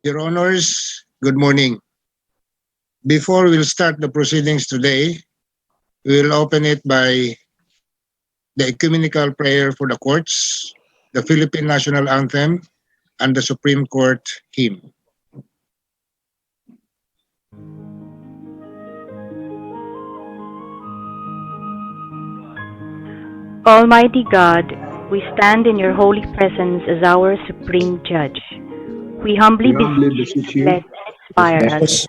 Your Honors, good morning. Before we'll start the proceedings today, we'll open it by the ecumenical prayer for the courts, the Philippine National Anthem, and the Supreme Court hymn. Almighty God, we stand in your holy presence as our supreme judge. We humbly beseech you, bless and inspire us,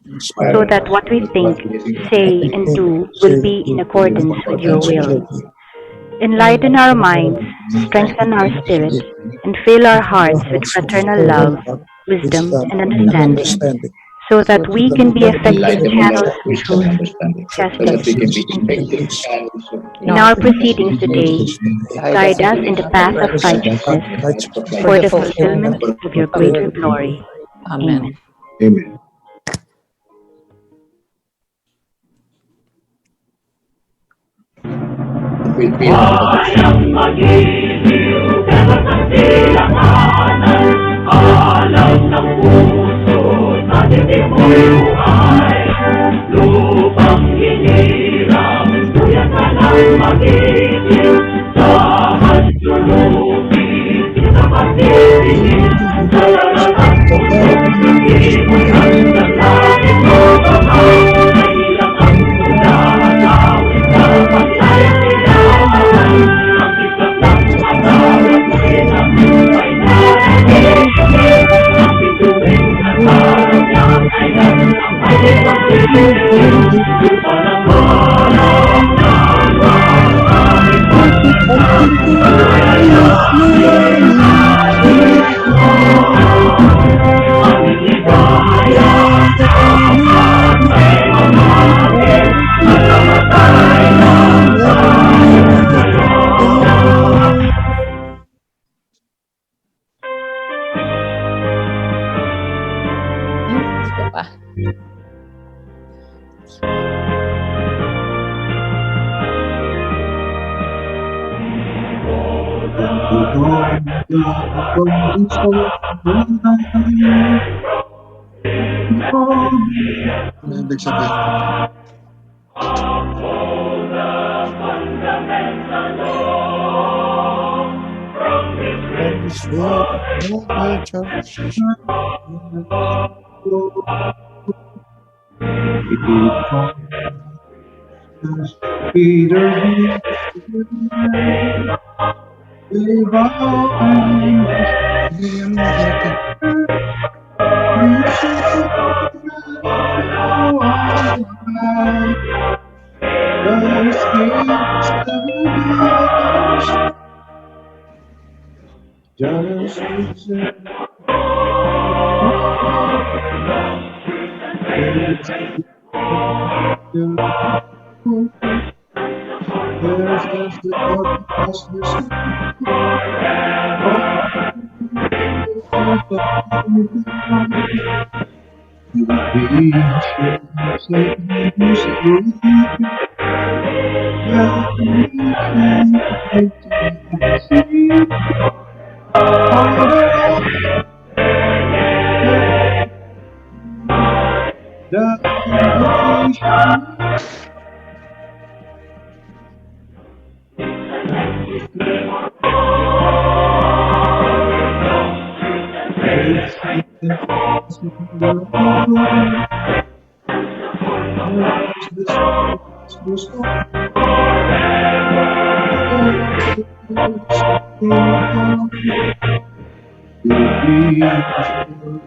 so that what we think, say, and do will be in accordance with your will. Enlighten our minds, strengthen our spirit, and fill our hearts with fraternal love, wisdom, and understanding, so that we can be effective channels of truth, justice, and peace. In our proceedings today, guide us in the path of righteousness for the fulfillment of your greater glory. Amen. Amen. Wayang magiliw, pero sa silanganan, alam ng puso sa dibdib mo'y buhay. Lupang hinirang, tuyang ka ng magiliw, sa hansulupin, pinapasitingin, sa lalatang puso, hindi mo'y hanggang langit mo bangay, ay ilang ang mula at awit sa paglayang Ibig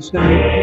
sabihin.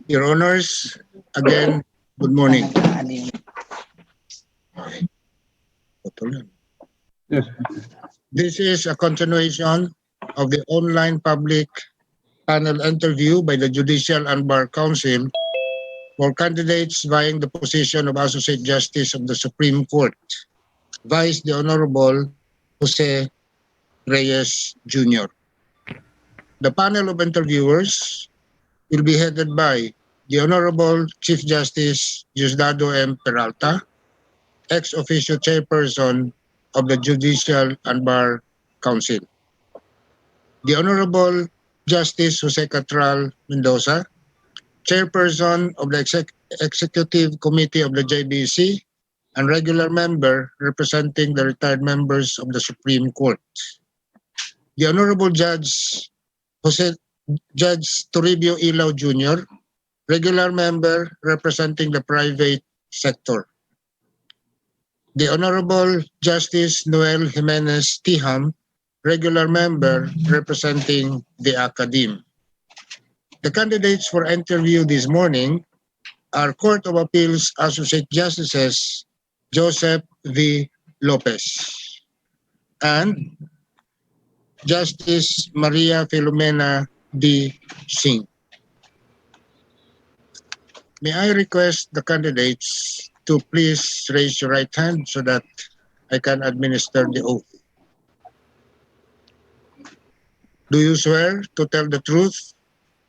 Your Honors, again, good morning. Yes. This is a continuation of the online public panel interview by the Judicial and Bar Council for candidates vying the position of Associate Justice of the Supreme Court, Vice the Honorable Jose Reyes Jr. The panel of interviewers will be headed by the Honorable Chief Justice Diosdado M. Peralta, ex officio chairperson of the Judicial and Bar Council. The Honorable Justice Jose Catral Mendoza, chairperson of the Executive Committee of the JBC and regular member representing the retired members of the Supreme Court. The Honorable Judge Toribio Ilaw Jr., regular member representing the private sector. The Honorable Justice Noel Jimenez Tiham, regular member representing the Academe. The candidates for interview this morning are Court of Appeals Associate Justices Jhosep V. Lopez and Justice Maria Filomena D. SINGH. May I request the candidates to please raise your right hand so that I can administer the oath. Do you swear to tell the truth,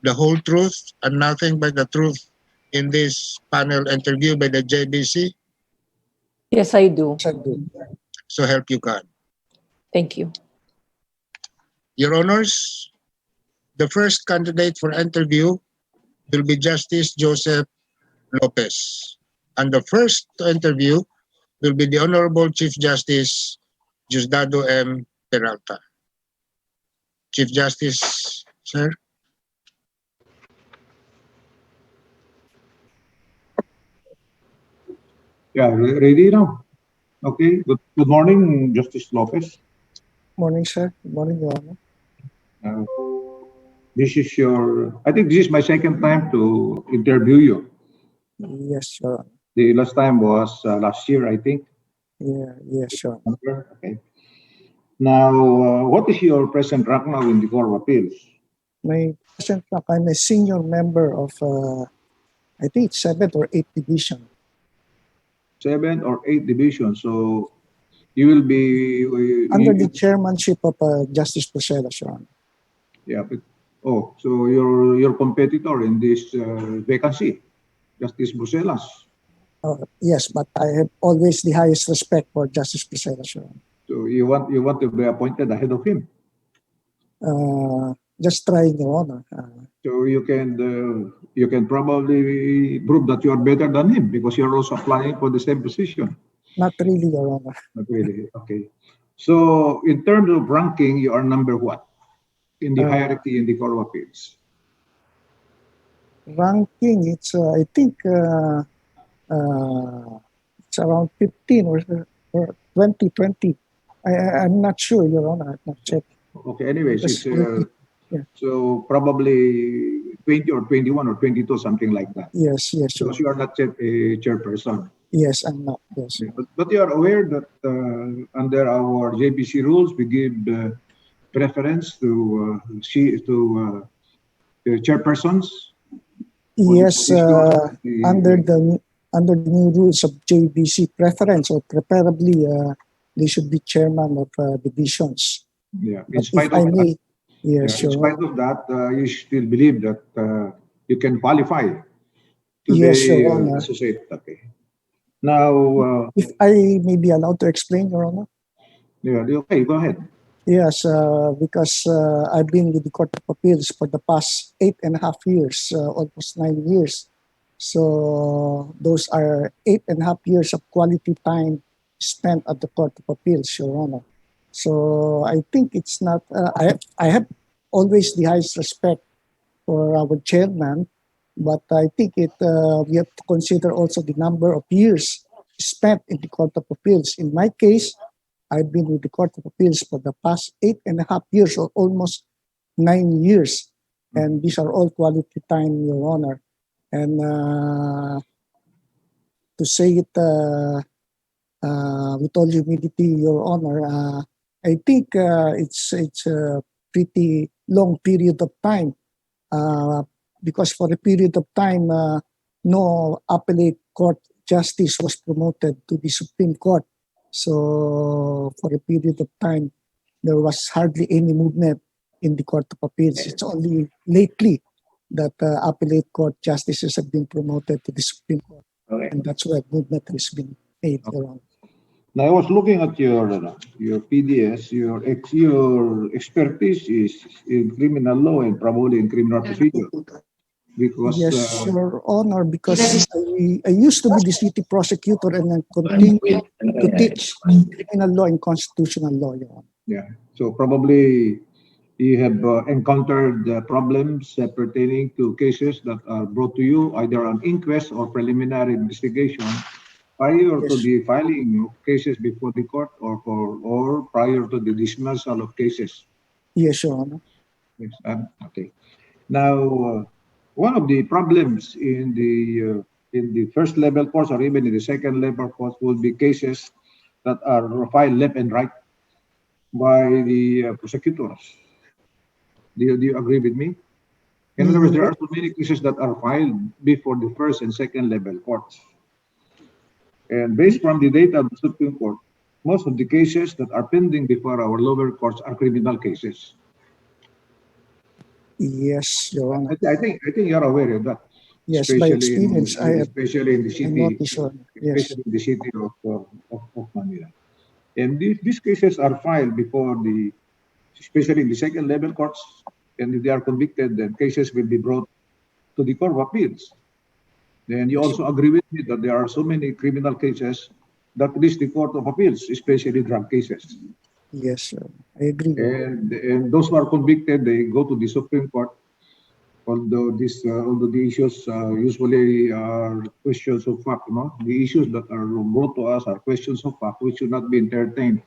the whole truth, and nothing but the truth in this panel interview by the JBC? Yes, I do. So help you God. Thank you. Your Honors, the first candidate for interview will be Justice Joseph Lopez. And the first to interview will be the Honorable Chief Justice Diosdado M. Peralta. Chief Justice, sir. Yeah, ready now? Okay. Good morning, Justice Lopez. Morning, sir. Good morning, Your Honor. This is I think this is my second time to interview you. Yes, Your Honor. The last time was last year, I think. Yeah, yes, Your Honor. Okay. Now, what is your present rank now in the Court of Appeals? My present rank, I'm a senior member of, I think it's 7th or 8th division. 7 or 8 divisions. So you will be Under the chairmanship of Justice Bruselas, Your Honor. Yeah. So your competitor in this vacancy, Justice Bruselas. Yes, but I have always the highest respect for Justice Bruselas, Your Honor. So you want to be appointed ahead of him. Just trying, Your Honor. So you can probably prove that you are better than him because you're also applying for the same position. Not really, Your Honor. Not really. Okay. So in terms of ranking, you are number what in the hierarchy in the Court of Appeals? Ranking, it's I think it's around 15 or 20. I'm not sure, Your Honor. I've not checked. Okay. Anyways, it's, yeah. So probably 20 or 21 or 22, something like that. Yes, yes. Because you are not yet a chairperson. Yes, I'm not. Yes. But you are aware that under our JBC rules, we give preference to chairpersons. Yes, under the new rules of JBC, preference or preferably they should be chairman of divisions. Yeah. In But spite if I of may, that, yes, in sure. spite of that, you still believe that you can qualify to Yes, be Your Honor. associate. Okay. Now, If I may be allowed to explain, Your Honor. yeah, okay, go ahead. Yes, because I've been with the Court of Appeals for the past 8.5 years, almost 9 years. So those are 8.5 years of quality time spent at the Court of Appeals, Your Honor. So I think it's not, I have always the highest respect for our chairman, but I think we have to consider also the number of years spent in the Court of Appeals. In my case, I've been with the Court of Appeals for the past 8.5 years or almost 9 years. And these are all quality time, Your Honor. And to say it with all humility, Your Honor, I think it's a pretty long period of time because for a period of time, no appellate court justice was promoted to the Supreme Court. So for a period of time, there was hardly any movement in the Court of Appeals. It's only lately that appellate court justices have been promoted to the Supreme Court. Okay. And that's where movement has been made. Your Honor. Now, I was looking at your PDS. Your expertise is in criminal law and probably in criminal procedure. Because Yes, Your Honor, because I used to be the city prosecutor and then continue to teach criminal law and constitutional law, Your Honor. yeah, so probably you have encountered problems pertaining to cases that are brought to you either on inquest or preliminary investigation prior to Yes. the filing of cases before the court or prior to the dismissal of cases. Yes, Your Honor. Yes, okay. Now, one of the problems in the first level courts or even in the second level courts will be cases that are filed left and right by the prosecutors. Do you agree with me? In other words, there are so many cases that are filed before the first and second level courts. And based from the data of the Supreme Court, most of the cases that are pending before our lower courts are criminal cases. Yes, Your Honor. I think you're aware of that. Yes, by experience, Especially in the I city, notice, Your Honor. Yes. especially in the city of Manila. And these cases are filed before especially in the second level courts, and if they are convicted, then cases will be brought to the Court of Appeals. Then you also agree with me that there are so many criminal cases that reach the Court of Appeals, especially drug cases. Yes, sir. I agree. And those who are convicted, they go to the Supreme Court. Although the issues usually are questions of fact, the issues that are brought to us are questions of fact which should not be entertained,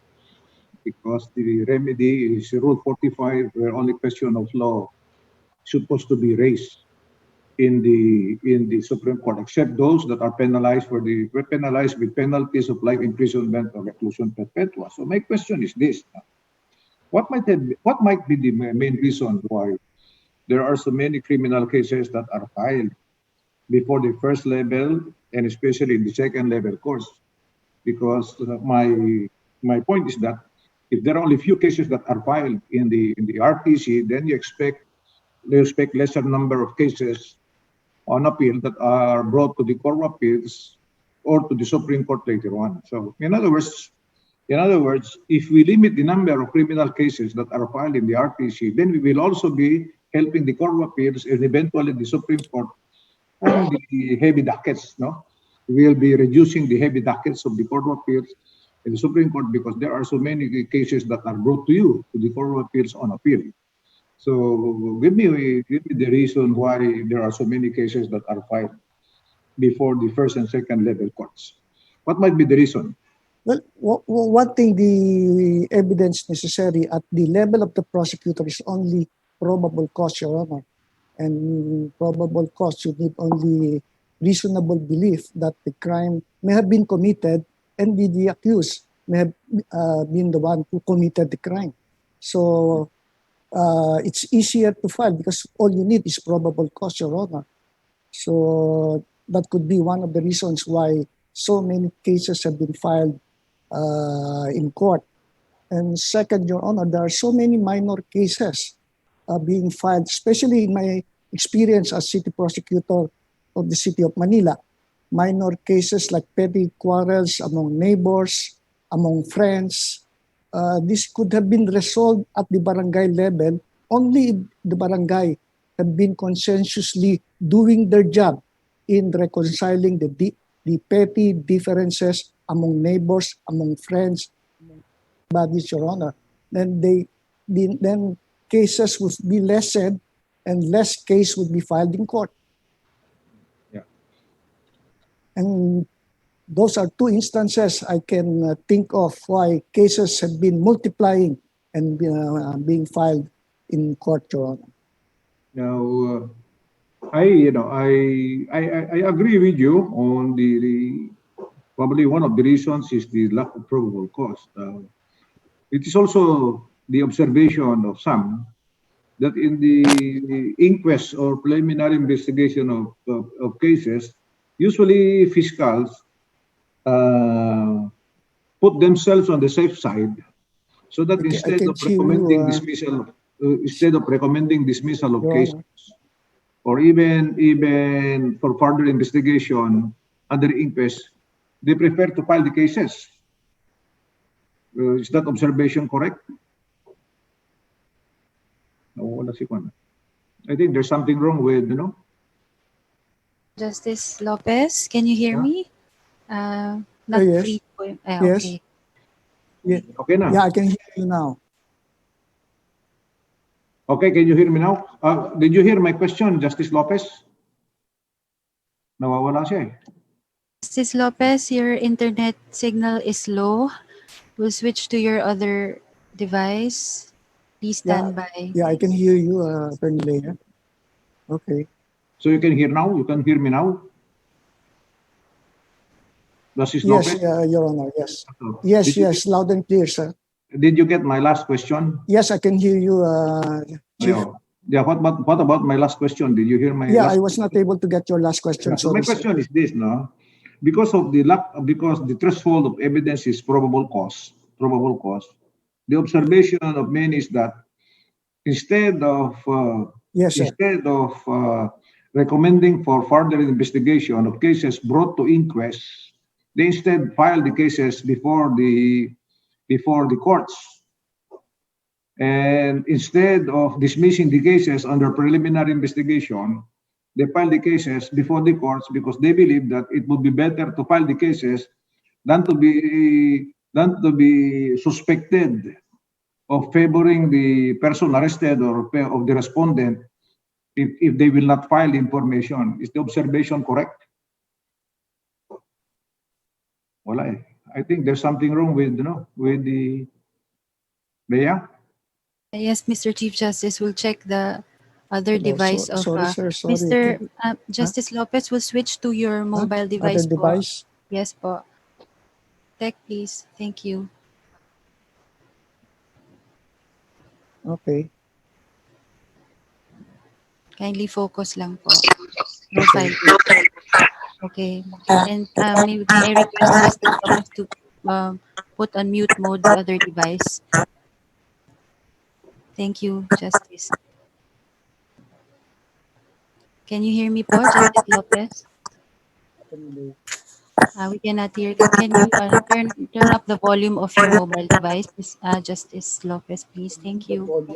because the remedy is Rule 45, where only question of law supposed to be raised in the Supreme Court, except those that are penalized with penalties of life imprisonment or reclusion perpetua. So my question is this: what might be the main reason why there are so many criminal cases that are filed before the first level and especially in the second level courts? Because my point is that if there are only few cases that are filed in the RTC, then you expect lesser number of cases on appeal that are brought to the Court of Appeals or to the Supreme Court later on. So in other words, if we limit the number of criminal cases that are filed in the RTC, then we will also be helping the Court of Appeals and eventually the Supreme Court on the heavy dockets. We will be reducing the heavy dockets of the Court of Appeals and the Supreme Court, because there are so many cases that are brought to you to the Court of Appeals on appeal. So give me the reason why there are so many cases that are filed before the first and second level courts. What might be the reason? Well, one thing, the evidence necessary at the level of the prosecutor is only probable cause, Your Honor. And probable cause, you need only reasonable belief that the crime may have been committed and the accused may have been the one who committed the crime. So it's easier to file because all you need is probable cause, Your Honor. So that could be one of the reasons why so many cases have been filed in court. And second, Your Honor, there are so many minor cases being filed, especially in my experience as city prosecutor of the city of Manila. Minor cases like petty quarrels among neighbors, among friends. This could have been resolved at the barangay level only if the barangay have been consensuously doing their job in reconciling the petty differences among neighbors, among friends, among bodies, Your Honor. Then cases would be lessened and less case would be filed in court. Yeah. And those are two instances I can think of why cases have been multiplying and being filed in court, Your Honor. Now, I agree with you on the probably one of the reasons is the lack of probable cause. It is also the observation of some that in the inquest or preliminary investigation of cases, usually fiscals put themselves on the safe side, so that instead of recommending dismissal of Your cases, Honor. or even for further investigation under inquest, they prefer to file the cases. Is that observation correct? Wala si Juan. I think there's something wrong with, Justice Lopez, can you hear Yeah. me? Not Yes. free. Yes. Okay. Yeah. Okay na. Yeah, I can hear you now. Okay, can you hear me now? Did you hear my question, Justice Lopez? Nawawala siya eh. Justice Lopez, your internet signal is low. We'll switch to your other device. Please stand by. Yeah, I can hear you, Attorney Lea. Okay. So you can hear now? You can hear me now? Justice Yes, Lopez? Your Honor, yes. Oh. Yes, Did you- yes, loud and clear, sir. Did you get my last question? Yes, I can hear you, Chief. Yeah, what about my last question? Did you hear my Yeah, last I was not able to get your last question. So my Sorry, sir. question is this, no? Because the threshold of evidence is probable cause, the observation of many is that instead of Yes, sir. recommending for further investigation of cases brought to inquest, they instead file the cases before the courts. And instead of dismissing the cases under preliminary investigation, they file the cases before the courts because they believe that it would be better to file the cases than to be suspected of favoring the person arrested or of the respondent if they will not file the information. Is the observation correct? Wala eh. I think there's something wrong with the Bea? Yes, Mr. Chief Justice, we'll check the other device of sorry, sir. Sorry. Mr. Justice Lopez will switch to your mobile device. Other device? Yes po. Tech, please. Thank you. Okay. Kindly focus lang po. No file. Okay. And may I request Justice Lopez to put on mute mode the other device. Thank you, Justice. Can you hear me po, Justice Lopez? We cannot hear. Can you turn up the volume of your mobile device, Justice Lopez, please? Thank you.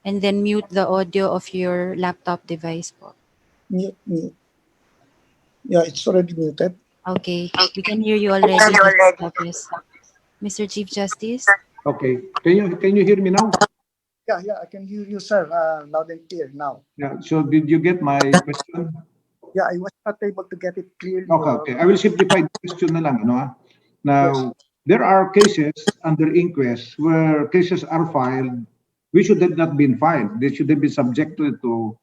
And then mute the audio of your laptop device po. Mute. Yeah, it's already muted. Okay, we can hear you already, Justice Lopez. Mr. Chief Justice? Okay. Can you hear me now? Yeah, I can hear you, sir, loud and clear now. Yeah. So did you get my question? Yeah, I was not able to get it clearly. Okay. I will simplify the question na lang, Now, there are cases under inquest where cases are filed, which should have not been filed. They should have been subjected to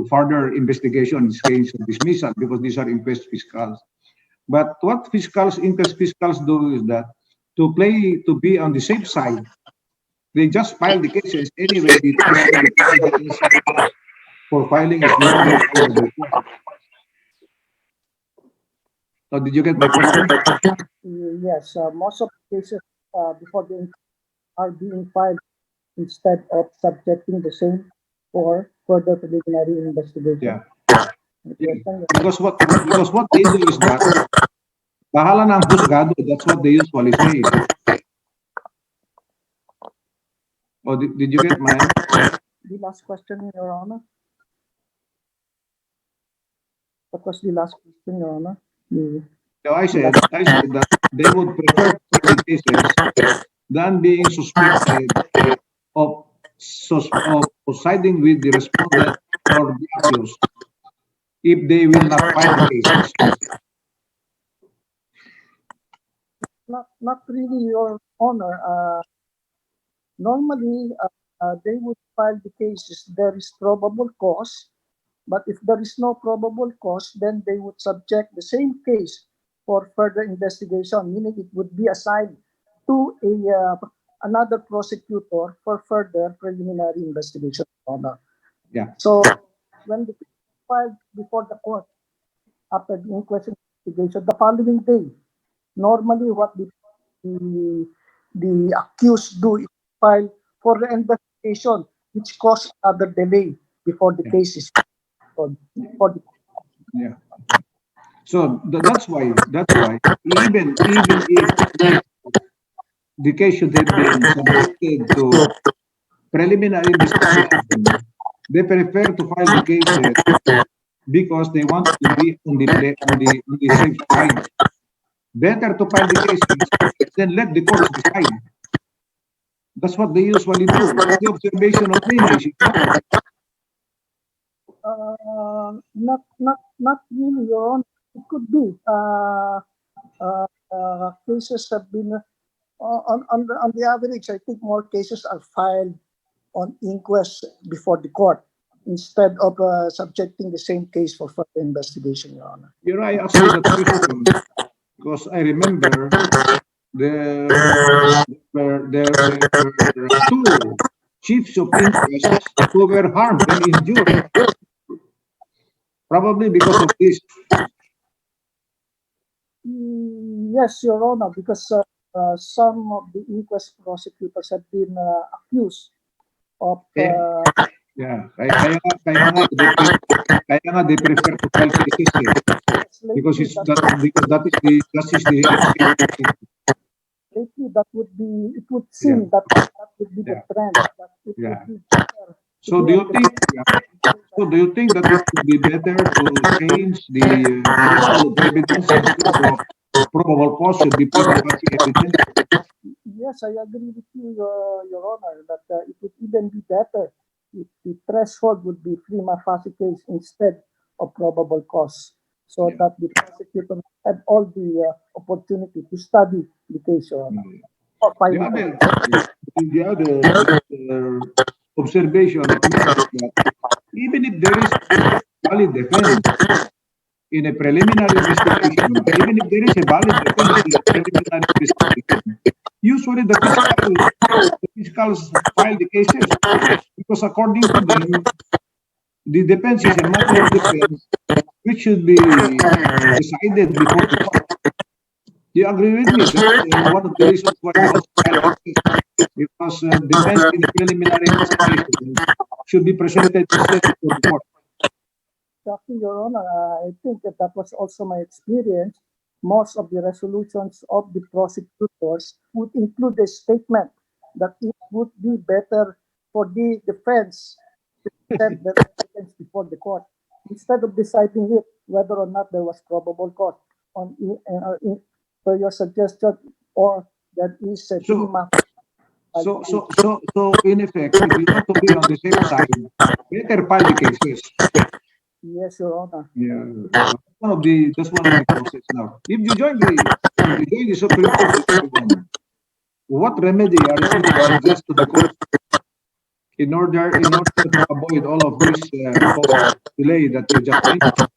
further investigation in case of dismissal because these are inquest fiscals. But what inquest fiscals do is that to be on the safe side, they just file the cases anyway. The for filing is not available. So did you get my question? Yes, most of the cases before the are being filed instead of subjecting the same for further preliminary investigation. Yeah. Because what they do is that bahala ng husgado. That's what they usually say. Oh, did you get my The last question, Your Honor. What was the last question, Your Honor? So I said that they would prefer the cases than being suspected of siding with the respondent or the accused if they will not file the cases. Not really, Your Honor. Normally, they would file the case if there is probable cause, but if there is no probable cause, then they would subject the same case for further investigation, meaning it would be assigned to another prosecutor for further preliminary investigation, Your Honor. Yeah. So when the case is filed before the court after the inquest investigation, the following day, normally what the accused do is file for the investigation, which cause other delay before the Yeah. case is filed. For the, Yeah. So that's why even if the case should have been subjected to preliminary investigation, they prefer to file the cases because they want to be on the safe side. Better to file the cases than let the courts decide. That's what they usually do. That's the observation of me, is it not? not really, Your Honor. It could be. Cases have been on the average. I think more cases are filed on inquest before the court instead of subjecting the same case for further investigation, Your Honor. You know, I asked you that question because I remember there were two chiefs of inquests who were harmed and injured, probably because of this. Yes, Your Honor, because some of the inquest prosecutors have been accused of Yeah, kaya nga they prefer to file cases because that is the lately that would be, it would Yeah. seem that would be the Yeah. trend, that it Yeah. would be better to So be do on you the think so do you think that it would be better to change the threshold of evidence instead of probable cause should be prima facie evidence? Yes, I agree with you, Your Honor, that it would even be better if the threshold would be prima facie case instead of probable cause, so Yeah. that the prosecutor had all the opportunity to study the case, Your Honor. Or The finding other, the other observation of me is that even if there is valid defense in a preliminary investigation, even if there is a valid defense in a preliminary investigation, usually the fiscals file the cases because according to them, the defense is a matter of defense which should be decided before the court. Do you agree with me? That's one of the reasons why they also file cases because defense in a preliminary investigation should be presented instead before the court. Exactly, Your Honor. I think that was also my experience. Most of the resolutions of the prosecutors would include a statement that it would be better for the defense to present the evidence before the court instead of deciding it whether or not there was probable cause per your suggestion, or that is a So, prima so in effect, if you want to be on the safe side, better file the cases. Yes, Your Honor. Yeah, that's one of the causes now. If you join the Supreme Court, what remedy are you going to suggest to the court in order to avoid all of this delay that you just mentioned,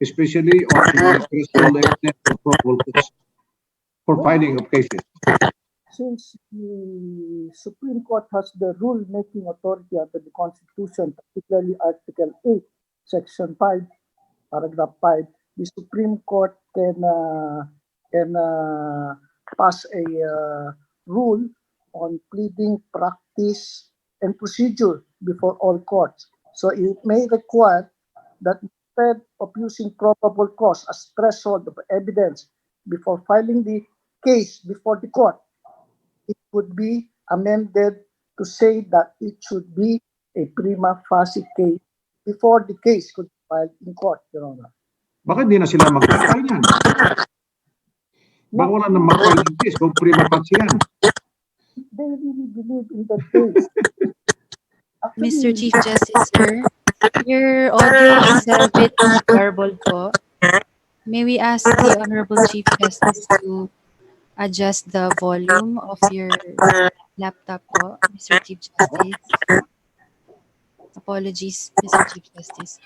especially on the threshold evidence of probable cause for filing of cases? Since the Supreme Court has the rule-making authority under the Constitution, particularly Article 8, Section 5, Paragraph 5, the Supreme Court can pass a rule on pleading practice and procedure before all courts. So it may require that instead of using probable cause as threshold of evidence before filing the case before the court, it would be amended to say that it should be a prima facie case before the case could be filed in court, Your Honor. Bakit di na sila mag-file yan? Baka wala na mag-file ng case kung prima facie yan. They really believe in that case. Mr. Chief Justice, sir, your audio is a bit garbled po. May we ask the Honorable Chief Justice to adjust the volume of your laptop po, Mr. Chief Justice. Apologies, Mr. Chief Justice.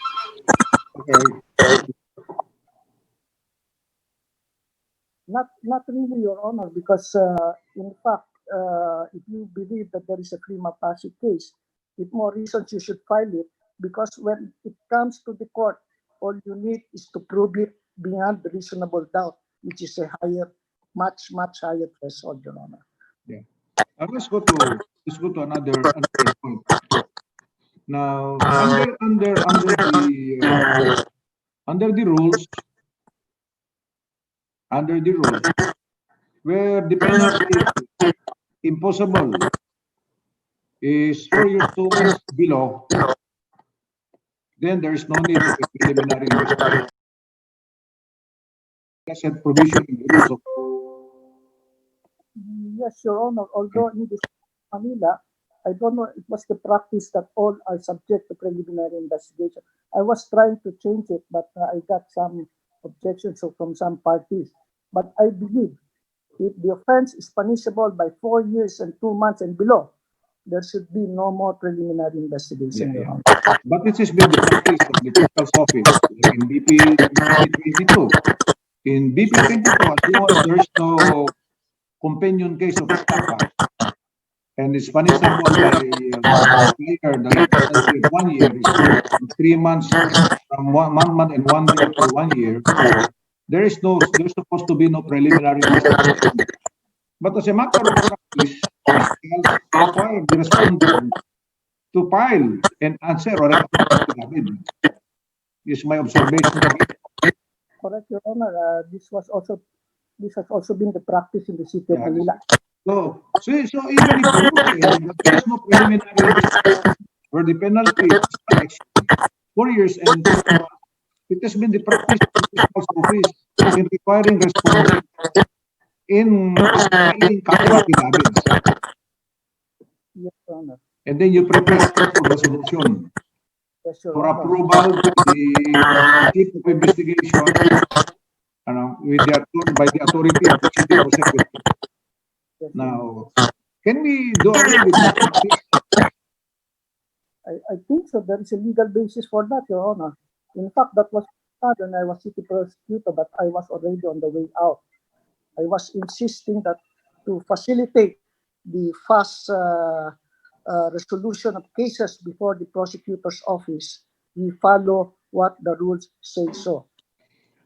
Okay. Not really, Your Honor, because in fact, if you believe that there is a prima facie case, with more reasons you should file it, because when it comes to the court, all you need is to prove it beyond reasonable doubt, which is a much higher threshold, Your Honor. Yeah. Let's go to another point. Now, under the rules, where the penalty impossible is 4 years 2 months below, then there is no need of a preliminary investigation. That's a provision in the rules of. Yes, Your Honor, although in this Manila, I don't know, it was the practice that all are subject to preliminary investigation. I was trying to change it, but I got some objections from some parties. But I believe if the offense is punishable by 4 years and 2 months and below, there should be no more preliminary investigation. Yeah, yeah. But this has been the practice of the Fiscal's Office, like in BP 22. In BP 22, as long as there's no companion case of estafa, and it's punishable by the length penalty of 1 year is from 3 months, from 1 month and 1 day to 1 year, there's supposed to be no preliminary investigation. But as a matter of practice, fiscals require the respondent to file and answer or affidavit. Is my observation correct? Correct, Your Honor. This has also been the practice in the city of Manila. So even if you say that there is no preliminary investigation where the penalty is 4 years and 2 months, it has been the practice of the Fiscal's Office in requiring respondents in filing counter affidavits. Yes, Your Honor. And then you prepare a resolution Yes, Your for Honor. approval by the chief of investigation by the authority of the city prosecutor. Yes, Now, can we do away with this practice? I think so. There is a legal basis for that, Your Honor. In fact, that was done when I was city prosecutor, but I was already on the way out. I was insisting that to facilitate the fast resolution of cases before the prosecutor's office, we follow what the rules say so.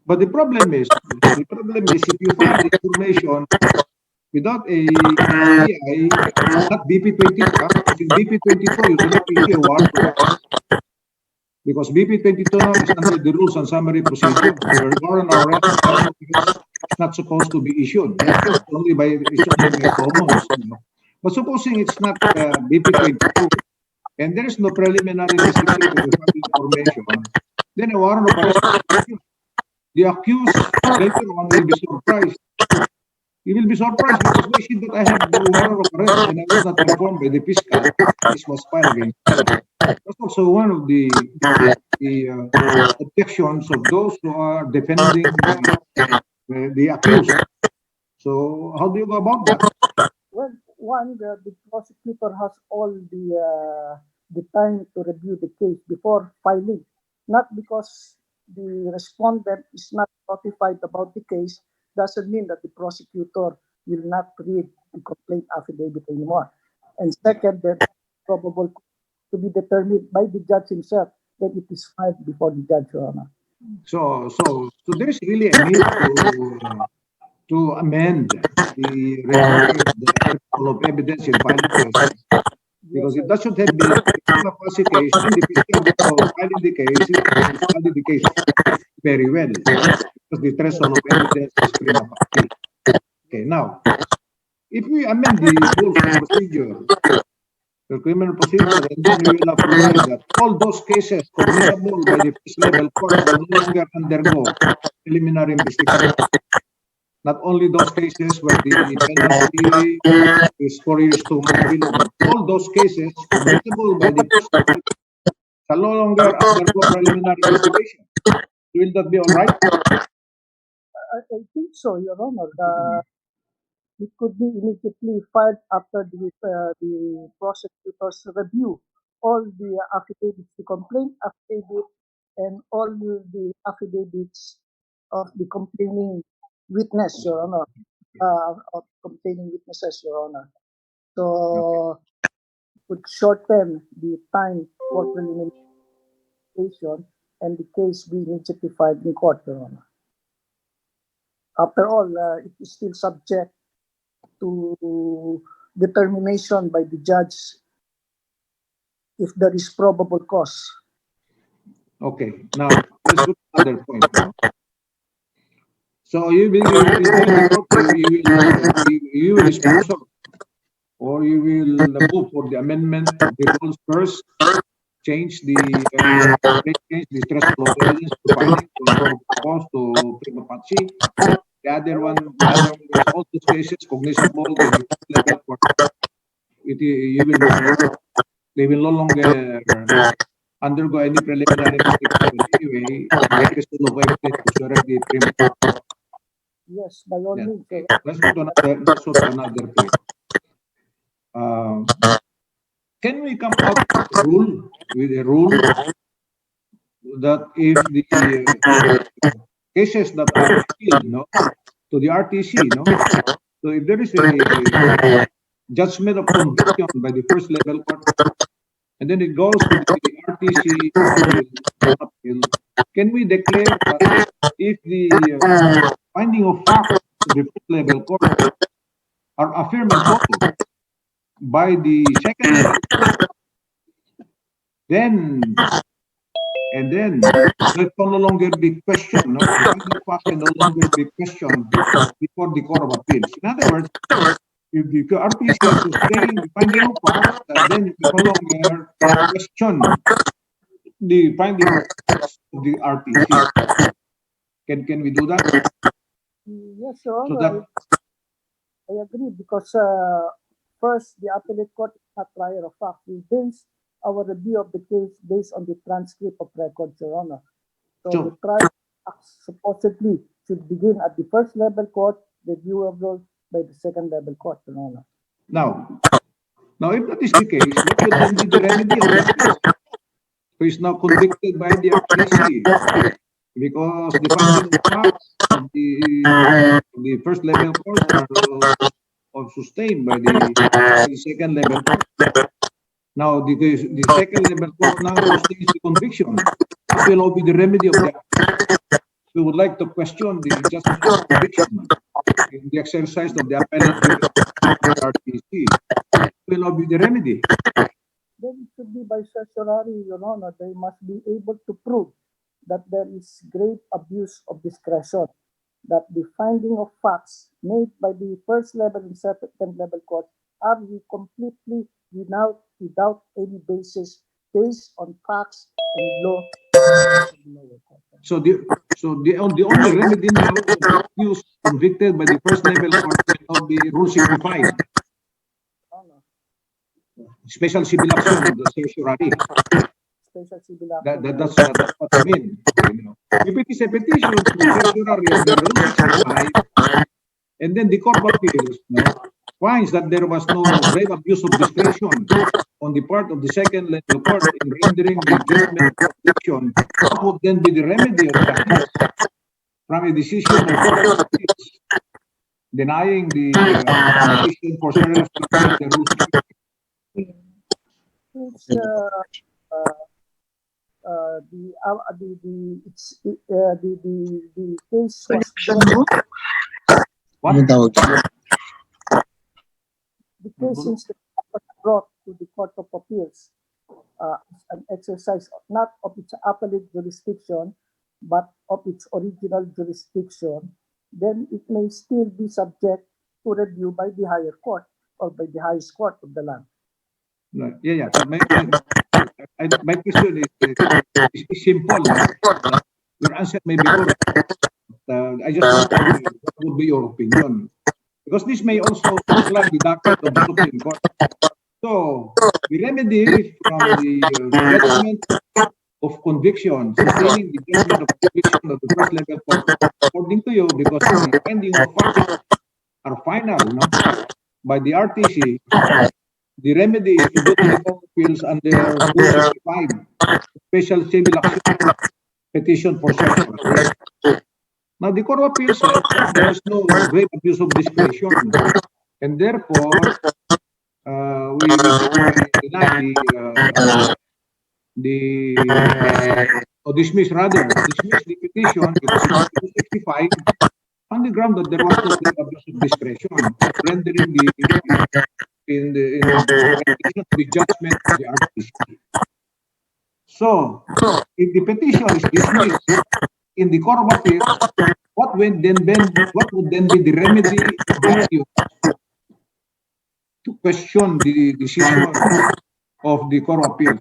But the problem is if you find information without a CI, not BP 22, because in BP 22 you do not issue a warrant of arrest. Because BP 22 now is under the rules and summary procedure, where warrant of arrest is not supposed to be issued. It's only by commons. But supposing it's not BP 22, and there is no preliminary investigation with information, then a warrant of arrest is issued. The accused later on will be surprised. He will be surprised because why is it that I have the warrant of arrest and I was not informed by the fiscal this was filed against me? That's also one of the objections of those who are defending the accused. So how do you go about that? Well, one, the prosecutor has all the time to review the case before filing, not because the respondent is not notified about the case doesn't mean that the prosecutor will not read the complaint affidavit anymore. And second, that probable to be determined by the judge himself that it is filed before the judge, Your Honor. So there's really a need to amend the required of evidence in filing cases. Because if that should have been a policy case, then the fiscal filing the case, is filing the case very well. Because the threshold of evidence is prima facie. Okay, now, if we amend the rules of procedure, the criminal procedure, and then we will provide that all those cases committable by the first level court will no longer undergo preliminary investigation. Not only those cases where the penalty is 4 years to months below, but all those cases committable by the first level shall no longer undergo preliminary investigation. Will that be all right? I think so, Your Honor. it could be immediately filed after the prosecutor's review all the affidavits, the complaint affidavit, and all the affidavits of the complaining witness, Your Honor, of complaining witnesses, Your Honor. So it would shorten the time for preliminary investigation and the case be immediately filed in court, Your Honor. After all, it is still subject to determination by the judge if there is probable cause. Okay, now let's look at another point. So you will sponsor or you will move for the amendment of the rules first, change the threshold of evidence to finding from cause to prima facie. The other one is all those cases cognizable in the level court. You will move forward. They will no longer undergo any preliminary investigation anyway. The threshold of evidence is already prima facie. Yes, by all means. Let's go to another point. Can we come up with a rule that if the cases that are appealed, to the RTC, so if there is a judgment of conviction by the first level court, and then it goes to the RTC appeal, can we declare that if the finding of fact of the first level court are affirmed and total by the second level court, then it will no longer be questioned. The finding of fact can no longer be questioned before the Court of Appeals. In other words, if the RTC sustains the finding of fact, then you can no longer question the finding of facts of the RTC. Can we do that? Yes, Your So Honor. I agree because first, the appellate court is not trier of fact. We base our review of the case based on the transcript of records, Your Honor. So the trial supposedly should begin at the first level court, reviewable by the second level court, Your Honor. Now, if that is the case, what would then be the remedy of that case? Who is now convicted by the RTC because the finding of facts of the first level court are sustained by the second level court. Now, the second level court now sustains the conviction. What will be the remedy of that? We would like to question the justice of conviction in the exercise of the appellate RTC. What will be the remedy? Then it should be by certiorari, Your Honor. They must be able to prove that there is great abuse of discretion, that the finding of facts made by the first level and second level court are completely without any basis based on facts and law. So the only remedy now of the accused convicted by the first level court will be rule 65. Special civil action of the certiorari. That's what I mean. If it is a petition to certiorari under rule 65, and then the Court of Appeals finds that there was no grave abuse of discretion on the part of the second level court in rendering the judgment of conviction, what would then be the remedy of that case from a decision of the Court of Appeals denying the petition for certiorari under rule 65? The case was What? the case since the was brought to the Court of Appeals as an exercise not of its appellate jurisdiction but of its original jurisdiction, then it may still be subject to review by the higher court or by the highest court of the land. Right. Yeah. My question is simple. Your answer may be correct. I just want to know what would be your opinion. Because this may also flag the docket of the Supreme Court. So, the remedy from the judgment of conviction, sustaining the judgment of conviction of the first level court, according to you, because the finding of fact are final, no, by the RTC, the remedy is to go to the Court of Appeals under 465, Special Civil Action Petition for Cert. Okay? Now, the Court of Appeals said there was no grave abuse of discretion, and therefore, we deny dismiss the petition because it's 265 on the ground that there was no grave abuse of discretion, rendering the judgment of the RTC. So, if the petition is dismissed in the Court of Appeals, what would then be the remedy of the accused to question the decision of the Court of Appeals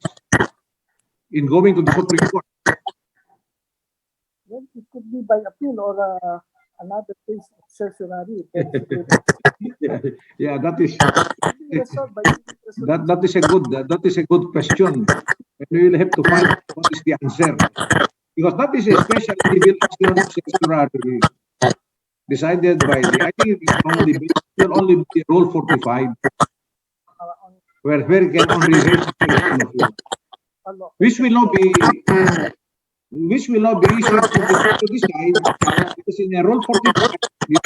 in going to the Supreme Court? Well, it could be by appeal or another case of certiorari. Yeah, that is a good question, and we will have to find what is the answer, because that is a special civil action of certiorari decided by I think it will only be Rule 45, where it can only raise the question of law, which will not be issued to decide, because in a Rule 45, the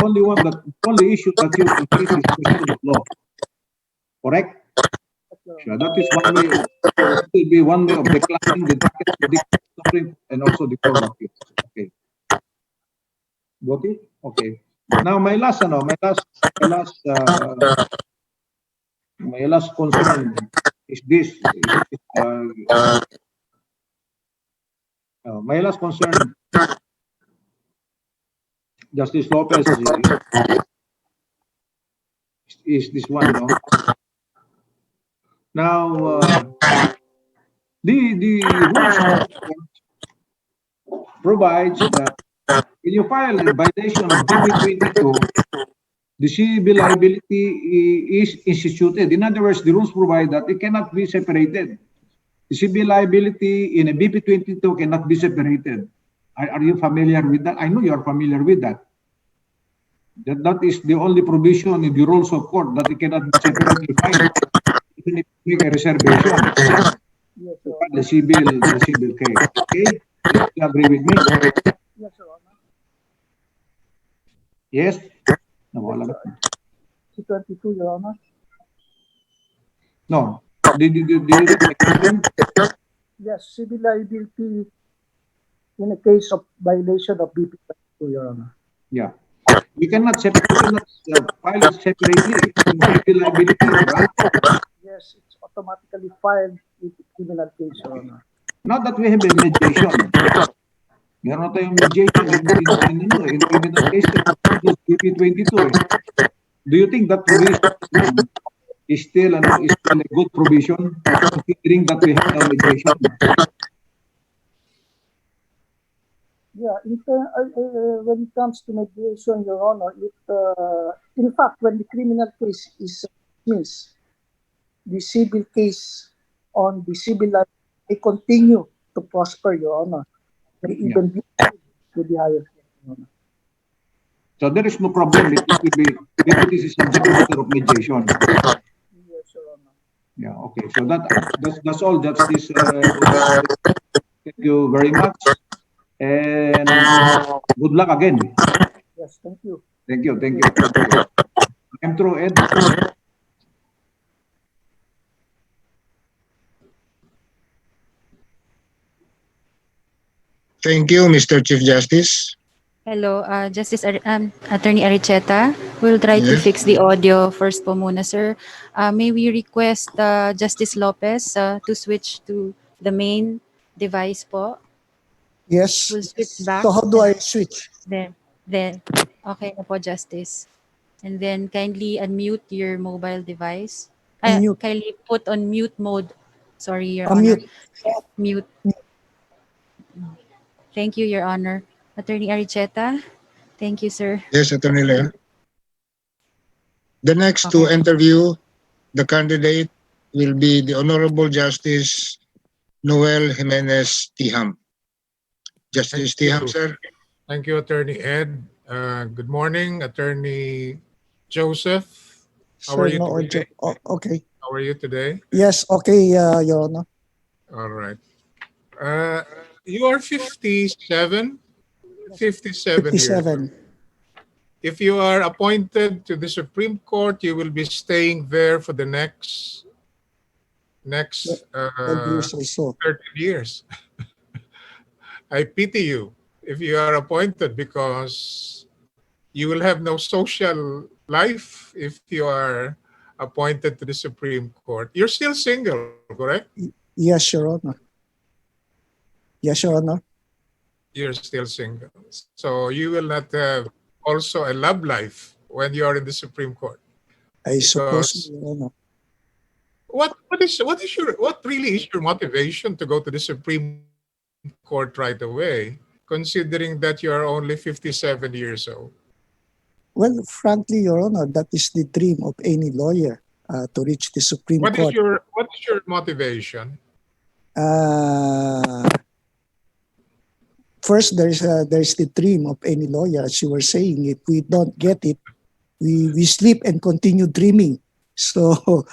only issue that you can raise is question of law. Correct? So that is one way. That will be one way of declining the Supreme and also the Court of Appeals. Okay. Got it? Okay. Now my last concern is this. My last concern, Justice Lopez, is this one. No? Now, the rules provides that when you file a violation of BP 22, the civil liability is instituted. In other words, the rules provide that it cannot be separated. The civil liability in a BP 22 cannot be separated. Are you familiar with that? I know you are familiar with that. That is the only provision in the rules of court, that it cannot be separated. Even if you make a reservation, the civil case. Okay? You agree with me? Yes, Your Honor. Yes? C-22, Your Honor. No. Did you read the question? Yes, civil liability in a case of violation of BP 22, Your Honor. Yeah. You cannot file it separately in civil liability, right? Yes, it's automatically filed with the criminal case, Your Honor. Not that we have a mediation. Meron tayong mediation in criminal cases, BP 22. Do you think that provision is still a good provision, considering that we have no mediation? Yeah, when it comes to mediation, Your Honor, in fact, when the criminal case is dismissed, the civil case on the civil life may continue to prosper, Your Honor. May even be to the higher court, Your Honor. So there is no problem if it is a subject matter of mediation. Yes, Your Honor. Yeah, okay. So that's all, Justice. Thank you very much. And good luck again. Yes, thank you. Thank you. I'm through, Ed. Thank you, Mr. Chief Justice. Hello, Attorney Aricheta. We'll try to Yes. fix the audio first po muna, sir. May we request Justice Lopez to switch to the main device po? Yes. We'll switch back. So how do I switch? Then, okay na po, Justice. And then kindly unmute your mobile device. Unmute. Kindly put on mute mode. Sorry, Your Honor. Unmute. Mute. Thank you, Your Honor. Attorney Aricheta. Thank you, sir. Yes, Attorney Lea. The next to interview the candidate will be the Honorable Justice Noel Jimenez Tiham. Justice Tiham, sir. Thank you, Attorney Ed. Good morning, Attorney Joseph, how are Sir you No today? Audio. Oh, okay. How are you today? Yes, okay, Your Honor. All right. You are 57, 57 years. 57. If you are appointed to the Supreme Court, you will be staying there for the next 12 years or so. 30 years. I pity you if you are appointed because you will have no social life if you are appointed to the Supreme Court. You're still single, correct? Yes, Your Honor. Yes, Your Honor. You're still single. So you will not have also a love life when you are in the Supreme Court. I suppose, Because Your Honor. what really is your motivation to go to the Supreme Court right away, considering that you are only 57 years old? Well, frankly, Your Honor, that is the dream of any lawyer to reach the Supreme What Court. is your motivation? First, there is the dream of any lawyer, as you were saying. If we don't get it, we sleep and continue dreaming. So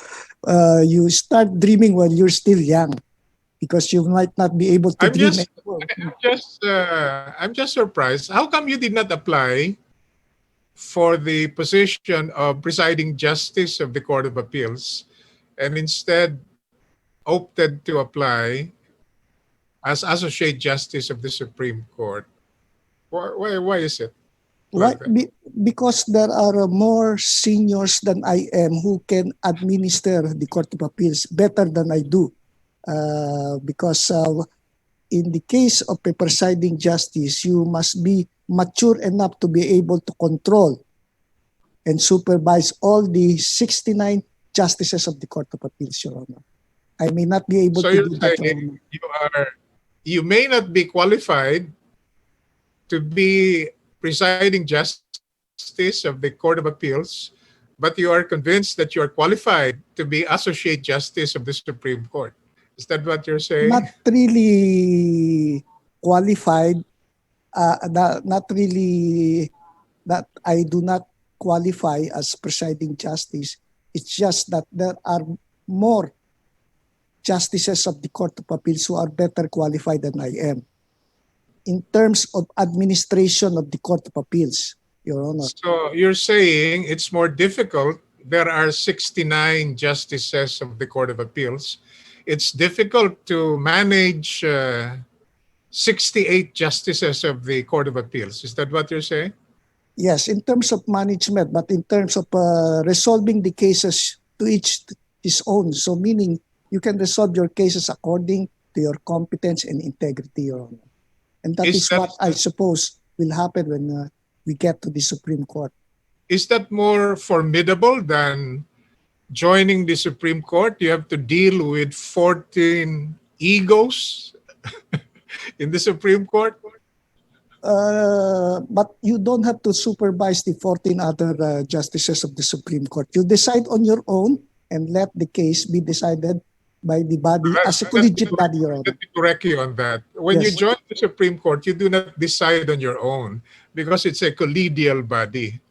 you start dreaming when you're still young, because you might not be able to dream anymore. I'm just surprised. How come you did not apply for the position of presiding justice of the Court of Appeals and instead opted to apply as associate justice of the Supreme Court? Why is it? Why? Like that? Because there are more seniors than I am who can administer the Court of Appeals better than I do. Because in the case of a presiding justice, you must be mature enough to be able to control and supervise all the 69 justices of the Court of Appeals, Your Honor. I may not be able So to you're do that, Your saying Honor. you may not be qualified to be presiding justice of the Court of Appeals, but you are convinced that you are qualified to be associate justice of the Supreme Court. Is that what you're saying? Not really qualified. Not really that I do not qualify as presiding justice. It's just that there are more justices of the Court of Appeals who are better qualified than I am in terms of administration of the Court of Appeals, Your Honor. So you're saying it's more difficult. There are 69 justices of the Court of Appeals. It's difficult to manage 68 justices of the Court of Appeals. Is that what you're saying? Yes, in terms of management, but in terms of resolving the cases to each his own. So meaning you can resolve your cases according to your competence and integrity, Your Honor. And that is what I suppose will happen when we get to the Supreme Court. Is that more formidable than joining the Supreme Court? You have to deal with 14 egos in the Supreme Court? But you don't have to supervise the 14 other justices of the Supreme Court. You decide on your own and let the case be decided by the body as a collegiate body, Your Honor. Let me correct you on that. When you Yes. join the Supreme Court, you do not decide on your own because it's a collegial body.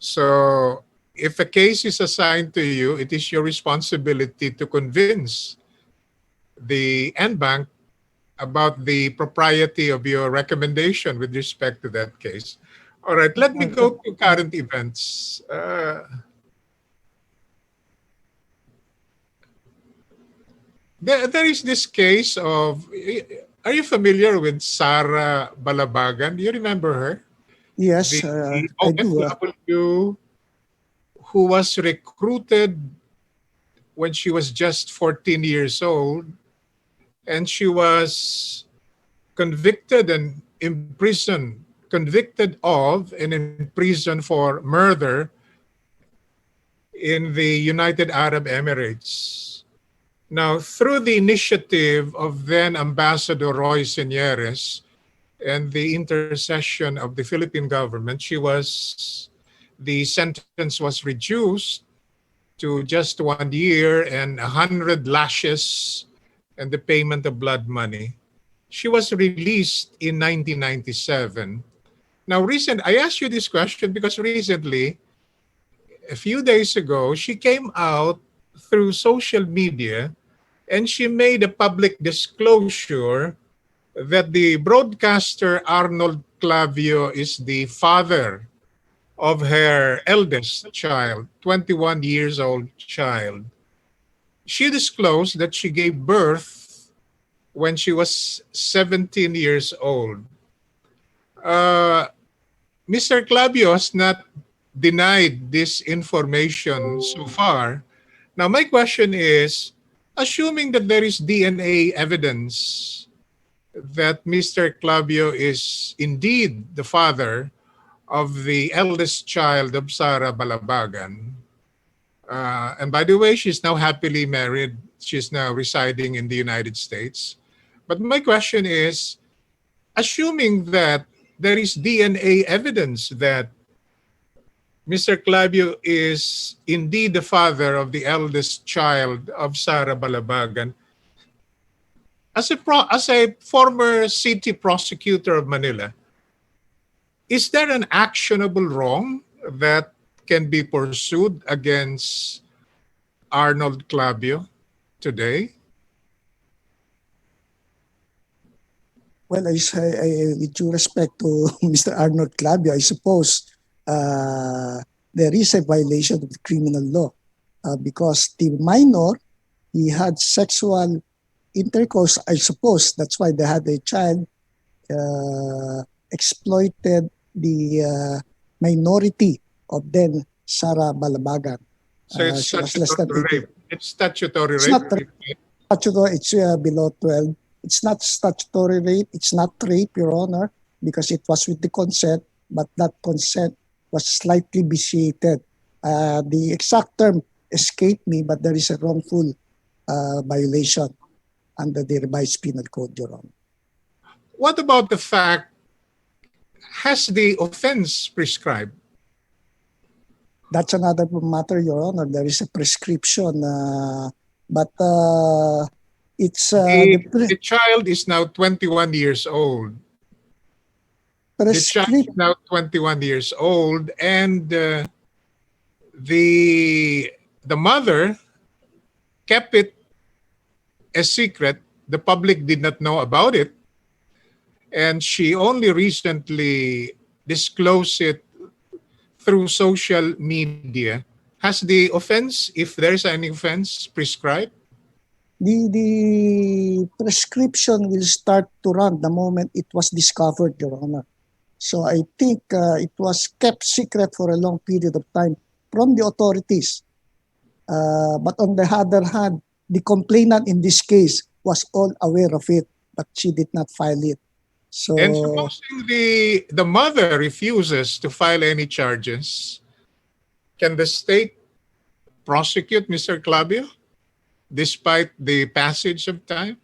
So if a case is assigned to you, it is your responsibility to convince the NBank about the propriety of your recommendation with respect to that case. All right, let me go to current events. There is this case of, are you familiar with Sarah Balabagan? Do you remember her? Yes, The I do. OFW who was recruited when she was just 14 years old, and she was convicted and imprisoned, convicted of and imprisoned for murder in the United Arab Emirates. Now, through the initiative of then Ambassador Roy Señeres and the intercession of the Philippine government, the sentence was reduced to just 1 year and 100 lashes and the payment of blood money. She was released in 1997. Now, I asked you this question because recently a few days ago, she came out through social media and she made a public disclosure that the broadcaster Arnold Clavio is the father of her eldest child, 21 years old child. She disclosed that she gave birth when she was 17 years old. Mr. Clavio has not denied this information so far. Now, my question is, assuming that there is DNA evidence that Mr. Clavio is indeed the father of the eldest child of Sara Balabagan, and by the way, she's now happily married. She's now residing in the United States. But my question is, assuming that there is DNA evidence that Mr. Clavio is indeed the father of the eldest child of Sara Balabagan, as a former city prosecutor of Manila, is there an actionable wrong that can be pursued against Arnold Clavio today? Well, with due respect to Mr. Arnold Clavio, I suppose there is a violation of the criminal law because the minor, he had sexual intercourse, I suppose. That's why they had a child, exploited the minority of then Sara Balabagan. So it's she was less than statutory 18. rape. It's statutory It's rape. not statutory, it's below 12. It's not statutory rape, it's not rape, Your Honor, because it was with the consent, but that consent was slightly vitiated. The exact term escaped me, but there is a wrongful violation under the revised penal code, Your Honor. What about the fact, has the offense prescribed? That's another matter, Your Honor. There is a prescription, but it's... the child is now 21 years old. The child is now 21 years old, and the mother kept it a secret. The public did not know about it, and she only recently disclosed it through social media. Has the offense, if there is any offense, prescribed? The prescription will start to run the moment it was discovered, Your Honor. So I think it was kept secret for a long period of time from the authorities. But on the other hand, the complainant in this case was all aware of it, but she did not file it. So, and supposing the mother refuses to file any charges, can the state prosecute Mr. Clavio despite the passage of time?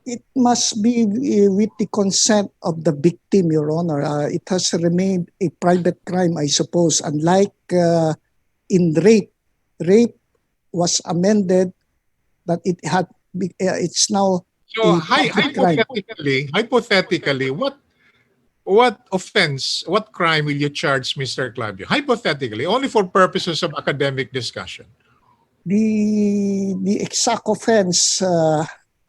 It must be with the consent of the victim, Your Honor. It has remained a private crime, I suppose. Unlike in rape, rape was amended that it's now so a public crime. Hypothetically, what offense, what crime will you charge Mr. Clavio? Hypothetically, only for purposes of academic discussion. The exact offense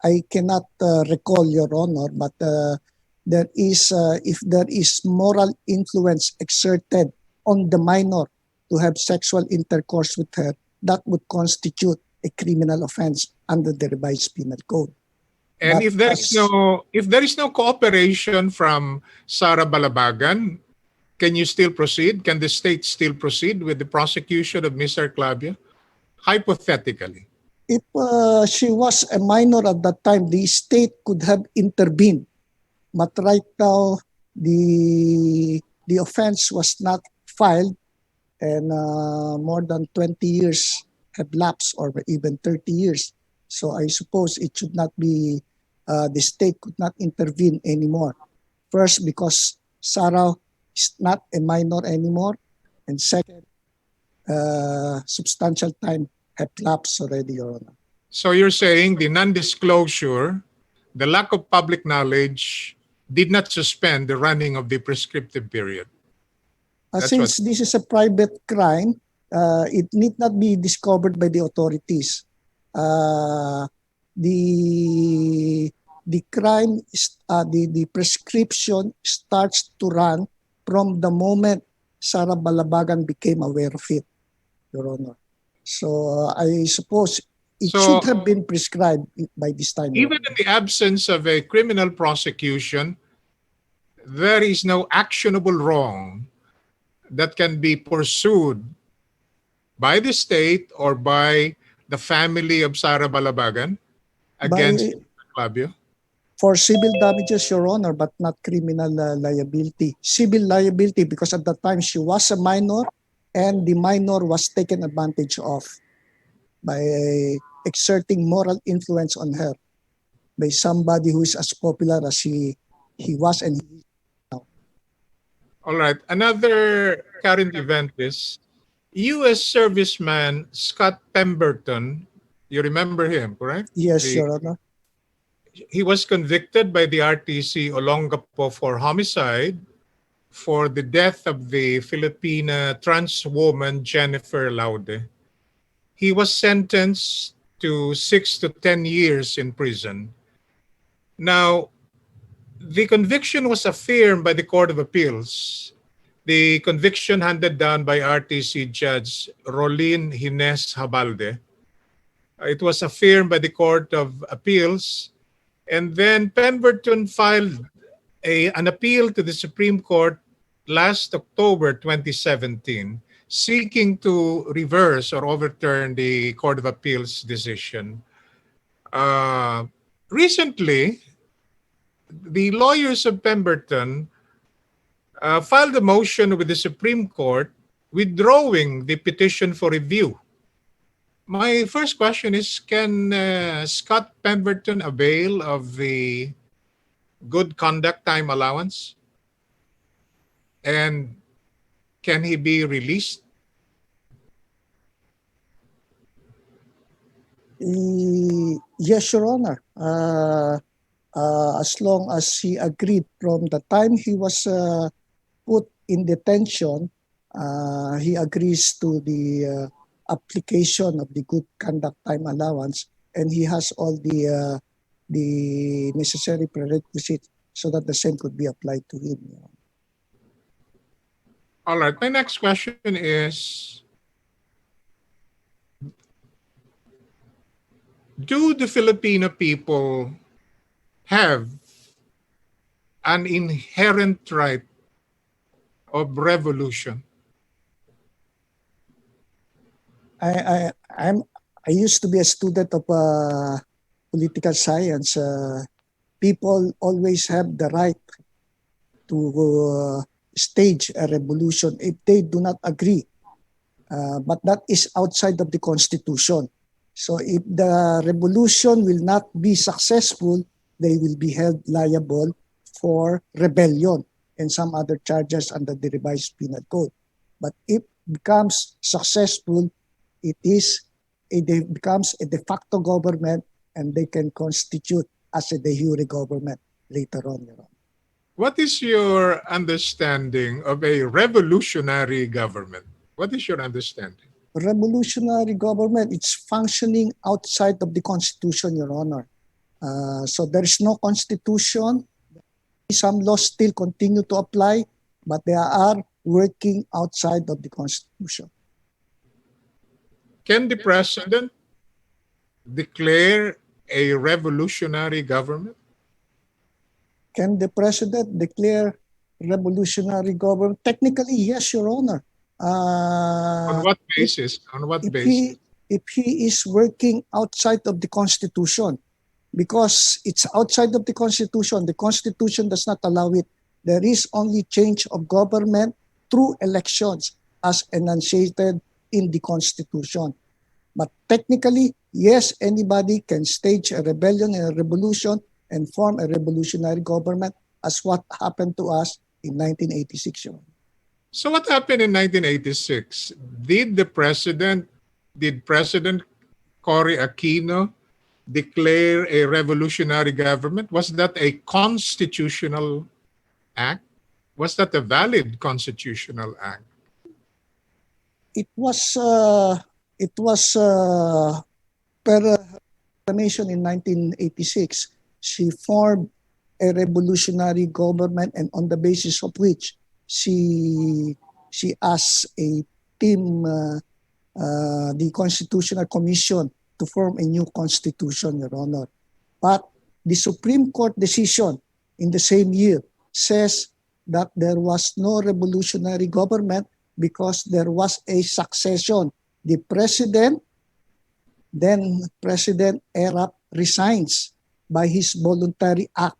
I cannot recall, Your Honor, but there is if there is moral influence exerted on the minor to have sexual intercourse with her, that would constitute a criminal offense under the revised penal code. And But if there is no cooperation from Sara Balabagan, can you still proceed? Can the state still proceed with the prosecution of Mr. Clavio? Hypothetically. If she was a minor at that time, the state could have intervened. But right now, the offense was not filed, and more than 20 years have lapsed, or even 30 years. So I suppose it should not be, the state could not intervene anymore. First, because Sarah is not a minor anymore. And second, substantial time have lapsed already, Your Honor. So you're saying the non-disclosure, the lack of public knowledge did not suspend the running of the prescriptive period. That's Since what- this is a private crime, it need not be discovered by the authorities. The crime is the prescription starts to run from the moment Sara Balabagan became aware of it, Your Honor. So I suppose it So- should have been prescribed by this time. Your Even Honor. in the absence of a criminal prosecution, there is no actionable wrong that can be pursued by the state or by the family of Sara Balabagan against Clavio? For civil damages, Your Honor, but not criminal liability. Civil liability because at that time she was a minor and the minor was taken advantage of by exerting moral influence on her by somebody who is as popular as he was and he. All right. Another current event is U.S. serviceman Scott Pemberton. You remember him, correct? Yes, Your Honor. He was convicted by the RTC Olongapo for homicide for the death of the Filipina trans woman Jennifer Laude. He was sentenced to 6 to 10 years in prison. Now, the conviction was affirmed by the Court of Appeals. The conviction handed down by RTC Judge Rolin Hines Habalde. It was affirmed by the Court of Appeals. And then Pemberton filed an appeal to the Supreme Court last October 2017, seeking to reverse or overturn the Court of Appeals decision. Recently, the lawyers of Pemberton filed a motion with the Supreme Court withdrawing the petition for review. My first question is, can Scott Pemberton avail of the good conduct time allowance? And can he be released? Yes, Your Honor. As long as he agreed from the time he was put in detention, he agrees to the application of the good conduct time allowance, and he has all the necessary prerequisites so that the same could be applied to him. All right. My next question is, do the Filipino people have an inherent right of revolution? I used to be a student of political science. People always have the right to stage a revolution if they do not agree. But that is outside of the Constitution. So if the revolution will not be successful, they will be held liable for rebellion and some other charges under the revised penal code. But if it becomes successful, it becomes a de facto government and they can constitute as a de jure government later on. You know. What is your understanding of a revolutionary government? What is your understanding? Revolutionary government, it's functioning outside of the Constitution, Your Honor. So there is no Constitution. Some laws still continue to apply, but they are working outside of the Constitution. Can the president declare a revolutionary government? Can the president declare revolutionary government? Technically, yes, Your Honor. On what basis? On what basis? If he is working outside of the Constitution, because it's outside of the Constitution does not allow it. There is only change of government through elections as enunciated in the Constitution. But technically, yes, anybody can stage a rebellion and a revolution and form a revolutionary government as what happened to us in 1986. So what happened in 1986? Did President Cory Aquino declare a revolutionary government? Was that a constitutional act? Was that a valid constitutional act? It was per proclamation in 1986. She formed a revolutionary government, and on the basis of which she asked a team, the Constitutional Commission, to form a new constitution, Your Honor. But the Supreme Court decision in the same year says that there was no revolutionary government because there was a succession. The president, then President Erap, resigns by his voluntary act.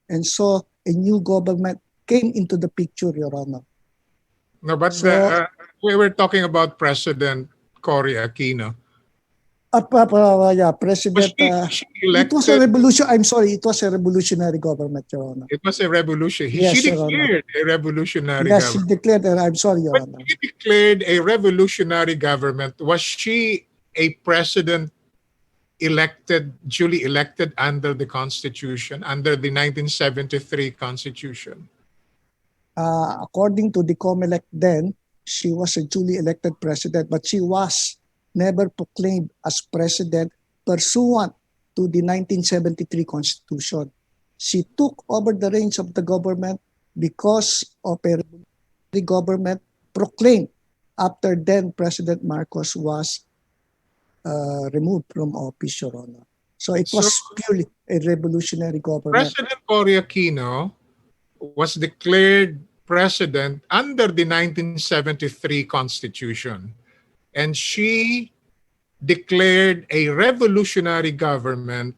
And so a new government came into the picture, Your Honor. No, but So- we were talking about President Cory Aquino. President, Was she it was a elected? revolution. I'm sorry, it was a revolutionary government, Your Honor. It was a revolution. Yes, She Your Honor. declared a revolutionary Yes, she government. declared that. I'm sorry, Your When Honor. she declared a revolutionary government, was she a president duly elected under the Constitution, under the 1973 Constitution? According to the COMELEC then, she was a duly elected president, but she was never proclaimed as president pursuant to the 1973 Constitution. She took over the reins of the government because of a revolutionary government proclaimed after then President Marcos was removed from office, Your Honor. So it was purely a revolutionary government. President Cory Aquino was declared president under the 1973 Constitution, and she declared a revolutionary government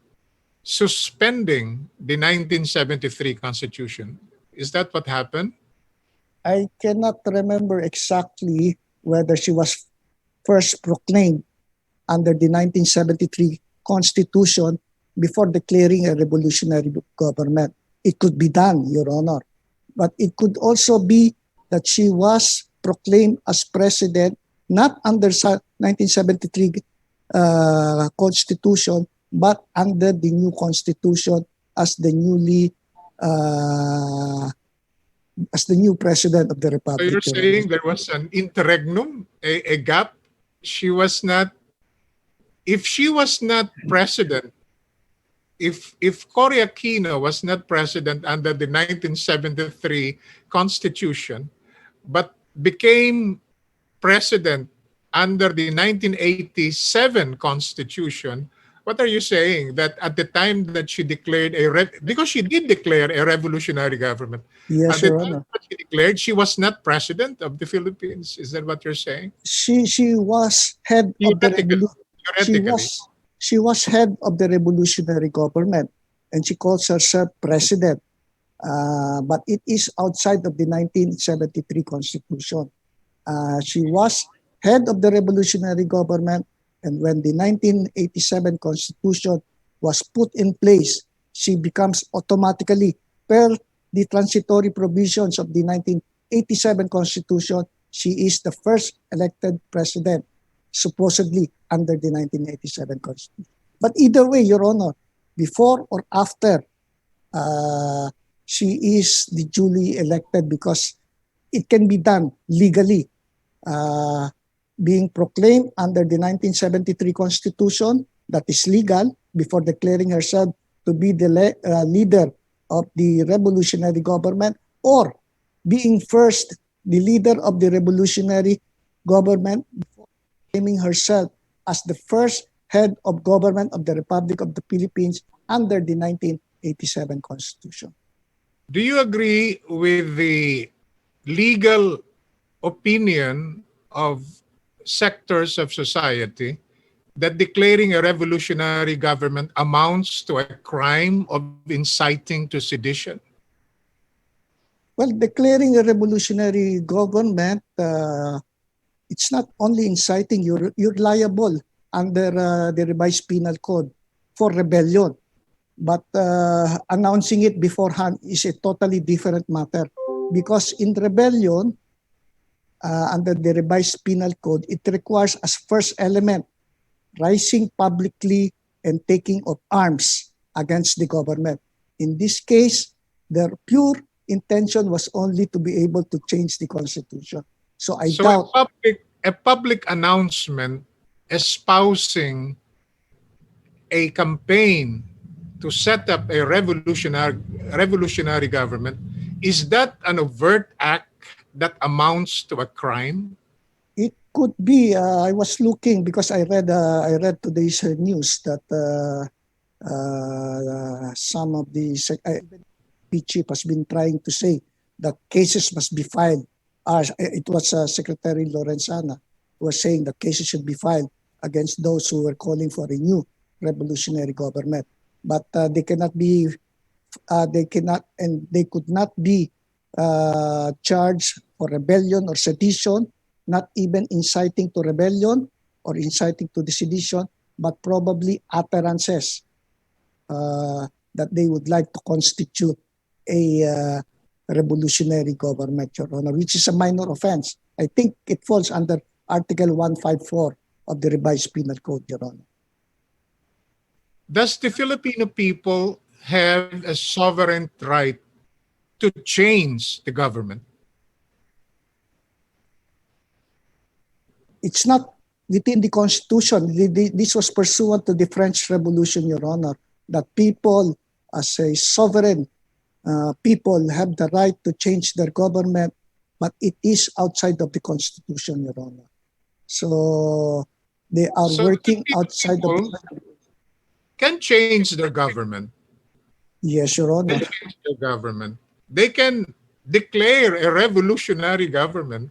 suspending the 1973 Constitution. Is that what happened? I cannot remember exactly whether she was first proclaimed under the 1973 Constitution before declaring a revolutionary government. It could be done, Your Honor. But it could also be that she was proclaimed as president not under 1973 Constitution, but under the new Constitution as the new president of the So Republic. you're Your saying Honor. there was an interregnum, a gap? If she was not president, if Cory Aquino was not president under the 1973 Constitution, but became president under the 1987 Constitution, what are you saying? That at the time that she declared because she did declare a revolutionary government, Yes, at the Your time Honor. that she declared, she was not president of the Philippines. Is that what you're saying? She was head of the Theoretically. she was head of the revolutionary government, and she calls herself president. But it is outside of the 1973 Constitution. She was head of the revolutionary government, and when the 1987 Constitution was put in place, she becomes automatically, per the transitory provisions of the 1987 Constitution, she is the first elected president, supposedly under the 1987 Constitution. But either way, Your Honor, before or after, she is the duly elected because it can be done legally. Being proclaimed under the 1973 Constitution, that is legal, before declaring herself to be the leader of the revolutionary government, or being first the leader of the revolutionary government before claiming herself as the first head of government of the Republic of the Philippines under the 1987 Constitution. Do you agree with the legal opinion of sectors of society that declaring a revolutionary government amounts to a crime of inciting to sedition? Well, declaring a revolutionary government, it's not only inciting, you're liable under the revised penal code for rebellion. But announcing it beforehand is a totally different matter. Because in rebellion, under the revised penal code, it requires as first element rising publicly and taking of arms against the government. In this case, their pure intention was only to be able to change the constitution. So I So doubt a public announcement espousing a campaign to set up a revolutionary government, is that an overt act that amounts to a crime? it could be. I was looking because I read today's news that some of the chief has been trying to say that cases must be filed. It was Secretary Lorenzana who was saying that cases should be filed against those who were calling for a new revolutionary government. But they cannot be, they could not be charged for rebellion or sedition, not even inciting to rebellion or inciting to the sedition, but probably utterances that they would like to constitute a revolutionary government, Your Honor, which is a minor offense. I think it falls under Article 154 of the Revised Penal Code, Your Honor. Does the Filipino people have a sovereign right to change the government? It's not within the Constitution. This was pursuant to the French Revolution, Your Honor, that people, as a sovereign people, have the right to change their government, but it is outside of the Constitution, Your Honor. So they are working outside of the... Can change their government. Yes, Your Honor. They change their government. They can declare a revolutionary government.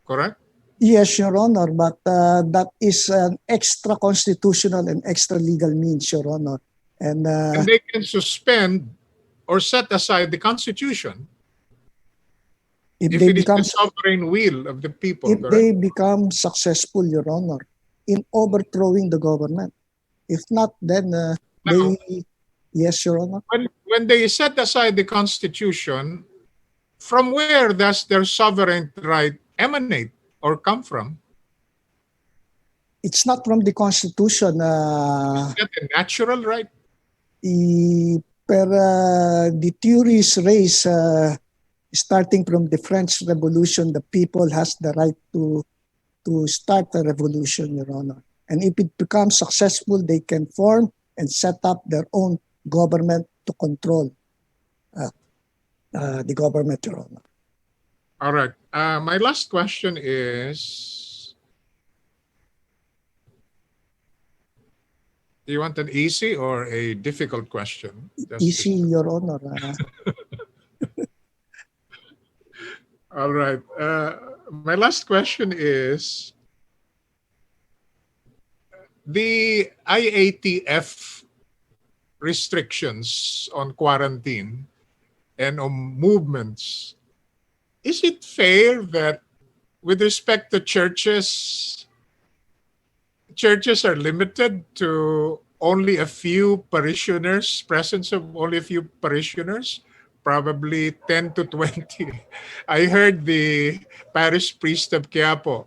Correct? Yes, Your Honor, but that is an extra constitutional and extra legal means, Your Honor. And they can suspend or set aside the Constitution if they it become is the sovereign will of the people. if correct? they become successful, Your Honor, in overthrowing the government. If not, then yes, Your Honor. When they set aside the Constitution, from where does their sovereign right emanate or come from? It's not from the Constitution. Is that a natural right? The theories raised starting from the French Revolution, the people has the right to start a revolution, Your Honor. And if it becomes successful, they can form and set up their own government to control the government, Your Honor. All right. My last question is, do you want an easy or a difficult question? Easy, Your Honor. All right. My last question is, the IATF restrictions on quarantine and on movements, is it fair that with respect to churches are limited to only a few parishioners, presence of only a few parishioners, probably 10 to 20. I heard the parish priest of Quiapo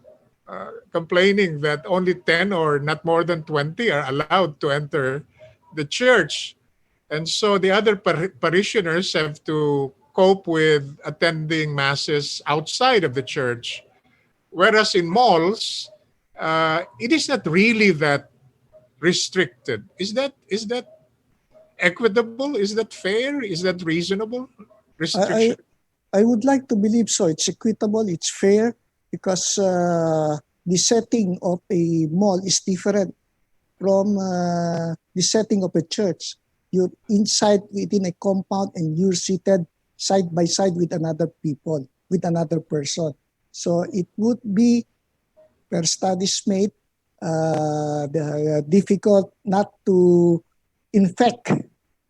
complaining that only 10 or not more than 20 are allowed to enter the church. And so the other parishioners have to cope with attending masses outside of the church. Whereas in malls, it is not really that restricted. Is that equitable? Is that fair? Is that reasonable? Restriction? I would like to believe so. It's equitable, it's fair, because the setting of a mall is different from the setting of a church. You're inside within a compound and you're seated side by side with another person. So it would be, per studies made, difficult not to infect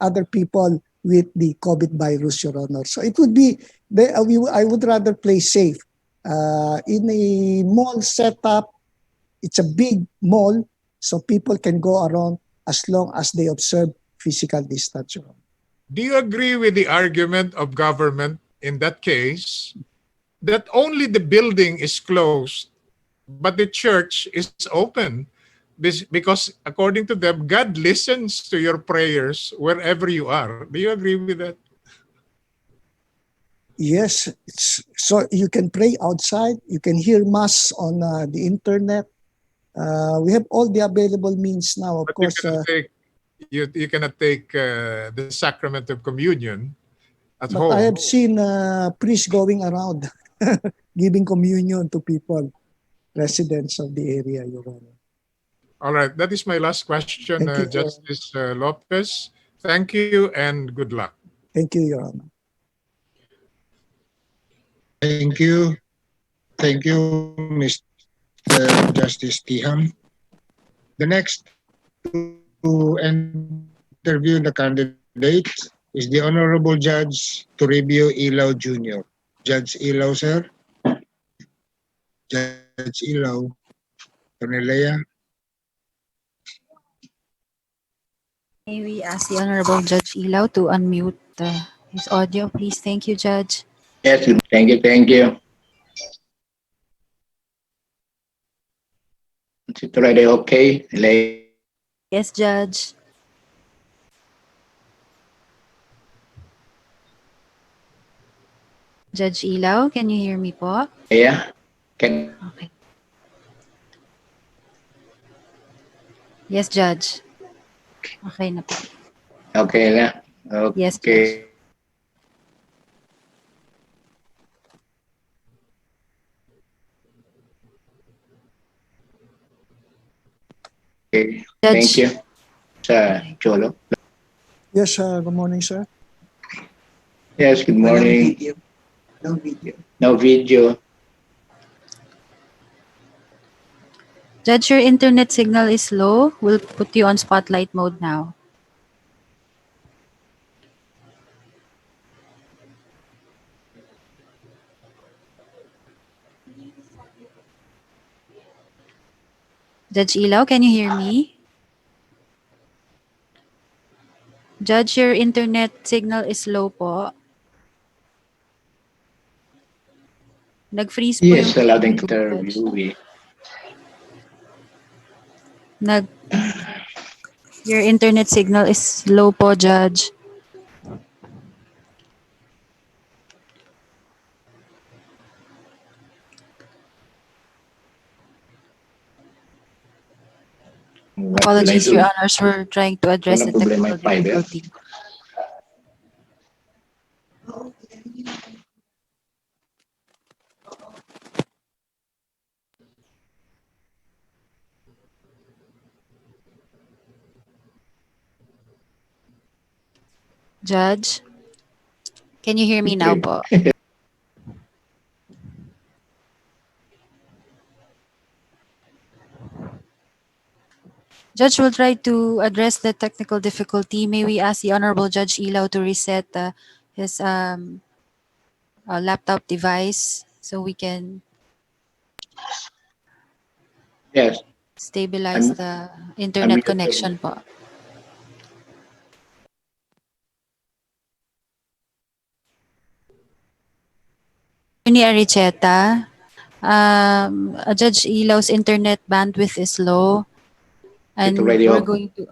other people with the COVID virus, Your Honor. So it would be, I would rather play safe. In a mall setup, it's a big mall, so people can go around as long as they observe physical distance. Your Honor. Do you agree with the argument of government in that case that only the building is closed, but the church is open? because according to them, God listens to your prayers wherever you are. Do you agree with that? Yes, so you can pray outside, you can hear mass on the internet. We have all the available means now, of But course. you cannot take the sacrament of communion at But I home. have seen priests going around giving communion to people, residents of the area, Your Honor. All right, that is my last question, Thank you, Justice Lopez. Thank you and good luck. Thank you, Your Honor. Thank you. Thank you, Mr. Justice Tiham. The next to interview the candidate is the Honorable Judge Toribio Ilaw Jr. Judge Ilaw, sir. Judge Ilaw. Cornelia. May we ask the Honorable Judge Ilaw to unmute his audio, please? Thank you, Judge. Yes, thank you, thank you. Is it already okay? Yes, Judge. Judge Ilaw, can you hear me po? Yeah? Can, Okay. Yes, Judge. Okay na po. okay na? Okay. Yes, Judge. Okay. Judge. Thank you. Sa Cholo. Yes, good morning, sir. Yes, good morning. No video. No video. Judge, your internet signal is low. We'll put you on spotlight mode now. Judge Ilaw, can you hear me? Judge, your internet signal is low po. Nag-freeze po yung Yes, loud and video, clear Judge. view. Your internet signal is low po, Judge. Apologies, Your Honors. We're trying to address the technical difficulty. Judge, can you hear me now po? Judge, will try to address the technical difficulty. May we ask the Honorable Judge Ilaw to reset his laptop device so we can stabilize the internet connection po. Attorney Aricheta, Judge Ilaw's internet bandwidth is low. And we're going to...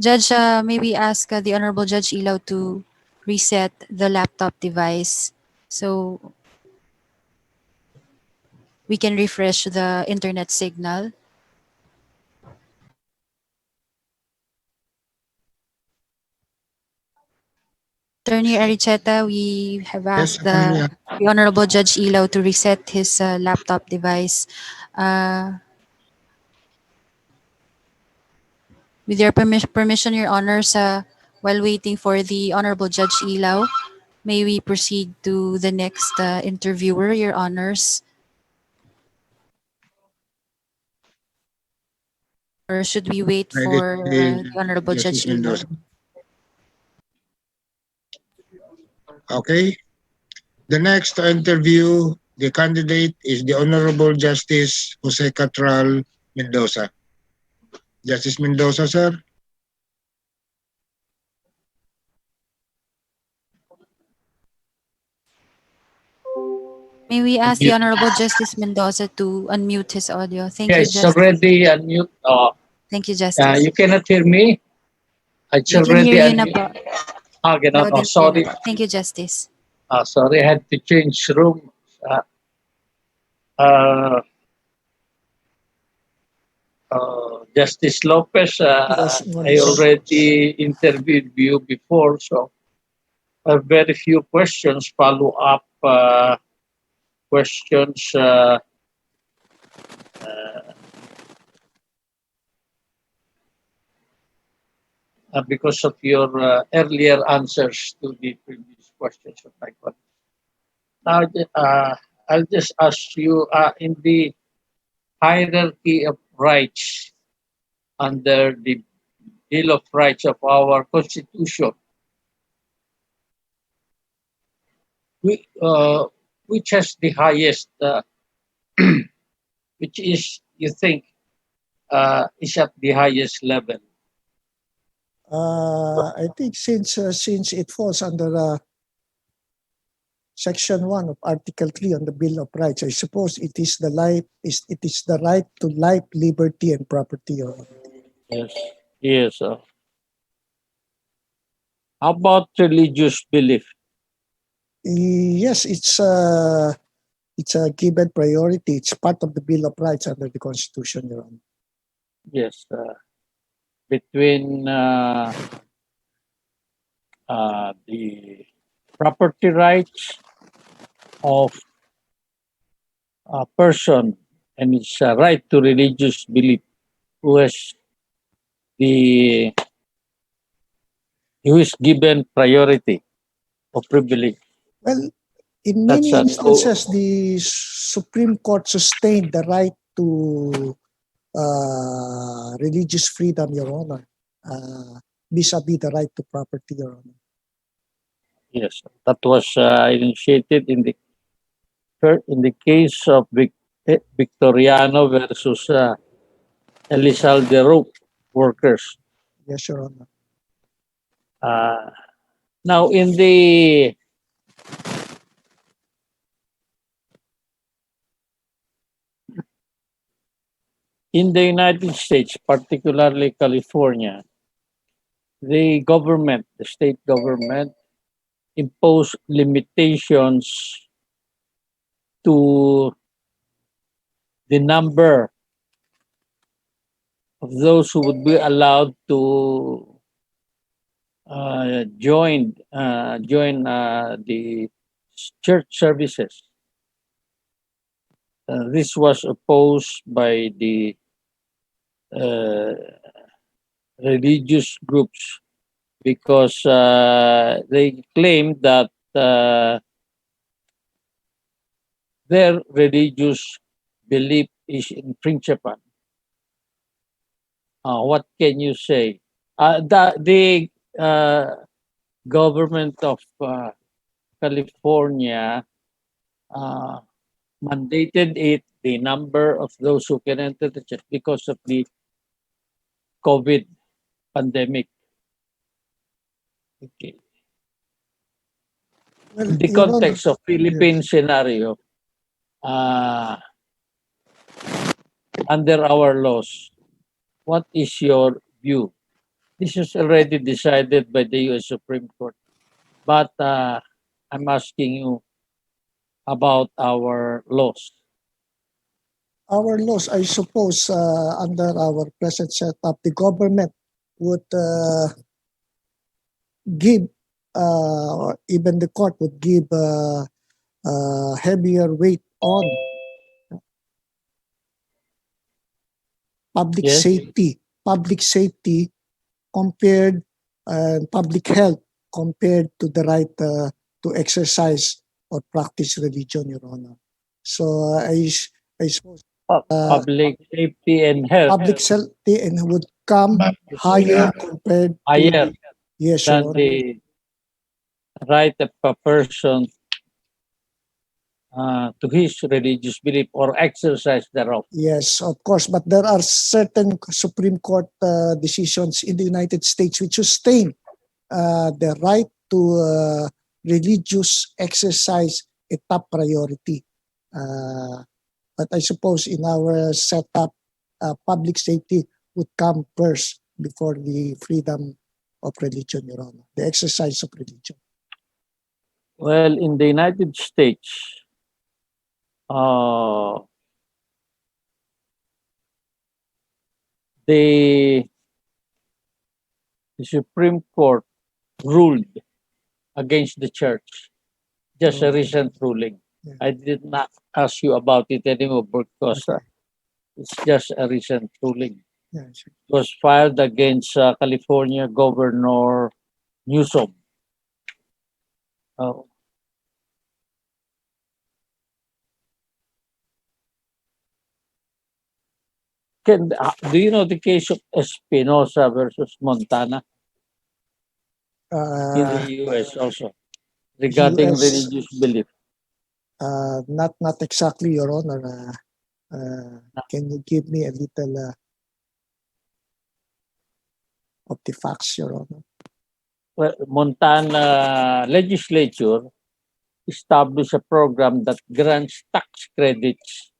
Judge, may we ask the Honorable Judge Ilaw to reset the laptop device so we can refresh the internet signal? Attorney Aricheta, we have asked the Honorable Judge Ilaw to reset his laptop device. With your permission, Your Honors, while waiting for the Honorable Judge Ilaw, may we proceed to the next interviewer, Your Honors? Or should we wait for the Honorable Judge Ilaw? Okay. The next to interview the candidate is the Honorable Justice Jose Catral Mendoza. Justice Mendoza, sir. May we ask the Unmute. Honorable Justice Mendoza to unmute his audio? Thank Yeah, you, it's Justice. already unmute. Thank you, Justice. You cannot hear me? It's We can already hear you na unmute. po. Ganon. Loud Oh, and clear na sorry. po. Thank you, Justice. Sorry, I had to change room. Uh, Justice Lopez, Yes, I morning, sir. already interviewed you before, so very few questions, follow-up questions. Because of your earlier answers to the previous questions of my colleagues. Now, I'll just ask you, in the hierarchy of rights under the Bill of Rights of our Constitution, which has the highest, which is, you think, is at the highest level? I think since it falls under Section 1 of Article 3 on the Bill of Rights, I suppose it is the right to life, liberty, and property. Your Honor. Yes. Yes. How about religious belief? Yes, it's a given priority. It's part of the Bill of Rights under the Constitution, Your Honor. Yes. Between the property rights of a person and its right to religious belief, who is given priority or privilege. Well, in many instances, the Supreme Court sustained the right to religious freedom, Your Honor, vis-a-vis the right to property, Your Honor. Yes, that was initiated in the case of Victoriano versus Elizalde Rope workers. Yes, Your Honor. Now, in the United States, particularly California, the state government, imposed limitations to the number of those who would be allowed to join the church services. This was opposed by the religious groups because they claimed that their religious belief is infringible. What can you say? The government of California mandated the number of those who can enter the church because of the COVID pandemic. Okay. Well, In the Your context Honor, of Philippine yes. scenario, under our laws, what is your view? This is already decided by the U.S. Supreme Court, but I'm asking you about our laws. Our laws, I suppose, under our present setup, the government would give, or even the court would give heavier weight on public Yes. safety compared public health compared to the right to exercise or practice religion, Your Honor. So I suppose Public safety and health public safety and would come higher compared higher to yes, Your than Honor. the right of a person to his religious belief or exercise thereof. Yes, of course, but there are certain Supreme Court decisions in the United States which sustain the right to religious exercise a top priority. But I suppose in our setup, public safety would come first before the freedom of religion, Your Honor, the exercise of religion. Well, in the United States, uh, the Supreme Court ruled against the church. Just a recent ruling. Yeah. I did not ask you about it anymore because it's just a recent ruling. Yeah, sure. It was filed against California Governor Newsom. Oh. Do you know the case of Espinosa versus Montana in the U.S. also regarding US, religious belief? not exactly, Your Honor. Can you give me a little of the facts, Your Honor? Well, Montana legislature established a program that grants tax credits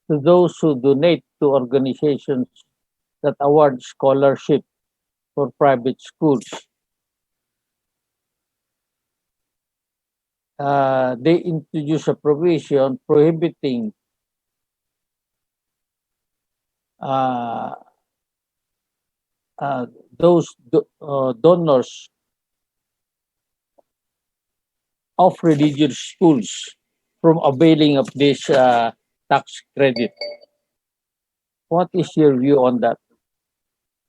to those who donate to organizations that award scholarship for private schools. They introduced a provision prohibiting those donors of religious schools from availing of this tax credit. What is your view on that?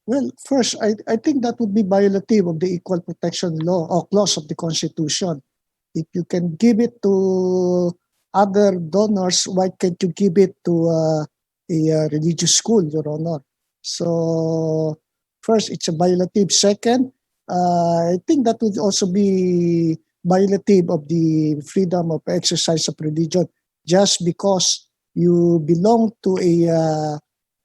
Well, first, I think that would be violative of the Equal Protection Law or clause of the Constitution. If you can give it to other donors, why can't you give it to a religious school, Your Honor? So, first, it's a violative. Second, I think that would also be violative of the freedom of exercise of religion, just because you belong to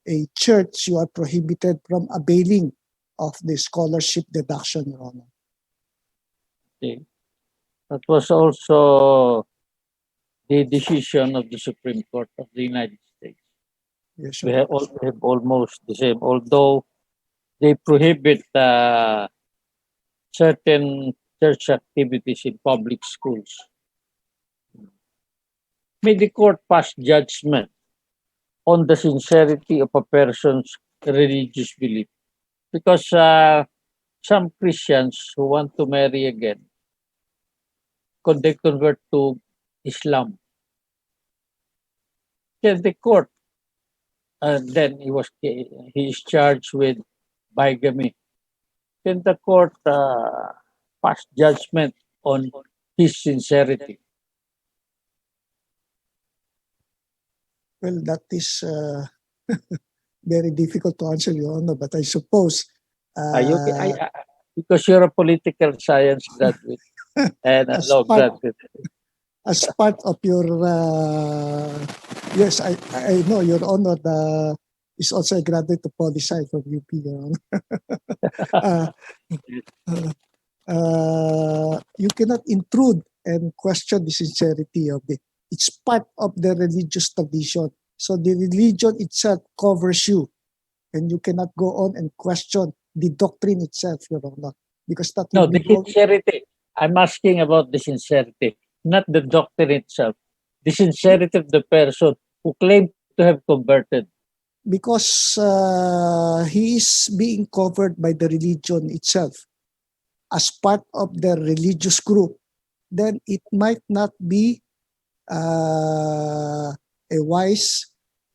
a church, you are prohibited from availing of the scholarship deduction, Your Honor. Okay. That was also the decision of the Supreme Court of the United States. Yes, We sir. have almost the same, although they prohibit certain church activities in public schools. May the court pass judgment on the sincerity of a person's religious belief? Because some Christians who want to marry again, could they convert to Islam? Can the court, then he is charged with bigamy. Can the court pass judgment on his sincerity? Well, that is very difficult to answer, Your Honor, but I suppose Because you're a political science graduate and a law graduate. as part of your yes, I know Your Honor is also a graduate of Poli Sci from UP, Your Honor. You cannot intrude and question the sincerity of it. It's part of the religious tradition. So the religion itself covers you, and you cannot go on and question the doctrine itself, Your Honor, because that No, would the be sincerity. I'm asking about the sincerity, not the doctrine itself. The sincerity of the person who claimed to have converted. because he is being covered by the religion itself as part of the religious group, then it might not be a wise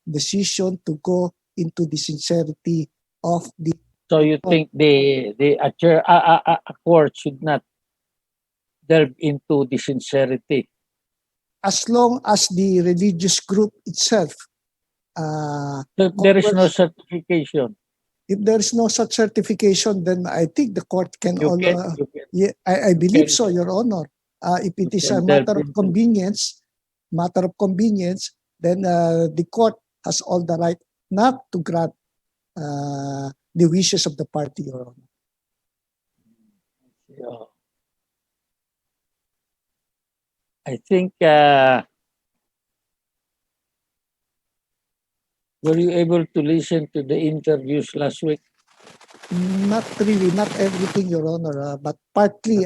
decision to go into the sincerity of the. So you think a court should not delve into the sincerity? As long as the religious group itself There is no certification. If there is no such certification, then I think the court can. Yeah, I believe so, Your Honor. If it is a matter of convenience, then the court has all the right not to grant the wishes of the party, Your Honor. Yeah. I think Were you able to listen to the interviews last week? Not really, not everything, Your Honor, but partly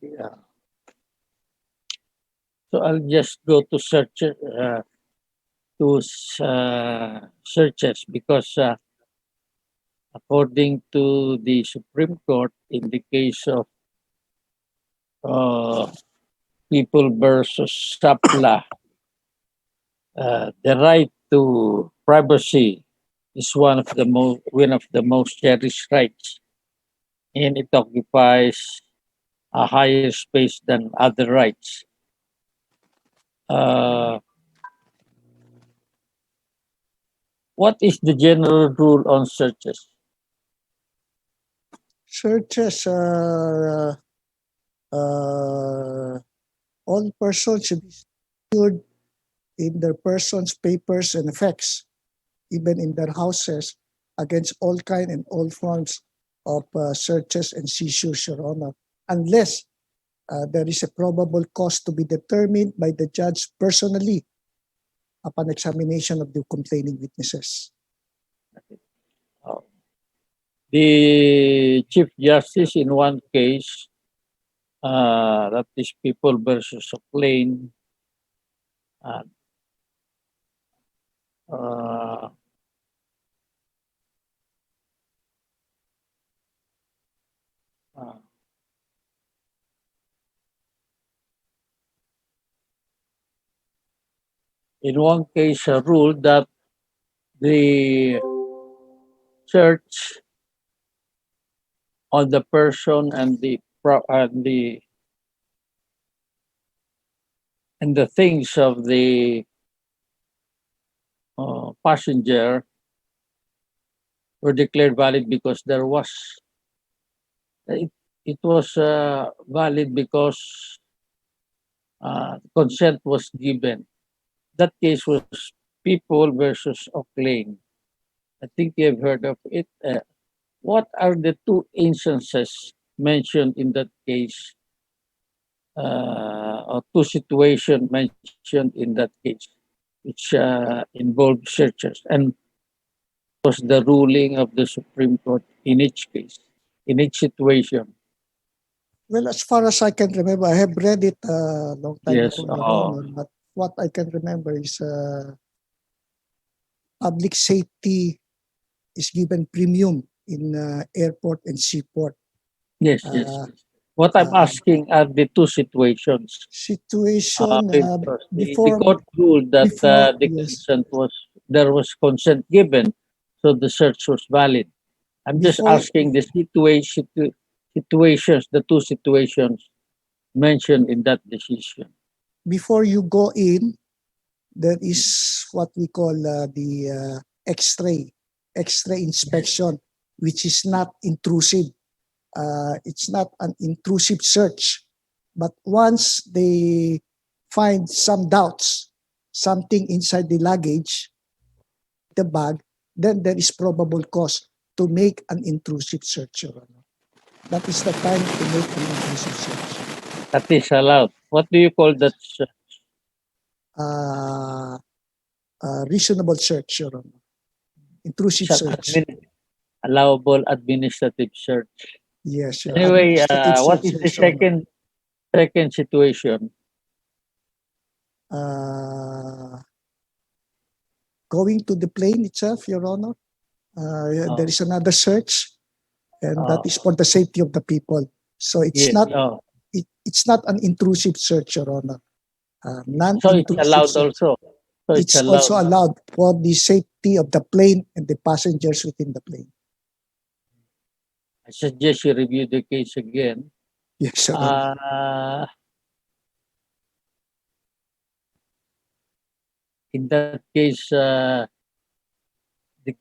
Yeah. So I'll just go to searches because according to the Supreme Court, in the case of People versus Sapla, the right to privacy is one of the most cherished rights, and it occupies a higher space than other rights. What is the general rule on searches? searches all persons should be secured in their persons, papers, and effects, even in their houses, against all kind and all forms of searches and seizures, Your Honor, unless there is a probable cause to be determined by the judge personally upon examination of the complaining witnesses. The Chief Justice in one case, that is People versus Plain, in one case ruled that the search on the person and the things of the passenger were declared valid because there was it was valid because consent was given. That case was People versus Oclain. I think you have heard of it. What are the two instances mentioned in that case, or two situations mentioned in that case, which involved searches, and was the ruling of the Supreme Court in each case, in each situation? Well, as far as I can remember, I have read it a long time Yes. ago, Your Honor, but what I can remember is public safety is given premium in airport and seaport. Yes, yes. What I'm asking are the two situations. Situation The before court ruled that before, the yes. consent there was consent given, so the search was valid. I'm just Before- asking the situations, the two situations mentioned in that decision. Before you go in, there is what we call the X-ray inspection, which is not intrusive. It's not an intrusive search, but once they find some doubts, something inside the luggage, the bag, then there is probable cause to make an intrusive search, Your Honor. That is the time to make an intrusive search. That is allowed. What do you call that search? Reasonable search, Your Honor. Intrusive It's an search. allowable administrative search. Yes, Your Anyway, administrative what search, is the yes, Your Honor. second situation? Going to the plane itself, Your Honor. There is another search, and that is for the safety of the people. So it's Yes. not it's not an intrusive search, Your Honor. So Non-intrusive it's allowed search. also. So It's also allowed for the safety of the plane and the passengers within the plane. I suggest you review the case again. Yes, Your Honor. In that case, the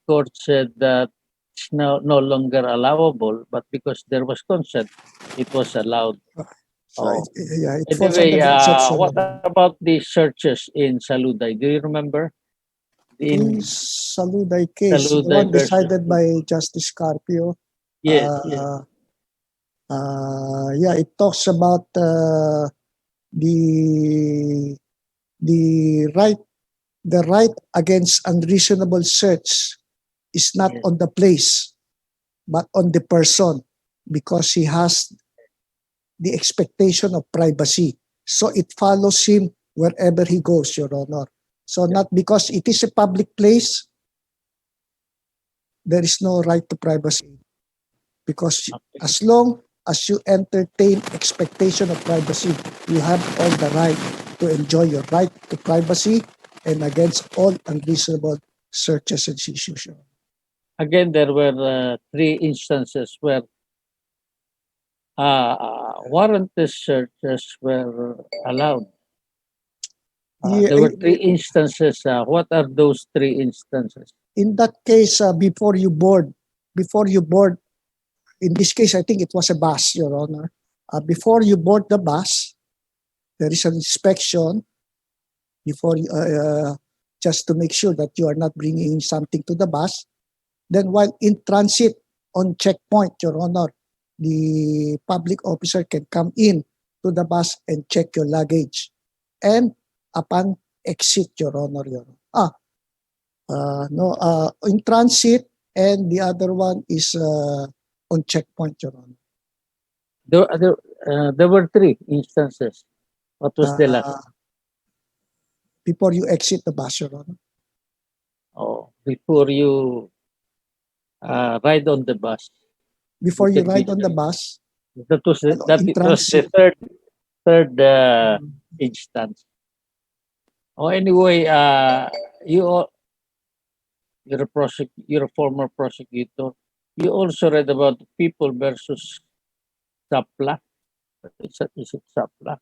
court said that it's no longer allowable, but because there was consent, it was allowed. So it falls Anyway, under the exception. what about the searches in Saluday? Do you remember? In Saluday case, the Saluday one versus- decided by Justice Carpio, Yes, yes. Yeah, it talks about the right against unreasonable search is not Yes. on the place but on the person, because he has the expectation of privacy. So it follows him wherever he goes, Your Honor. So not because it is a public place, there is no right to privacy. Because as long as you entertain expectation of privacy, you have all the right to enjoy your right to privacy and against all unreasonable searches and seizures. Again, there were 3 instances where warrantless searches were allowed. There were 3 instances. What are those 3 instances? In that case, before you board, in this case, I think it was a bus, Your Honor. Before you board the bus, there is an inspection before just to make sure that you are not bringing in something to the bus. Then while in transit on checkpoint, Your Honor, the public officer can come in to the bus and check your luggage. And upon exit, Your Honor, in transit, and the other one is on checkpoint, Your Honor. There were 3 instances. What was the last? Before you exit the bus, Your Honor. Oh, before you ride on the bus. Before you ride on the bus. That was the third instance. Oh, anyway, you're a former prosecutor. You also read about People versus Sapla. Is it Sapla?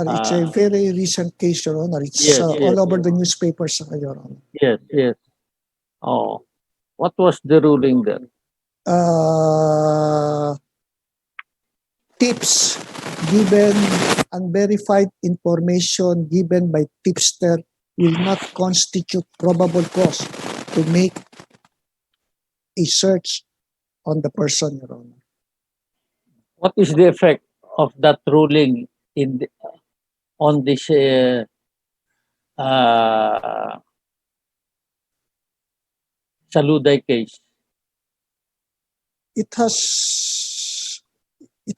It's a very recent case, Your Honor. It's all over the newspapers, Your Honor. Yes, yes. Oh, what was the ruling there? Tips given, unverified information given by tipster will not constitute probable cause to make a search on the person, Your Honor. What is the effect of that ruling on this Saluday case? It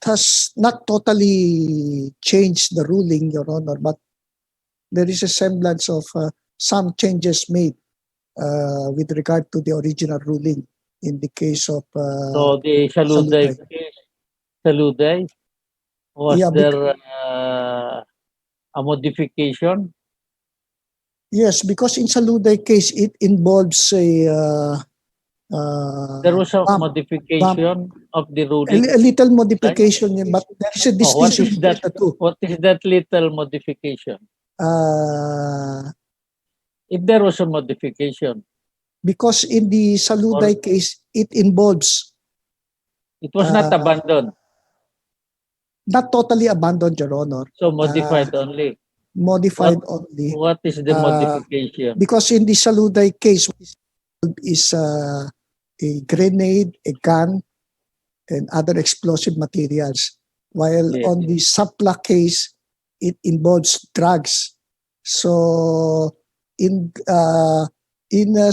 has not totally changed the ruling, Your Honor, but there is a semblance of some changes made with regard to the original ruling in the case of so the Saluday case, was there a modification? Yes, because in Saluday case, it involves a there was a modification of the ruling. A little modification, but there is a distinction between the two. What is that little modification? If there was a modification. Because in the Saluday case, it involves. It was not abandoned. Not totally abandoned, Your Honor. So modified only. Modified only. What is the modification? Because in the Saluday case, is a grenade, a gun, and other explosive materials. While on the Sapla case, it involves drugs. So in a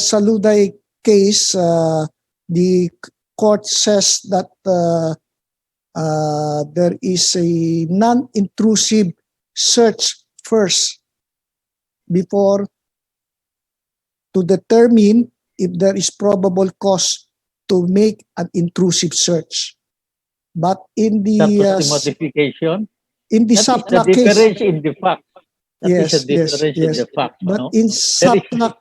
Saluday case, the court says that there is a non-intrusive search first before to determine if there is probable cause to make an intrusive search. But in the, that was the modification? In the Sapla case, difference in the fact. That yes, is a difference in the fact. But no? in Sapla,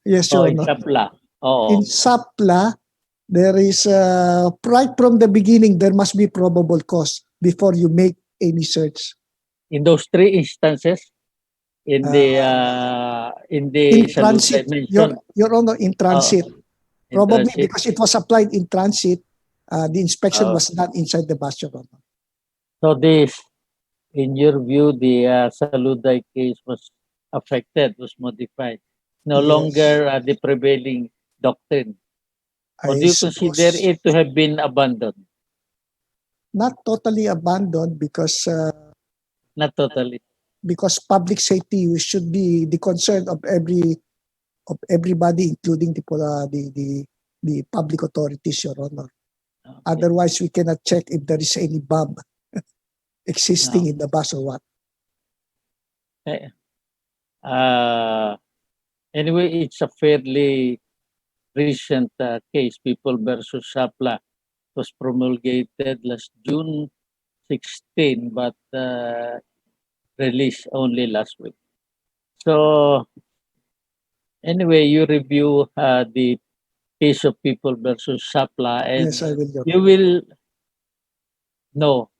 yes, Your Honor. In Sapla, there is right from the beginning there must be probable cause before you make any search. In those 3 instances, in transit, Your Honor, in transit. Probably transit. Because it was applied in transit, the inspection was done inside the bus, Your Honor. So this, in your view, the Saluday case was affected, was modified. No longer the prevailing doctrine. Or do you consider it to have been abandoned? Not totally abandoned because Not totally. public safety should be the concern of everybody, including the public authorities, Your Honor. Okay. Otherwise, we cannot check if there is any bomb existing in the bus or what. Anyway, it's a fairly recent case. People versus Sapla was promulgated last June 16, but released only last week. So anyway, you review the case of People versus Sapla, and Yes, I will, Your you Honor. will know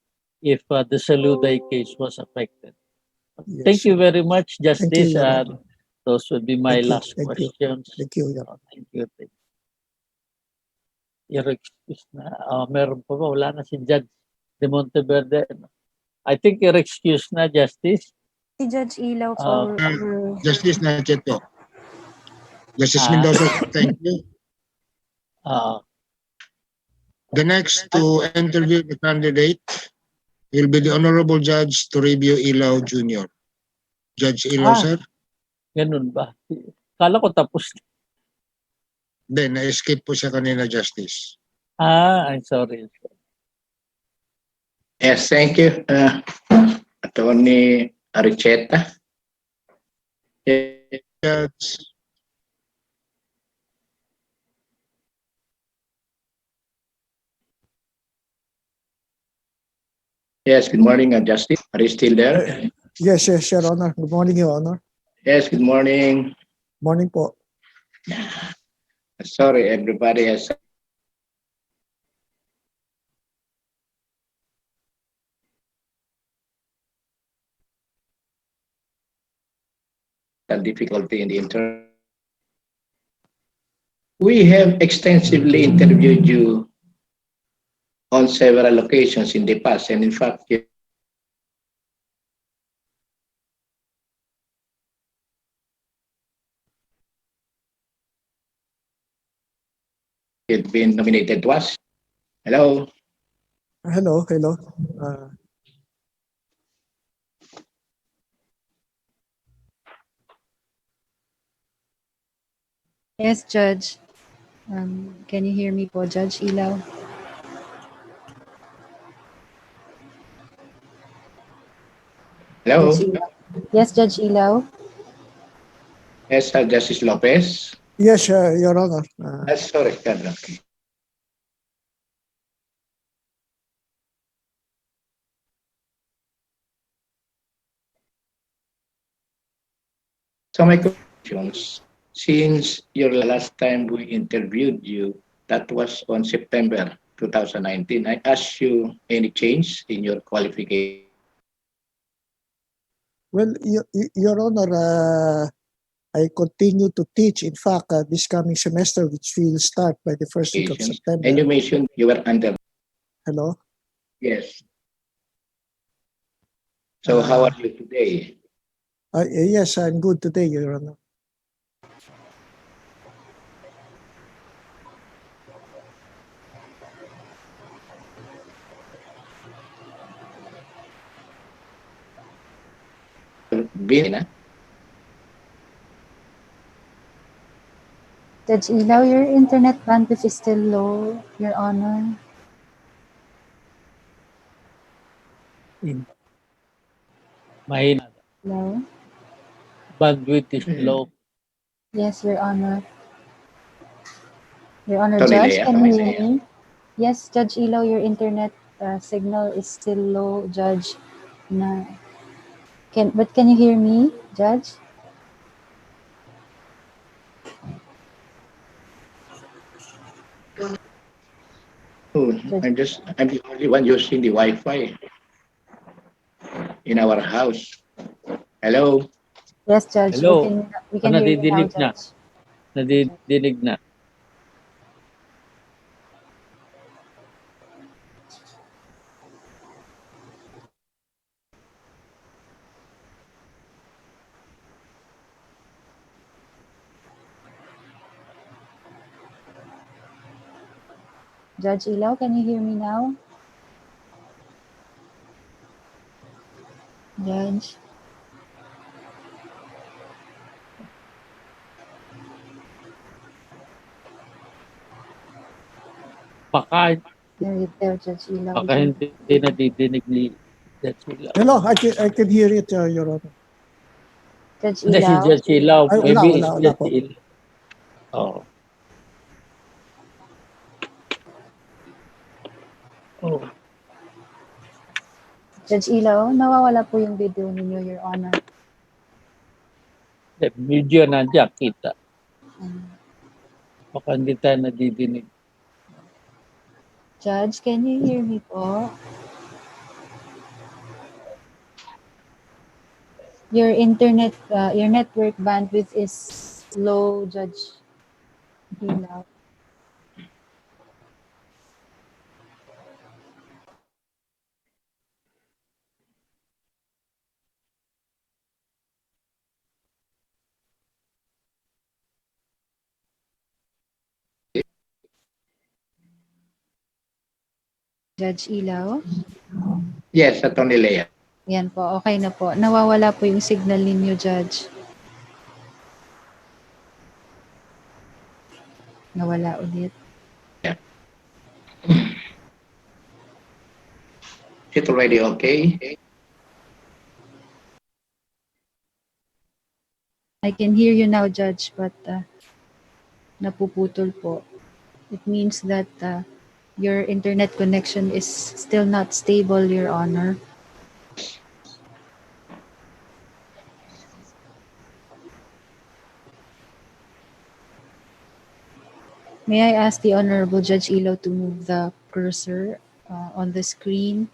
if the Saluday case was affected. Yes. Thank you very much, Thank you, Justice. Your Honor. Those would be my Thank you, last thank you. questions. Thank you, Your Honor. Thank you. Your excuse na. Meron pa ba? Wala na si Judge De Monteverde. I think your excuse na, Justice. Si Judge Ilaw po. Justice Nachito. Justice Mendoza, thank you. The next to interview the candidate will be the Honorable Judge Toribio Ilaw Jr. Judge Ilaw, sir? Ganun ba? Kala ko tapos. Then, na-escape po siya kanina, Justice. I'm sorry. Yes, thank you, Attorney Aricheta. Judge. Yes, good morning, Justice. Are you still there? Yes, Your Honor. Good morning, Your Honor. Yes, good morning. Morning po. Sorry, everybody has a difficulty in the internet. We have extensively interviewed you on several occasions in the past, and in fact, you've been nominated to us. Hello. Hello. Yes, Judge. Can you hear me po, Judge Ilaw? Hello. Judge Ilaw? Yes, Judge Ilaw. Yes, Justice Lopez. Yes, Your Honor. Sorry, okay. So my questions, since your last time we interviewed you, that was on September 2019, I asked you any change in your qualification. Well, Your Honor, I continue to teach. In fact, this coming semester, which will start by the first week of September. And you mentioned you were under. Hello? Yes. So how are you today? Yes, I'm good today, Your Honor. Bina? Judge Ilaw, your internet bandwidth is still low, Your Honor. Mahina. Hello? Bandwidth is low. Yes, Your Honor. Your Honor, Tony Judge, Lea, can am I you hear saying? me? Yes, Judge Ilaw, your internet signal is still low, Judge. But can you hear me, Judge? Oh, I'm the only one using the Wi-Fi in our house. Hello? Yes, Judge. Hello? We can hear you now, Nadidinig na. Judge. Nadidinig na. Judge Ilaw, can you hear me now? Judge? Baka, Judge Ilaw. baka hindi nadidinig ni Judge Ilaw. Hello, I can hear it, Your Honor. Judge Hindi, si Ilaw? Judge Ilaw. Ay, Maybe wala it's po. Judge Ilaw. Oh. Oh. Judge Ilaw, nawawala po yung video ninyo, Your Honor. Medyo nandiyan, kita. Um, Baka hindi tayo nadidinig. Judge, can you hear me po? Your internet, your network bandwidth is low, Judge Ilaw. Judge Ilaw? Yes, Attorney Lea. Yan po, okay na po. Nawawala po yung signal ninyo, Judge. Nawala ulit. Is it already okay? I can hear you now, Judge, but napuputol po. It means that your internet connection is still not stable, Your Honor. May I ask the Honorable Judge Ilaw to move the cursor on the screen?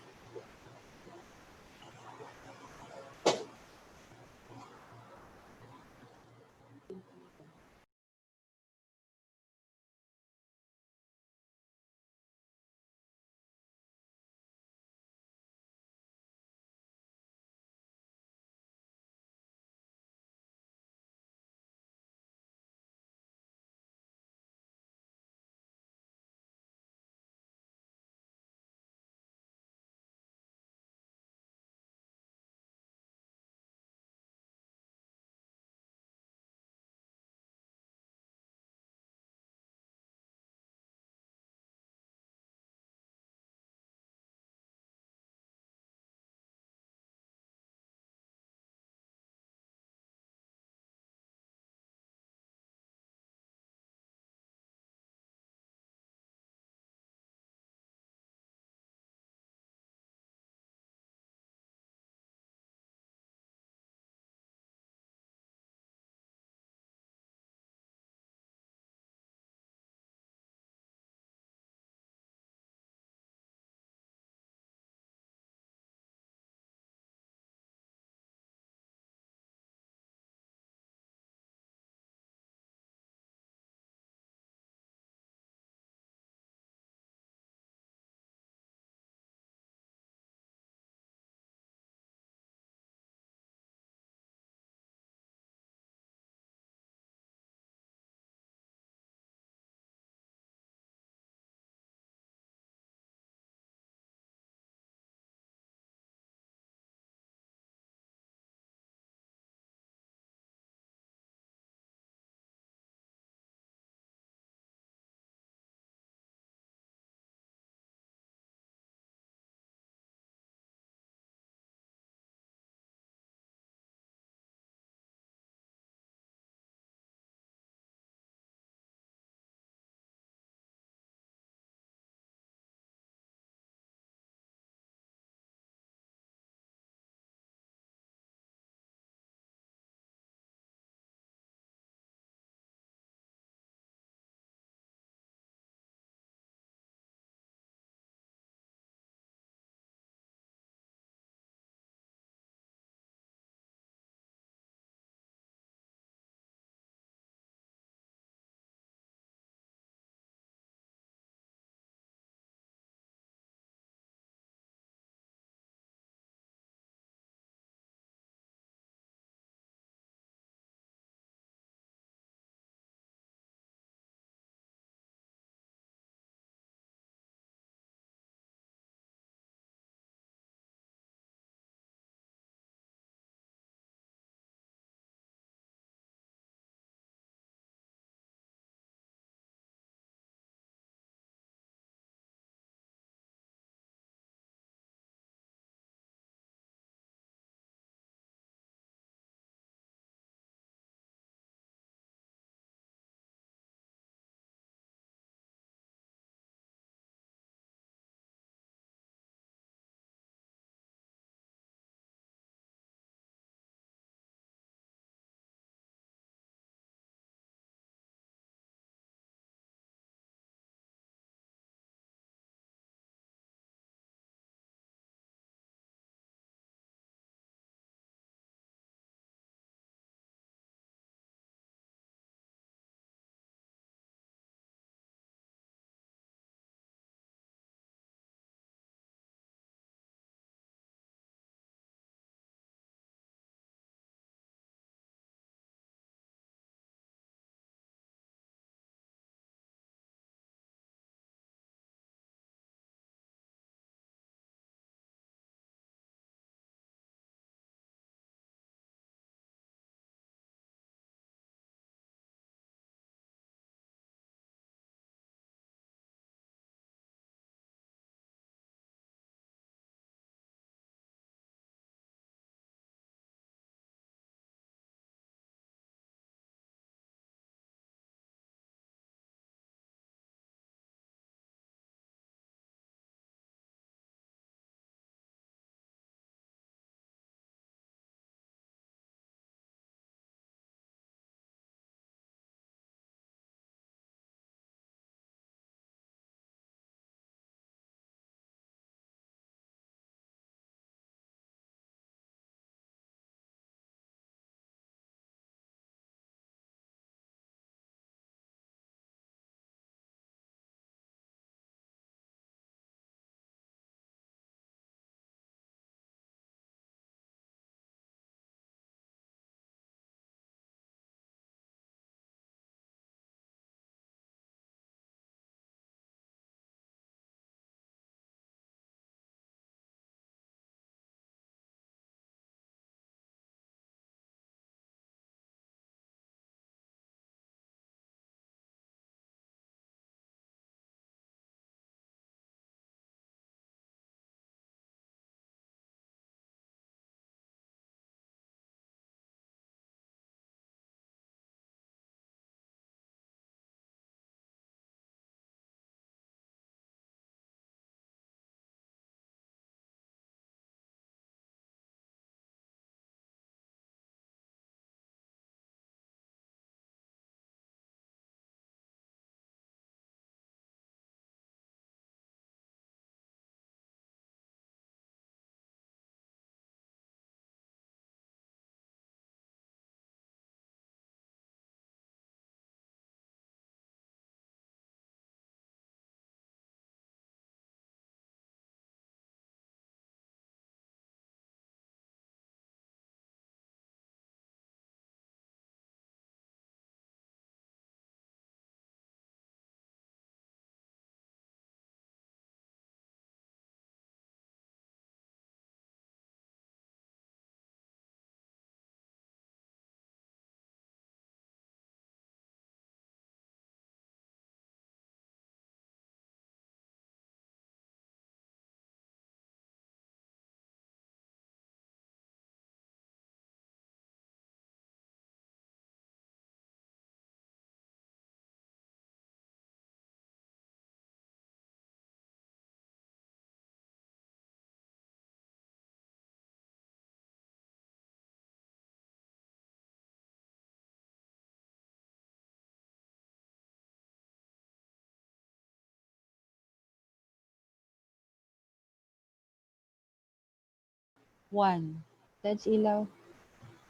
1. Judge Ilaw.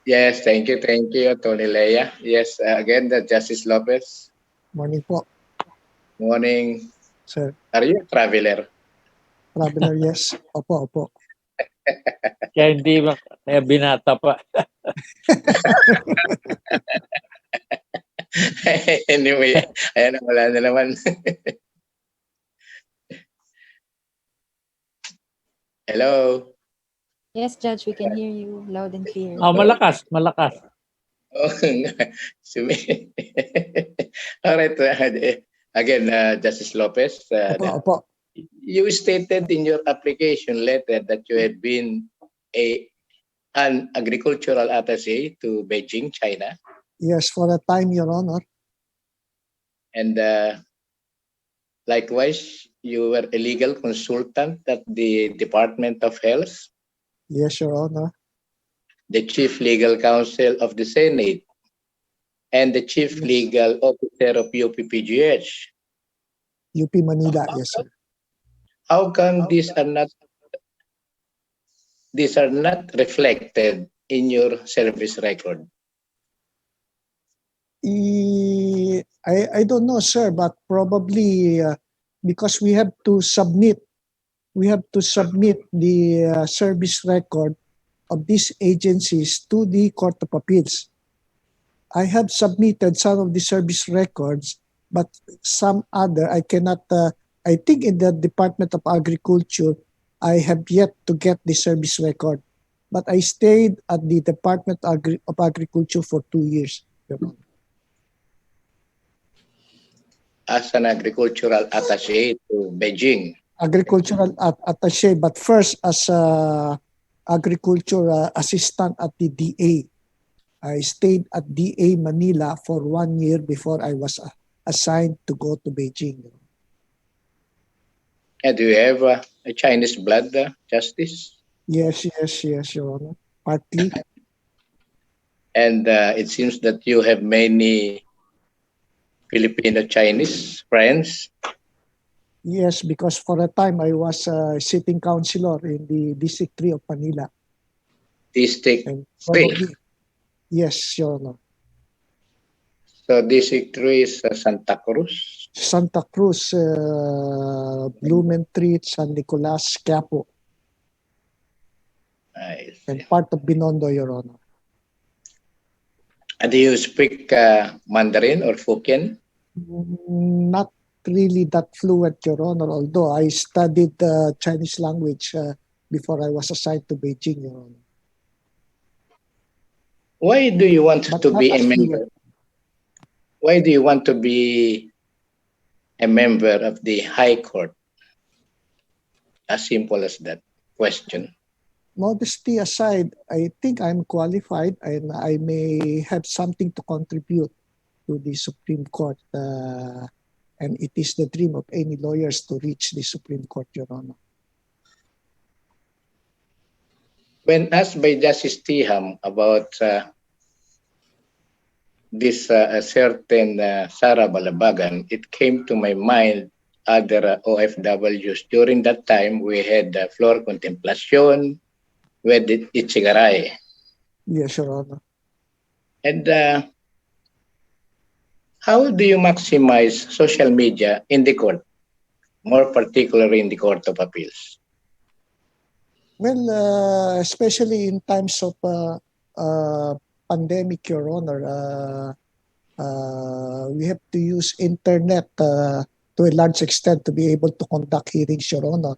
Yes, thank you, Tony Leia. Yes, again, the Justice Lopez. Morning po, Morning. sir. Are you a traveler? Traveler, yes. Opo. Kaya hindi kaya binata pa. Anyway, ayan, wala na naman. Hello. Yes, Judge, we can hear you loud and clear. Oh, malakas. Oh, all right. Again, Justice Lopez, Opo. you stated in your application letter that you had been an agricultural attaché to Beijing, China. Yes, for a time, Your Honor. And likewise, you were a legal consultant at the Department of Health, Yes, Your Honor. the Chief Legal Counsel of the Senate, and the Chief Legal Officer of UPPGH. UP Manila, yes, sir. How come these are not reflected in your service record? I don't know, sir, but probably because we have to submit the service record of these agencies to the Court of Appeals. I have submitted some of the service records, but some other I cannot. I think in the Department of Agriculture, I have yet to get the service record, but I stayed at the Department of Agriculture for 2 years. As an agricultural attaché to Beijing. Agricultural attaché, but first as agriculture assistant at the DA. I stayed at DA Manila for 1 year before I was assigned to go to Beijing. And do you have a Chinese blood, Justice? Yes, Your Honor. Partly. And it seems that you have many Filipino-Chinese friends. Yes, because for a time I was a sitting councilor in the District 3 of Manila. District 3? Yes, Your Honor. So District 3 is Santa Cruz? Santa Cruz, Blumentritt, San Nicolas, Quiapo. And part of Binondo, Your Honor. Do you speak Mandarin or Hokkien? Not really that fluent, Your Honor, although I studied Chinese language before I was assigned to Beijing, Your Honor. Why do you want to be a member? Why do you want to be a member of the High Court? As simple as that question. Modesty aside, I think I'm qualified and I may have something to contribute to the Supreme Court. And it is the dream of any lawyers to reach the Supreme Court, Your Honor. When asked by Justice Tiham about this certain Sara Balabagan, it came to my mind other OFWs. During that time, we had floor contemplation with Itchigaray. Yes, Your Honor. And how do you maximize social media in the court, more particularly in the Court of Appeals? Well, especially in times of pandemic, Your Honor, we have to use internet to a large extent to be able to conduct hearings, Your Honor.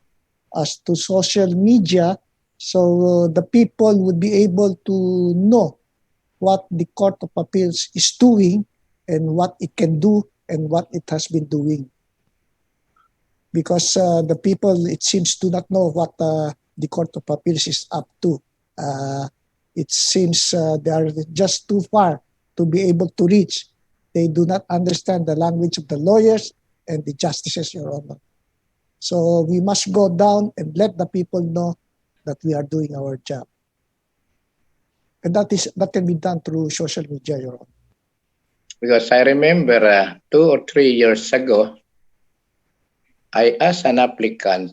As to social media, so the people would be able to know what the Court of Appeals is doing and what it can do and what it has been doing. Because the people, it seems, do not know what the Court of Appeals is up to. It seems they are just too far to be able to reach. They do not understand the language of the lawyers and the justices, Your Honor. So we must go down and let the people know that we are doing our job. And that can be done through social media, Your Honor. Because I remember 2 or 3 years ago, I asked an applicant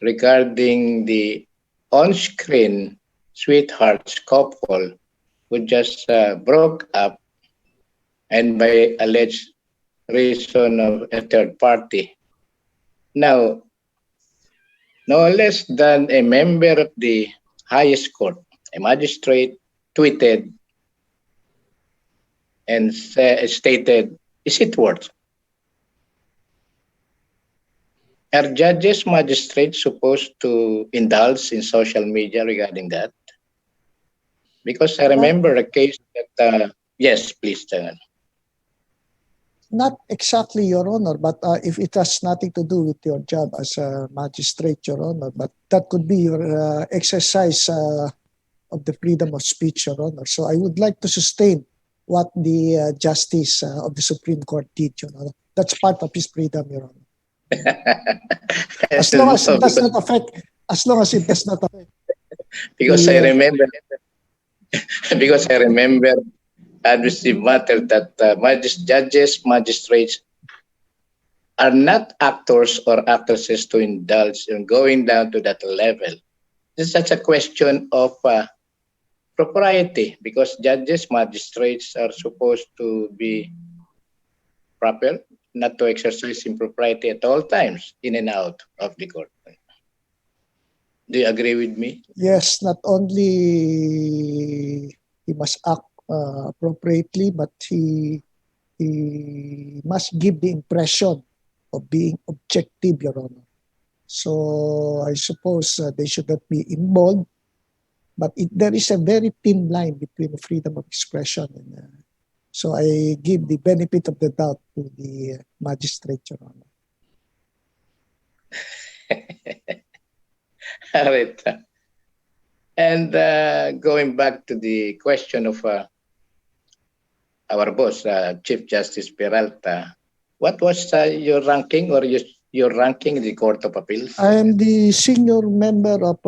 regarding the on-screen sweethearts couple who just broke up and by alleged reason of a third party. Now, no less than a member of the highest court, a magistrate, tweeted and stated, is it worth? Are judges, magistrates supposed to indulge in social media regarding that? Because I remember a case that, yes, please, Tangan. Not exactly, Your Honor, but if it has nothing to do with your job as a magistrate, Your Honor, but that could be your exercise of the freedom of speech, Your Honor. So I would like to sustain what the Justice of the Supreme Court did, Your Honor. That's part of his freedom, Your Honor. As long as it does not affect, because I remember adversive matter that judges, magistrates are not actors or actresses to indulge in going down to that level. This is such a question of propriety, because judges, magistrates are supposed to be proper, not to exercise impropriety at all times, in and out of the court. Do you agree with me? Yes, not only he must act appropriately, but he must give the impression of being objective, Your Honor. So I suppose they should not be involved, but there is a very thin line between freedom of expression and so I give the benefit of the doubt to the magistrate, Your Honor. All right. And going back to the question of our boss, Chief Justice Peralta, what was your ranking or your ranking in the Court of Appeals? I am the senior member of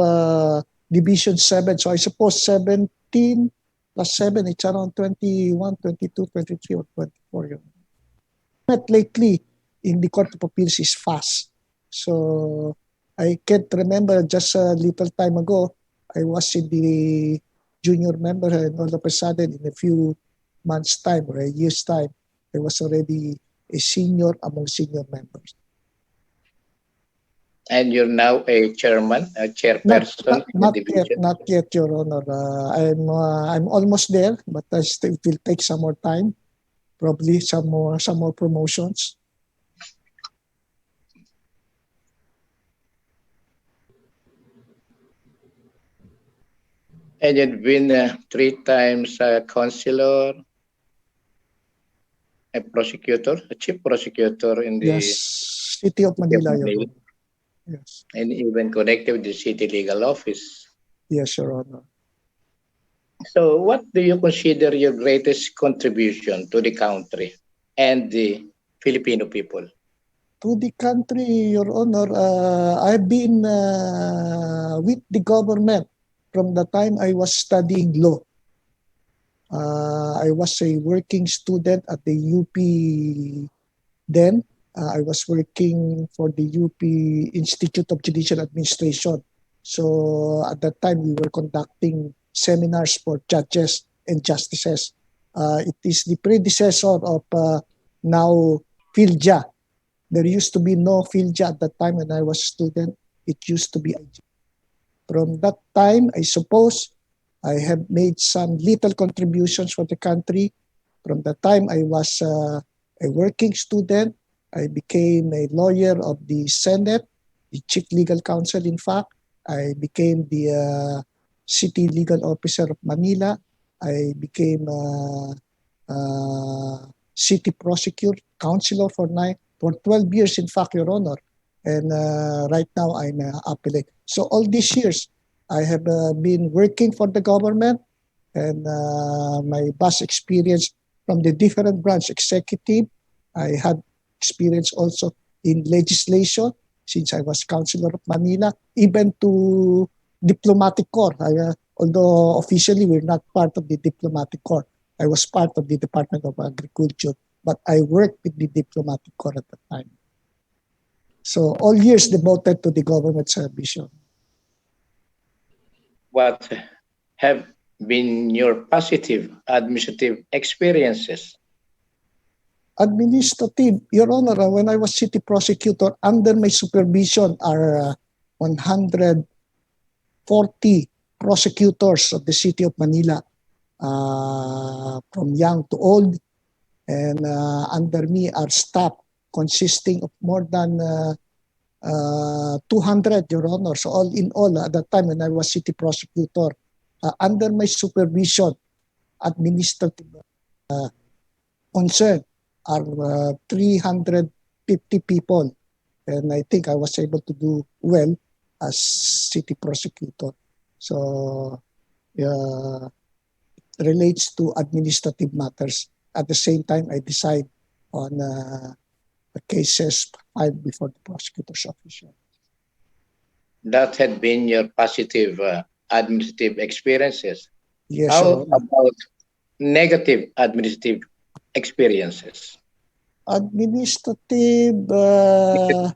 Division 7, so I suppose 17 plus 7, it's around 21, 22, 23, or 24. Not lately in the Court of Appeals is fast. So I can't remember, just a little time ago, I was in the junior member and all of a sudden in a few months' time or a year's time, I was already a senior among senior members. And you're now a chairman, a chairperson in the division? Not yet, Your Honor. I'm almost there, but it will take some more time. Probably some more promotions. And you've been 3 times a consular, a prosecutor, a chief prosecutor in the City of Manila, Your Honor. Yes. And even connected with the city legal office. Yes, Your Honor. So what do you consider your greatest contribution to the country and the Filipino people? To the country, Your Honor, I've been with the government from the time I was studying law. I was a working student at the UP then. I was working for the UP Institute of Judicial Administration. So at that time, we were conducting seminars for judges and justices. It is the predecessor of now PhilJA. There used to be no PhilJA at that time when I was a student. It used to be IG. From that time, I suppose, I have made some little contributions for the country. From the time I was a working student, I became a lawyer of the Senate, the chief legal counsel, in fact. I became the city legal officer of Manila. I became city prosecutor, counselor for 12 years, in fact, Your Honor. And right now, I'm appellate. So all these years, I have been working for the government, and my vast experience from the different branch executive. I had experience also in legislation since I was Councilor of Manila, even to diplomatic corps. Although officially we're not part of the diplomatic corps, I was part of the Department of Agriculture, but I worked with the diplomatic corps at the time. So all years devoted to the government service. what have been your positive administrative experiences? Administrative, Your Honor, when I was city prosecutor, under my supervision are 140 prosecutors of the city of Manila, from young to old, and under me are staff consisting of more than 200, Your Honor. So all in all, at that time when I was city prosecutor, under my supervision, administrative concern are 350 people, and I think I was able to do well as city prosecutor. So relates to administrative matters. At the same time, I decide on the cases filed before the prosecutor's office. That had been your positive administrative experiences. Yes, How Your Honor. about negative administrative experiences? Administrative, Negative.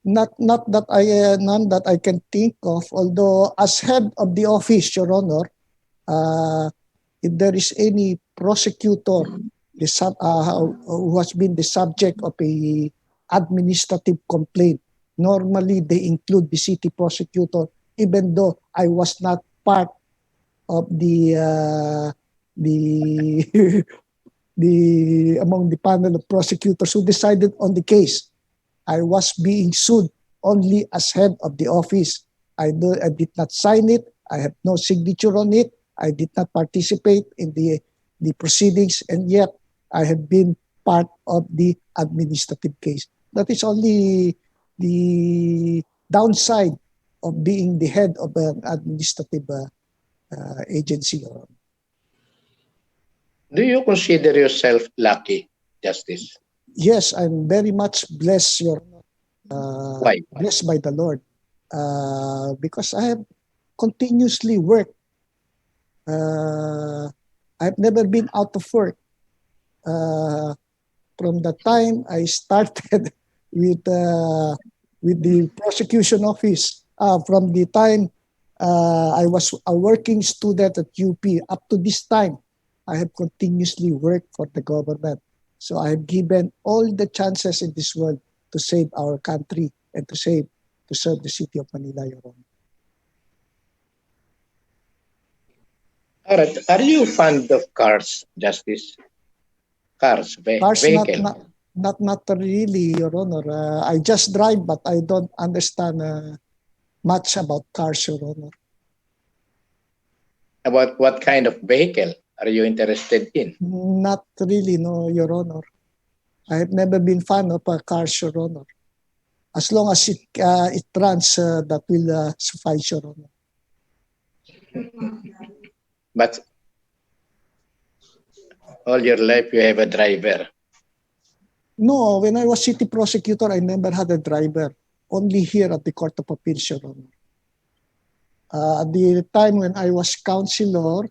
not that I none that I can think of. Although as head of the office, Your Honor, if there is any prosecutor who has been the subject of a administrative complaint, normally they include the city prosecutor, even though I was not part of the among the panel of prosecutors who decided on the case. I was being sued only as head of the office. I did not sign it. I have no signature on it. I did not participate in the proceedings, and yet I have been part of the administrative case. That is only the downside of being the head of an administrative agency. Do you consider yourself lucky, Justice? Yes, I'm very much blessed, Why? blessed by the Lord, because I have continuously worked. I've never been out of work. From the time I started with the prosecution office, from the time I was a working student at UP up to this time, I have continuously worked for the government. So I have given all the chances in this world to save our country and to serve the city of Manila, Your Honor. All right. Are you fond of cars, Justice? Cars, Cars, vehicle. not really, Your Honor. I just drive, but I don't understand much about cars, Your Honor. About what kind of vehicle are you interested in? Not really, no, Your Honor. I have never been fan of cars, Your Honor. As long as it runs, that will suffice, Your Honor. But all your life you have a driver. No, when I was city prosecutor, I never had a driver. Only here at the Court of Appeals, Your Honor. At the time when I was councilor,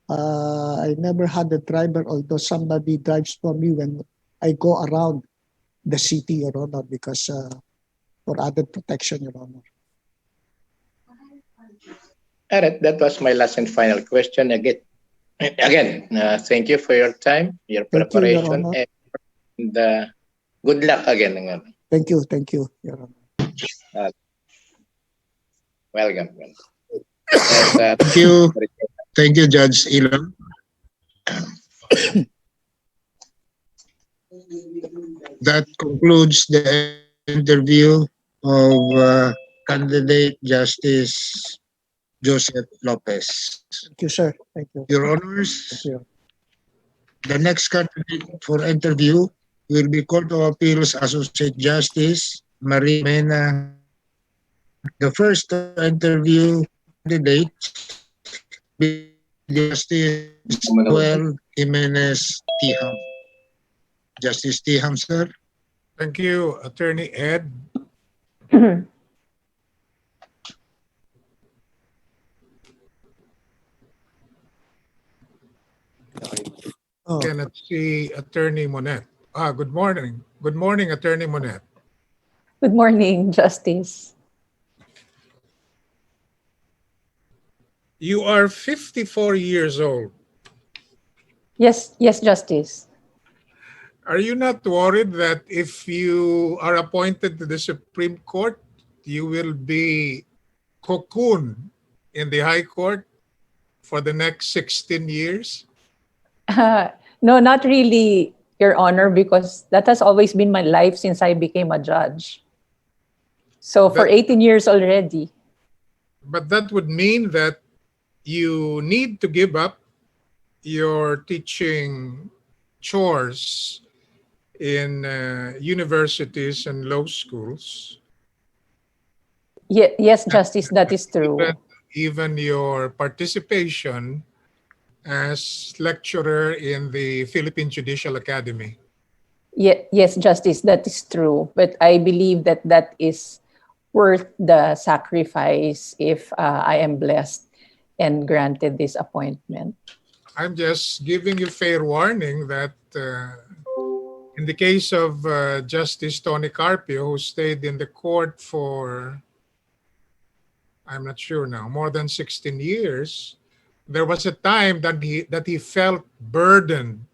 I never had a driver, although somebody drives for me when I go around the city, Your Honor, because for added protection, Your Honor. All right, that was my last and final question. Again, thank you for your time, your Thank you, Your preparation, Honor. and good luck again. Thank you, Your Honor. Welcome. Thank you, Judge Ilan. That concludes the interview of candidate Justice Jhosep Lopez. Thank you, sir. Thank you. Your Honors, Thank you. the next candidate for interview will be Court of Appeals Associate Justice Maria Mena. The first to interview candidate will be Justice Joel Jimenez Tiham. Justice Tiham, sir. Thank you, Attorney Ed. Cannot see Attorney Monet. Good morning. Good morning, Attorney Monet. Good morning, Justice. You are 54 years old. Yes, yes, Justice. Are you not worried that if you are appointed to the Supreme Court, you will be cocooned in the High Court for the next 16 years? No, not really, Your Honor, because that has always been my life since I became a judge. So for That, 18 years already. but that would mean that you need to give up your teaching chores in universities and law schools. Yes, Justice, that is true. Even your participation as lecturer in the Philippine Judicial Academy. Yes, Justice, that is true. But I believe that that is worth the sacrifice if I am blessed and granted this appointment. I'm just giving you fair warning that in the case of Justice Tony Carpio, who stayed in the court for, I'm not sure now, more than 16 years, there was a time that he felt burdened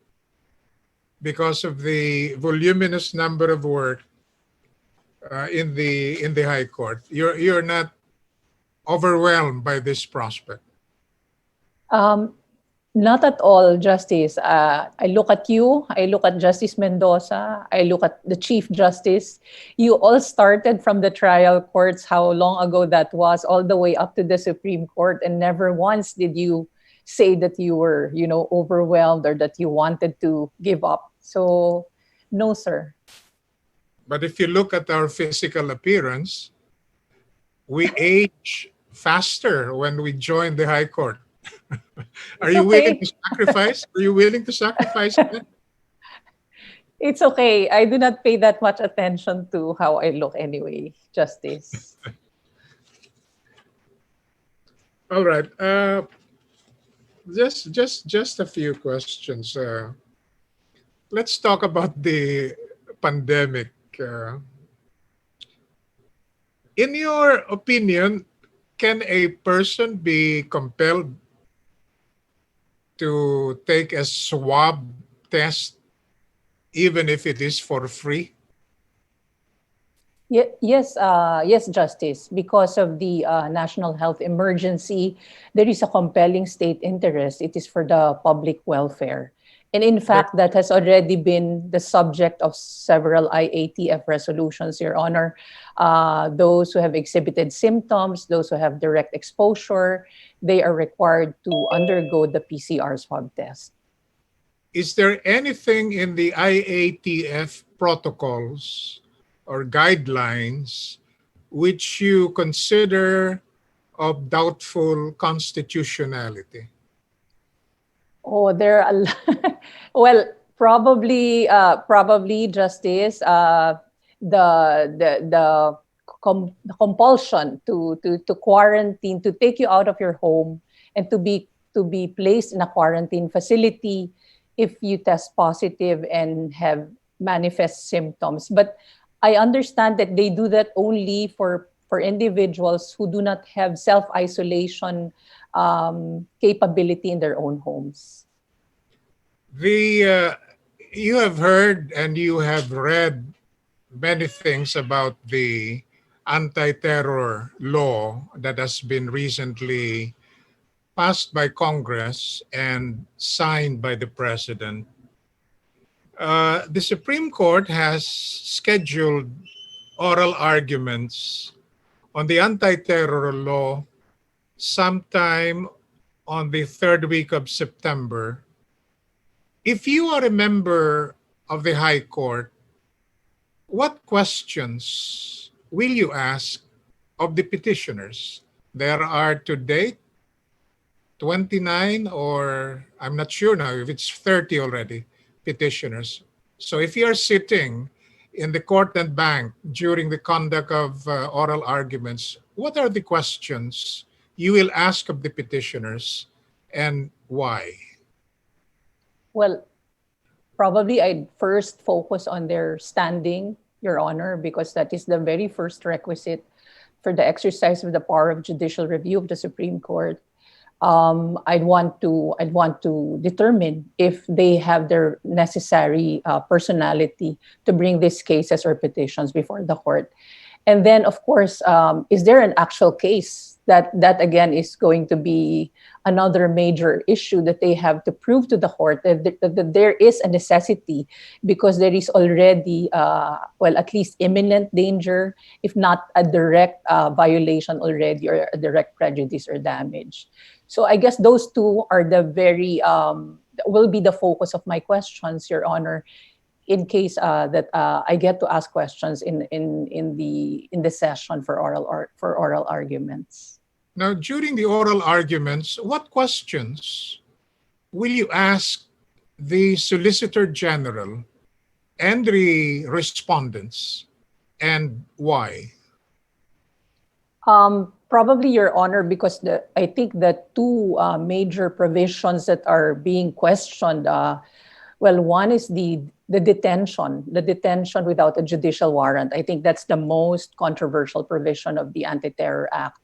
because of the voluminous number of work in the High Court. You're not overwhelmed by this prospect. Not at all, Justice. I look at you, I look at Justice Mendoza, I look at the Chief Justice. You all started from the trial courts, how long ago that was, all the way up to the Supreme Court, and never once did you say that you were, overwhelmed or that you wanted to give up. So, no, sir. But if you look at our physical appearance, we age faster when we join the High Court. Are you willing to sacrifice? Are you willing to sacrifice that? It's okay. I do not pay that much attention to how I look anyway, Justice. All right. Just a few questions. Let's talk about the pandemic. In your opinion, can a person be compelled to take a swab test even if it is for free? Yes, Justice. Because of the national health emergency, there is a compelling state interest. It is for the public welfare. And in fact, that has already been the subject of several IATF resolutions, Your Honor. Those who have exhibited symptoms, those who have direct exposure, they are required to undergo the PCR swab test. Is there anything in the IATF protocols or guidelines which you consider of doubtful constitutionality? Oh, there are a lot. Well, probably, Justice, the compulsion to quarantine, to take you out of your home and to be placed in a quarantine facility if you test positive and have manifest symptoms. But I understand that they do that only for individuals who do not have self-isolation capability in their own homes. You have heard and you have read many things about the anti-terror law that has been recently passed by Congress and signed by the President. The Supreme Court has scheduled oral arguments on the anti-terror law sometime on the third week of September. If you are a member of the High Court, what questions will you ask of the petitioners? There are to date 29, or I'm not sure now if it's 30 already, petitioners. So if you are sitting in the court and bank during the conduct of oral arguments, what are the questions you will ask of the petitioners and why? Well, probably I'd first focus on their standing, Your Honor, because that is the very first requisite for the exercise of the power of judicial review of the Supreme Court. I'd want to determine if they have their necessary personality to bring these cases or petitions before the court. And then, of course, is there an actual case? That again is going to be another major issue that they have to prove to the court that there is a necessity, because there is already, at least imminent danger, if not a direct violation already, or a direct prejudice or damage. So I guess those two are the very will be the focus of my questions, Your Honor, in case that I get to ask questions in the session for oral arguments. Now, during the oral arguments, what questions will you ask the Solicitor General and the respondents, and why? Probably, Your Honor, because I think the two major provisions that are being questioned, one is the detention without a judicial warrant. I think that's the most controversial provision of the Anti-Terror Act.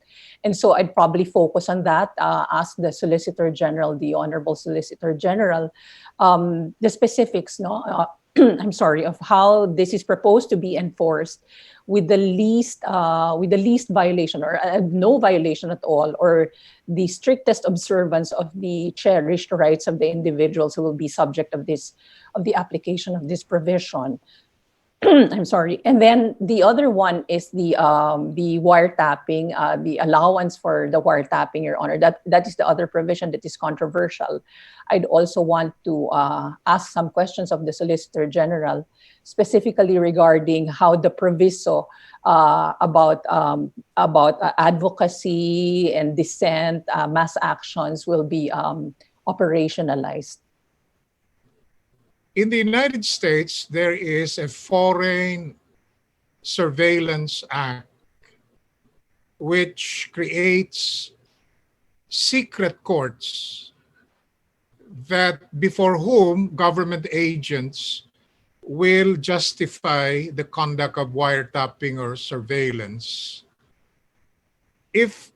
And so I'd probably focus on that, ask the Solicitor General, the Honorable Solicitor General, the specifics, I'm sorry, of how this is proposed to be enforced with the least violation, or no violation at all, or the strictest observance of the cherished rights of the individuals who will be subject of the application of this provision. I'm sorry. And then the other one is the wiretapping, the allowance for the wiretapping, Your Honor. That is the other provision that is controversial. I'd also want to ask some questions of the Solicitor General, specifically regarding how the proviso about advocacy and dissent, mass actions will be operationalized. In the United States, there is a Foreign Surveillance Act which creates secret courts that before whom government agents will justify the conduct of wiretapping or surveillance. If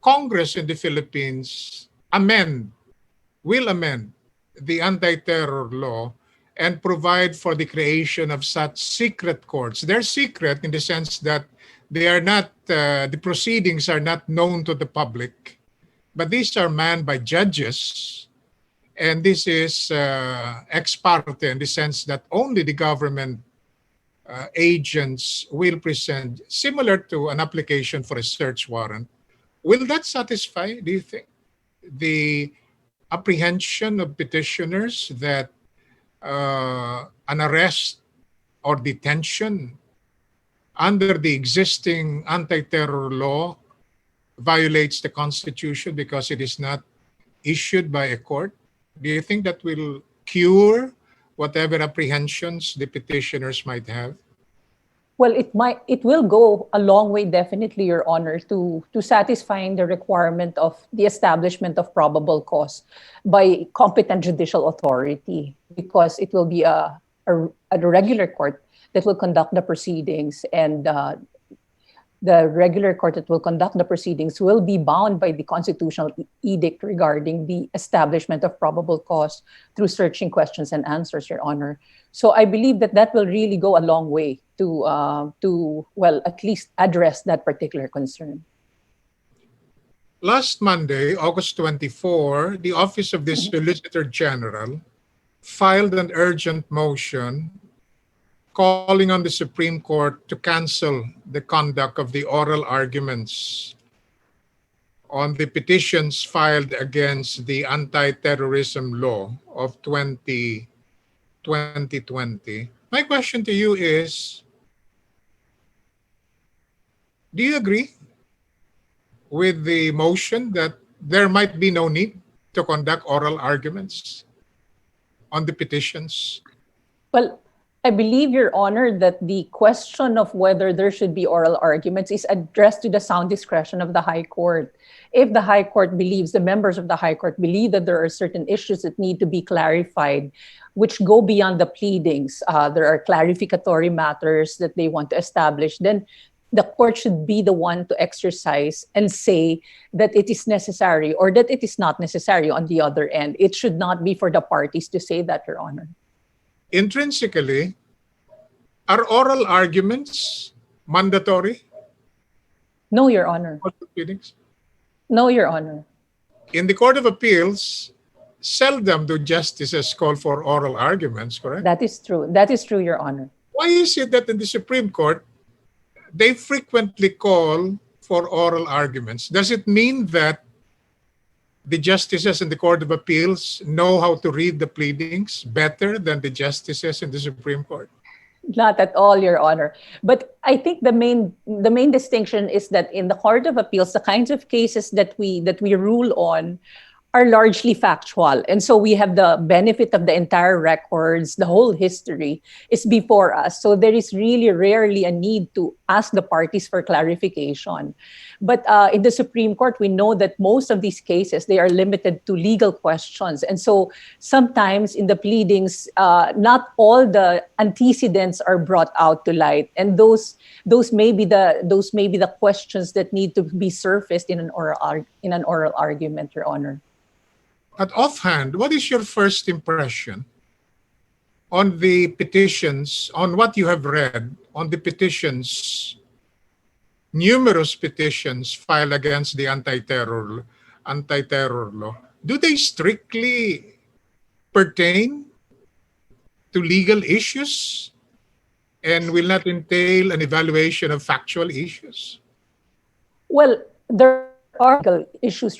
Congress in the Philippines will amend the anti-terror law and provide for the creation of such secret courts. They're secret in the sense that they are not, the proceedings are not known to the public, but these are manned by judges. And this is ex parte in the sense that only the government agents will present, similar to an application for a search warrant. Will that satisfy, do you think, the apprehension of petitioners that an arrest or detention under the existing anti-terror law violates the Constitution because it is not issued by a court? Do you think that will cure whatever apprehensions the petitioners might have? Well, it will go a long way, definitely, Your Honor, to satisfying the requirement of the establishment of probable cause by competent judicial authority, because it will be a regular court that will conduct the proceedings, and the regular court that will conduct the proceedings will be bound by the constitutional edict regarding the establishment of probable cause through searching questions and answers, Your Honor. So I believe that will really go a long way to at least address that particular concern. Last Monday, August 24, the Office of the Solicitor General filed an urgent motion calling on the Supreme Court to cancel the conduct of the oral arguments on the petitions filed against the anti-terrorism law of 2020. My question to you is, do you agree with the motion that there might be no need to conduct oral arguments on the petitions? Well, I believe, Your Honor, that the question of whether there should be oral arguments is addressed to the sound discretion of the High Court. If the High Court believes, the members of the High Court believe that there are certain issues that need to be clarified, which go beyond the pleadings, there are clarificatory matters that they want to establish, then the court should be the one to exercise and say that it is necessary or that it is not necessary on the other end. It should not be for the parties to say that, Your Honor. Intrinsically, are oral arguments mandatory? No, Your Honor. For the pleadings? No, Your Honor. In the Court of Appeals, seldom do justices call for oral arguments, correct? That is true. That is true, Your Honor. Why is it that in the Supreme Court, they frequently call for oral arguments? Does it mean that the justices in the Court of Appeals know how to read the pleadings better than the justices in the Supreme Court? Not at all, Your Honor. But I think the main distinction is that in the Court of Appeals, the kinds of cases that we rule on are largely factual. And so we have the benefit of the entire records, the whole history is before us. So there is really rarely a need to ask the parties for clarification. But in the Supreme Court, we know that most of these cases, they are limited to legal questions. And so sometimes in the pleadings, not all the antecedents are brought out to light. And those may be the questions that need to be surfaced in an oral argument, Your Honor. At offhand, what is your first impression on the petitions, on what you have read, on the petitions, numerous petitions filed against the anti-terror law? Do they strictly pertain to legal issues and will not entail an evaluation of factual issues? Well, there are legal issues.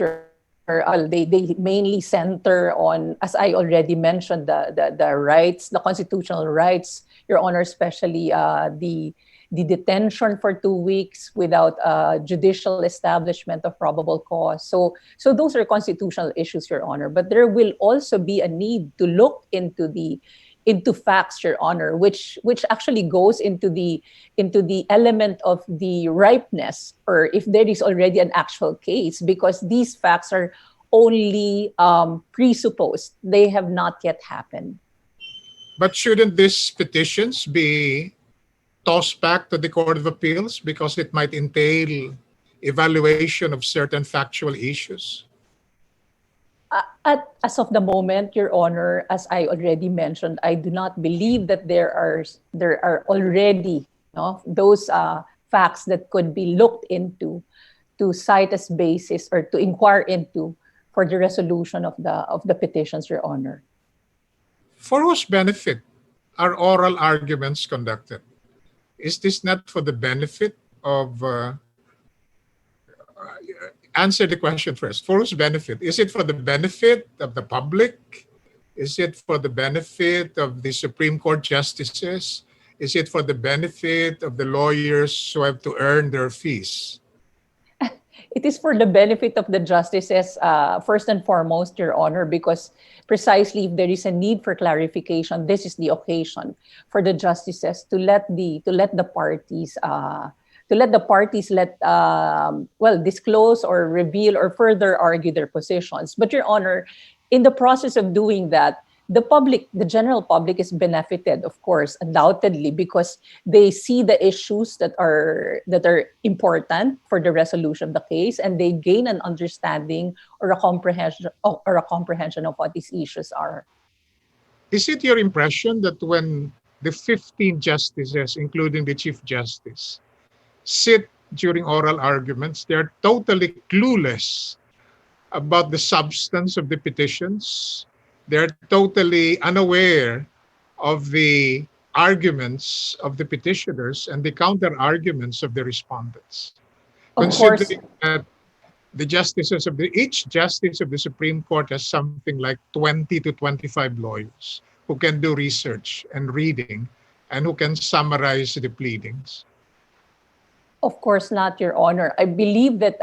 They mainly center on, as I already mentioned, the rights, the constitutional rights, Your Honor, especially the detention for 2 weeks without judicial establishment of probable cause. So those are constitutional issues, Your Honor. But there will also be a need to look into facts, Your Honor, which actually goes into the element of the ripeness, or if there is already an actual case, because these facts are only presupposed. They have not yet happened. But shouldn't these petitions be tossed back to the Court of Appeals because it might entail evaluation of certain factual issues? As of the moment, Your Honor, as I already mentioned, I do not believe that there are already those facts that could be looked into to cite as basis or to inquire into for the resolution of the petitions, Your Honor. For whose benefit are oral arguments conducted? Is this not for the benefit of answer the question first. For whose benefit? Is it for the benefit of the public? Is it for the benefit of the Supreme Court justices? Is it for the benefit of the lawyers who have to earn their fees? It is for the benefit of the justices, first and foremost, Your Honor, because precisely if there is a need for clarification, this is the occasion for the justices to let the parties disclose or reveal or further argue their positions. But Your Honor, in the process of doing that, the general public is benefited, of course, undoubtedly, because they see the issues that are important for the resolution of the case, and they gain an understanding or a comprehension of what these issues are. Is it your impression that when the 15 justices, including the Chief Justice, sit during oral arguments, they're totally clueless about the substance of the petitions? They're totally unaware of the arguments of the petitioners and the counter arguments of the respondents. Considering that each justice of the Supreme Court has something like 20 to 25 lawyers who can do research and reading and who can summarize the pleadings. Of course not, Your Honor. I believe that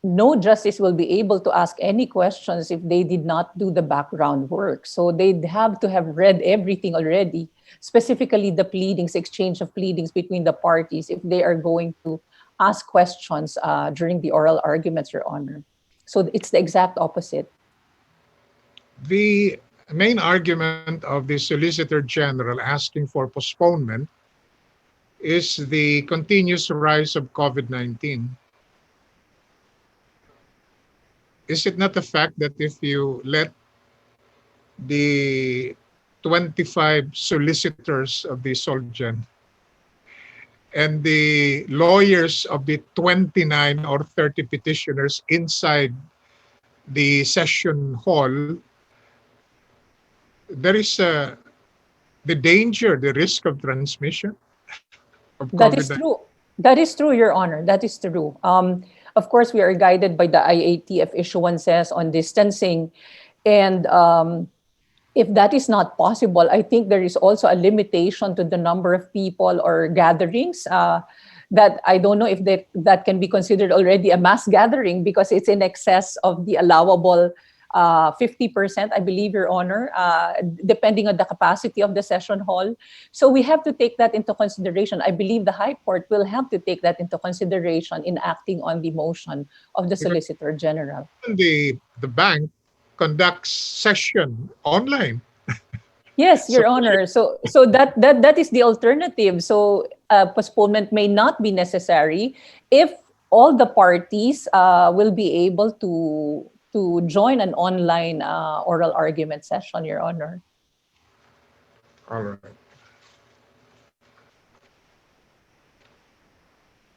no justice will be able to ask any questions if they did not do the background work. So they'd have to have read everything already, specifically the pleadings, exchange of pleadings between the parties, if they are going to ask questions during the oral arguments, Your Honor. So it's the exact opposite. The main argument of the Solicitor General asking for postponement is the continuous rise of COVID-19. Is it not a fact that if you let the 25 solicitors of the Solgen and the lawyers of the 29 or 30 petitioners inside the session hall, there is the danger, the risk of transmission of That is COVID-19? true. That is true, Your Honor. That is true. Of course, we are guided by the IATF issuances on distancing. And if that is not possible, I think there is also a limitation to the number of people or gatherings that I don't know if that can be considered already a mass gathering because it's in excess of the allowable 50%, I believe, Your Honor, depending on the capacity of the session hall. So we have to take that into consideration. I believe the High Court will have to take that into consideration in acting on the motion of the Solicitor General. The bank conducts session online. Yes, Your Honor. So that is the alternative. So postponement may not be necessary if all the parties will be able to join an online oral argument session, Your Honor. All right.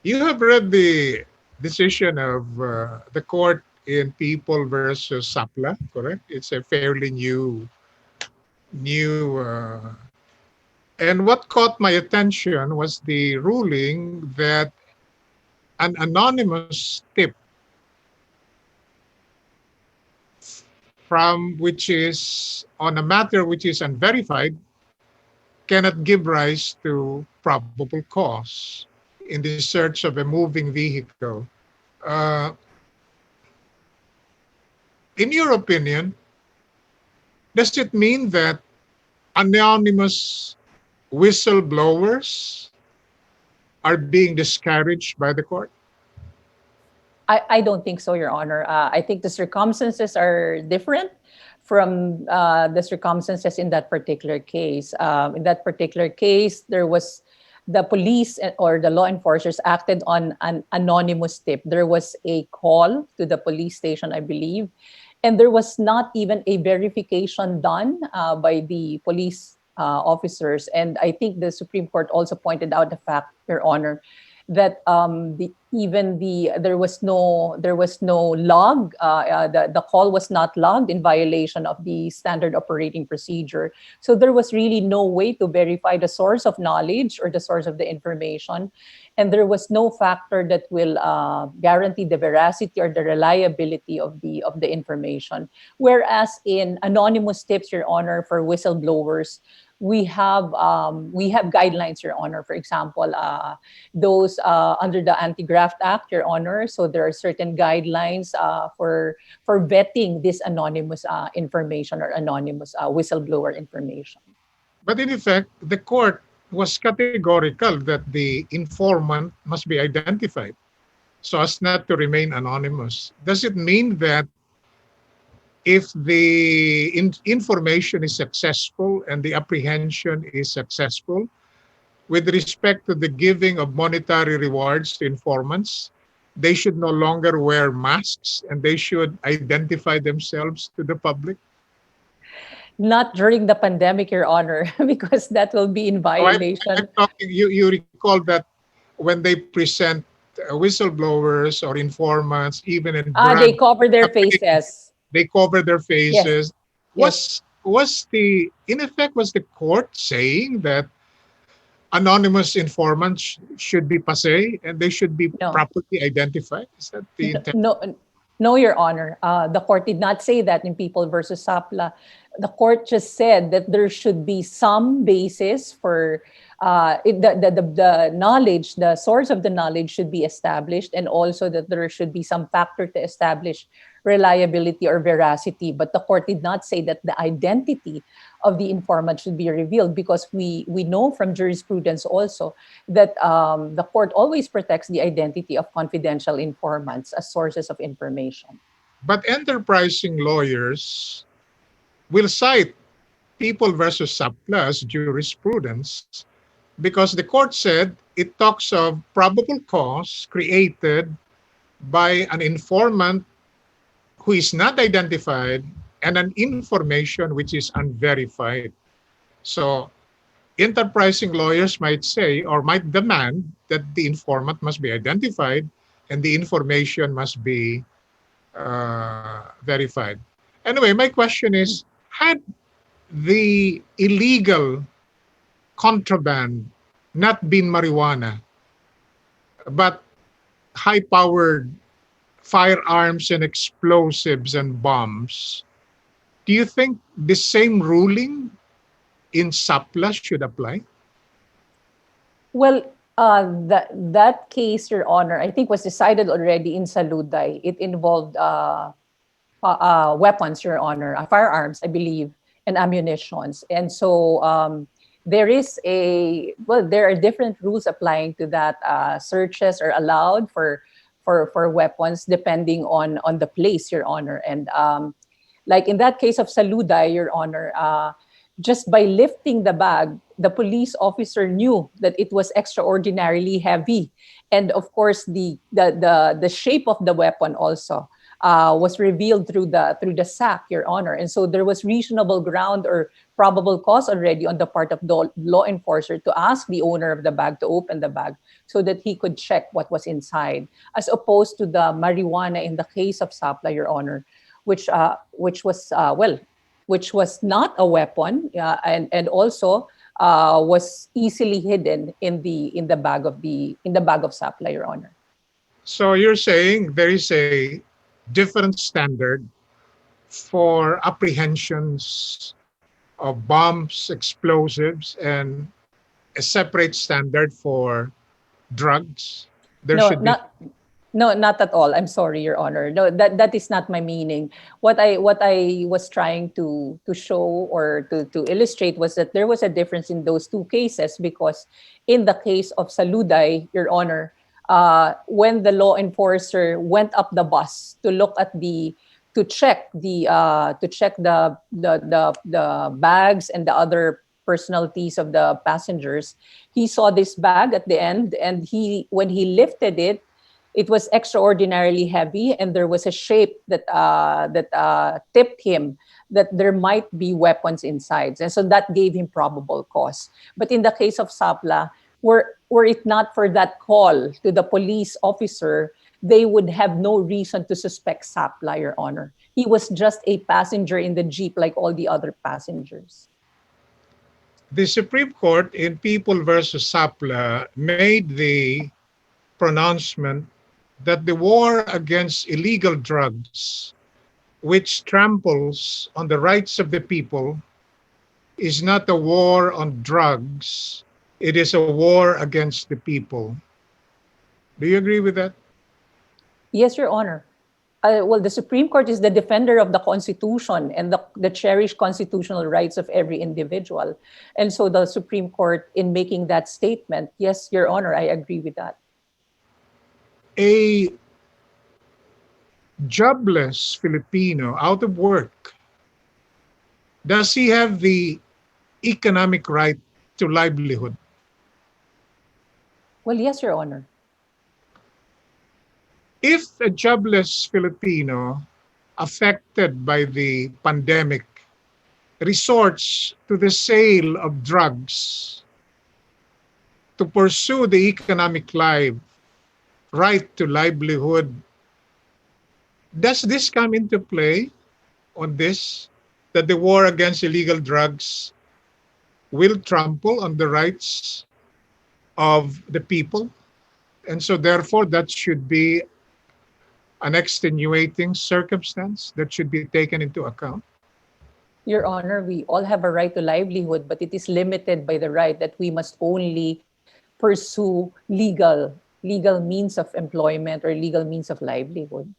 You have read the decision of the court in People versus Sapla, correct? It's a fairly new. And what caught my attention was the ruling that an anonymous tip from which is on a matter which is unverified cannot give rise to probable cause in the search of a moving vehicle. In your opinion, does it mean that anonymous whistleblowers are being discouraged by the court? I don't think so, Your Honor. I think the circumstances are different from the circumstances in that particular case. In that particular case, there was the police or the law enforcers acted on an anonymous tip. There was a call to the police station, I believe, and there was not even a verification done by the police officers. And I think the Supreme Court also pointed out the fact, Your Honor, that there was no log. The call was not logged in violation of the standard operating procedure. So there was really no way to verify the source of knowledge or the source of the information, and there was no factor that will guarantee the veracity or the reliability of the information. Whereas in anonymous tips, Your Honor, for whistleblowers, we have guidelines, Your Honor. For example, those under the Anti-Graft Act, Your Honor. So there are certain guidelines for vetting this anonymous information or anonymous whistleblower information. But in effect, the court was categorical that the informant must be identified so as not to remain anonymous. Does it mean that if the information is successful and the apprehension is successful, with respect to the giving of monetary rewards to informants, they should no longer wear masks and they should identify themselves to the public? Not during the pandemic, Your Honor, because that will be in violation. I'm talking, you recall that when they present whistleblowers or informants, even in they cover their faces. They cover their faces. Yes. Was the court saying that anonymous informants should be passé and they should be properly identified? Is that the intent? No, Your Honor. The court did not say that in People versus Sapla. The court just said that there should be some basis for the knowledge, the source of the knowledge should be established, and also that there should be some factor to establish reliability or veracity. But the court did not say that the identity of the informant should be revealed, because we know from jurisprudence also that the court always protects the identity of confidential informants as sources of information. But enterprising lawyers will cite People versus Sapla as jurisprudence because the court said it talks of probable cause created by an informant who is not identified and an information which is unverified. So enterprising lawyers might say or might demand that the informant must be identified and the information must be verified. Anyway, my question is, had the illegal contraband not been marijuana, but high-powered firearms and explosives and bombs, do you think the same ruling in SAPLA should apply? Well, that case, Your Honor, I think was decided already in Saluday. It involved weapons, Your Honor, firearms, I believe, and ammunitions. And so there are different rules applying to that. Searches are allowed for weapons depending on the place, Your Honor. And like in that case of Saluday, Your Honor, just by lifting the bag, the police officer knew that it was extraordinarily heavy. And of course, the shape of the weapon also was revealed through the sack, Your Honor. And so there was reasonable ground or probable cause already on the part of the law enforcer to ask the owner of the bag to open the bag so that he could check what was inside, as opposed to the marijuana in the case of Sapla, Your Honor, which was not a weapon, and also was easily hidden in the bag of Sapla, Your Honor. So you're saying there is a different standard for apprehensions of bombs, explosives, and a separate standard for drugs? No, not at all. I'm sorry, Your Honor. No, that is not my meaning. What I was trying to show or to illustrate was that there was a difference in those two cases, because in the case of Saluday, Your Honor, when the law enforcer went up the bus to look at to check the bags and the other personalities of the passengers, he saw this bag at the end, and when he lifted it, it was extraordinarily heavy, and there was a shape that tipped him that there might be weapons inside. And so that gave him probable cause. But in the case of Sapla, were it not for that call to the police officer, they would have no reason to suspect Sapla, Your Honor. He was just a passenger in the jeep like all the other passengers. The Supreme Court in People versus Sapla made the pronouncement that the war against illegal drugs, which tramples on the rights of the people, is not a war on drugs. It is a war against the people. Do you agree with that? Yes, Your Honor. Well, the Supreme Court is the defender of the Constitution and the cherished constitutional rights of every individual. And so the Supreme Court, in making that statement, yes, Your Honor, I agree with that. A jobless Filipino out of work, does he have the economic right to livelihood? Well, yes, Your Honor. If a jobless Filipino affected by the pandemic resorts to the sale of drugs to pursue the economic right to livelihood, does this come into play on this, that the war against illegal drugs will trample on the rights of the people? And so therefore that should be an extenuating circumstance that should be taken into account? Your Honor, we all have a right to livelihood, but it is limited by the right that we must only pursue legal means of employment or legal means of livelihood.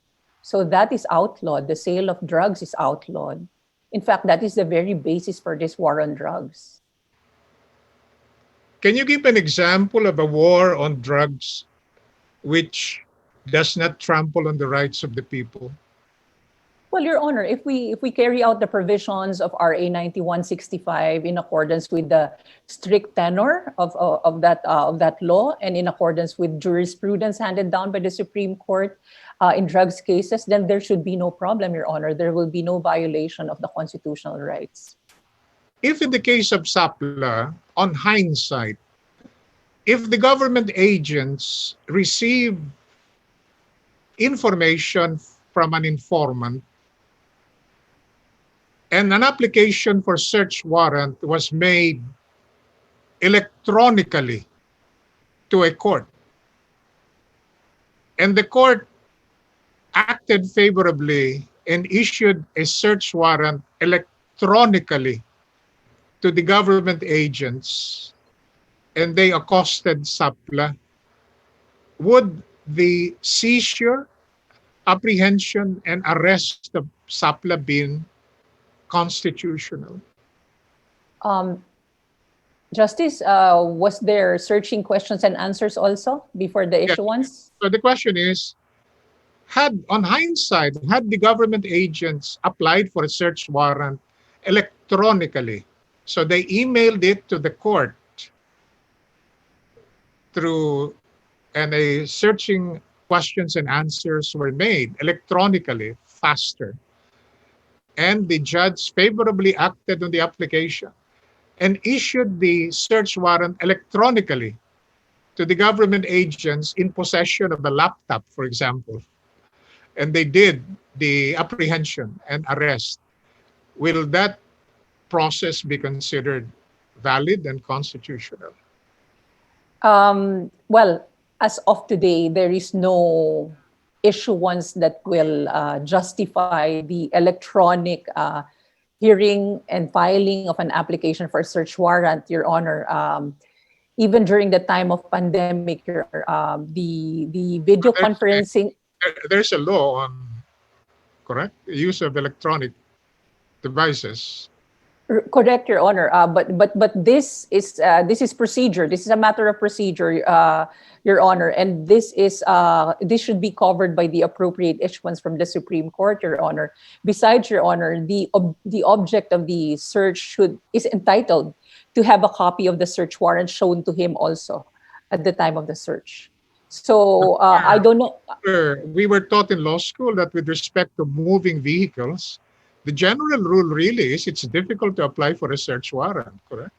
So that is outlawed. The sale of drugs is outlawed. In fact, that is the very basis for this war on drugs. Can you give an example of a war on drugs which does not trample on the rights of the people? Well, Your Honor, if we carry out the provisions of RA 9165 in accordance with the strict tenor of that law and in accordance with jurisprudence handed down by the Supreme Court in drugs cases, then there should be no problem, Your Honor. There will be no violation of the constitutional rights. If in the case of SAPLA, on hindsight, if the government agents receive information from an informant and an application for search warrant was made electronically to a court, and the court acted favorably and issued a search warrant electronically to the government agents, and they accosted SAPLA, would the seizure, apprehension, and arrest of SAPLA be constitutional? Justice, was there searching questions and answers also before the issuance? So the question is, on hindsight, had the government agents applied for a search warrant electronically, so they emailed it to the court and a searching questions and answers were made electronically, faster, and the judge favorably acted on the application and issued the search warrant electronically to the government agents in possession of a laptop, for example, and they did the apprehension and arrest, will that process be considered valid and constitutional? Well, as of today, there is no issuance that will justify the electronic hearing and filing of an application for a search warrant, Your Honor. Even during the time of pandemic, the video conferencing. There's a law on, correct, the use of electronic devices. Correct, Your Honor. But this is procedure. This is a matter of procedure, Your Honor, and this should be covered by the appropriate issuance from the Supreme Court, Your Honor. Besides, Your Honor, the object of the search is entitled to have a copy of the search warrant shown to him also at the time of the search. So I don't know. We were taught in law school that with respect to moving vehicles, the general rule really is it's difficult to apply for a search warrant, correct?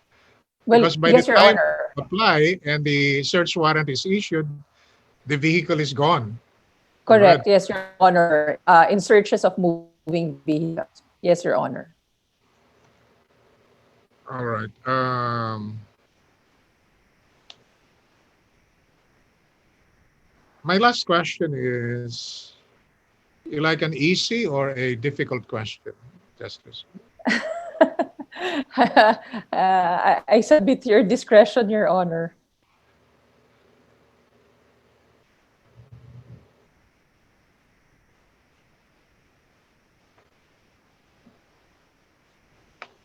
Well, because by yes, the Your time Honor. you apply and the search warrant is issued, the vehicle is gone. Correct, yes, Your Honor. In searches of moving vehicles. Yes, Your Honor. All right. My last question is, you like an easy or a difficult question, Justice? I submit to your discretion, Your Honor.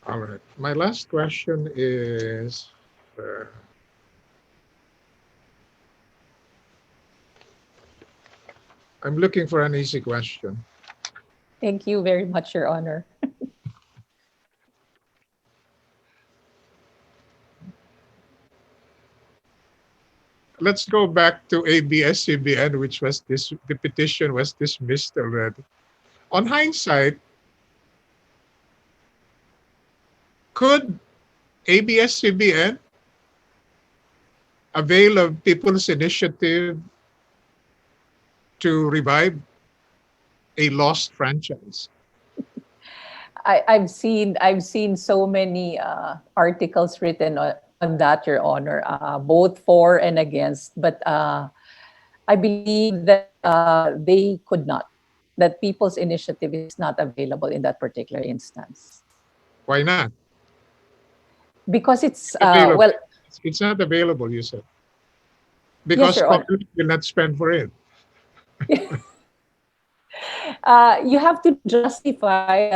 All right. My last question is, I'm looking for an easy question. Thank you very much, Your Honor. Let's go back to ABS-CBN, which was the petition was dismissed already. On hindsight, could ABS-CBN avail of people's initiative to revive a lost franchise? I've seen so many articles written on that, Your Honor, both for and against. But I believe that they could not. That people's initiative is not available in that particular instance. Why not? Because it's well, it's not available, you said. Because Yes, public will not spend for it. You have to justify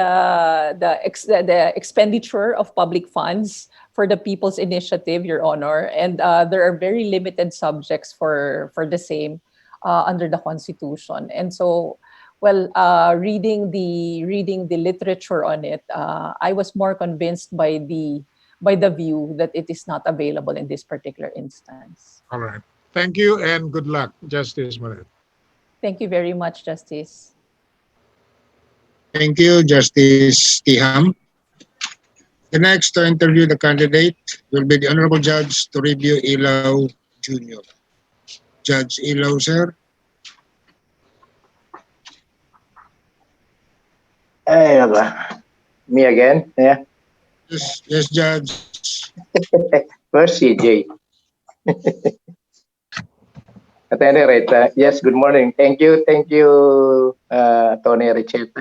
the expenditure of public funds for the people's initiative, Your Honor, and there are very limited subjects for the same under the Constitution. And so well, reading the literature on it, I was more convinced by the view that it is not available in this particular instance. All right. Thank you and good luck, Justice Moret. Thank you very much, Justice. Thank you, Justice Tiham. The next to interview the candidate will be the Honorable Judge to review Ilaw Jr. Judge Ilaw, sir. Ay, me again? Yeah. Yes, Judge. Where's CJ? At any rate, yes, good morning. Thank you, Tony Richard.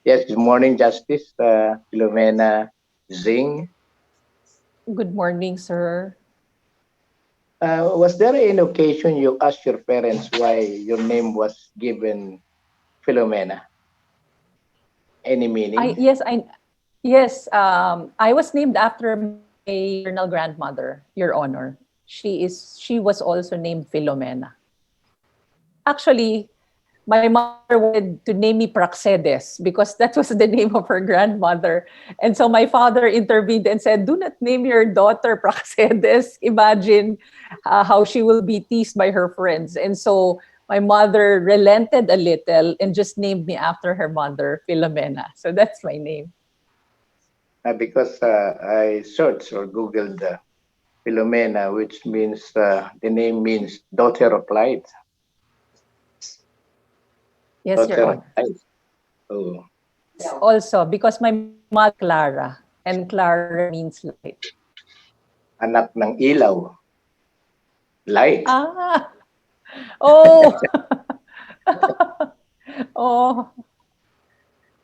Yes, good morning, Justice Filomena Zing. Good morning, sir. Was there an occasion you asked your parents why your name was given Filomena? Any meaning? Yes, I was named after my maternal grandmother, Your Honor. She was also named Filomena. Actually, my mother wanted to name me Praxedes because that was the name of her grandmother. And so my father intervened and said, do not name your daughter Praxedes. Imagine how she will be teased by her friends. And so my mother relented a little and just named me after her mother, Filomena. So that's my name. Because I searched or Googled Filomena, which means the name means daughter of light. Yes, Your Honor. Oh. Also, because my mother Clara, and Clara means light. Anak ng ilaw. Light. Ah! Oh! Oh.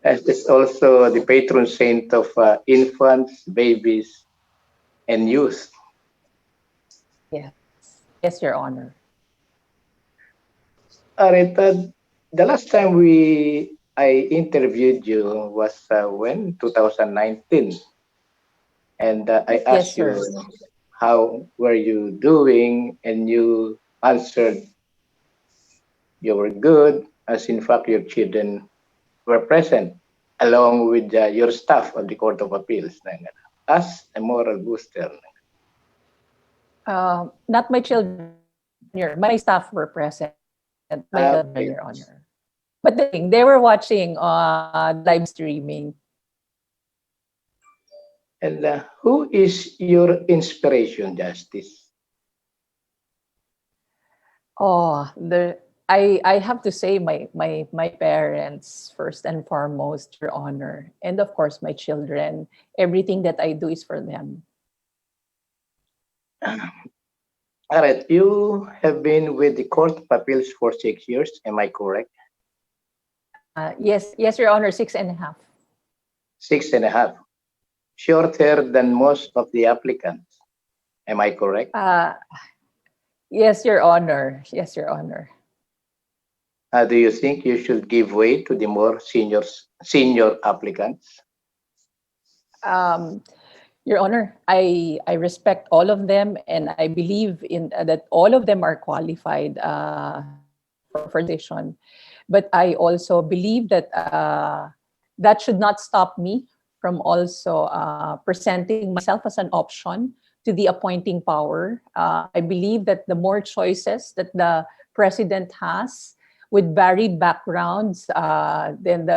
It's also the patron saint of infants, babies, and youth. Yes. Yes, Your Honor. All right. The last time I interviewed you was when 2019, and I asked you how were you doing, and you answered you were good, as in fact your children were present along with your staff of the Court of Appeals as a moral booster. Not my children, my staff were present, Your Honor. But they were watching live streaming. And who is your inspiration, Justice? Oh, I have to say my parents first and foremost, Your Honor, and of course my children. Everything that I do is for them. All right, you have been with the Court of Appeals for 6 years, am I correct? Yes, Your Honor, 6.5. 6.5. Shorter than most of the applicants, am I correct? Yes, Your Honor. Yes, Your Honor. Do you think you should give way to the more senior applicants? Your Honor, I respect all of them, and I believe in that all of them are qualified for position. But I also believe that that should not stop me from also presenting myself as an option to the appointing power. I believe that the more choices that the president has with varied backgrounds, then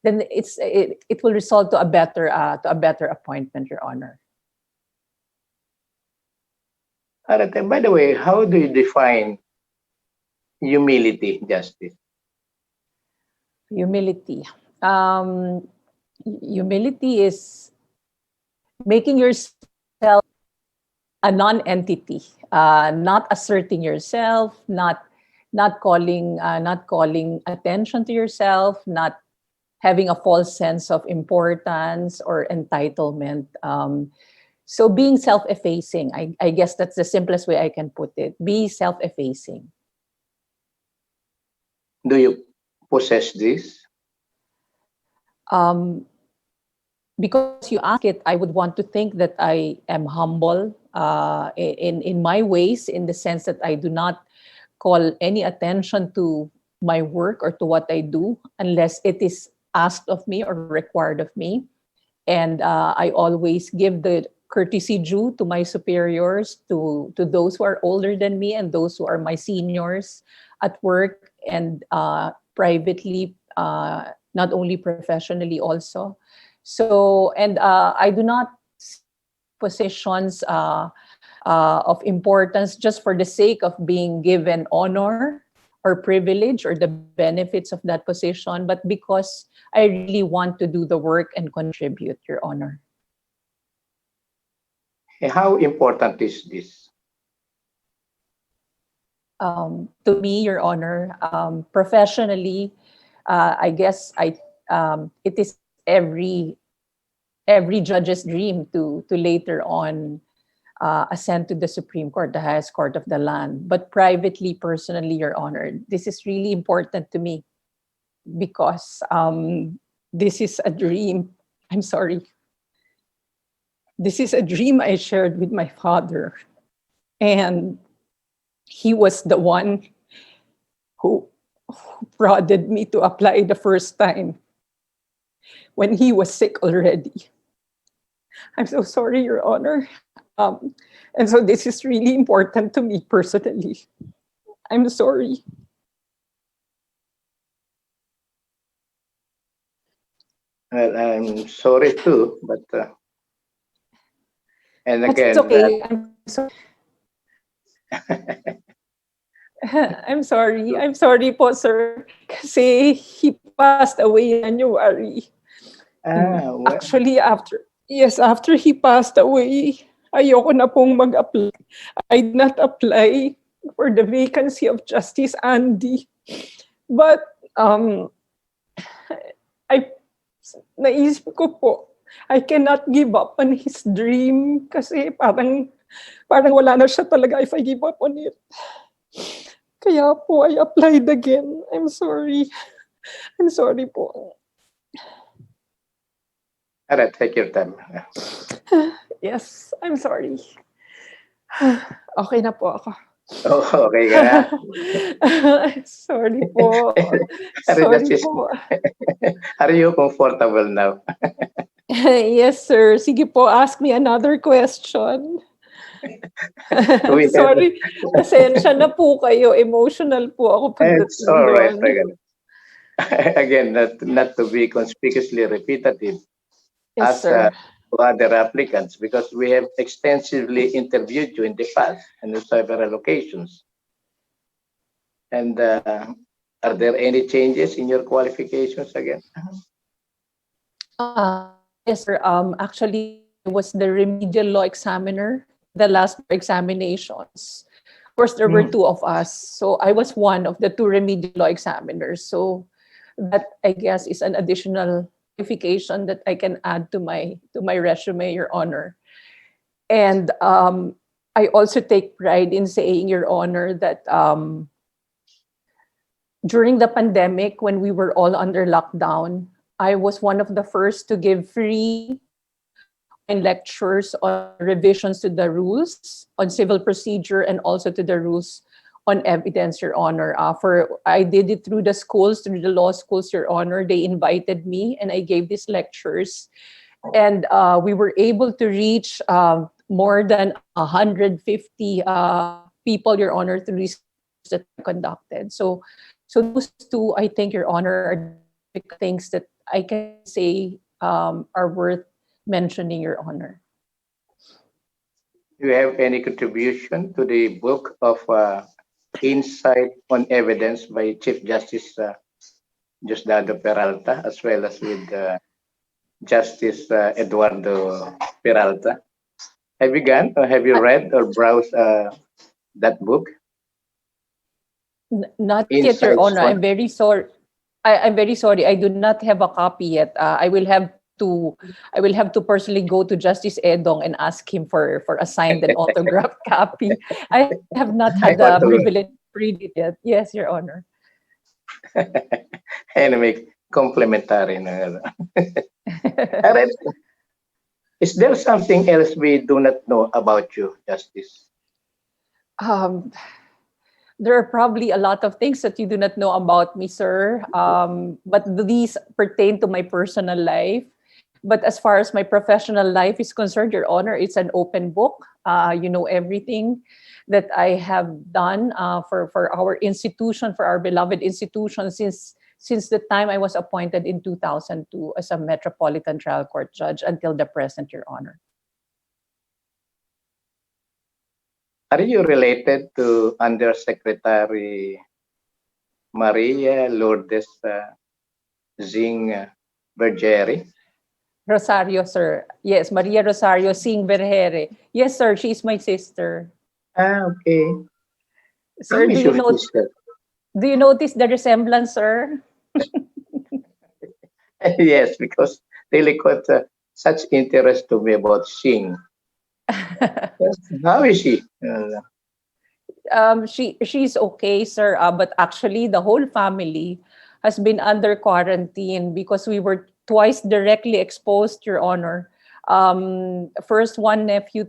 it will result to a better appointment, Your Honor. By the way, how do you define humility, Justice? Humility. Humility is making yourself a non-entity, not asserting yourself, not calling attention to yourself, not having a false sense of importance or entitlement. So being self-effacing, I guess that's the simplest way I can put it. Be self-effacing. Do you possess this? Because you ask it, I would want to think that I am humble in my ways, in the sense that I do not call any attention to my work or to what I do unless it is asked of me or required of me. And I always give the courtesy due to my superiors, to those who are older than me and those who are my seniors at work and privately, not only professionally also. So, and I do not positions of importance just for the sake of being given honor or privilege or the benefits of that position, but because I really want to do the work and contribute, Your Honor. How important is this? To me, Your Honor, professionally, I guess it is every judge's dream to later on ascend to the Supreme Court, the highest court of the land. But privately, personally, Your Honor, this is really important to me because this is a dream. I'm sorry. This is a dream I shared with my father. And he was the one who prodded me to apply the first time when he was sick already. I'm so sorry, Your Honor. And so this is really important to me personally. I'm sorry. Well, I'm sorry too, but and But again, it's okay. I'm sorry. I'm sorry. I'm sorry po, sir. Kasi he passed away in January. well, Actually, after he passed away, ayoko na pong mag-apply. I did not apply for the vacancy of Justice Andy. But naisip ko po, I cannot give up on his dream kasi parang wala na siya talaga if I give up on it. Kaya po, I applied again. I'm sorry. I'm sorry po. all right, take your time. Yes, I'm sorry. Okay na po ako. Oh, okay ka na. Sorry po. Sorry po. Are you comfortable now? Yes, sir. Sige po, ask me another question. Sorry. Pasensya na po kayo. Emotional po ako It's pagdating all right. doon. Again, not to be conspicuously repetitive. Yes, as sir. to other applicants, because we have extensively interviewed you in the past and on several occasions. And are there any changes in your qualifications again? Yes, sir. Actually, I was the remedial law examiner, the last examinations. Of course, there were two of us. So I was one of the two remedial law examiners. So that, I guess, is an additional qualification that I can add to my resume, Your Honor. And I also take pride in saying, Your Honor, that during the pandemic, when we were all under lockdown, I was one of the first to give free lectures on revisions to the rules on civil procedure and also to the rules on evidence, Your Honor. I did it through the schools, through the law schools, Your Honor. They invited me and I gave these lectures. And we were able to reach more than 150 people, Your Honor, through these that I conducted. So those two, I think, Your Honor, are things that I can say are worth mentioning, Your Honor. Do you have any contribution to the book of Insight on Evidence by Chief Justice Diosdado Peralta, as well as with Justice Eduardo Peralta? Have you read or browsed that book? Not yet, Your Honor. I'm very sorry. I'm very sorry. I do not have a copy yet. I will have to personally go to Justice Edong and ask him for a signed and autographed copy. I have not had the privilege to read it yet. Yes, Your Honor. Anyway, complimentary. All right. Is there something else we do not know about you, Justice? There are probably a lot of things that you do not know about me, sir. But these pertain to my personal life. But as far as my professional life is concerned, Your Honor, it's an open book. You know everything that I have done for our institution, for our beloved institution, since the time I was appointed in 2002 as a Metropolitan Trial Court judge until the present, Your Honor. Are you related to Undersecretary Maria Lourdes Zing Bergeri? Rosario, sir. Yes, Maria Rosario Singh Vergere. Yes, sir. She's my sister. Okay. Sir, How is your sister? do you notice the resemblance, sir? Yes, because really got such interest to me about Singh. Yes. How is she? She's okay, sir. But actually, the whole family has been under quarantine because we were twice directly exposed, Your Honor. First, one nephew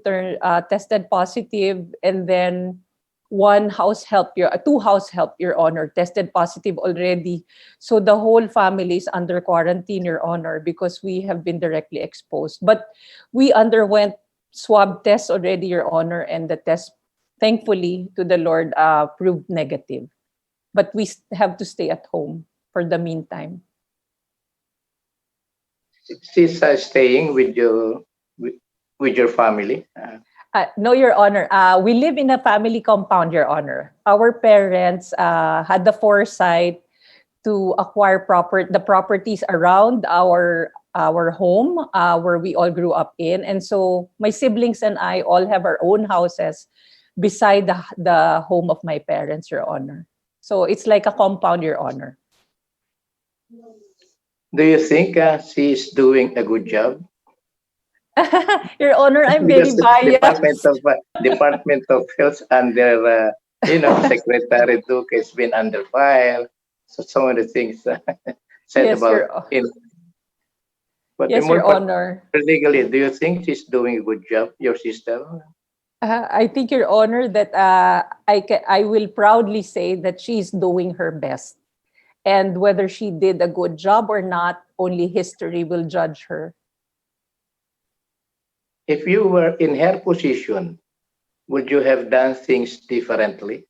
tested positive, and then two house help, Your Honor, tested positive already. So the whole family is under quarantine, Your Honor, because we have been directly exposed. But we underwent swab tests already, Your Honor, and the test, thankfully to the Lord, proved negative. But we have to stay at home for the meantime. She's staying with your family. No, Your Honor. We live in a family compound, Your Honor. Our parents had the foresight to acquire the properties around our home, where we all grew up in, and so my siblings and I all have our own houses beside the home of my parents, Your Honor. So it's like a compound, Your Honor. Do you think she's doing a good job? Your Honor, I'm very biased. Department of Health under Secretary Duque has been under file. So some of the things said Yes, about him. But yes, Your Honor. Legally, do you think she's doing a good job, your sister? I think, Your Honor, that I will proudly say that she's doing her best. And whether she did a good job or not, only history will judge her. If you were in her position, would you have done things differently?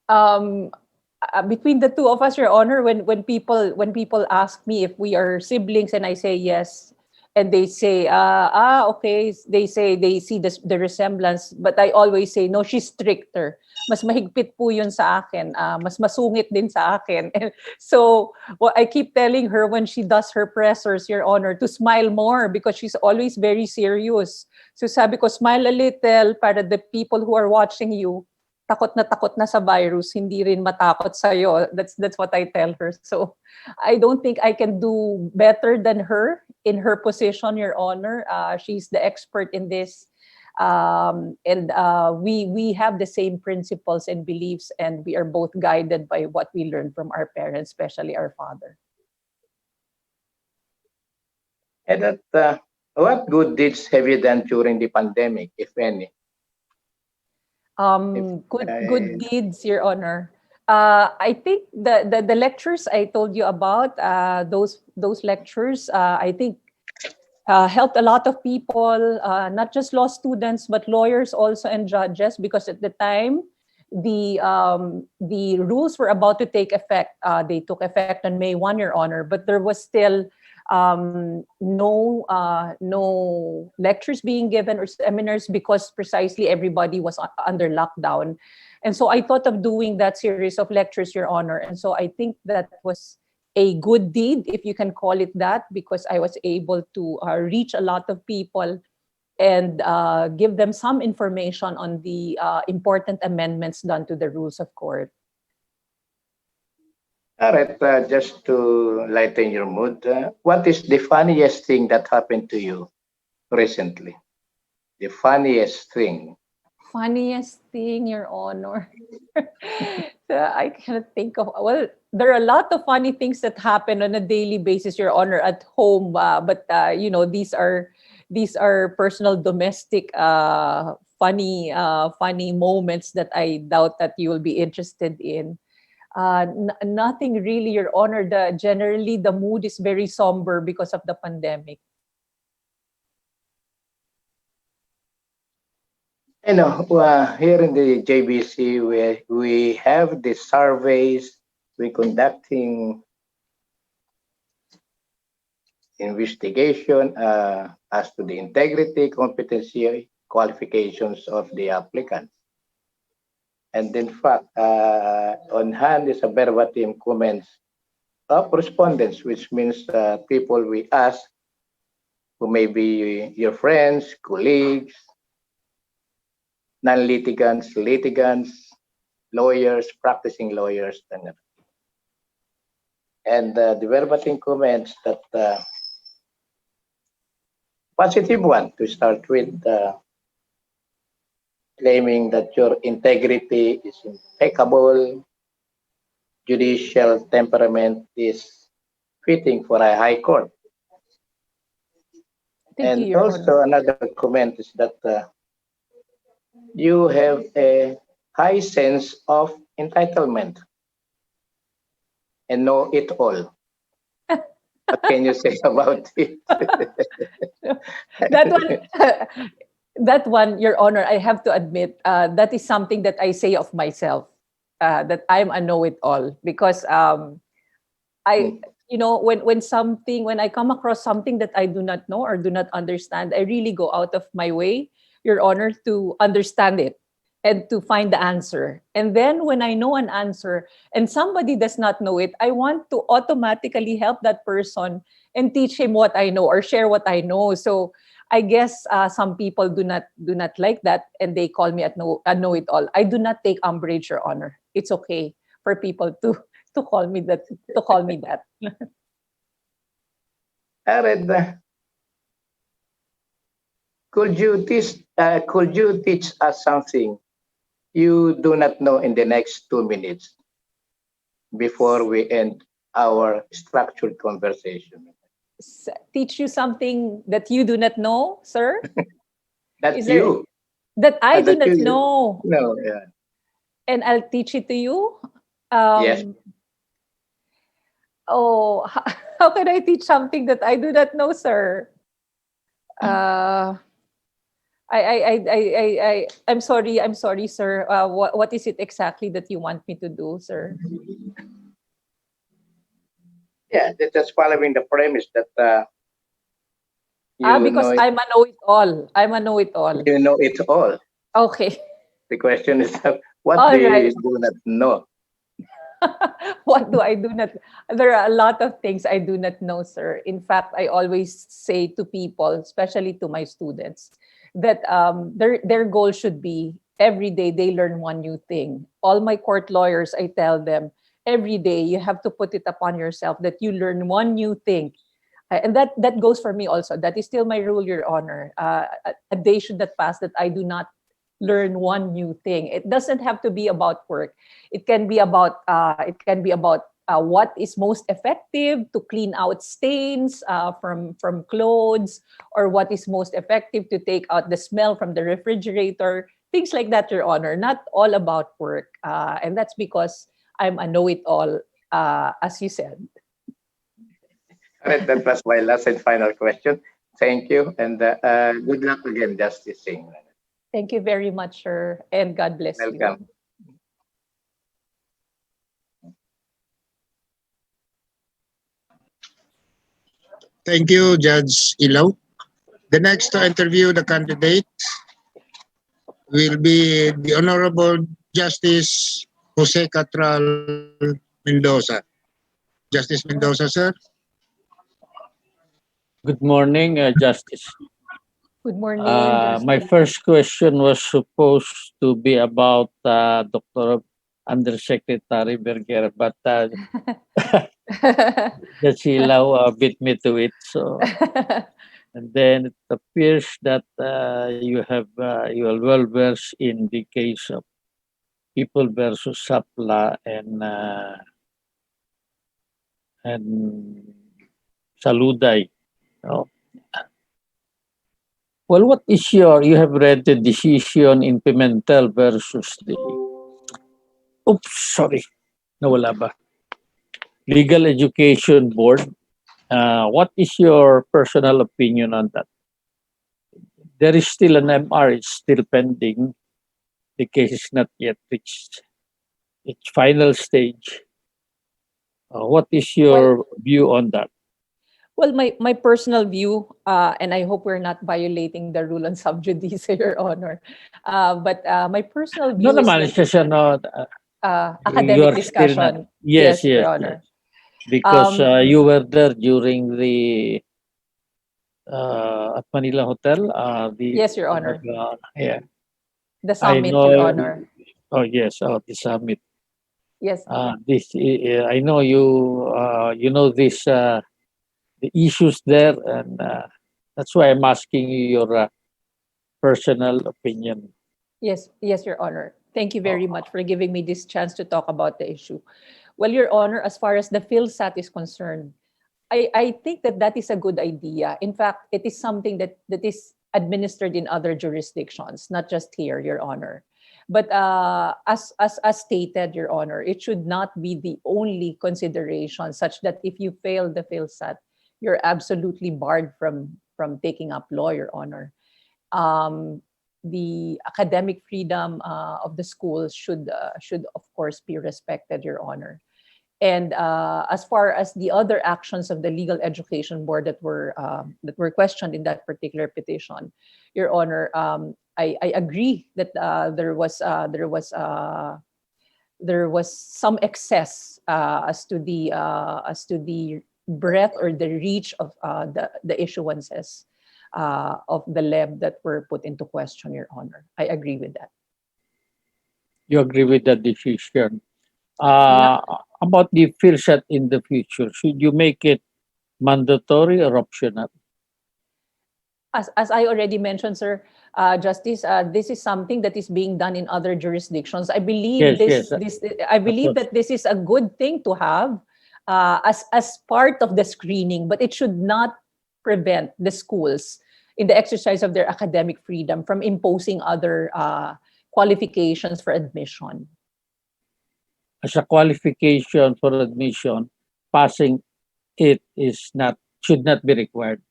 Between the two of us, Your Honor, when people ask me if we are siblings and I say yes, and they say okay, they say they see the resemblance, but I always say no, she's stricter. Mas mahigpit po yun sa akin. Mas masungit din sa akin. So I keep telling her when she does her pressers, Your Honor, to smile more because she's always very serious. So sabi ko, smile a little para the people who are watching you, takot na sa virus, hindi rin matakot sa'yo. That's what I tell her. So I don't think I can do better than her in her position, Your Honor. She's the expert in this. And we have the same principles and beliefs, and we are both guided by what we learned from our parents, especially our father. And what good deeds have you done during the pandemic, if any? Good deeds, Your Honor. I think the lectures I told you about, those lectures, I think helped a lot of people, not just law students, but lawyers also and judges, because at the time, the rules were about to take effect. They took effect on May 1, Your Honor, but there was still no lectures being given or seminars because precisely everybody was under lockdown. And so I thought of doing that series of lectures, Your Honor. And so I think that was a good deed, if you can call it that, because I was able to reach a lot of people and give them some information on the important amendments done to the rules of court. All right, just to lighten your mood, what is the funniest thing that happened to you recently? The funniest thing. Funniest thing, Your Honor. I cannot think of. Well, there are a lot of funny things that happen on a daily basis, Your Honor, at home. But these are personal domestic funny moments that I doubt that you will be interested in. Nothing really, Your Honor. Generally, the mood is very somber because of the pandemic. You know, here in the JBC, we have the surveys, we conducting investigation as to the integrity, competency, qualifications of the applicants. And in fact, on hand is a verbatim comments of respondents, which means people we ask who may be your friends, colleagues, non-litigants, litigants, lawyers, practicing lawyers, and the verbatim comments that positive one to start with, claiming that your integrity is impeccable, judicial temperament is fitting for a high court. Thank you, And Your also Honor. another comment is that you have a high sense of entitlement and know it all. What can you say about it? That one, that one, Your Honor, I have to admit, that is something that I say of myself, that I'm a know-it-all because I, when I come across something that I do not know or do not understand, I really go out of my way, Your Honor, to understand it and to find the answer. And then when I know an answer and somebody does not know it, I want to automatically help that person and teach him what I know or share what I know. So I guess some people do not like that, and they call me a know-it-all. I do not take umbrage, Your Honor. It's okay for people to call me that. Ared, could you teach us something you do not know in the next 2 minutes before we end our structured conversation? Teach you something that you do not know, sir? That Is there you. that I do That not you. know, No, yeah. and I'll teach it to you? Yes. Oh, how can I teach something that I do not know, sir? Uh, I'm sorry, sir. What is it exactly that you want me to do, sir? Yeah, that's following the premise that Because I'm a know-it-all. I'm a know-it-all. you know it all. Okay. The question is, what All do you right. do not know? What do I do not? There are a lot of things I do not know, sir. In fact, I always say to people, especially to my students, that their goal should be every day they learn one new thing. All my court lawyers, I tell them, every day you have to put it upon yourself that you learn one new thing. And that goes for me also. That is still my rule, Your Honor. A day should not pass that I do not learn one new thing. It doesn't have to be about work. It can be about what is most effective to clean out stains from clothes, or what is most effective to take out the smell from the refrigerator. Things like that, Your Honor. Not all about work, and that's because I'm a know-it-all, as you said. All right, that was my last and final question. Thank you, and good luck again, Justice Singh. Thank you very much, sir, and God bless you. Welcome. Thank you, Judge Ilaw. The next to interview the candidate will be the Honorable Justice Jose Catral Mendoza. Justice Mendoza, sir. Good morning, Justice. Good morning, my first question was supposed to be about Dr. Undersecretary Berger, but Judge Ilaw beat me to it. So, and then it appears that you are well versed in the case of People versus Sapla and Saluday. Well, what is you have read the decision in Pimentel versus the, oops, sorry, nawala ba? Legal Education Board. What is your personal opinion on that? There is still an MR, it's still pending. The case is not yet reached its final stage. What is your view on that? Well, my personal view, and I hope we're not violating the rule on sub judice, Your Honor. But my personal No view is naman, it's just ano, academic you're still not. discussion. Yes, Your yes, Honor. yes. Because you were there during the at Manila Hotel. Yes, Your Honor. Yeah, The I summit, Your know. Honor. Oh yes, the summit. Yes. I know you. You know this the issues there, and that's why I'm asking you your personal opinion. Yes, Your Honor. Thank you very much for giving me this chance to talk about the issue. Well, Your Honor, as far as the PhilSat is concerned, I think that is a good idea. In fact, it is something that is administered in other jurisdictions, not just here, Your Honor. But as stated, Your Honor, it should not be the only consideration, such that if you fail the PhilSat, you're absolutely barred from taking up law, Your Honor. The academic freedom of the schools should of course be respected, Your Honor. And as far as the other actions of the Legal Education Board that were questioned in that particular petition, Your Honor, I agree that there was some excess as to the breadth or the reach of the issuances of the LEB that were put into question, Your Honor. I agree with that. You agree with that decision? Yeah. About the PhilSat in the future, should you make it mandatory or optional? As I already mentioned, sir, Justice, this is something that is being done in other jurisdictions. I believe I believe that this is a good thing to have as part of the screening, but it should not prevent the schools in the exercise of their academic freedom from imposing other qualifications for admission. As a qualification for admission, passing it should not be required.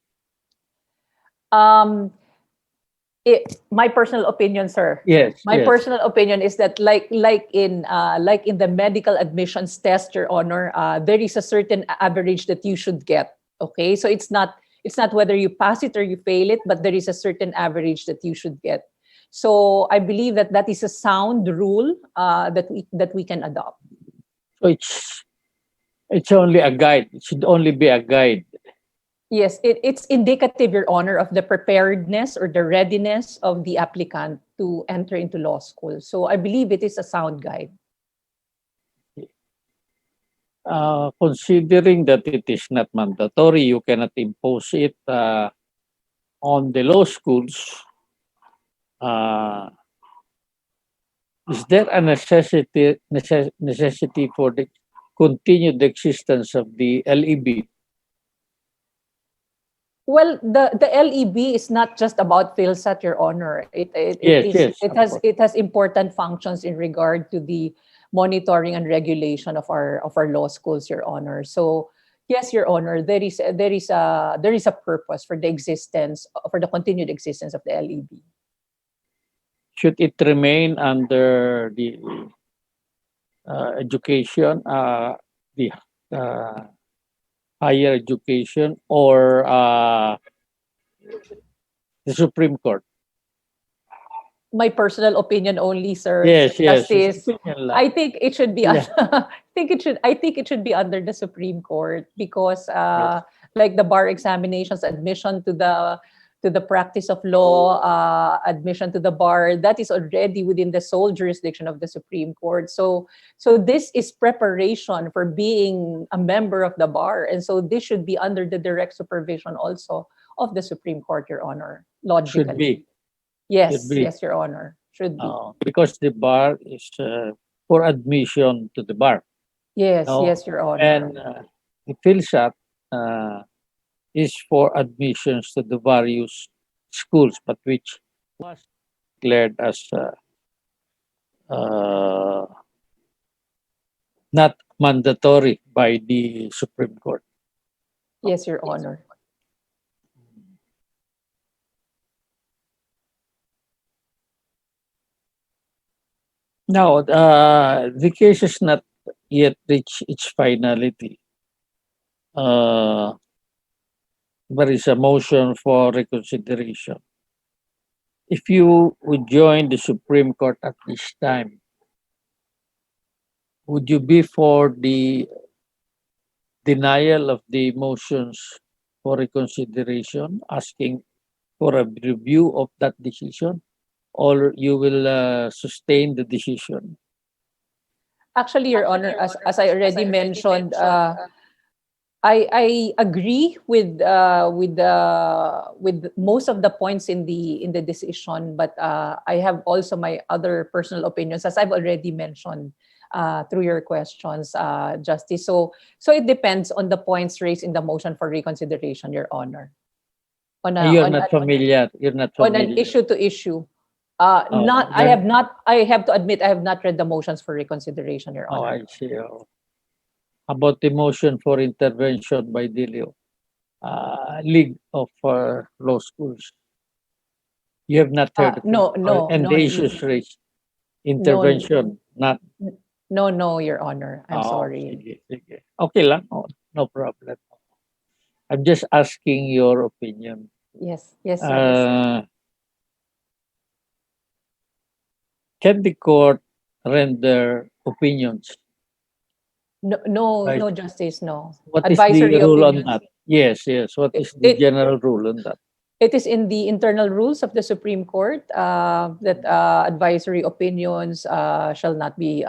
My personal opinion, sir. Yes. My personal opinion is that like in the medical admissions test, Your Honor, there is a certain average that you should get. Okay, so it's not whether you pass it or you fail it, but there is a certain average that you should get. So I believe that is a sound rule that we can adopt. So it's only a guide. It should only be a guide. Yes, it's indicative, Your Honor, of the preparedness or the readiness of the applicant to enter into law school. So I believe it is a sound guide. Considering that it is not mandatory, you cannot impose it on the law schools. Is there a necessity for the continued existence of the LEB? Well, the LEB is not just about PhilSat, Your Honor. It has important functions in regard to the monitoring and regulation of our law schools, Your Honor. So yes, Your Honor, there is a purpose for the continued existence of the LEB. Should it remain under the education, the higher education, or the Supreme Court? My personal opinion only, sir. Yes. Justice. I think it should be. I think it should be under the Supreme Court because, like the bar examinations, admission to the practice of law, admission to the bar, that is already within the sole jurisdiction of the Supreme Court. So this is preparation for being a member of the bar, and so this should be under the direct supervision also of the Supreme Court, Your Honor. Logically. Should be. Yes, Your Honor. Should be. Because the bar is for admission to the bar. Yes, Your Honor. And the PhilSat is for admissions to the various schools, but which was declared as not mandatory by the Supreme Court. Yes, Your Honor. Now, the case has not yet reached its finality. There is a motion for reconsideration. If you would join the Supreme Court at this time, would you be for the denial of the motions for reconsideration, asking for a review of that decision, or you will sustain the decision? Actually, Your Honor, as I already mentioned, I agree with most of the points in the decision, but I have also my other personal opinions, as I've already mentioned through your questions, Justice. So it depends on the points raised in the motion for reconsideration, Your Honor. You're not familiar. On an issue to issue. I have to admit, I have not read the motions for reconsideration, Your Honor. I see. About the motion for intervention by DILIO, League of Law Schools. You have not heard of no, it? no, And no, the issues raised, intervention, not... No, Your Honor. I'm sorry. Sige. Okay lang. No problem. I'm just asking your opinion. Yes, sir. Can the court render opinions? No, Justice, no. What is Advisory the rule opinions. on that? Yes. What is the general rule on that? It is in the internal rules of the Supreme Court that advisory opinions shall not be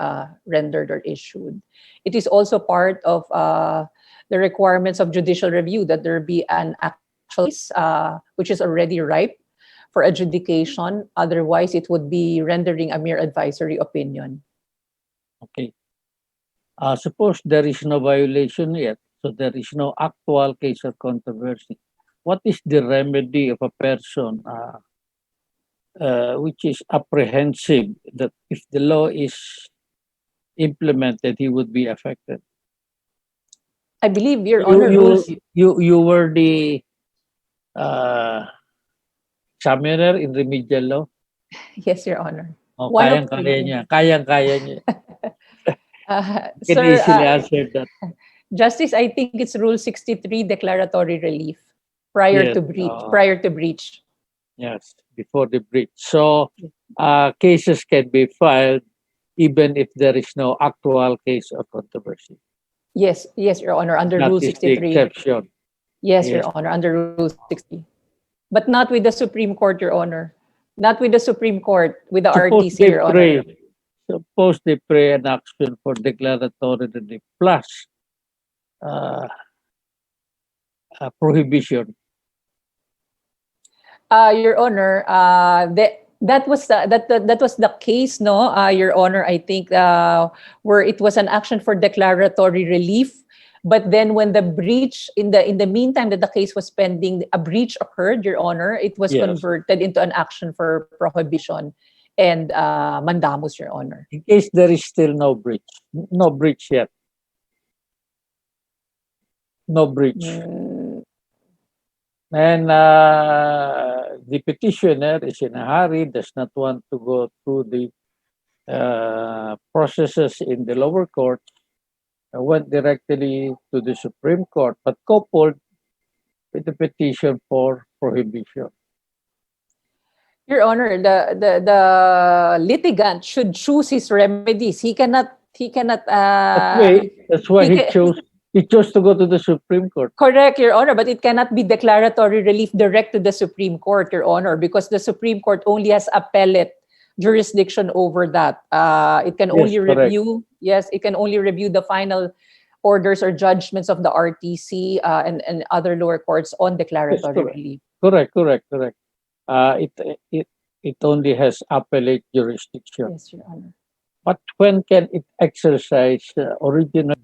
rendered or issued. It is also part of the requirements of judicial review that there be an actual case which is already ripe for adjudication. Otherwise, it would be rendering a mere advisory opinion. Okay. Suppose there is no violation yet, so there is no actual case of controversy. What is the remedy of a person which is apprehensive that if the law is implemented, he would be affected? I believe, Your Honor, you were the examiner in remedial law? Yes, Your Honor. Kayang-kaya niya. Can Sir, easily answer that. Justice, I think it's Rule 63, declaratory relief, prior to breach. Yes, before the breach. So cases can be filed even if there is no actual case of controversy. Yes, Your Honor, under That Rule is 63. the exception. Yes, Your Honor, under Rule 60. But not with the Supreme Court, Your Honor. Not with the Supreme Court, with the RTC, Your Honor. Suppose they pray an action for declaratory relief plus prohibition. Your Honor, that was the case, no, Your Honor. I think where it was an action for declaratory relief, but then when the breach in the meantime that the case was pending, a breach occurred, Your Honor. It was converted into an action for prohibition and mandamus, Your Honor. In case there is still no breach yet. No breach. And the petitioner is in a hurry, does not want to go through the processes in the lower court, went directly to the Supreme Court, but coupled with the petition for prohibition. Your Honor, the litigant should choose his remedies. He cannot. That's why he chose to go to the Supreme Court. Correct, Your Honor, but it cannot be declaratory relief direct to the Supreme Court, Your Honor, because the Supreme Court only has appellate jurisdiction over that. It can only review. Yes, it can only review the final orders or judgments of the RTC and other lower courts on declaratory relief. Correct. It only has appellate jurisdiction. Yes, Your Honor. But when can it exercise original?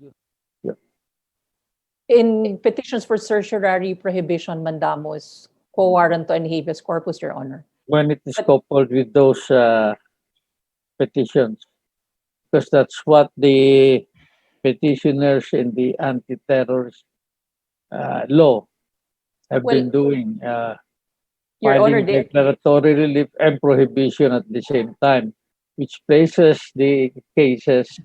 In petitions for certiorari prohibition, mandamus, quo warranto and habeas corpus, Your Honor. when it is coupled with those petitions, because that's what the petitioners in the anti-terrorist law have been doing, Your Honor, filing declaratory relief and prohibition at the same time, which places the cases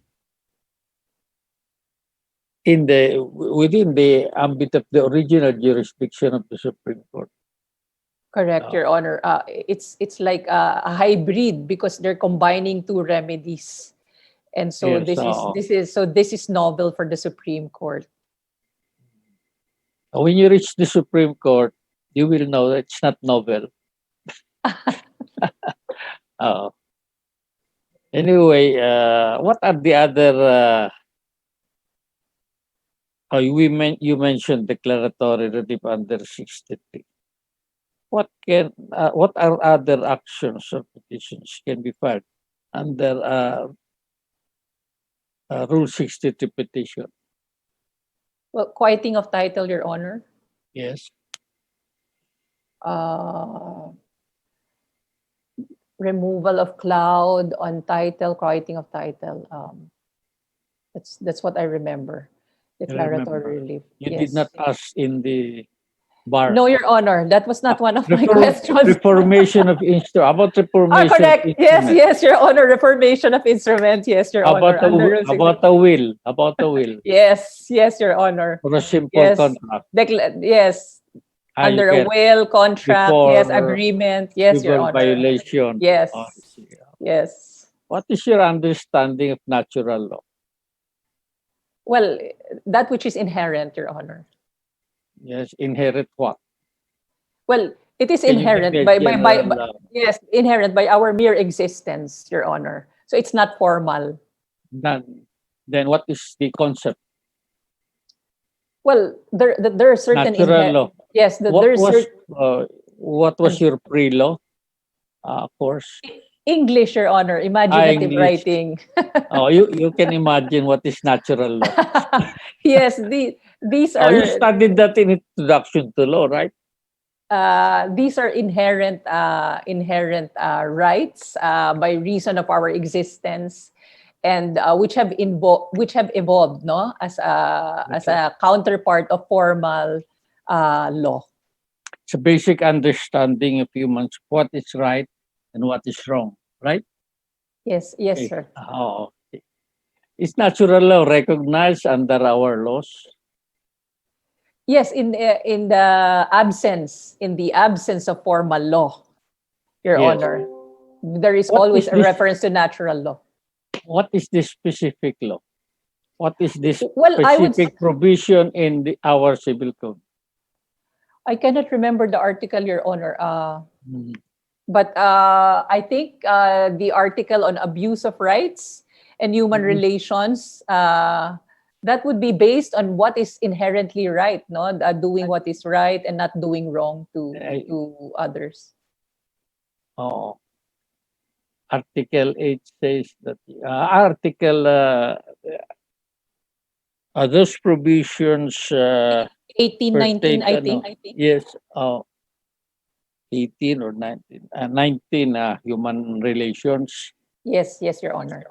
within the ambit of the original jurisdiction of the Supreme Court. correct, Your Honor. It's like a hybrid because they're combining two remedies, and so Yes, this is novel for the Supreme Court. When you reach the Supreme Court, you will know that it's not novel. Anyway, what are the other? You mentioned declaratory relief under 63. What are other actions or petitions can be filed under Rule 63 petition? Well, quieting of title, Your Honor. Yes. Removal of cloud on title, quieting of title. That's what I remember. Declaratory relief. You Yes. did not ask in the bar. No, Your Honor, that was not one of my questions. Reformation of instrument. About reformation. Correct. Of Yes, Your Honor. Reformation of instrument. Yes, Your Honor. About a will. About a will. Yes, Your Honor. For a simple contract. Yes. Under a will, contract, yes, agreement. Yes, Your Honor. Violation. Yes. Yes. What is your understanding of natural law? Well, that which is inherent, Your Honor. Yes, inherent what? Well, it is inherent yes, inherent by our mere existence, Your Honor. So it's not formal. Then what is the concept? Well, there are certain natural law. Yes, what was your pre-law course? English, Your Honor, imaginative writing. You can imagine what is natural law. Yes, these are. You studied that in introduction to law, right? These are inherent rights by reason of our existence, and which have evolved, no, as a counterpart of formal law. It's a basic understanding of humans, what is right and what is wrong, right? Yes, Okay. Sir. Okay. Is natural law recognized under our laws? Yes, in the absence of formal law, Your Honor, there is always a reference to natural law. What is this specific law? What is this Well, specific provision in our civil code? I cannot remember the article, Your Honor. But I think the article on abuse of rights and human relations, that would be based on what is inherently right, no? Doing what is right and not doing wrong to others. Article 8 says that those provisions 18, 19, I think. Yes, 18 or 19. 19 human relations. Yes, Your Honor.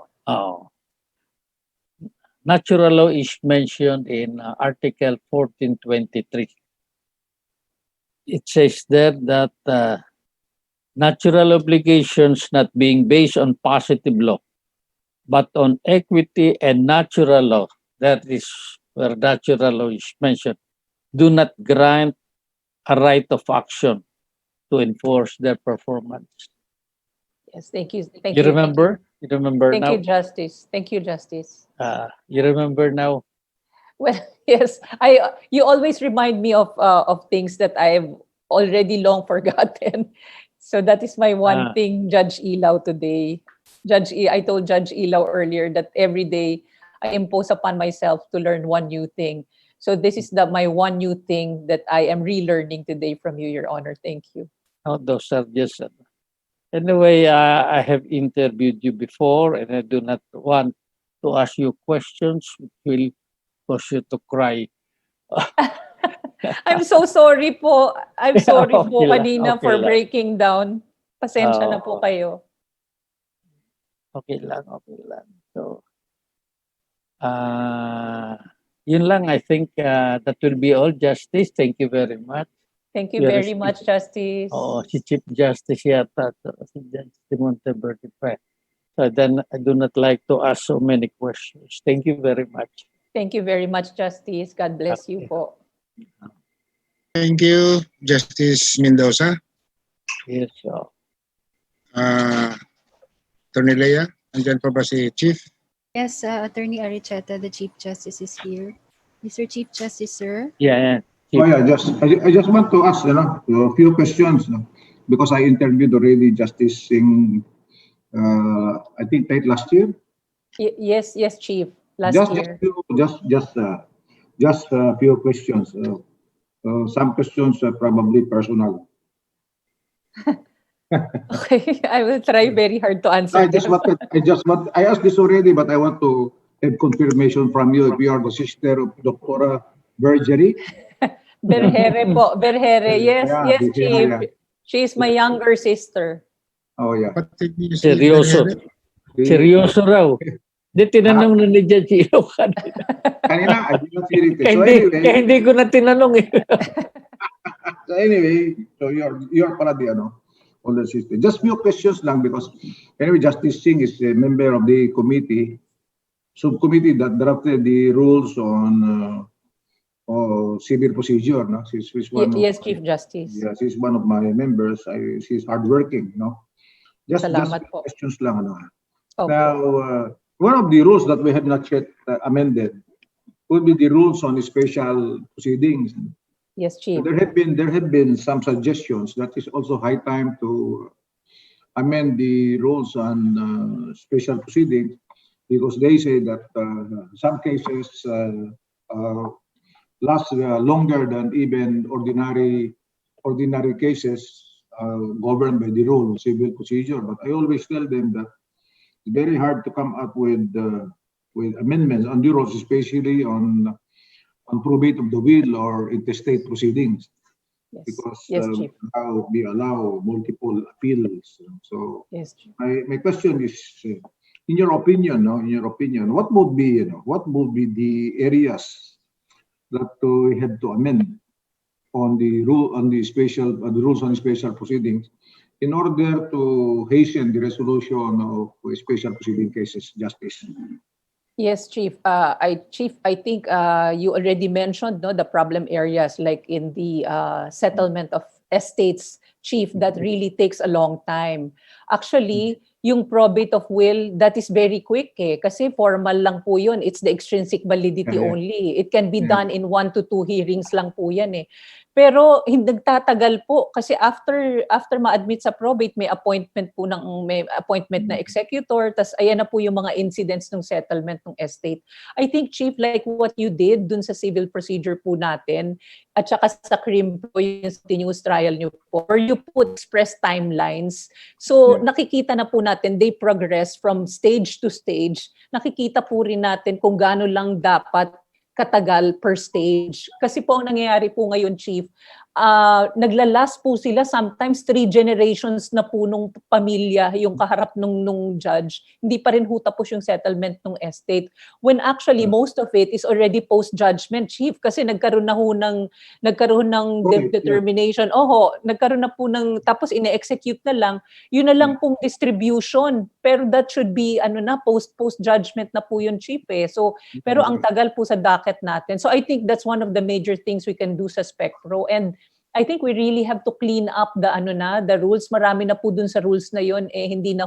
Natural law is mentioned in Article 1423. It says there that natural obligations not being based on positive law, but on equity and natural law, that is where natural law is mentioned, do not grant a right of action to enforce their performance. Yes, thank you. You remember? You remember Thank now? you, Justice. Thank you, Justice. You remember now? Well, yes. You always remind me of things that I've already long forgotten. So that is my one thing, Judge Ilaw, today. I told Judge Ilaw earlier that every day I impose upon myself to learn one new thing. So this is my one new thing that I am relearning today from you, Your Honor. Thank you. Oh, those are just... Anyway, I have interviewed you before, and I do not want to ask you questions which will cause you to cry. I'm so sorry po. I'm sorry po Okay lang, kanina okay for lang. breaking down. Pasensya na po Oo. kayo. Okay lang, okay lang. So, yun lang. I think that will be all, Justice. Thank you very much. Thank you You're very much, Justice. Oo, si Chief Justice yata, si Judge Monteverdi pa. So then I do not like to ask so many questions. Thank you very much. Thank you very much, Justice. God bless you po. Thank you, Justice Mendoza. Yes, so. Attorney Lea, andyan pa ba si Chief? Yes, Attorney Aricheta, the Chief Justice is here. Mr. Chief Justice, sir. Yeah. Oh yeah, I just want to ask a few questions because I interviewed already Justice Singh, I think late last year. Yes, Chief. Last year. Just a few questions. Some questions are probably personal. Okay, I will try very hard to answer. I asked this already, but I want to have confirmation from you if you are the sister of Dr. Bergery. Berhere po, Berhere. Yes, Yeah, yes, Berhere, Chief. yeah. She's my younger sister. Oh yeah. Seryoso. Seryoso raw. Di tinanong na ni Judge Ilo kanina. Kanina, I did not hear it. So anyway, Kaya hindi ko na tinanong eh. so you're pala the older sister. Just few questions lang because anyway, Justice Singh is a member of the subcommittee that drafted the rules on civil procedure. No? She's one yes, Chief Justice. Yeah, she's one of my members. She's hardworking. No, just questions lang. Okay. Now, one of the rules that we have not yet amended would be the rules on special proceedings. Yes, Chief. There have been some suggestions that is also high time to amend the rules on special proceedings because they say that some cases last longer than even ordinary cases governed by the rule of civil procedure. But I always tell them that it's very hard to come up with amendments on the rules, especially on probate of the will or intestate proceedings, because now we allow multiple appeals. So my question is, in your opinion, what would be the areas that we have to amend on the rules on the special proceedings in order to hasten the resolution of special proceeding cases, Justice? Yes, Chief. I think you already mentioned the problem areas like in the settlement of estates, Chief, that really takes a long time. Actually, yung probate of will, that is very quick kasi formal lang po yun. It's the extrinsic validity only. It can be done in 1 to 2 hearings lang po yan Pero hindi nagtatagal po kasi after ma-admit sa probate may appointment na executor, tas ayan na po yung mga incidents ng settlement ng estate. I think, Chief, like what you did dun sa civil procedure po natin at saka sa CRIM po yung continuous trial nyo po, where you put express timelines. So nakikita na po natin they progress from stage to stage. Nakikita po rin natin kung gaano lang dapat katagal per stage. Kasi po ang nangyayari po ngayon, Chief, naglalas po sila sometimes 3 generations na po nung pamilya yung kaharap nung judge. Hindi pa rin tapos yung settlement ng estate. When actually most of it is already post-judgment, Chief, kasi nagkaroon ng determination. Nagkaroon na po tapos ine-execute na lang. Yun na lang pong distribution. Pero that should be post-judgment na po yun, Chief So, pero ang tagal po sa docket natin. So I think that's one of the major things we can do sa SpecPro. And I think we really have to clean up the rules. Marami na po dun sa rules na yon hindi na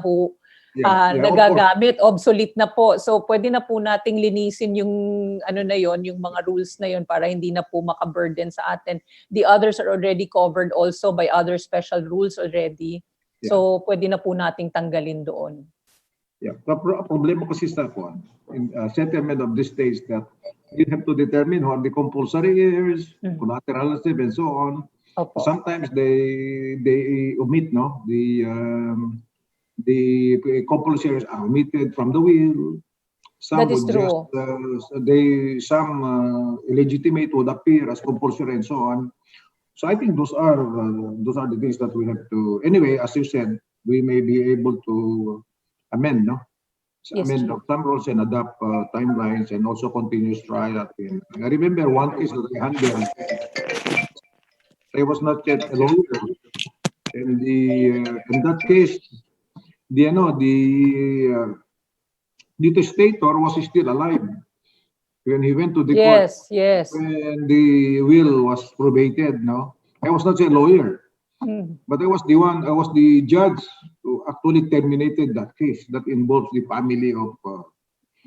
nagagamit, obsolete na po. So pwede na po nating linisin yung yung mga rules na yon para hindi na po maka-burden sa atin. The others are already covered also by other special rules already. So pwede na po nating tanggalin doon. Yeah, problema kasi sa settlement of this stage that you have to determine who are the compulsory heirs, collateral and so on. Sometimes they omit the compulsory heirs are omitted from the will. Some That is would just, true. some illegitimate would appear as compulsory and so on. So I think those are the things that we have to. Anyway, as you said, we may be able to amend, no? So Yes, amend Chief. some rules and adapt timelines and also continuous trial. I remember one case that I handled. I was not yet a lawyer, and in that case, the testator was still alive when he went to the court. Yes, yes. When the will was probated, no, I was not a lawyer, but I was the judge who actually terminated that case that involves the family of.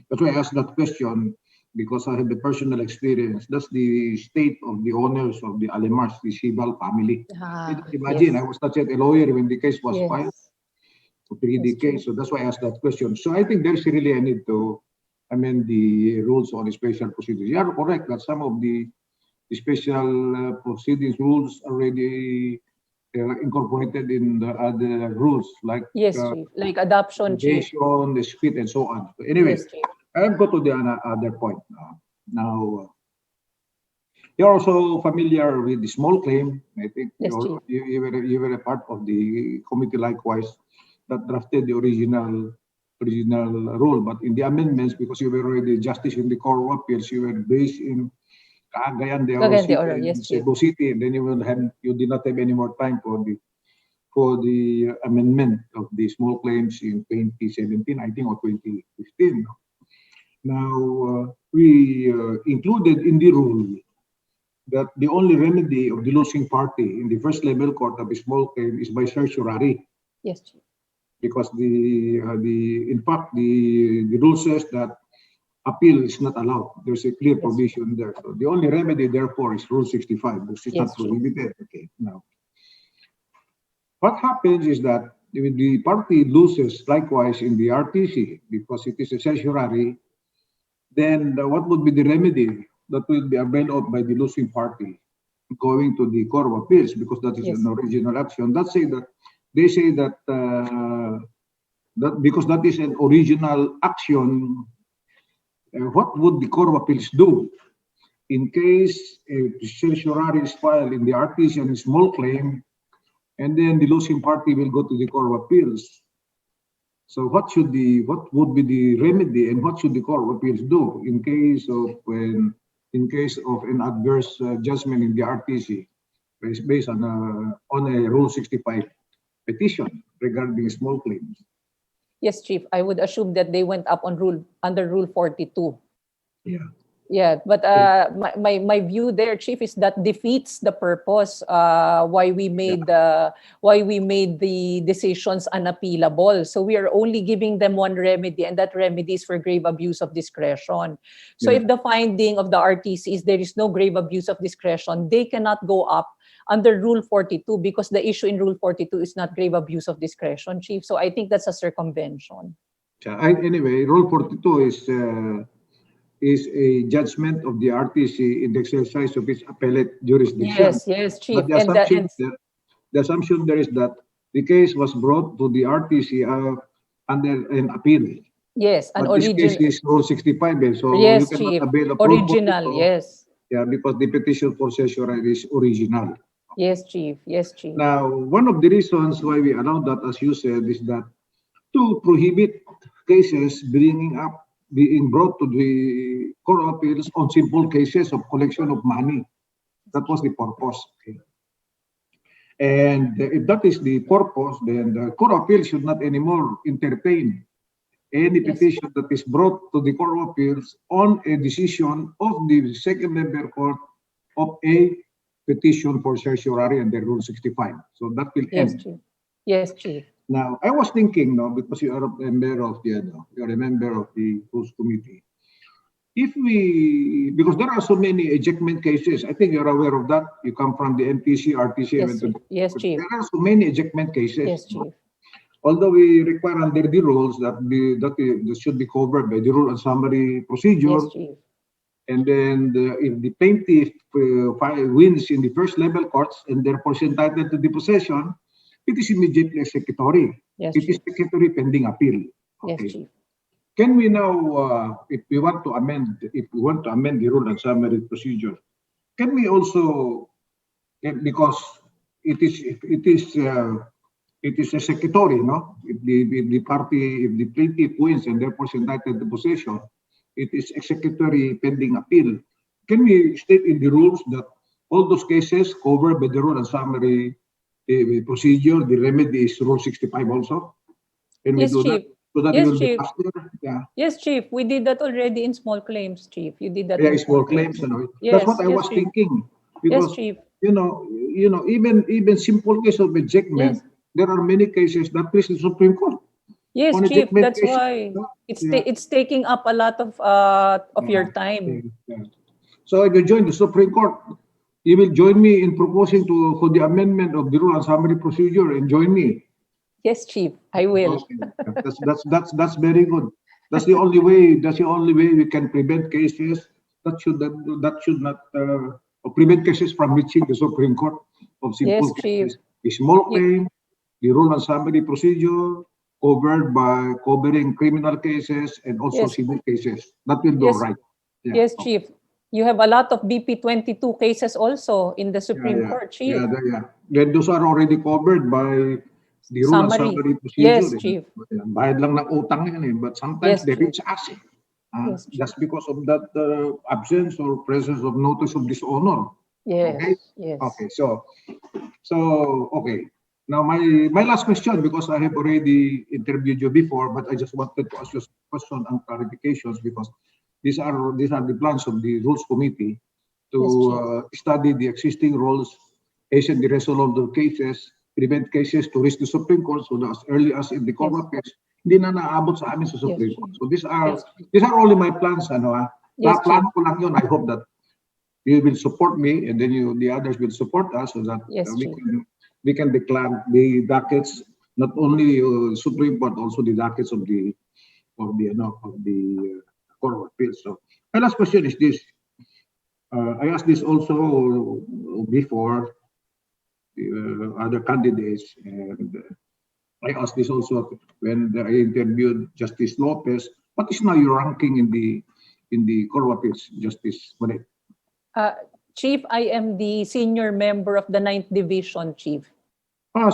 That's why I asked that question, because I have the personal experience. That's the state of the owners of the Alemars, the Sibal family. Imagine, Yes. I was not yet a lawyer when the case was Yes. filed. To plead the Yes, true. case. So that's why I asked that question. So I think there's really a need to amend the rules on special proceedings. You are correct that some of the special proceedings rules already incorporated in the other rules, like Yes, Chief. Like adoption, Chief. litigation, dispute, and so on. So anyway, Yes, Chief. I'll go to the other point now. You're also familiar with the small claim. I think Yes, you were a part of the committee likewise that drafted the original rule, but in the amendments, because you were already justice in the Court of Appeals, you were based in Cagayan de Oro Cagayan de City, Oro, and yes, Chief. Cebu City, and then you did not have any more time for the amendment of the small claims in 2017, I think, or 2015. Now we included in the rule that the only remedy of the losing party in the first level court of a small claim is by certiorari. Yes, Chief. Because in fact the rule says that appeal is not allowed. There's a clear provision there. So the only remedy therefore is Rule 65, which is not prohibited. Okay. Now, what happens is that if the party loses likewise in the RTC because it is a certiorari, then what would be the remedy that will be availed of by the losing party going to the Court of Appeals, because that is an original action. They say that because that is an original action, what would the Court of Appeals do in case a certiorari is filed in the RTC and a small claim, and then the losing party will go to the Court of Appeals? So what would be the remedy, and what should the Court of Appeals do in case of an adverse judgment in the RTC based on a Rule 65 petition regarding small claims? Yes, Chief. I would assume that they went up on under Rule 42. Yeah. Yeah, but my view there, Chief, is that defeats the purpose why we made the decisions unappealable. So we are only giving them one remedy, and that remedy is for grave abuse of discretion. So if the finding of the RTC is there is no grave abuse of discretion, they cannot go up under Rule 42, because the issue in Rule 42 is not grave abuse of discretion, Chief. So I think that's a circumvention. Anyway, Rule 42 is a judgment of the RTC in the exercise of its appellate jurisdiction. Yes, Chief. But the assumption there is that the case was brought to the RTC under an appeal. Yes, an but original. This case is Rule 65, so yes, you cannot Chief. avail of Original, Rule 42. Yes. Yeah, because the petition for certiorari is original. Yes, Chief. Yes, Chief. Now, one of the reasons why we allowed that, as you said, is that to prohibit cases being brought to the Court of Appeals on simple cases of collection of money. That was the purpose. Okay. And if that is the purpose, then the Court of Appeals should not anymore entertain any petition that is brought to the Court of Appeals on a decision of the second member court of a petition for certiorari under Rule 65. So that will end. Chief. Yes, Chief. Now, I was thinking, because you are a member of the CRUZ committee, because there are so many ejectment cases, I think you're aware of that. You come from the NTC, RTC. Yes, Chief. There are so many ejectment cases. Yes, Chief. Although we require under the rules that should be covered by the rule and summary procedure. Yes, Chief. And then if the plaintiff wins in the first level courts and therefore is entitled to the possession, it is immediately executory. Yes, it is executory pending appeal. Yes, Okay. Chief. can we now, if we want to amend the rule and summary procedure, can we also, because it is executory, no? If the plaintiff wins and therefore is entitled to possession, it is executory pending appeal. Can we state in the rules that all those cases covered by the rule and summary procedure, the remedy is Rule 65 also? Can we Yes, do Chief. that? So that Yes, it will be Chief. faster? Yeah. Yes, Chief. We did that already in small claims, Chief. You did that Yeah, in small claims. Yes, That's what I yes, was Chief. thinking. Yes, Because Chief. even simple case of ejectment, Yes. there are many cases that please the Supreme Court. Yes, On Chief. ejectment That's cases, why yeah. it's taking up a lot of your time. Yeah. So if you join the Supreme Court, you will join me in proposing for the amendment of the rule and summary procedure and join me. Yes, Chief. I will. Okay. That's very good. That's the only way. That's the only way we can prevent cases that should not prevent cases from reaching the Supreme Court of simple Yes, Chief. cases. A small claim, the rule and summary procedure covering criminal cases and also Yes. civil cases. That will do Yes. right. Yeah. Yes, Chief. You have a lot of BP 22 cases also in the Supreme Court, Chief. Yeah. Then those are already covered by the rule and Summary. summary procedure. Yes, Chief. Bayad lang ng utang yan eh. But sometimes Yes, they Chief. reach us eh. Yes, Chief. Just because of that absence or presence of notice of dishonor. Yes. Okay? Yes. Okay, so okay. Now my last question, because I have already interviewed you before, but I just wanted to ask you some question and clarifications because these are the plans of the Rules Committee to study the existing rules, hasten the resolution of cases, prevent cases to reach the Supreme Court so that as early as in the court of case, hindi na naabot sa amin sa Supreme Court. So these are only my plans. Plan ko lang yun. I hope that you will support me and then the others will support us so that we can declare the dockets, not only Supreme Court, also the dockets of the Court of Appeals. So my last question is this. I asked this also before other candidates, and I asked this also when I interviewed Justice Lopez. What is now your ranking in the Court of Appeals, Justice Monet? Chief, I am the senior member of the 9th Division, Chief.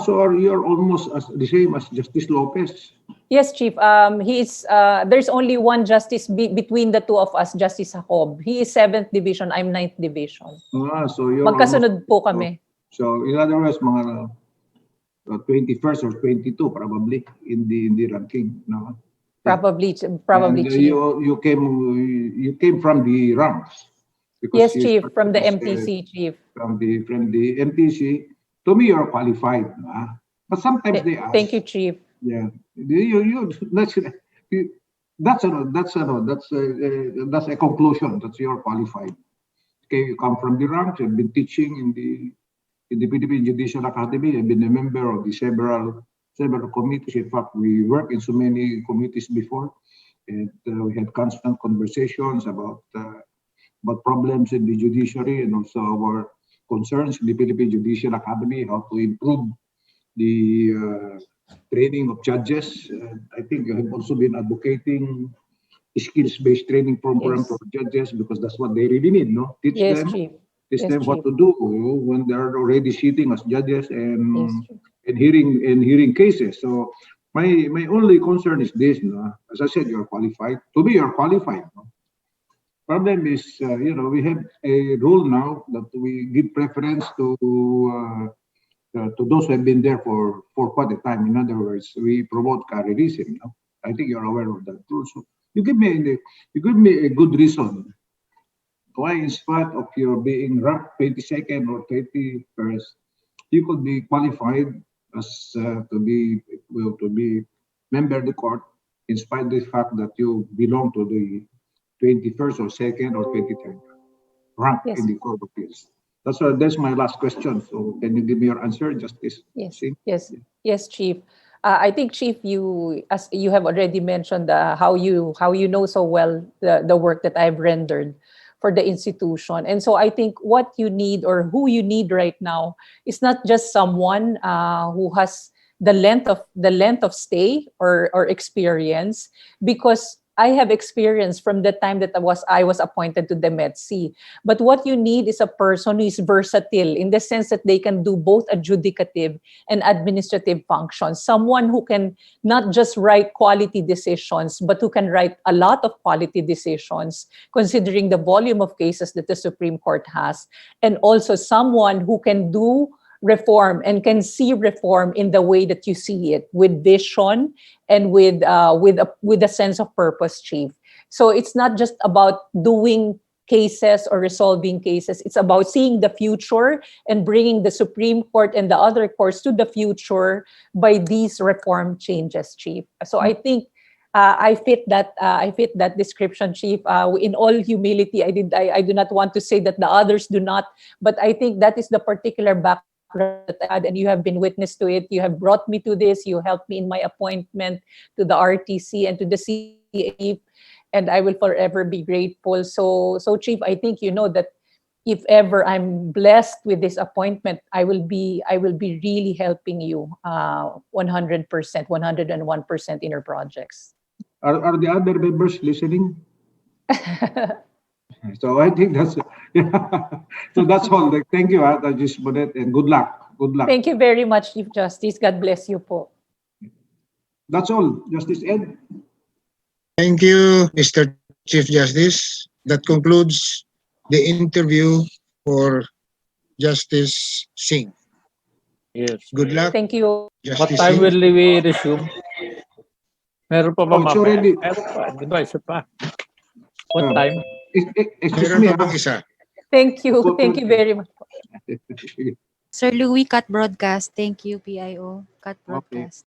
So you're almost the same as Justice Lopez? Yes, Chief. There's only one justice between the two of us, Justice Jacob. He is 7th Division, I'm 9th Division. So you're magkasunod po kami. So in other words, mga 21st or 22 probably in the ranking, no? Probably, and, Chief. You came from the ranks. Yes, Chief, from the MTC, Chief. From the MTC. To me, you're qualified. But sometimes they ask. Thank you, Chief. Yeah, that's a conclusion that you're qualified. Okay, you come from the ranks. You've been teaching in the Philippine Judicial Academy. I've been a member of the several committees. In fact, we worked in so many committees before, and we had constant conversations about problems in the judiciary and also our concerns in the Philippine Judicial Academy, how to improve the training of judges. I think I have also been advocating skills-based training program for judges because that's what they really need, no? Teach them what to do when they're already sitting as judges and hearing cases. So my only concern is this, no? As I said, you're qualified. To me, you're qualified. No? Problem is, we have a rule now that we give preference to those who have been there for quite a time. In other words, we promote careerism. No? I think you're aware of that rule. So you give me a good reason why, in spite of your being ranked 22nd or 21st, you could be qualified as to be member of the court, in spite of the fact that you belong to the 21st or 2nd or 23rd rank in the Court of Appeals. That's my last question. So can you give me your answer, Justice? Yes, Chief. I think, Chief, as you have already mentioned how you know so well the work that I've rendered for the institution. And so I think what you need or who you need right now is not just someone who has the length of stay or experience, because I have experience from the time that I was appointed to the MEDC. But what you need is a person who is versatile in the sense that they can do both adjudicative and administrative functions. Someone who can not just write quality decisions, but who can write a lot of quality decisions, considering the volume of cases that the Supreme Court has, and also someone who can do reform and can see reform in the way that you see it, with vision and with a sense of purpose, Chief. So it's not just about doing cases or resolving cases. It's about seeing the future and bringing the Supreme Court and the other courts to the future by these reform changes, Chief. So I think I fit that description, Chief. In all humility, I do not want to say that the others do not, but I think that is the particular background that I had, and you have been witness to it. You have brought me to this. You helped me in my appointment to the RTC and to the CA, and I will forever be grateful. So Chief, I think you know that if ever I'm blessed with this appointment, I will be really helping you 100%, 101% in your projects. Are the other members listening? So I think that's so that's all. Like, thank you, Judge Bonet, and good luck. Good luck. Thank you very much, Chief Justice. God bless you po. That's all, Justice Ed. Thank you, Mr. Chief Justice. That concludes the interview for Justice Singh. Yes. Good luck, Thank you. What Justice time Singh. will we resume? Meron pa ba Oh, it's mamaya? already. Meron pa. Di ba? Isa pa. What time? Excuse Meron me. pa pong isa. Thank you. Thank you very much. Sir Louis, cut broadcast. Thank you, PIO. Cut Okay. broadcast.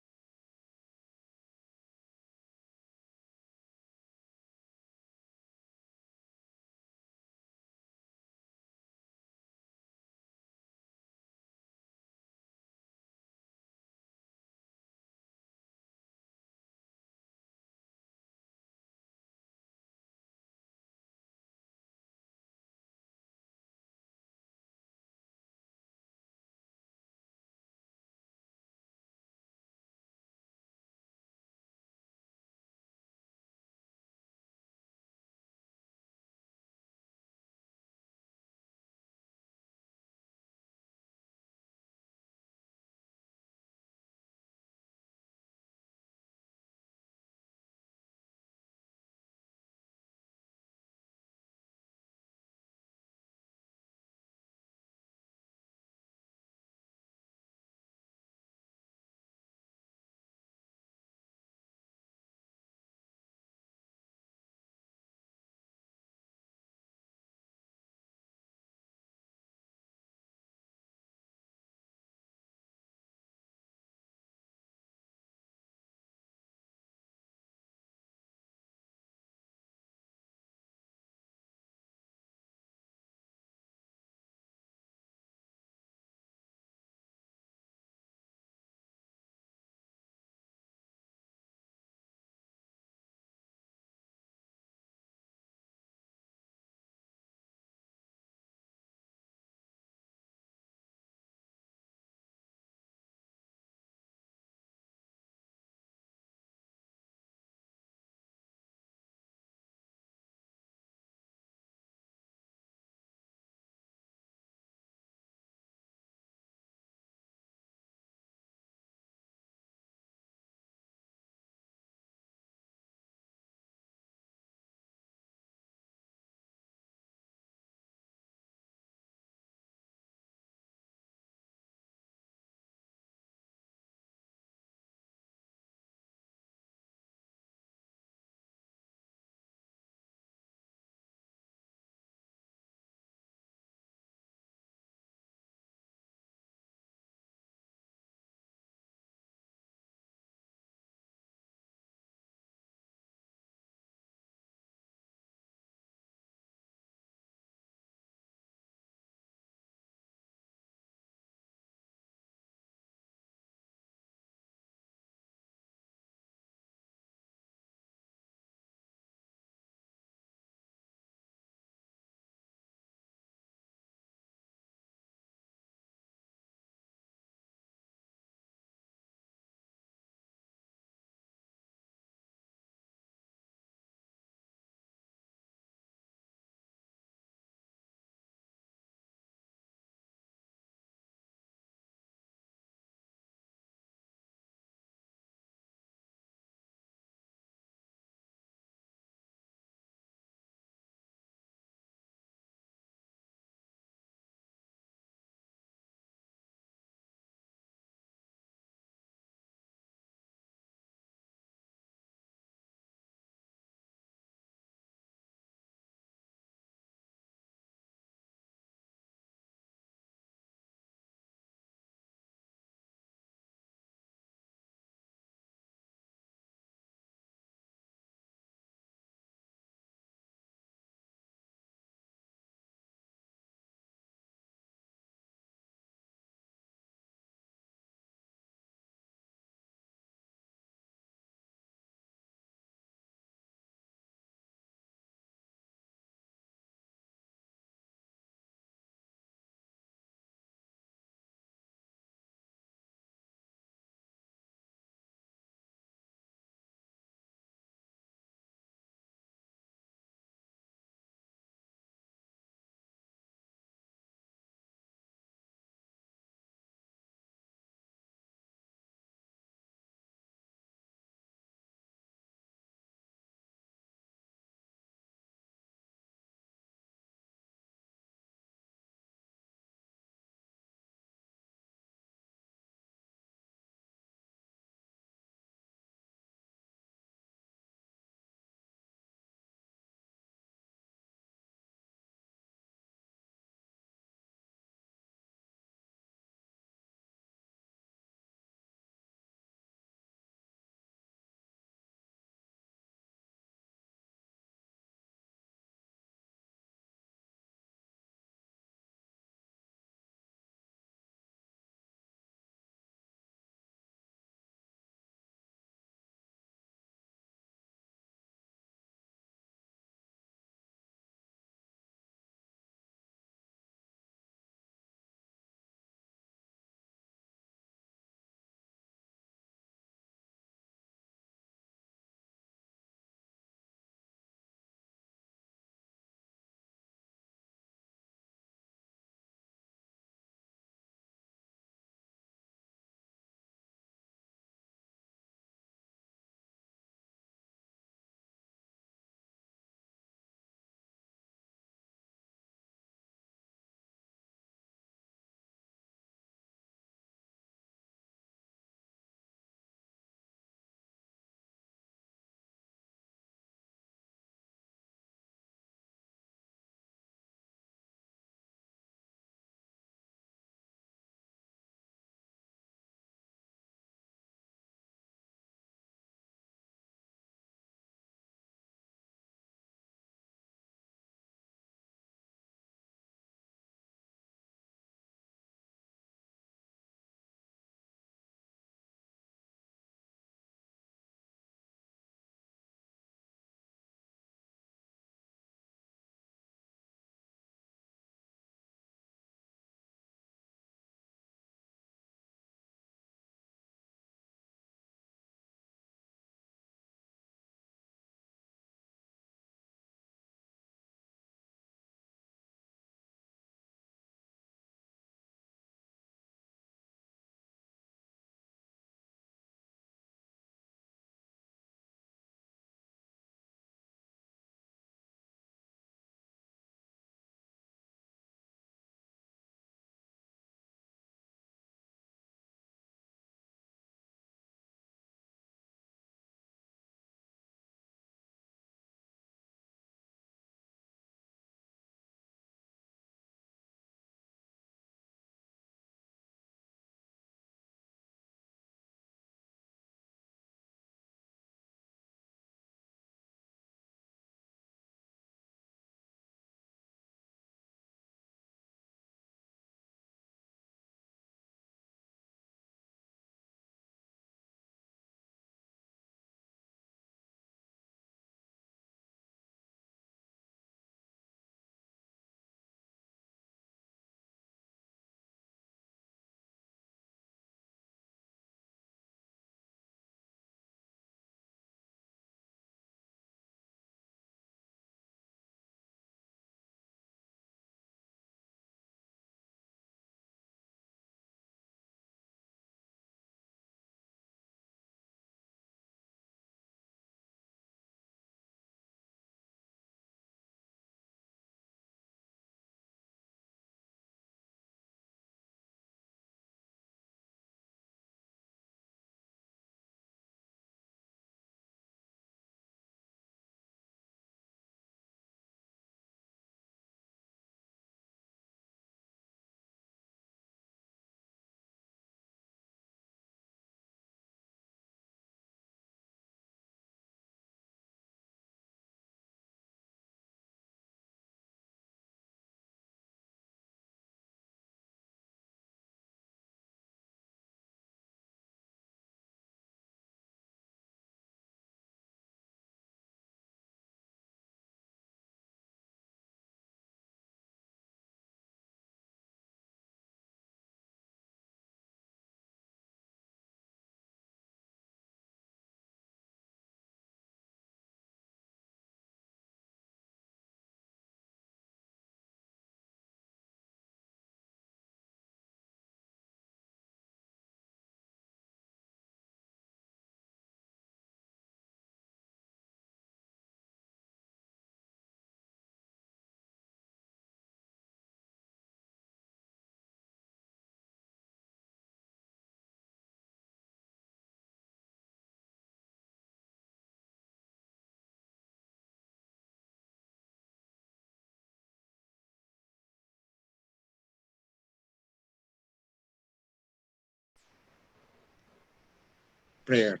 prayer.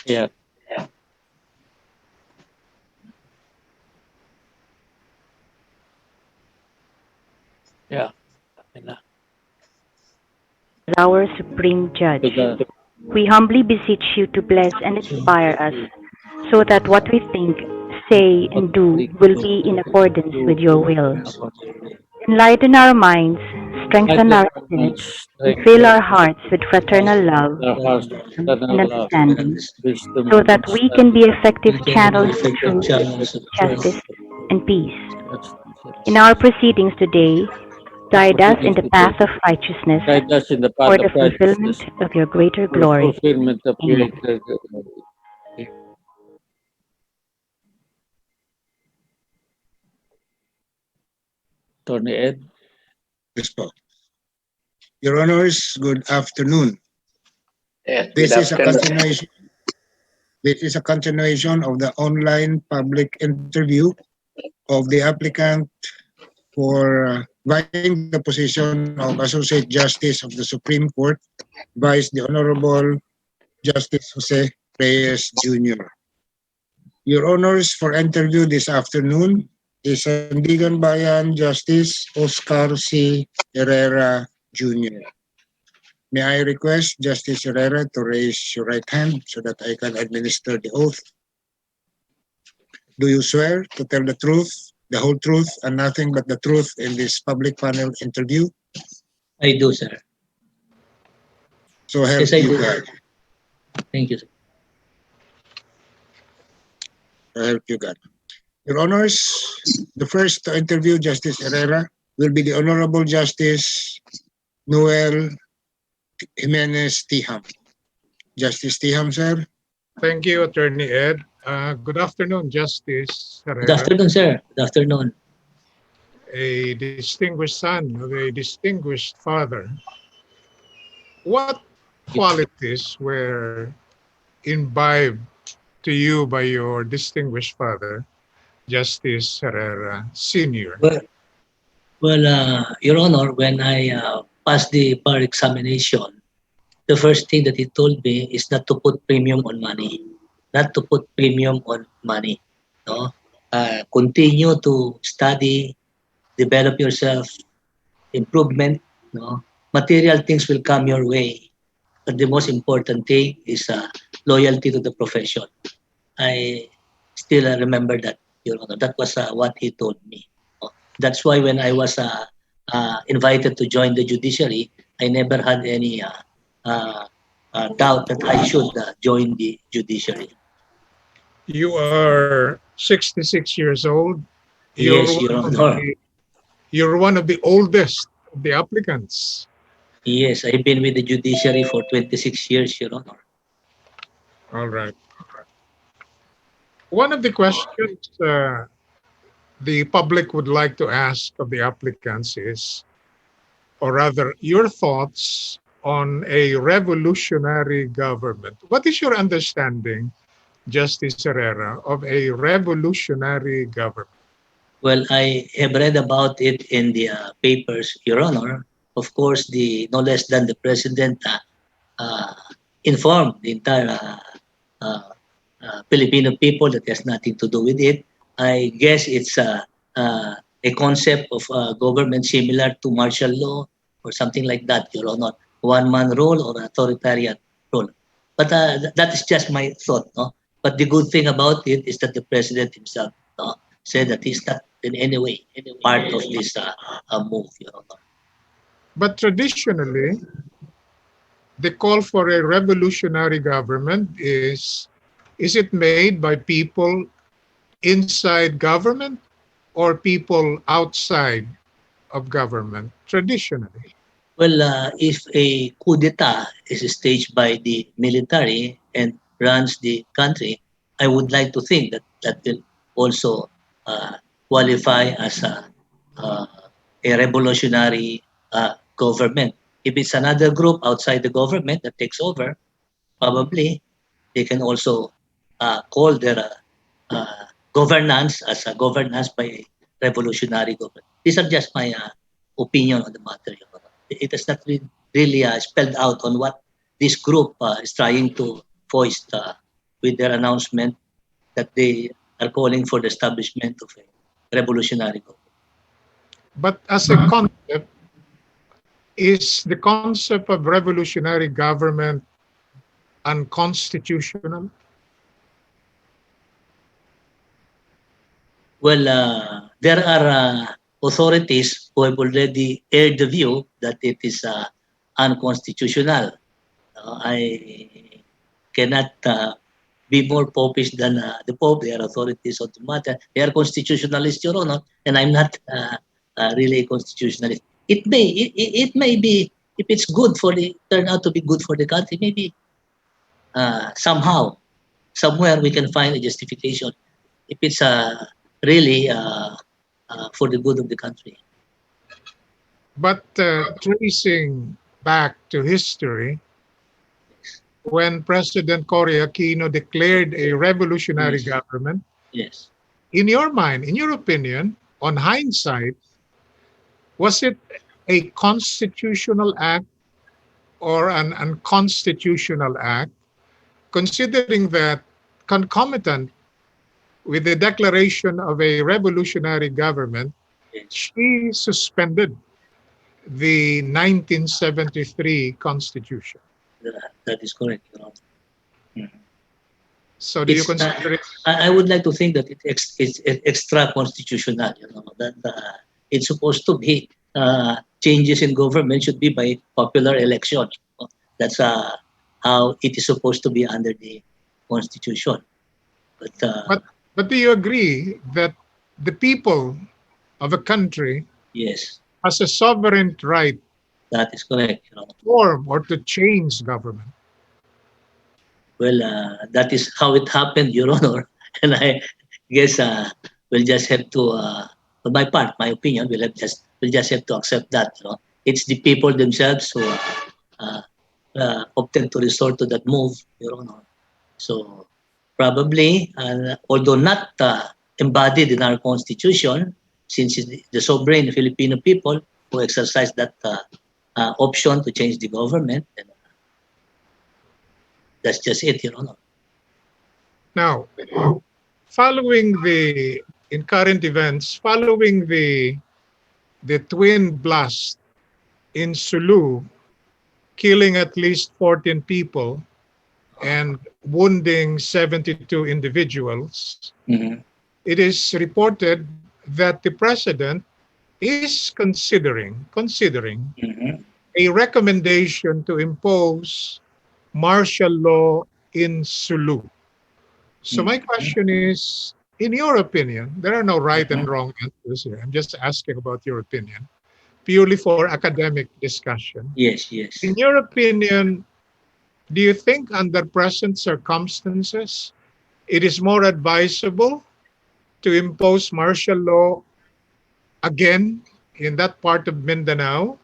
Yeah. Yeah. Our Supreme Judge, we humbly beseech you to bless and inspire us so that what we think, say, and do will be in accordance with your will. Enlighten our minds, strengthen our spirits, and fill our hearts with fraternal love, wisdom, and understanding, so that we can be effective channels of truth, justice, and peace. In our proceedings today, guide us in the path of righteousness Guide us in the for path the of fulfillment righteousness, of your greater for the glory. fulfillment of your Amen. glory. Attorney Ed. Yes po. Your Honors, good afternoon. Yes, This good is a afternoon. continuation. This is a continuation of the online public interview of the applicant for vying the position of Associate Justice of the Supreme Court, Vice the Honorable Justice Jose Reyes Jr. Your Honors, for interview this afternoon is Sandigan Bayan Justice Oscar C. Herrera Jr. May I request Justice Herrera to raise your right hand so that I can administer the oath? Do you swear to tell the truth, the whole truth, and nothing but the truth in this public panel interview? I do, sir. So help Yes, I you do. God. Thank you, sir. So help you God. Your Honors, the first to interview Justice Herrera will be the Honorable Justice Noel Jimenez Tiham. Justice Tiham, sir. Thank you, Attorney Ed. Good afternoon, Justice Good Herrera, afternoon, sir. Good afternoon. a distinguished son of a distinguished father. What qualities were imbibed to you by your distinguished father, Justice Herrera Sr.? Well, Your Honor, when I passed the bar examination, the first thing that he told me is not to put premium on money. Not to put premium on money. No? Continue to study, develop yourself, improvement. No? Material things will come your way. But the most important thing is loyalty to the profession. I still remember that, Your Honor. That was what he told me. That's why when I was invited to join the judiciary, I never had any doubt that I should join the judiciary. You are 66 years old. Yes, Your Honor. You're one of the oldest of the applicants. Yes, I've been with the judiciary for 26 years, Your Honor. All right. One of the questions the public would like to ask of the applicants is, or rather, your thoughts on a revolutionary government. What is your understanding, Justice Herrera, of a revolutionary government? Well, I have read about it in the papers, Your Honor. Of course, no less than the President informed the entire Filipino people that has nothing to do with it. I guess it's a concept of government similar to martial law or something like that, Your Honor. One-man rule or authoritarian rule. But that is just my thought. No? But the good thing about it is that the President himself said that he's not in any way part of this move, Your Honor. But traditionally, the call for a revolutionary government is it made by people inside government or people outside of government traditionally? Well, if a coup d'etat is staged by the military and runs the country, I would like to think that that will also qualify as a revolutionary government. If it's another group outside the government that takes over, probably they can also call their governance as a governance by a revolutionary government. These are just my opinion on the matter. It is not really spelled out on what this group is trying to foist with their announcement that they are calling for the establishment of a revolutionary government. But as a concept, is the concept of revolutionary government unconstitutional? Well, there are authorities who have already aired the view that it is unconstitutional. I cannot be more popish than the Pope. They are authorities on the matter. They are constitutionalists, Your Honor, and I'm not really a constitutionalist. It may be, if it's good for turn out to be good for the country, maybe somehow, somewhere we can find a justification. If it's really for the good of the country. But tracing back to history, when President Cory Aquino declared a revolutionary government, yes, in your mind, in your opinion, on hindsight, was it a constitutional act or an unconstitutional act, considering that concomitant with the declaration of a revolutionary government, she suspended the 1973 Constitution? That is correct, Your Honor. Mm-hmm. So do you consider it? I would like to think that it's extra constitutional, you know, that it's supposed to be changes in government should be by popular election. That's how it is supposed to be under the Constitution. But do you agree that the people of a country yes has a sovereign right? That is correct. You know. Form or to change government? Well, that is how it happened, Your Honor. And I guess we'll just have to, on my part, my opinion, we'll just have to accept that. You know, it's the people themselves who opted to resort to that move, Your Honor. So probably, although not embodied in our Constitution, since it's the sovereign Filipino people who exercise that option to change the government, and that's just it, Your Honor. Now, following in current events, following the twin blast in Sulu, killing at least 14 people and wounding 72 individuals, it is reported that the president is considering a recommendation to impose martial law in Sulu. So my question is, in your opinion, there are no right and wrong answers here. I'm just asking about your opinion, purely for academic discussion. Yes, yes. In your opinion, do you think under present circumstances, it is more advisable to impose martial law again in that part of Mindanao,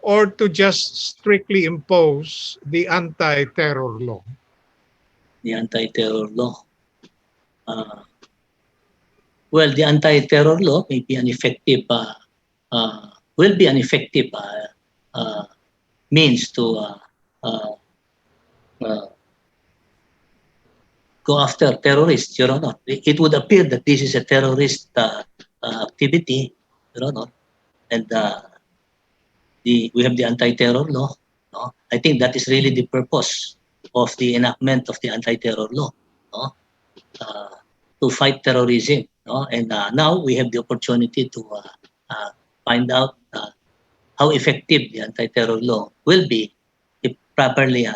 or to just strictly impose the anti-terror law? The anti-terror law. Well, the anti-terror law may be an effective, will be an effective means to go after terrorists, Your Honor. It would appear that this is a terrorist activity, Your Honor, and we have the anti-terror law. No? I think that is really the purpose of the enactment of the anti-terror law, no? To fight terrorism. No? And now we have the opportunity to find out how effective the anti-terror law will be if properly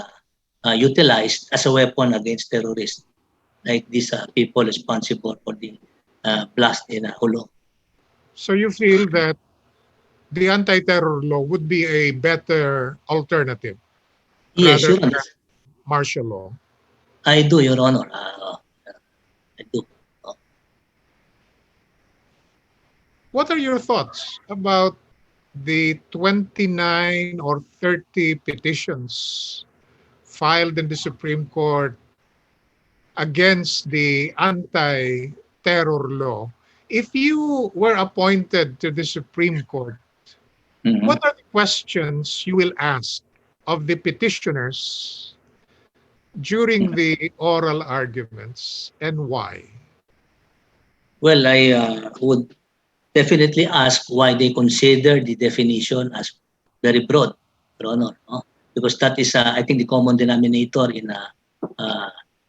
utilized as a weapon against terrorists, like these people responsible for the blast in Jolo. So you feel that the anti-terror law would be a better alternative, yes, rather Your Honor. than martial law? I do, Your Honor. I do. What are your thoughts about the 29 or 30 petitions filed in the Supreme Court against the anti-terror law? If you were appointed to the Supreme Court, what are the questions you will ask of the petitioners during the oral arguments, and why? Well, I would definitely ask why they consider the definition as very broad, Your Honor, no? Because that is, I think, the common denominator in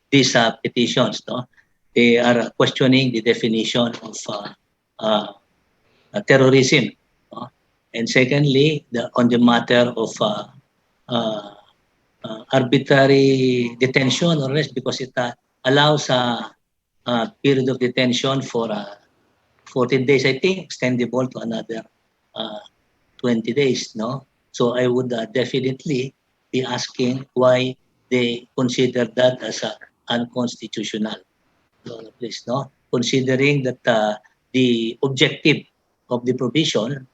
these petitions. No? They are questioning the definition of terrorism. No? And secondly, on the matter of arbitrary detention or arrest, because it allows a period of detention for 14 days, I think, extendable to another 20 days. No, so I would definitely be asking why they consider that as unconstitutional. No, please, no, considering that the objective of the provision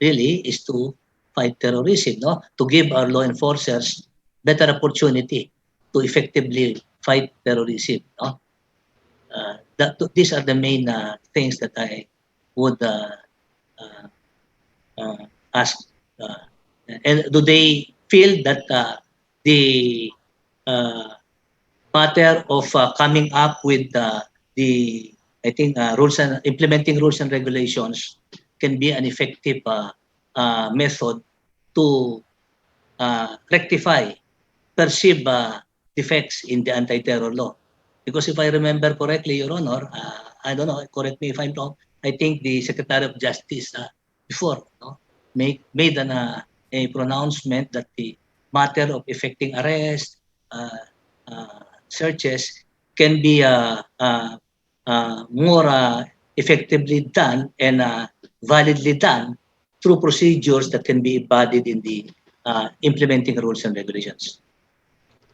really is to fight terrorism, no, to give our law enforcers better opportunity to effectively fight terrorism. No, these are the main things that I would ask. And do they feel that the matter of coming up with the, I think, rules and implementing rules and regulations can be an effective method to rectify perceived defects in the anti-terror law? Because if I remember correctly, Your Honor, I don't know, correct me if I'm wrong, I think the Secretary of Justice before made a pronouncement that the matter of effecting arrest, searches can be more effectively done and validly done through procedures that can be embodied in the implementing rules and regulations.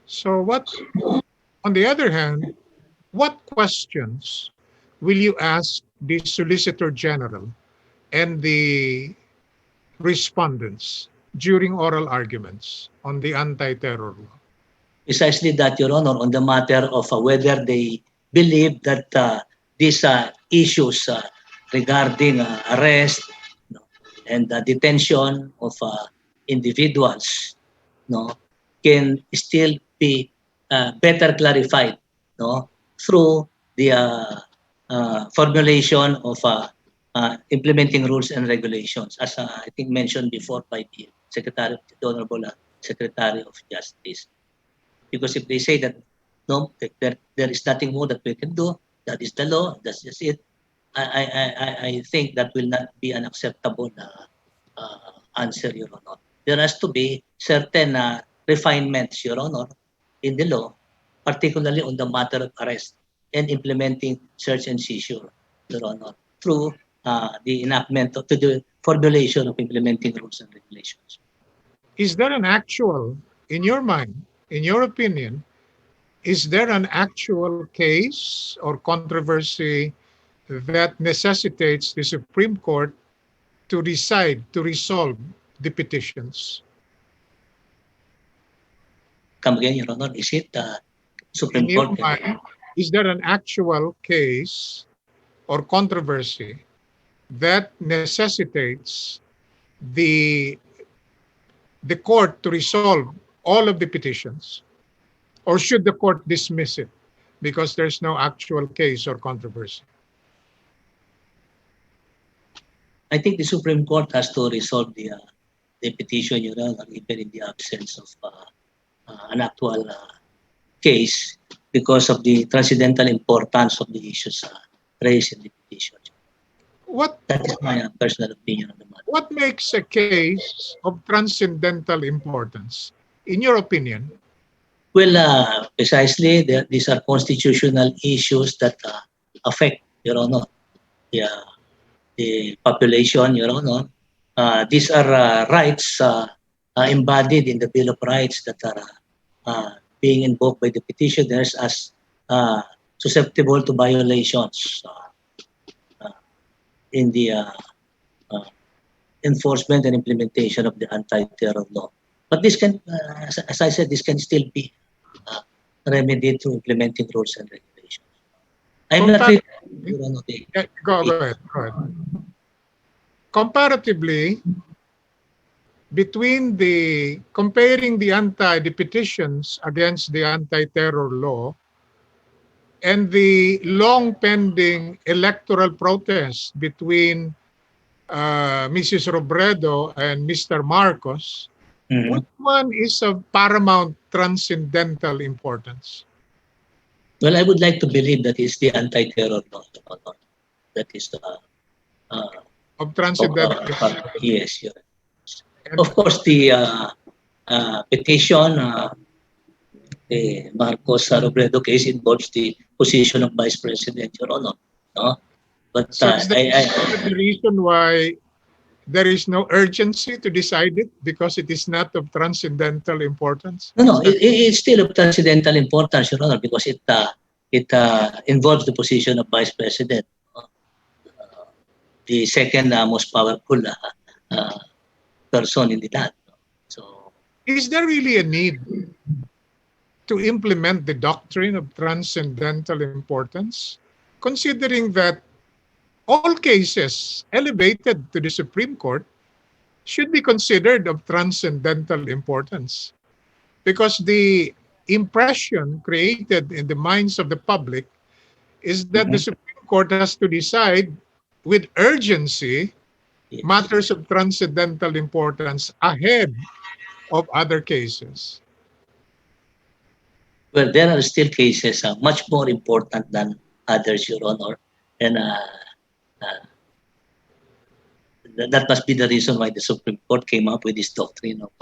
So on the other hand, what questions will you ask the Solicitor General and the respondents during oral arguments on the anti-terror law? Precisely that, Your Honor, on the matter of whether they believe that these issues regarding arrest and detention of individuals can still be better clarified through the formulation of implementing rules and regulations, as I think mentioned before by the Secretary, the Honorable Secretary of Justice. Because if they say that there is nothing more that we can do, that is the law, that's just it, I think that will not be an acceptable answer, Your Honor. There has to be certain refinements, Your Honor, in the law, particularly on the matter of arrest and implementing search and seizure, Your Honor, through the enactment to the formulation of implementing rules and regulations. Is there an actual, in your mind, in your opinion, is there an actual case or controversy that necessitates the Supreme Court to resolve the petitions? Come again, Your Honor, is it Supreme in your Court? Mind, is there an actual case or controversy that necessitates the court to resolve all of the petitions? Or should the court dismiss it because there's no actual case or controversy? I think the Supreme Court has to resolve the petition, Your Honor, even in the absence of an actual case because of the transcendental importance of the issues raised in the petition. That is my personal opinion on the matter. What makes a case of transcendental importance, in your opinion? Well, precisely, these are constitutional issues that affect, Your Honor, the population, Your Honor. These are rights embodied in the Bill of Rights that are being invoked by the petitioners as susceptible to violations in the enforcement and implementation of the anti-terror law. But this can, as I said, this can still be remedied through implementing rules and regulations. I'm not really, Go ahead. Comparatively, between comparing the petitions against the anti-terror law and the long pending electoral protest between Mrs. Robredo and Mr. Marcos, which one is of paramount transcendental importance? Well, I would like to believe that it's the anti-terror law. That is of transcendental yes. Of course, the petition, the Marcos Robredo case involves the position of Vice President, Your Honor. No? But so is that the reason why there is no urgency to decide it because it is not of transcendental importance? No, it's still of transcendental importance, Your Honor, because it involves the position of Vice President, the second most powerful person in the land. So, is there really a need to implement the doctrine of transcendental importance, considering that all cases elevated to the Supreme Court should be considered of transcendental importance? Because the impression created in the minds of the public is that the Supreme Court has to decide with urgency matters of transcendental importance ahead of other cases. Well, there are still cases much more important than others, Your Honor, and that must be the reason why the Supreme Court came up with this doctrine of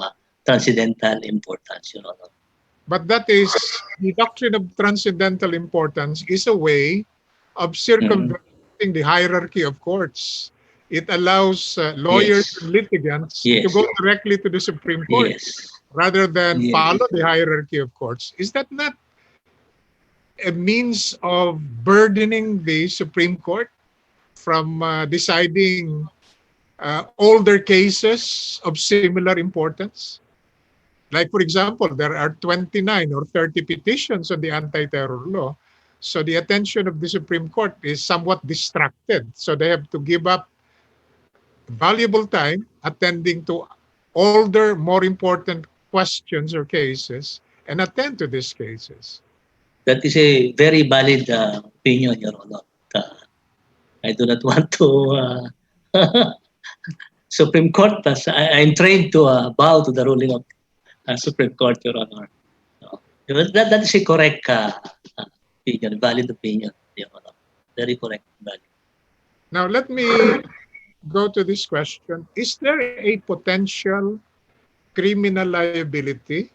transcendental importance, Your Honor. But that is, the doctrine of transcendental importance is a way of circumventing the hierarchy of courts. It allows lawyers and litigants to go directly to the Supreme Court rather than follow the hierarchy of courts. Is that not a means of burdening the Supreme Court from deciding older cases of similar importance? Like, for example, there are 29 or 30 petitions on the anti-terror law. So the attention of the Supreme Court is somewhat distracted. So they have to give up valuable time attending to older, more important questions or cases and attend to these cases. That is a very valid opinion, Your Honor. I do not want to Supreme Court. I'm trained to bow to the ruling of Supreme Court, Your Honor. No. That is a correct opinion, valid opinion, Your Honor. Very correct, valid. Now let me go to this question. Is there a potential criminal liability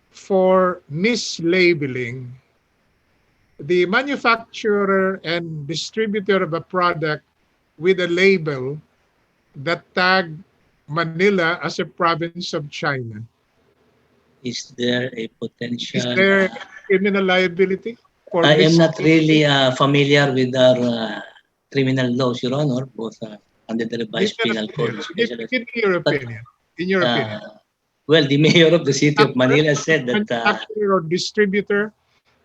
for mislabeling the manufacturer and distributor of a product with a label that tag Manila as a province of China? Is there a potential? Is there criminal liability? I am not really familiar with our criminal laws, Your Honor, both under the revised penal code. Give me your opinion. In your opinion. Well, the mayor of the city of Manila said that manufacturer or distributor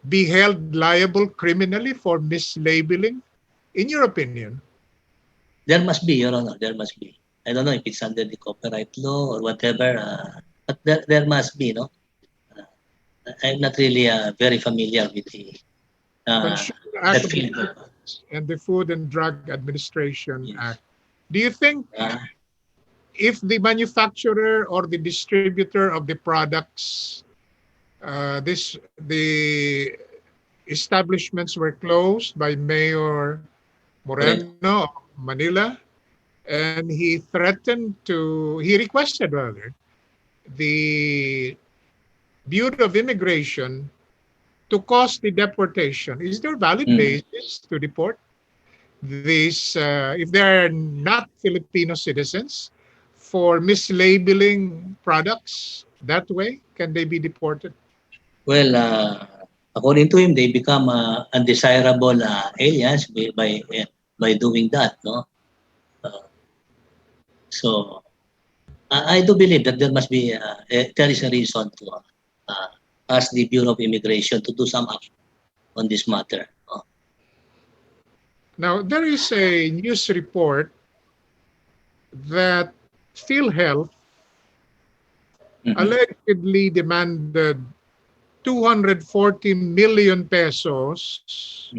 be held liable criminally for mislabeling? In your opinion? There must be, Your Honor. There must be. I don't know if it's under the copyright law or whatever, but there must be, no? I'm not really very familiar with the that field. And the Food and Drug Administration Act. Do you think if the manufacturer or the distributor of the products, the establishments were closed by Mayor Moreno of Manila, and he requested rather, the Bureau of Immigration to cause the deportation. Is there valid basis to deport these, if they are not Filipino citizens, for mislabeling products that way? Can they be deported? Well, according to him, they become undesirable aliens by doing that, no? So I do believe that there must be there is a reason to ask the Bureau of Immigration to do some action on this matter. Now, there is a news report that PhilHealth allegedly demanded 240 million pesos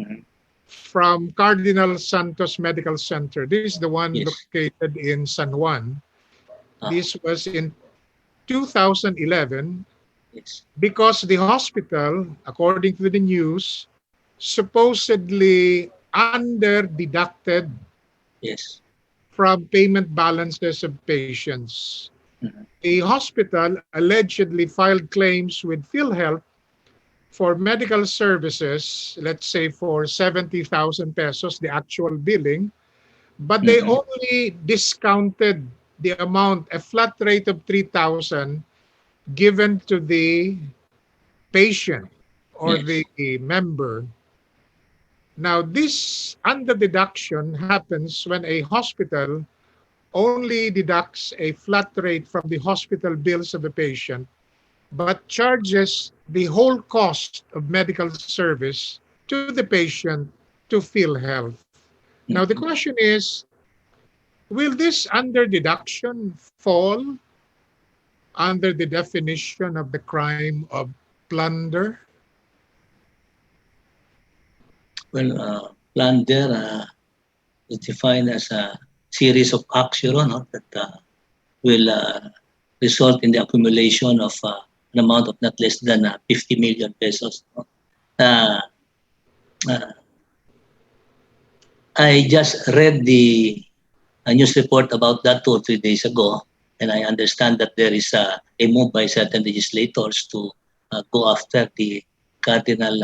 from Cardinal Santos Medical Center. This is the one located in San Juan. This was in 2011 because the hospital, according to the news, supposedly under-deducted from payment balances of patients. The hospital allegedly filed claims with PhilHealth for medical services, let's say for 70,000 pesos, the actual billing, but they only discounted the amount, a flat rate of 3,000 given to the patient or the member. Now, this under deduction happens when a hospital only deducts a flat rate from the hospital bills of the patient, but charges the whole cost of medical service to the patient to PhilHealth. Now, the question is, will this under deduction fall under the definition of the crime of plunder? Well, plunder is defined as a series of acts, Your Honor, that will result in the accumulation of an amount of not less than 50 million pesos. I just read the news report about that 2 or 3 days ago, and I understand that there is a move by certain legislators to go after the Cardinal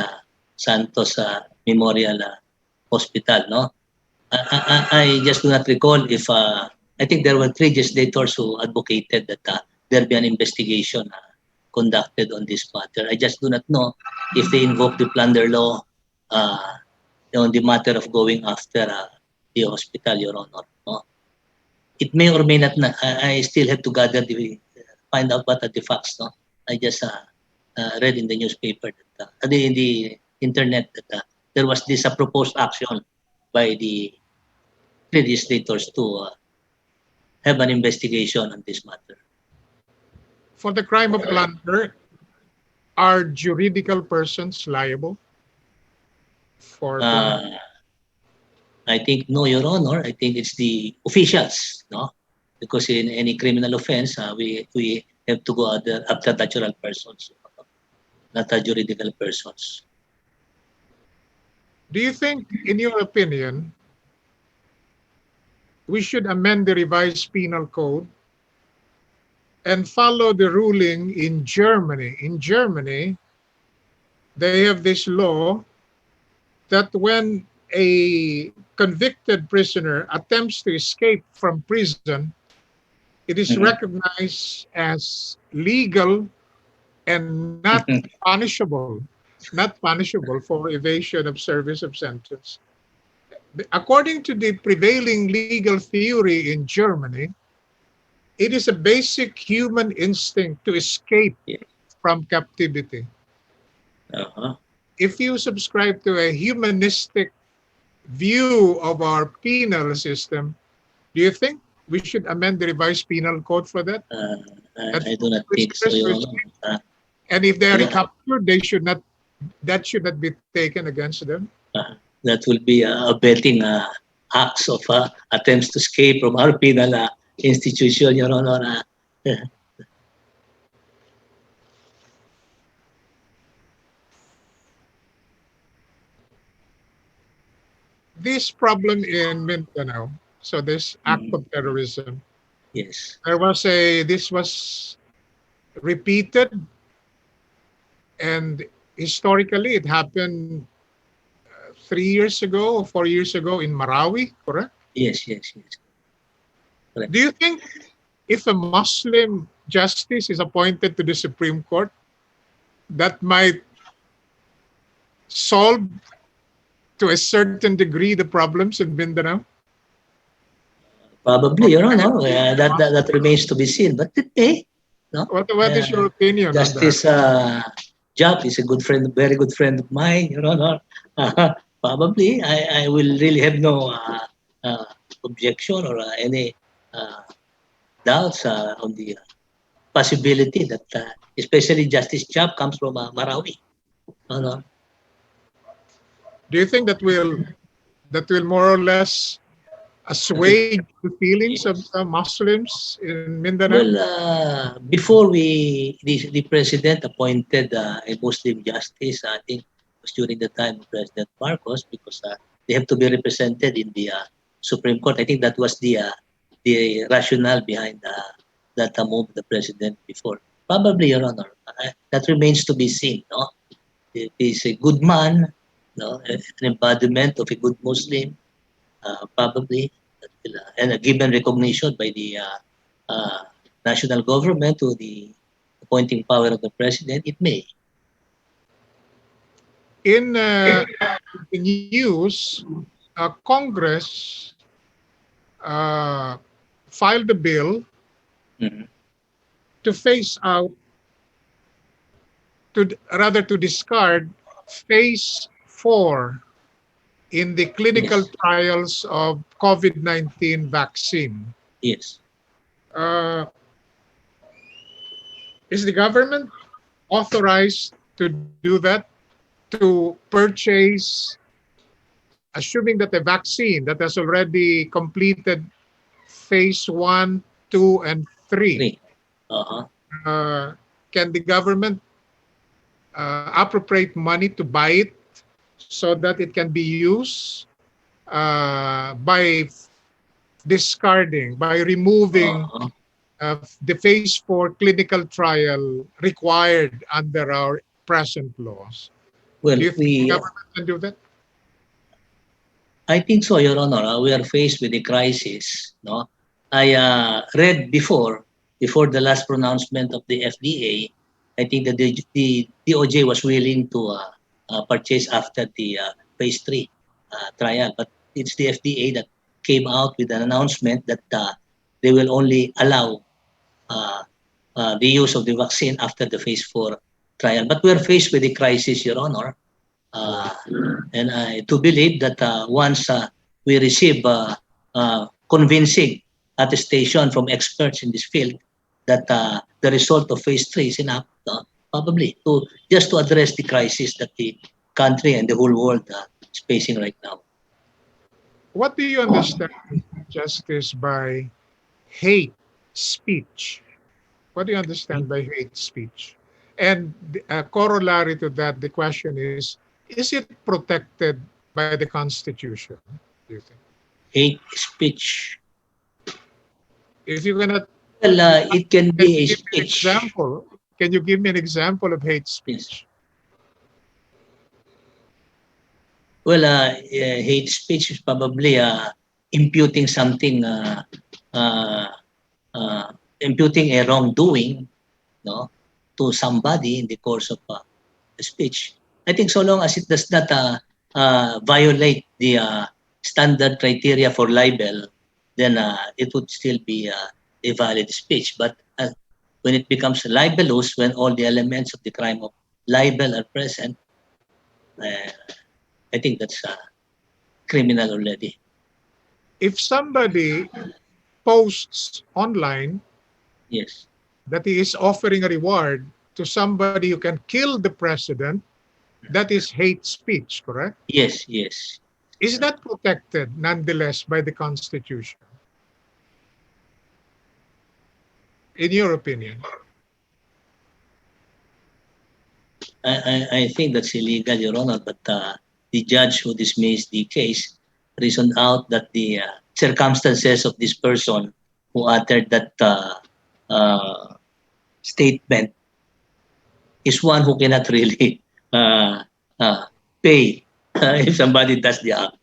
Santos Memorial Hospital. No, I just do not recall if I think there were 3 legislators who advocated that there be an investigation conducted on this matter. I just do not know if they invoke the plunder law on the matter of going after the hospital, Your Honor. No? It may or may not. I still have to find out what are the facts. No, I just read in the newspaper that in the internet that there was this proposed action by the legislators to have an investigation on this matter. For the crime of plunder, are juridical persons liable for plunder? I think no, Your Honor. I think it's the officials, no, because in any criminal offense, we have to go after natural persons, not juridical persons. Do you think, in your opinion, we should amend the revised penal code and follow the ruling in Germany? In Germany, they have this law that when a convicted prisoner attempts to escape from prison, it is recognized as legal and not punishable for evasion of service of sentence. According to the prevailing legal theory in Germany, it is a basic human instinct to escape from captivity. If you subscribe to a humanistic view of our penal system, do you think we should amend the revised penal code for that? I do not think so, Your Honor. And if they are recaptured, that should not be taken against them. That will be abetting acts of attempts to escape from our penal institution, Your Honor. This problem in Mindanao, so this act of terrorism, yes, this was repeated, and historically it happened 3 years ago or 4 years ago in Marawi, correct? Yes. Correct. Do you think if a Muslim justice is appointed to the Supreme Court, that might solve to a certain degree the problems in Mindanao? Probably, Your Honor. That remains to be seen. But no? What is your opinion Justice Job is a good friend, very good friend of mine, Your Honor. Probably, I will really have no objection or any doubts on the possibility that especially Justice Chap comes from Marawi. No? Do you think that will more or less assuage the feelings of Muslims in Mindanao? Well, before the president appointed a Muslim justice, I think it was during the time of President Marcos, because they have to be represented in the Supreme Court. I think that was the rationale behind that move the president before. Probably, Your Honor, that remains to be seen. No, he is a good man, no, an embodiment of a good Muslim, probably, and a given recognition by the national government to the appointing power of the president, it may. In the news, Congress filed a bill to phase out, to discard phase 4 in the clinical trials of COVID-19 vaccine. Yes. Is the government authorized to do that, to purchase, assuming that the vaccine that has already completed phase 1, 2, and 3, can the government appropriate money to buy it so that it can be used by discarding, by removing the phase 4 clinical trial required under our present laws? Well, do you think the government can do that? I think so, Your Honor. We are faced with a crisis. No, I read before the last pronouncement of the FDA. I think that the DOJ was willing to purchase after the phase 3 trial, but it's the FDA that came out with an announcement that they will only allow the use of the vaccine after the phase 4 trial. But we are faced with a crisis, Your Honor. And I to believe that once we receive convincing attestation from experts in this field that the result of phase 3 is enough, probably just to address the crisis that the country and the whole world is facing right now. What do you understand, Justice, by hate speech? What do you understand by hate speech? And corollary to that, the question is it protected by the Constitution, do you think? Hate speech. If you cannot... Well, it can be a speech. Can you give me an example of hate speech? Well, hate speech is probably imputing something, imputing a wrongdoing, no, to somebody in the course of a speech. I think so long as it does not violate the standard criteria for libel, then it would still be a valid speech. But when it becomes libelous, when all the elements of the crime of libel are present, I think that's criminal already. If somebody posts online, yes, that he is offering a reward to somebody who can kill the president, that is hate speech, correct? Yes, yes. Is that protected nonetheless by the Constitution? In your opinion? I think that's illegal, Your Honor, but the judge who dismissed the case reasoned out that the circumstances of this person who uttered that statement is one who cannot really pay if somebody does the act.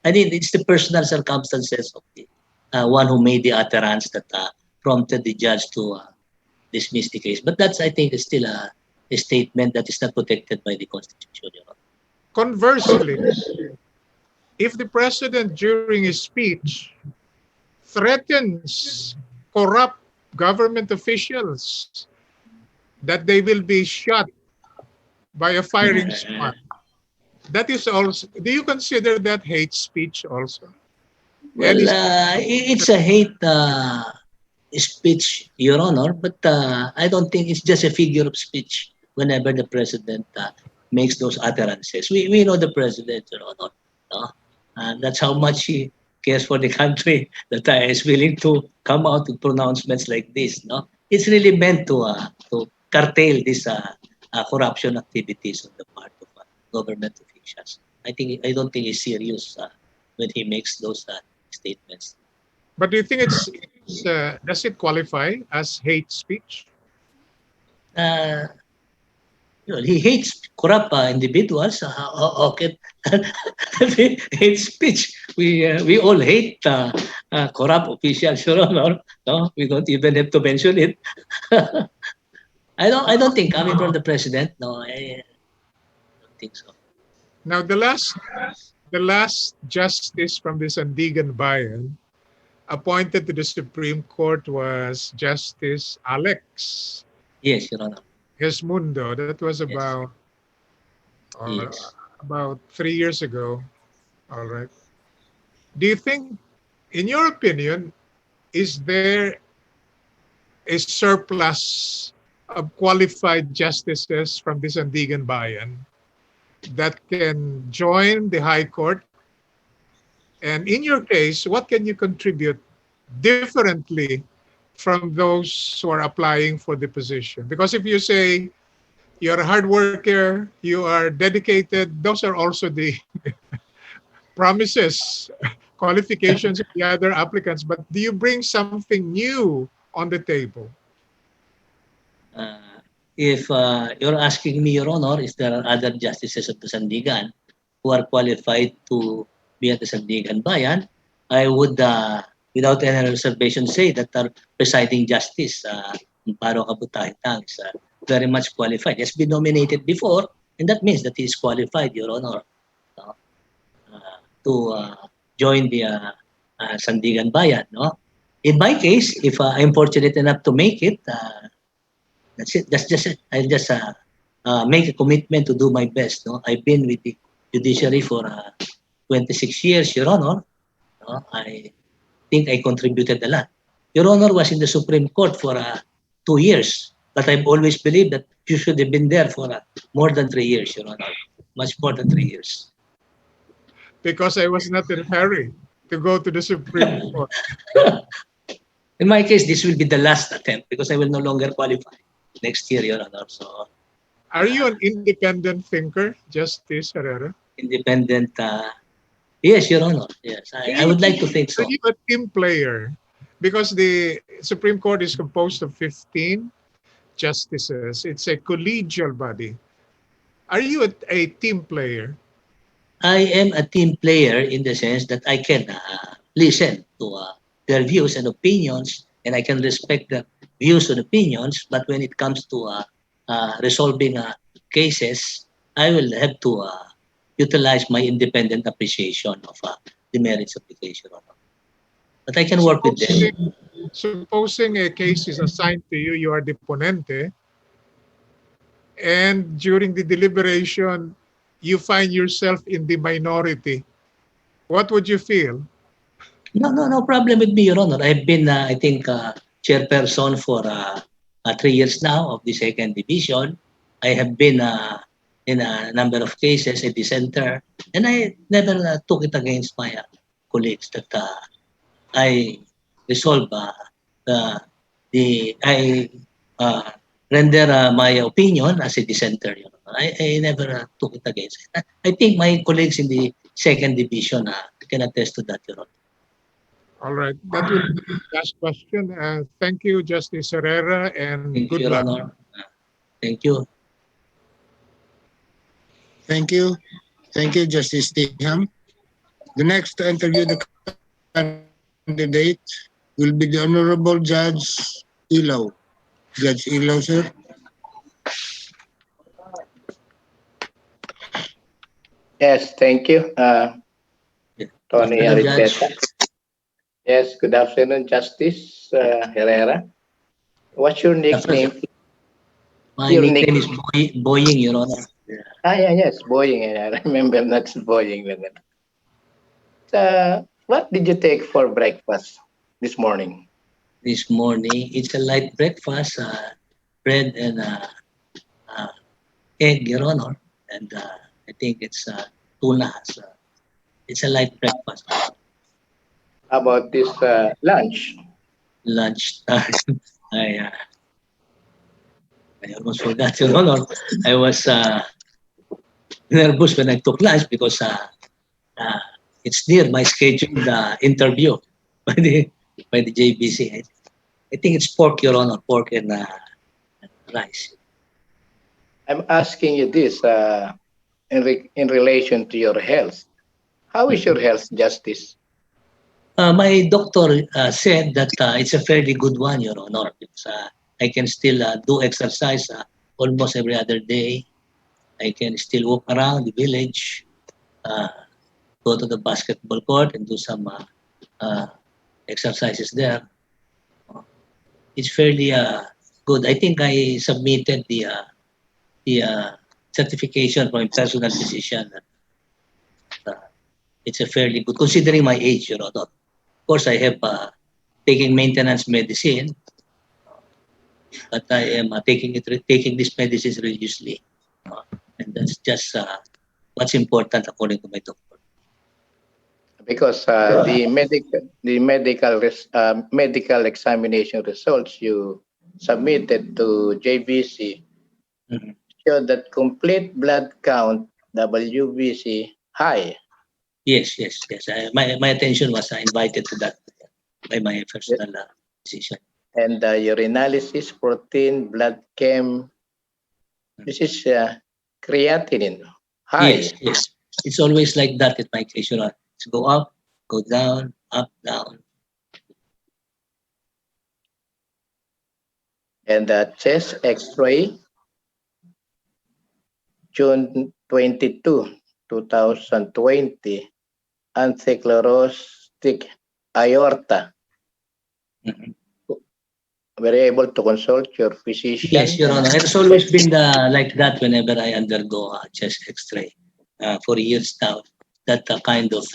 I think it's the personal circumstances of the one who made the utterance that prompted the judge to dismiss the case. But that's, I think, is still a statement that is not protected by the Constitution. Your Honor. Conversely, if the president during his speech threatens corrupt government officials that they will be shot by a firing squad, that is also, do you consider that hate speech also? Well, it's a hate speech, Your Honor, but I don't think it's just a figure of speech whenever the President makes those utterances. We know the President, Your Honor. No? And that's how much he cares for the country that is willing to come out with pronouncements like this. No, it's really meant to curtail this corruption activities on the part of government officials. I don't think he's serious when he makes those statements. But do you think does it qualify as hate speech? He hates corrupt individuals. Okay, hate speech. We all hate corrupt officials, Your Honor. No, we don't even have to mention it. I don't think coming from the president. No, I don't think so. Now the last justice from the Sandigan Bayan appointed to the Supreme Court was Justice Alex. Yes, Your Honor. Mundo. That was about about 3 years ago. All right. Do you think, in your opinion, is there a surplus of qualified justices from the Sandigan Bayan that can join the High Court? And in your case, what can you contribute differently from those who are applying for the position? Because if you say you're a hard worker, you are dedicated, those are also the promises, qualifications of the other applicants. But do you bring something new on the table? If you're asking me, Your Honor, is there are other justices of the Sandigan who are qualified to be at the Sandigan Bayan, I would, without any reservation, say that our presiding justice, Amparo Kabutahitang, is very much qualified. He has been nominated before, and that means that he is qualified, Your Honor, to join the Sandigan Bayan. No? In my case, if I'm fortunate enough to make it, that's it. That's just it. I'll just make a commitment to do my best. No? I've been with the judiciary for 26 years, Your Honor. No? I think I contributed a lot. Your Honor was in the Supreme Court for 2 years, but I've always believed that you should have been there for more than 3 years, Your Honor. Much more than 3 years. Because I was not in a hurry to go to the Supreme Court. In my case, this will be the last attempt because I will no longer qualify next year, Your Honor. So, are you an independent thinker, Justice Herrera? Independent, yes, Your Honor. Yes, I would like to think so. Are you a team player? Because the Supreme Court is composed of 15 justices. It's a collegial body. Are you a team player? I am a team player in the sense that I can listen to their views and opinions, and I can respect the views and opinions. But when it comes to resolving cases, I will have to utilize my independent appreciation of the merits of the case, Your Honor. But I can work with them. Supposing a case is assigned to you, you are the ponente, and during the deliberation, you find yourself in the minority. What would you feel? No problem with me, Your Honor. I've been, I think, chairperson for 3 years now of the second division. I have been in a number of cases at the center, and I never took it against my colleagues that I resolve I render my opinion as a dissenter. You know. I never took it against it. I think my colleagues in the second division can attest to that, Your Honor. All right. That will be the last question. Thank you, Justice Herrera, and Thank good you, luck. Your Honor. Thank you. Thank you. Thank you, Justice Tingham. The next to interview the candidate will be the Honorable Judge Ilaw. Judge Ilaw, sir. Yes, thank you, Tony Hello, Ariteta. Yes, good afternoon, Justice Herrera. What's your nickname? My nickname is Boying, Your Honor. Yes, Boying. I remember that's Boying. What did you take for breakfast this morning? this morning. It's a light breakfast, bread and egg, Your Honor. And I think it's tuna. So it's a light breakfast. How about this lunch? Lunch time. I almost forgot, Your Honor. I was nervous when I took lunch because it's near my scheduled interview by the JBC. I think it's pork, Your Honor, pork and rice. I'm asking you this in relation to your health. How is your health, Justice? My doctor said that it's a fairly good one, Your Honor. Because, I can still do exercise almost every other day. I can still walk around the village, go to the basketball court and do some exercises there. It's fairly good. I think I submitted the certification from a personal physician. It's a fairly good, considering my age, Your Honor. Of course, I have taking maintenance medicine, but I am taking this medicine religiously, and that's just what's important according to my doctor. Because the medical examination results you submitted to JBC show that complete blood count WBC high. Yes. My attention was invited to that by my personal physician. And urinalysis, protein, blood chem, this is creatinine high. Yes. It's always like that at my case. It's go up, go down, up, down. And the chest X-ray, June 22, 2020, atherosclerotic aorta. Were you able to consult your physician? Yes, Your Honor. It's always been like that whenever I undergo chest X-ray. For years now, that kind of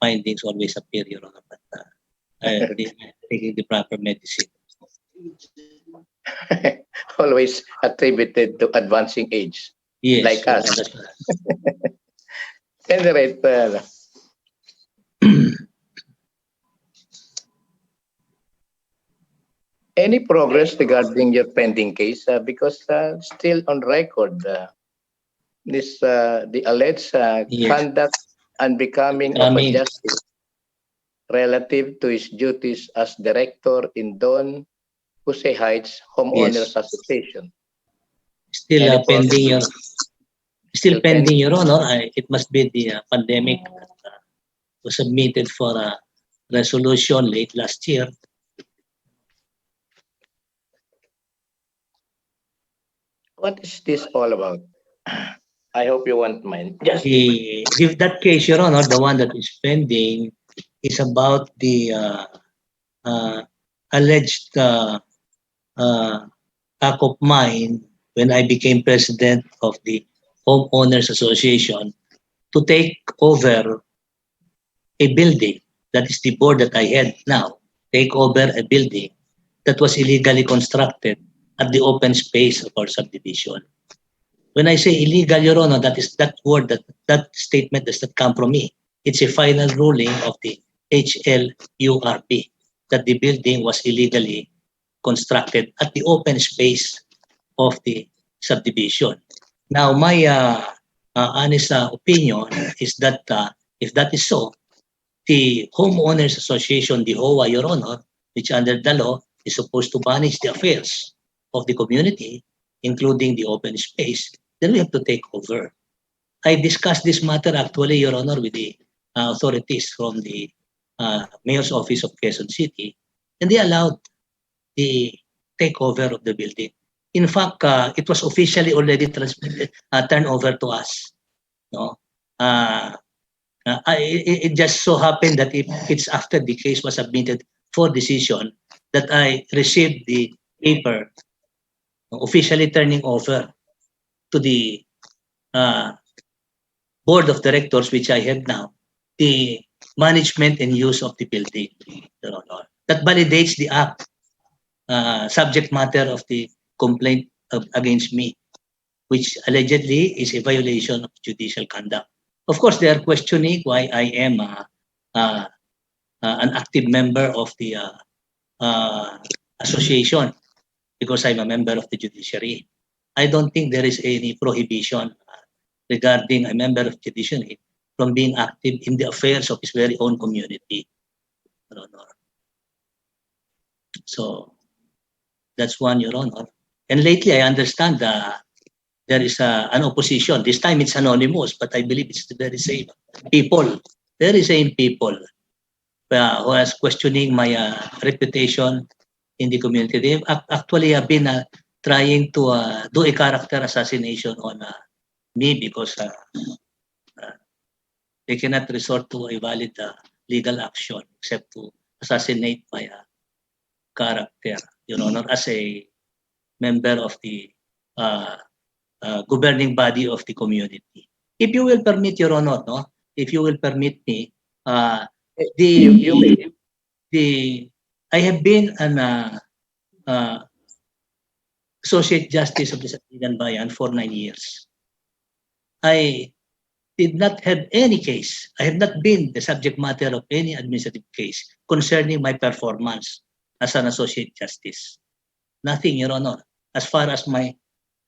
findings always appear, Your Honor. But I'm taking the proper medicine. Always attributed to advancing age, yes, like us. Anyway, any progress regarding your pending case? Because still on record, the alleged conduct unbecoming of a justice relative to his duties as director in Don Jose Heights Homeowners Association. Still pending, pending, Your Honor. It must be the pandemic that was submitted for a resolution late last year. What is this all about? I hope you won't mind. That case, Your Honor, the one that is pending, is about the alleged act of mine when I became president of the Homeowners Association to take over a building. That is the board that I had now. Take over a building that was illegally constructed at the open space of our subdivision. When I say illegal, Your Honor, that that statement does not come from me. It's a final ruling of the HLURP that the building was illegally constructed at the open space of the subdivision. Now, my honest opinion is that if that is so, the Homeowners Association, the HOA, Your Honor, which under the law is supposed to manage the affairs of the community, including the open space, then we have to take over. I discussed this matter actually, Your Honor, with the authorities from the Mayor's Office of Quezon City, and they allowed the takeover of the building. In fact, it was officially already transmitted, turned over to us. No, it just so happened that it's after the case was submitted for decision that I received the paper officially turning over to the board of directors, which I have now, the management and use of the building, Your Honor. that validates the act, subject matter of the complaint against me, which allegedly is a violation of judicial conduct. Of course, they are questioning why I am an active member of the association, because I'm a member of the judiciary. I don't think there is any prohibition regarding a member of judiciary from being active in the affairs of his very own community. Your Honor. So that's one, Your Honor. And lately, I understand there is an opposition. This time it's anonymous, but I believe it's the very same people, very same people who are questioning my reputation in the community. They actually have been trying to do a character assassination on me, because they cannot resort to a valid legal action except to assassinate my character, Your Honor, as a member of the governing body of the community. If you will permit, Your Honor, no? If you will permit me, I have been an Associate Justice of the Sandigan Bayan for 9 years. I did not have any case. I have not been the subject matter of any administrative case concerning my performance as an Associate Justice. Nothing, Your Honor, as far as my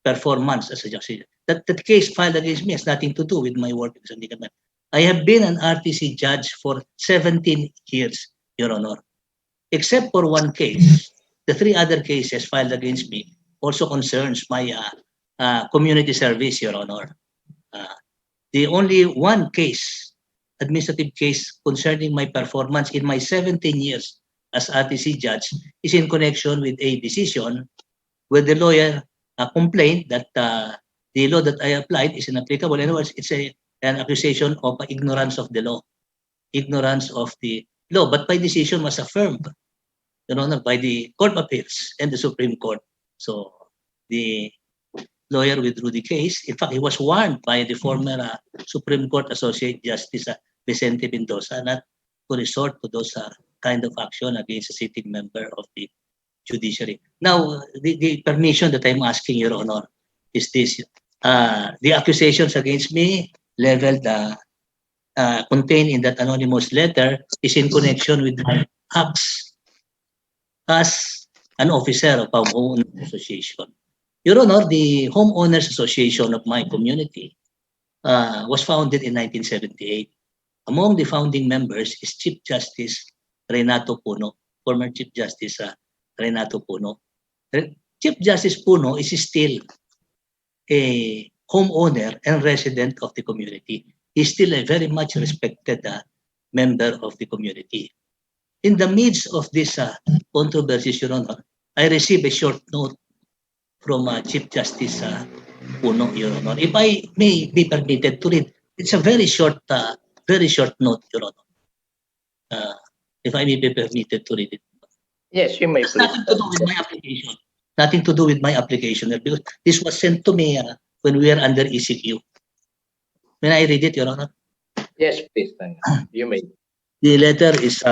performance as a justice. That case filed against me has nothing to do with my work as a Sandigan Bayan. I have been an RTC judge for 17 years, Your Honor. Except for one case, the 3 other cases filed against me also concerns my community service, Your Honor. The only one case, administrative case concerning my performance in my 17 years as RTC judge is in connection with a decision where the lawyer complained that the law that I applied is inapplicable. In other words, it's an accusation of ignorance of the law, ignorance of the law. But my decision was affirmed, Your Honor, by the Court of Appeals and the Supreme Court. So the lawyer withdrew the case. In fact, he was warned by the former Supreme Court Associate Justice Vicente Mendoza not to resort to those kind of action against a sitting member of the judiciary. Now, the permission that I'm asking, Your Honor, is this. The accusations against me leveled, contained in that anonymous letter is in connection with my acts as an officer of a homeowners association. Your Honor, the homeowners association of my community was founded in 1978. Among the founding members is Chief Justice Renato Puno, former Chief Justice Renato Puno. Chief Justice Puno is still a homeowner and resident of the community. He's still a very much respected member of the community. In the midst of this controversies, Your Honor, I received a short note from Chief Justice Puno, Your Honor. If I may be permitted to read, it's a very short note, Your Honor. If I may be permitted to read it. Yes, you may. It has nothing to do with my application. Nothing to do with my application, because this was sent to me when we were under ECQ. May I read it, Your Honor? Yes, please. You may. The letter is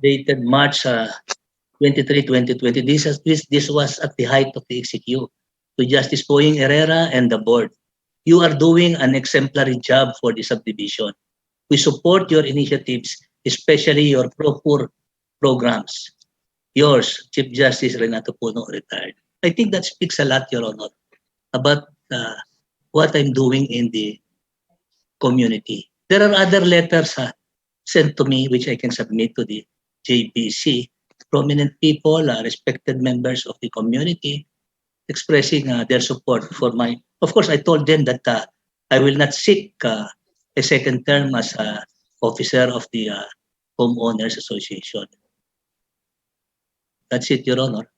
dated March 23, 2020. This was at the height of the ECQ. To Justice Poying Herrera and the board, you are doing an exemplary job for the subdivision. We support your initiatives, especially your pro-poor programs. Yours, Chief Justice Renato Puno, retired. I think that speaks a lot, Your Honor, about what I'm doing in the community. There are other letters sent to me which I can submit to the JBC. Prominent people, respected members of the community, expressing their support for my. Of course, I told them that I will not seek a second term as officer of the Homeowners Association. That's it, Your Honor.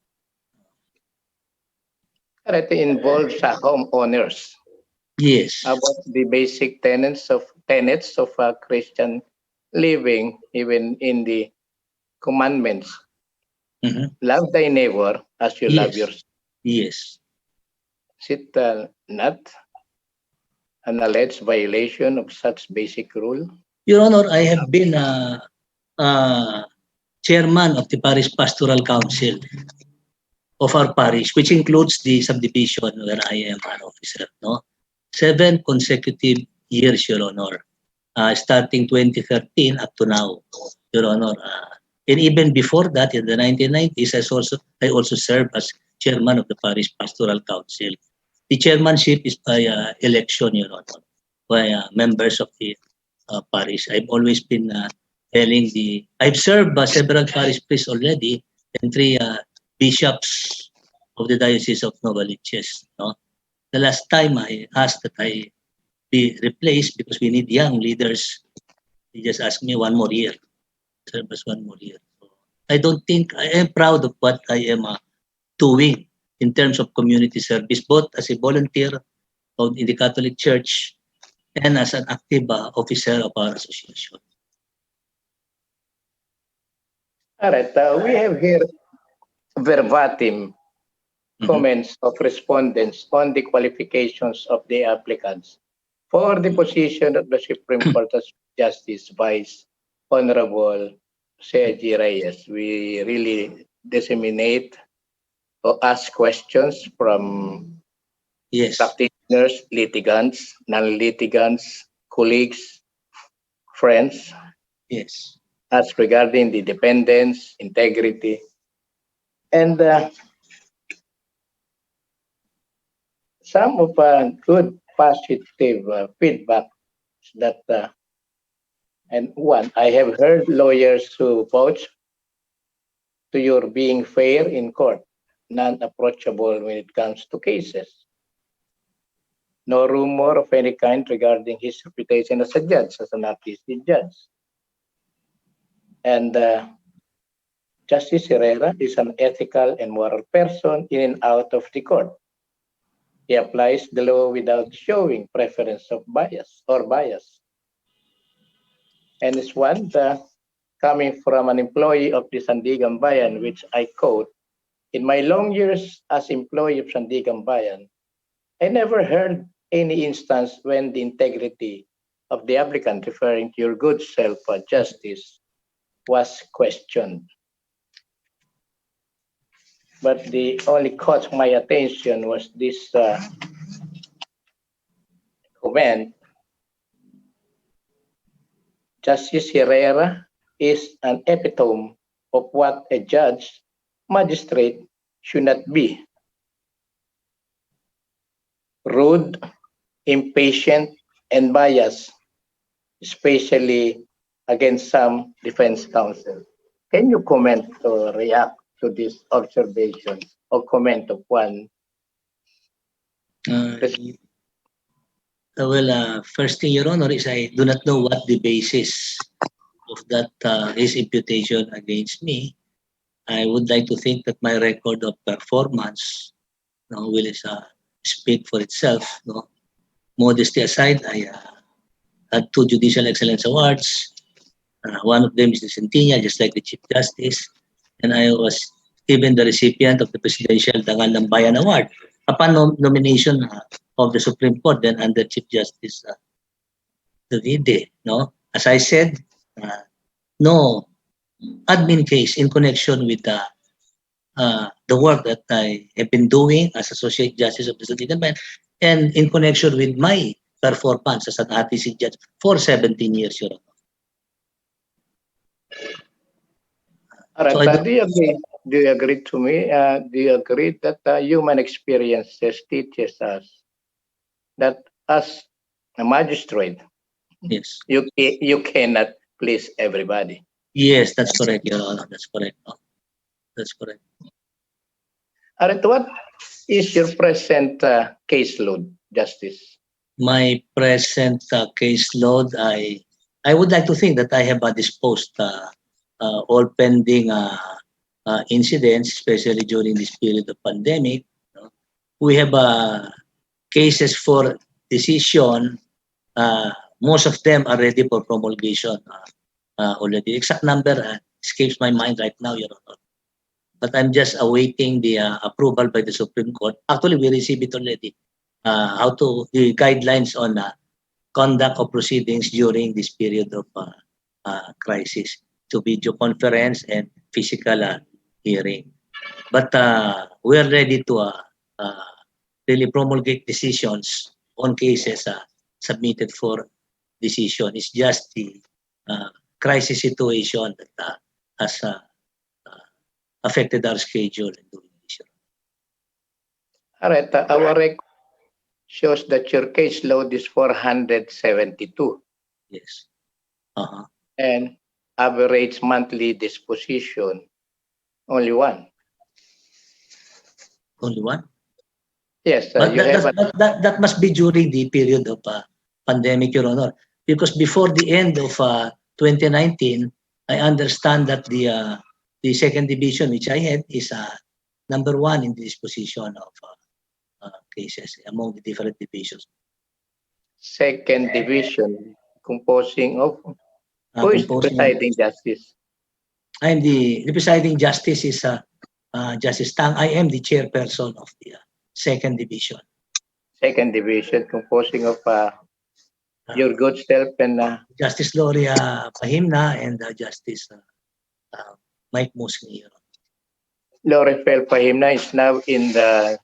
It involves homeowners. Yes. About the basic tenets of Christian living, even in the commandments. Love thy neighbor as you love yourself. Yes. Is it not an alleged violation of such basic rule? Your Honor, I have been chairman of the Parish Pastoral Council of our parish, which includes the subdivision where I am an officer. No, 7 consecutive years, Your Honor, starting 2013 up to now, Your Honor. And even before that, in the 1990s, I also served as chairman of the Parish Pastoral Council. The chairmanship is by election, Your Honor, by members of the parish. I've always been I've served several parish priests already and 3 bishops of the Diocese of Novaliches. No? The last time I asked that I be replaced because we need young leaders, they just asked me 1 more year. Serve us 1 more year. So I don't think I am proud of what I am doing in terms of community service, both as a volunteer in the Catholic Church and as an active officer of our association. All right. We have here verbatim comments of respondents on the qualifications of the applicants for the position of the Supreme Court of Justice Vice Honorable C.G. Reyes. We really disseminate or ask questions from practitioners, litigants, non-litigants, colleagues, friends. Yes. As regarding the dependence, integrity, and some of good positive feedback that and one, I have heard lawyers who vouch to your being fair in court, non-approachable when it comes to cases. No rumor of any kind regarding his reputation as a judge, as an artistic judge. And Justice Herrera is an ethical and moral person in and out of the court. He applies the law without showing preference of bias or bias. And it's one coming from an employee of the Sandigan Bayan, which I quote, "In my long years as employee of Sandigan Bayan, I never heard any instance when the integrity of the applicant, referring to your good self, Justice, was questioned." But the only caught my attention was this comment. Justice Herrera is an epitome of what a judge, magistrate should not be. Rude, impatient, and biased, especially against some defense counsel. Can you comment or react to this observation or comment of one? First thing, Your Honor, is I do not know what the basis of that his imputation against me. I would like to think that my record of performance will speak for itself. No? Modesty aside, I had 2 Judicial Excellence Awards. One of them is the Centennial, just like the Chief Justice. And I was even the recipient of the Presidential Dangal ng Bayan Award upon nomination of the Supreme Court, then under Chief Justice Davide. No? As I said, no admin case in connection with the work that I have been doing as Associate Justice of the Sandigan Bayan and in connection with my performance as an RTC judge for 17 years, Your Honor. All right, so do you agree to me? Do you agree that human experiences teaches us that as a magistrate, yes, you cannot please everybody? Yes, that's correct, Your Honor. That's correct. That's correct. All right, what is your present caseload, Justice? My present caseload, I would like to think that I have disposed all pending incidents, especially during this period of pandemic. We have cases for decision. Most of them are ready for promulgation already. Exact number escapes my mind right now, Your Honor. But I'm just awaiting the approval by the Supreme Court. Actually, we received it already. The guidelines on conduct of proceedings during this period of crisis. to video conference and physical hearing. But we are ready to really promulgate decisions on cases submitted for decision. It's just the crisis situation that has affected our schedule in doing this. All right, our record shows that your caseload is 472. Yes. And average monthly disposition, only one. Only one? Yes, But that must be during the period of pandemic, Your Honor. Because before the end of 2019, I understand that the second division, which I had, is number one in the disposition of cases among the different divisions. Second division, composing of who is presiding justice? I'm the presiding justice is Justice Tang. I am the chairperson of the second division. Second division, composing of your good self and Justice Gloria Pahimna and Justice Mike Musni. Lorifel Pahimna is now in the.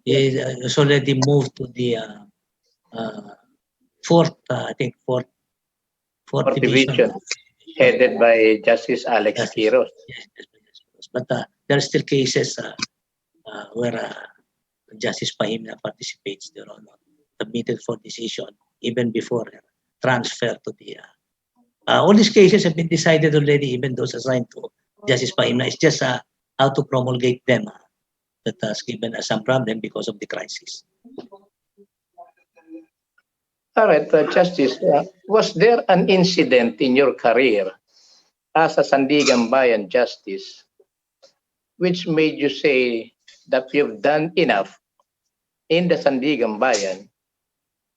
He's already moved to the fourth division, headed by Justice Alex Quiros. Yes, but there are still cases where Justice Pahimna participates, Your Honor, submitted for decision even before transfer to the. All these cases have been decided already, even those assigned to Justice Pahimna. It's just how to promulgate them that has given us some problem because of the crisis. All right, Justice, was there an incident in your career as a Sandigan Bayan Justice which made you say that you've done enough in the Sandigan Bayan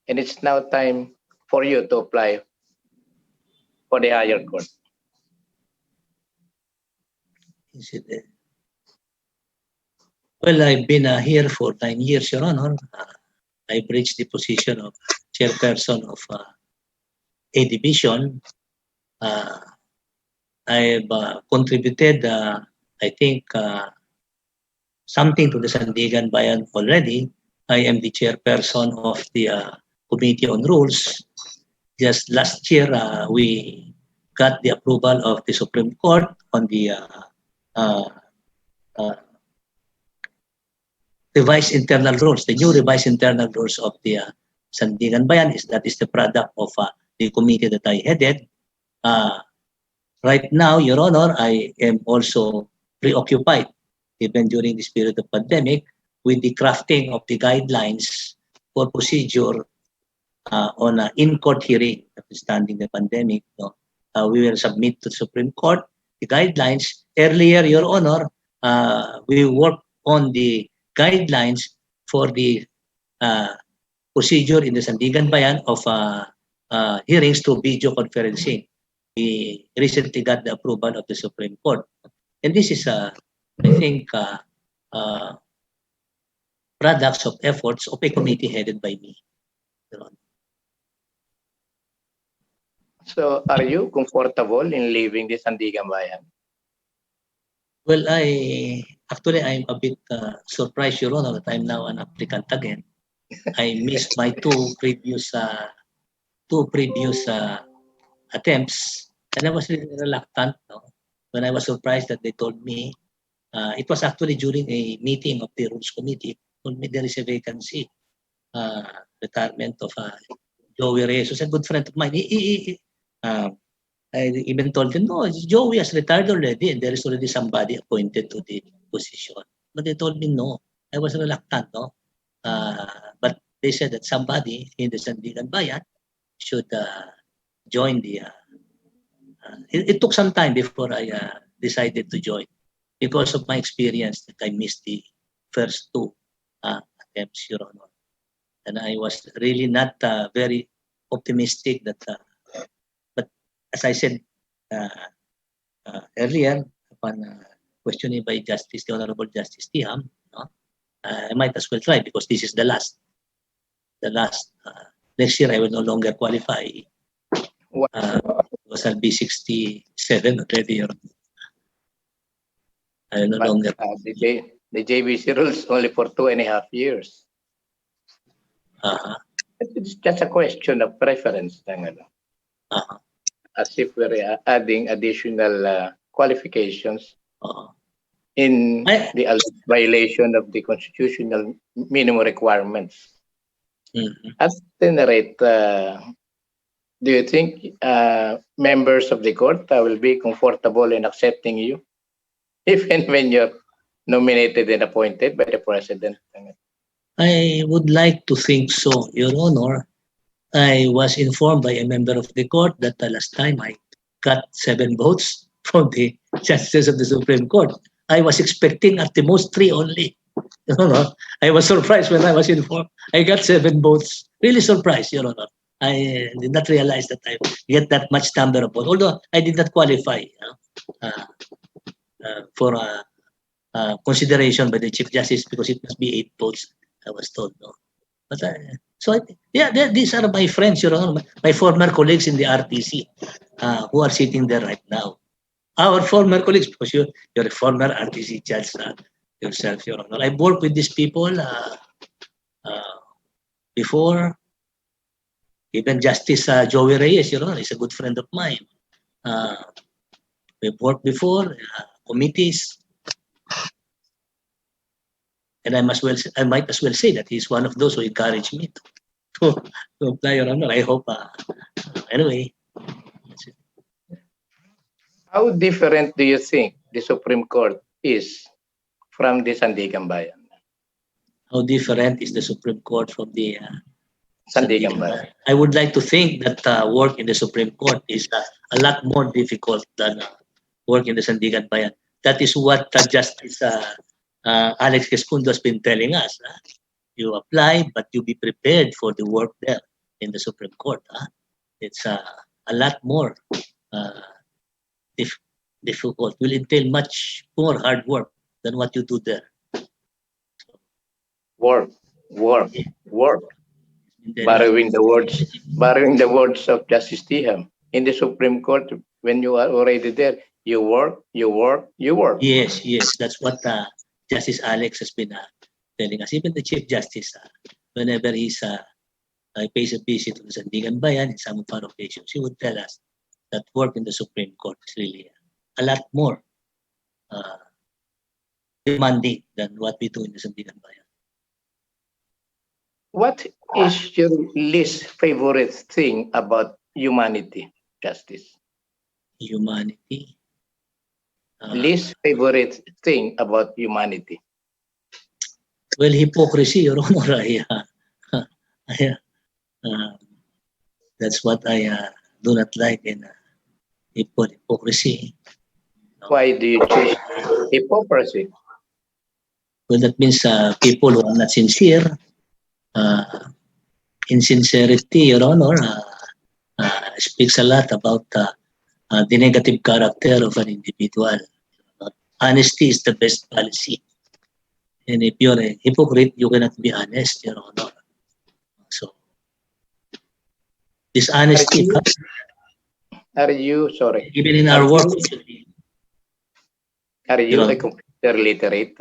and it's now time for you to apply for the higher court? Incident. Well, I've been here for 9 years, Your Honor. I've reached the position of chairperson of a division. I've contributed, I think, something to the Sandigan Bayan already. I am the chairperson of the Committee on Rules. Just last year, we got the approval of the Supreme Court on the revised internal rules, the new revised internal rules of the Sandigan Bayan. That is the product of the committee that I headed. Right now, Your Honor, I am also preoccupied, even during this period of pandemic, with the crafting of the guidelines for procedure on an in-court hearing, notwithstanding the pandemic. We will submit to the Supreme Court the guidelines. Earlier, Your Honor, we worked on the guidelines for the procedure in the Sandigan Bayan of hearings through video conferencing. We recently got the approval of the Supreme Court. And this is, I think, products of efforts of a committee headed by me. So, are you comfortable in leaving the Sandigan Bayan? Well, I'm a bit surprised, Your Honor, that I'm now an applicant again. I missed my two previous attempts, and I was really reluctant. When I was surprised that they told me, it was actually during a meeting of the Rules Committee, told me there is a vacancy, retirement of Joey Reyes, who's a good friend of mine. I even told them, no, Joey has retired already and there is already somebody appointed to the position. But they told me no. I was reluctant, no? But they said that somebody in the Sandigan Bayan should join the... It took some time before I decided to join because of my experience that I missed the first two attempts, Your Honor. And I was really not very optimistic that... As I said earlier, upon questioning by Justice, the Honorable Justice Tiham, I might as well try because this is the last. Next year, I will no longer qualify because I'll be 67 already. Your Honor. I no But longer. the JBC rules only for 2.5 years. It's just a question of preference. As if we're adding additional qualifications in the alleged violation of the constitutional minimum requirements. At any rate, do you think members of the court will be comfortable in accepting you, even when you're nominated and appointed by the president? I would like to think so, Your Honor. I was informed by a member of the court that the last time I got 7 votes from the justices of the Supreme Court. I was expecting at the most 3 only. You know, I was surprised when I was informed. I got 7 votes. Really surprised, Your Honor. I did not realize that I get that much number of votes. Although I did not qualify for consideration by the Chief Justice because it must be 8 votes, I was told. No? But these are my friends, Your Honor, my former colleagues in the RTC who are sitting there right now. Our former colleagues, because you're a former RTC judge yourself, Your Honor. I've worked with these people before. Even Justice Joey Reyes, Your Honor, is a good friend of mine. We've worked before, committees. And I might as well say that he's one of those who encouraged me to apply, Your Honor. I hope. Anyway. How different do you think the Supreme Court is from the Sandigan Bayan? How different is the Supreme Court from the Sandigan Bayan? I would like to think that work in the Supreme Court is a lot more difficult than work in the Sandigan Bayan. That is what Justice Alex Quezcundo has been telling us. You apply, but you be prepared for the work there in the Supreme Court. It's a lot more difficult. Will entail much more hard work than what you do there. Work. Borrowing the words of Justice Tiham. In the Supreme Court, when you are already there, you work. Yes, that's what Justice Alex has been telling us. Even the Chief Justice, whenever he pays a visit to the Sandigan Bayan in some of our occasions, he would tell us that work in the Supreme Court is really a lot more demanding than what we do in the Sandigan Bayan. What is your least favorite thing about humanity, Justice? Humanity? Least favorite thing about humanity? Well, hypocrisy, Your Honor. That's what I do not like in hypocrisy. Why do you choose hypocrisy? Well, that means people who are not sincere. Insincerity, Your Honor, speaks a lot about the negative character of an individual. Honesty is the best policy. And if you're a hypocrite, you cannot be honest, Your Honor. So, dishonesty. Are you sorry? Even in our work. Are you a computer literate,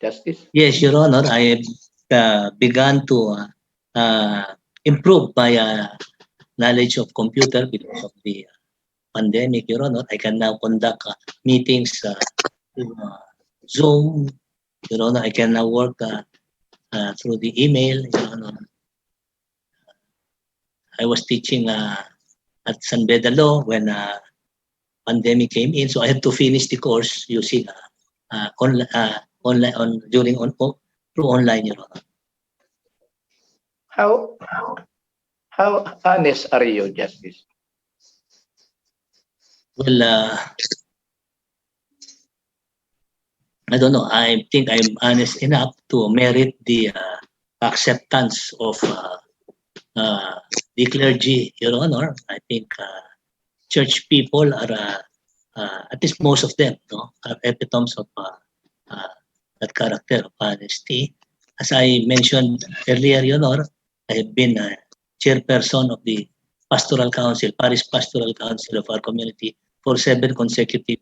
Justice? Yes, Your Honor. I have begun to improve my knowledge of computer because of the pandemic, Your Honor. I can now conduct meetings through Zoom. Your Honor, I can now work through the email, Your Honor. I was teaching at San Beda Law when pandemic came in, so I had to finish the course using through online, Your Honor. How honest are you, Justice? Well, I don't know. I think I'm honest enough to merit the acceptance of the clergy, Your Honor. I think church people are, at least most of them, are epitomes of that character of honesty. As I mentioned earlier, Your Honor, I have been a chairperson of the pastoral council, parish pastoral council of our community for 7 consecutive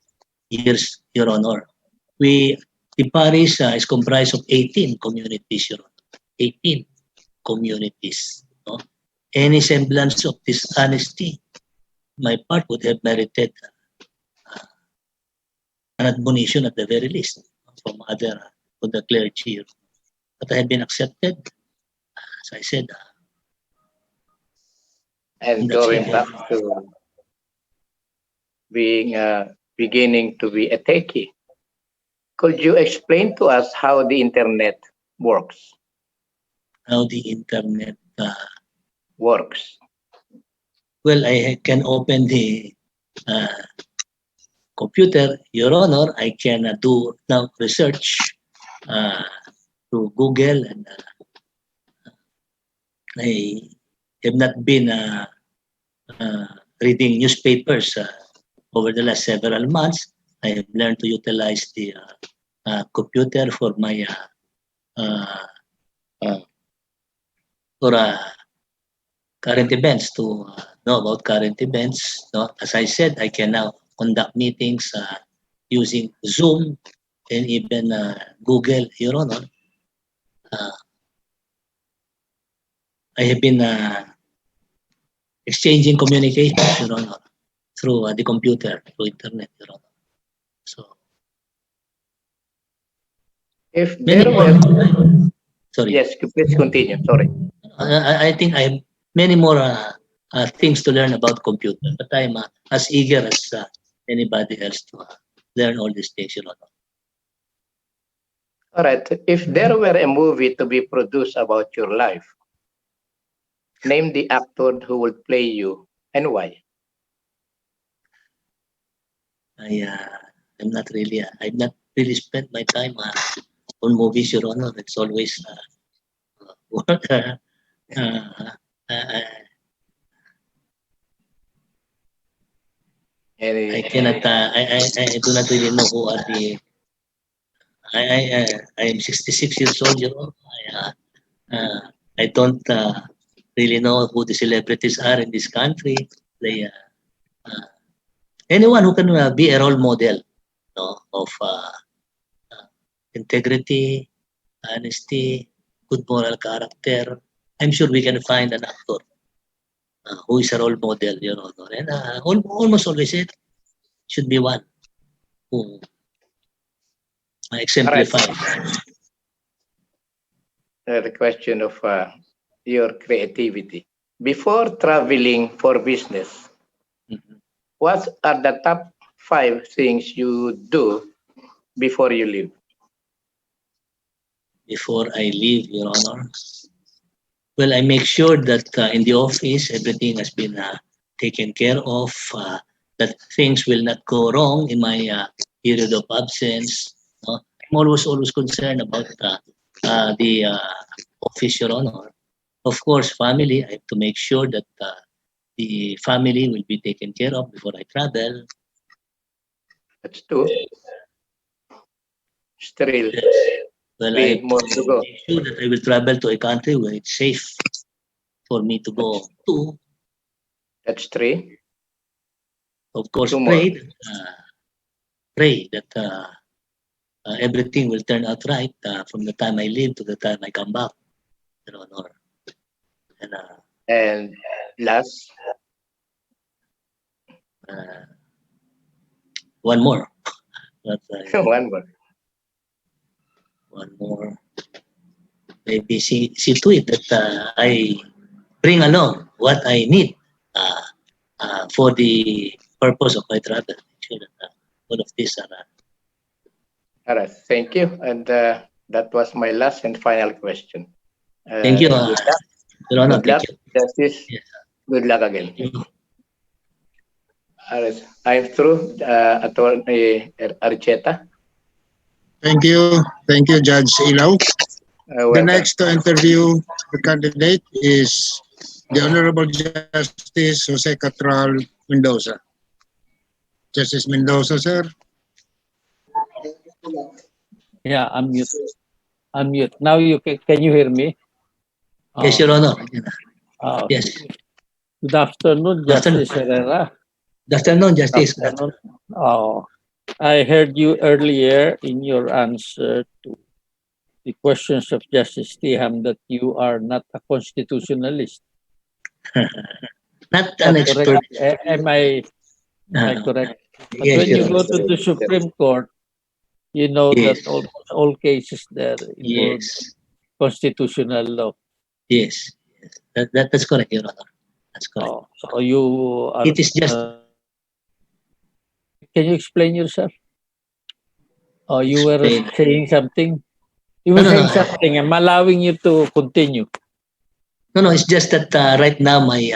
years, Your Honor. The parish is comprised of 18 communities, Your Honor. 18 communities. No? Any semblance of dishonesty, my part would have merited an admonition at the very least from the clergy. But I have been accepted, as I said. And going back to being beginning to be a techie, could you explain to us how the internet works? How the internet works? Well, I can open the computer, Your Honor. I can do now research through Google, and I have not been reading newspapers over the last several months. I have learned to utilize the computer for my current events, to know about current events. No? As I said, I can now conduct meetings using Zoom and even Google, Your Honor. I have been exchanging communications, Your Honor, through the computer, through internet, Your Honor. So, if there were, sorry. Yes, please continue. Sorry. I think I have many more things to learn about computer, but I'm as eager as anybody else to learn all these things, Your Honor. All right. If there were a movie to be produced about your life, name the actor who will play you and why. I'm not really. I've not really spent my time on movies, Your Honor. It's always work. I cannot. I do not really know who are the. I am 66 years old, Your Honor. I don't really know who the celebrities are in this country. They, anyone who can be a role model, no, of integrity, honesty, good moral character. I'm sure we can find an actor who is a role model, Your Honor. And almost always it should be one who exemplifies. The question of your creativity. Before traveling for business, what are the top 5 things you do before you leave? Before I leave, Your Honor? Well, I make sure that in the office, everything has been taken care of, that things will not go wrong in my period of absence. I'm always concerned about the office, Your Honor. Of course, family, I have to make sure that the family will be taken care of before I travel. That's 2. Still, well, I have to make sure that I will travel to a country where it's safe for me to go to. That's 3. Of course, pray that everything will turn out right from the time I leave to the time I come back, Your Honor. And last, one more. One more. Maybe see to it that I bring along what I need for the purpose of my travel. Sure that all of these are. All right. Thank you. And that was my last and final question. Thank you. Good luck, Justice. Yes. Good luck again. All right. I'm through, Attorney Archeta. Thank you. Thank you, Judge Ilaw. The next to interview the candidate is the Honorable Justice Jose Catral Mendoza. Justice Mendoza, sir. Yeah, unmute. Unmute. Now can you hear me? Yes, Your Honor. Yes. Good afternoon, Good afternoon. Justice Herrera. Good afternoon, Justice. Good afternoon. Oh, I heard you earlier in your answer to the questions of Justice Tiham that you are not a constitutionalist. Not an expert. Am I correct? But Yes, when you Your go Honor. to the Supreme Court, you know Yes. that almost all cases there involve Yes. constitutional law. Yes. That's correct, Your Honor. That's correct. Oh, so you are. It is just Can you explain yourself? Oh, you were Explain. saying something. You No, were no, saying no. something. I'm allowing you to continue. No, it's just that right now my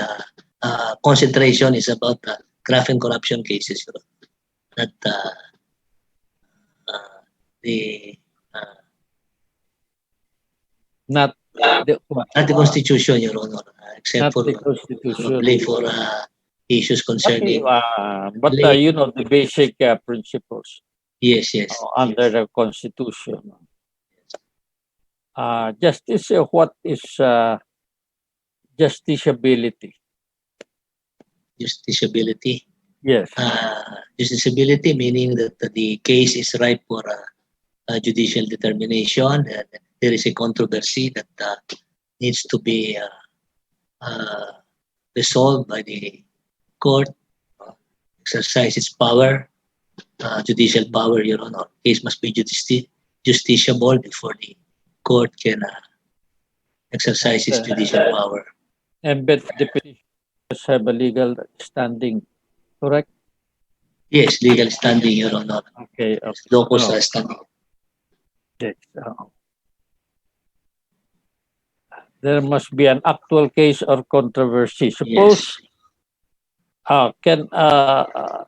concentration is about graft and corruption cases, Your Honor. Not the Not the not the Constitution, Your Honor, except not for the Constitution. probably for issues concerning. But you know the basic principles Yes. under the Constitution. Justice, what is justiciability? Justiciability. Yes. Justiciability meaning that the case is ripe for judicial determination, and there is a controversy that needs to be resolved by the court, exercise its power, judicial power, Your Honor. Case must be justiciable before the court can exercise its judicial power. And but the petitioners have a legal standing, correct? Yes, legal standing, Your Honor. Okay. Locus standing. Yes. There must be an actual case or controversy. Suppose can a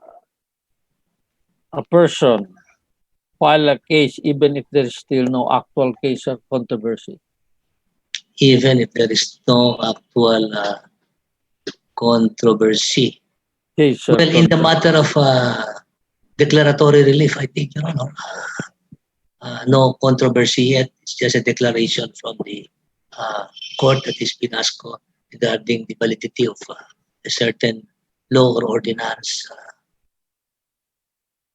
person file a case even if there is still no actual case or controversy? Even if there is no actual controversy. Case well, in the matter of declaratory relief, I think, Your Honor, no controversy yet. It's just a declaration from the court that has been asked regarding the validity of a certain law or ordinance.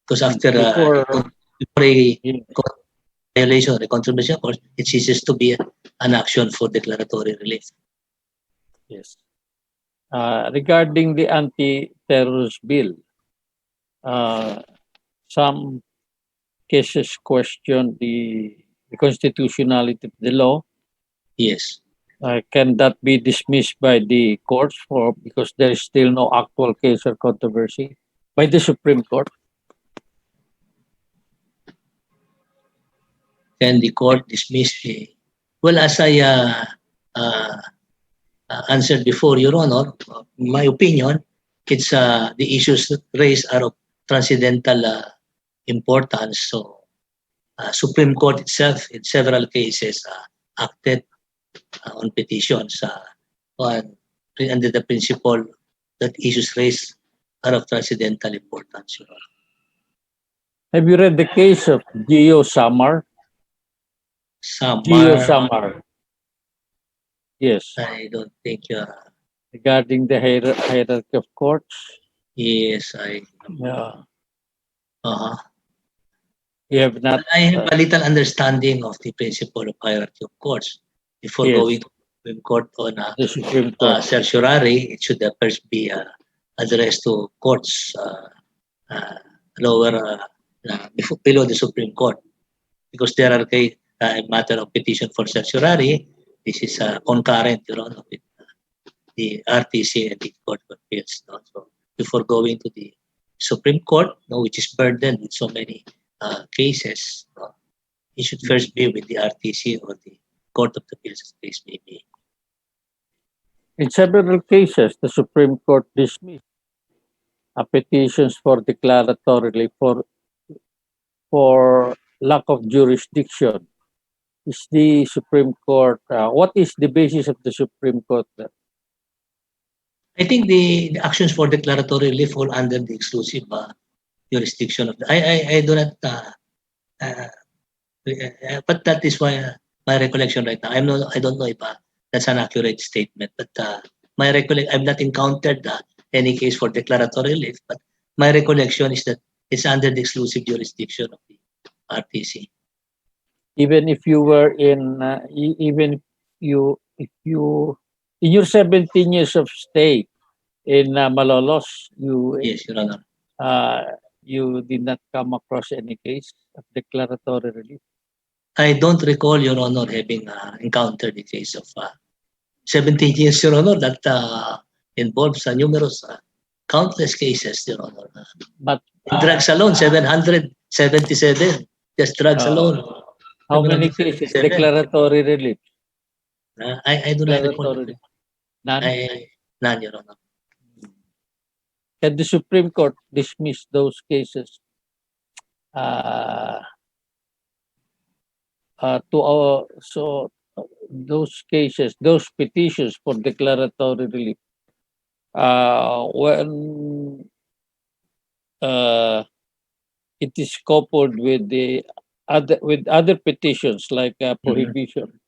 Because after a violation or a controversy, of course, it ceases to be an action for declaratory relief. Yes. Regarding the anti-terrorist bill, some cases question the constitutionality of the law. Yes. Can that be dismissed by the courts because there is still no actual case or controversy by the Supreme Court? Can the court dismiss the? Well, as I answered before, Your Honor, in my opinion, it's the issues raised are of transcendental importance. So, Supreme Court itself, in several cases, acted on petitions under the principle that issues raised are of transcendental importance. Your Honor. Have you read the case of Gio Samar? Gio Samar. Yes. I don't think. Regarding the hierarchy of courts? Yes, Yeah. You have not. I have a little understanding of the principle of hierarchy of courts. Before going to the Supreme Court on the Supreme Court certiorari, it should first be addressed to courts lower below the Supreme Court, because there are a matter of petition for certiorari. This is concurrent, Your Honor, with the RTC and the Court of Appeals. No? So before going to the Supreme Court, which is burdened with so many cases, it should first be with the RTC or the Court of Appeals, as the case may be. In several cases, the Supreme Court dismissed petitions for declaratory for lack of jurisdiction. Is the Supreme Court, what is the basis of the Supreme Court? I think the actions for declaratory relief fall under the exclusive jurisdiction of the. I do not. But that is why my recollection right now. I don't know if that's an accurate statement, but my recollection, I've not encountered any case for declaratory relief, but my recollection is that it's under the exclusive jurisdiction of the RTC. Even if you were in, even if you, in your 17 years of stay in Malolos, Yes, Your Honor. You did not come across any case of declaratory relief. I don't recall, Your Honor, having encountered the case of 17 years, Your Honor, that involves numerous, countless cases, Your Honor. But in drugs alone, 777, just drugs alone. How many cases 777. declaratory relief? I do not recall. Declaratory. None? None, Your Honor. Can the Supreme Court dismiss those cases so those cases, those petitions for declaratory relief, when it is coupled with the other petitions like prohibition?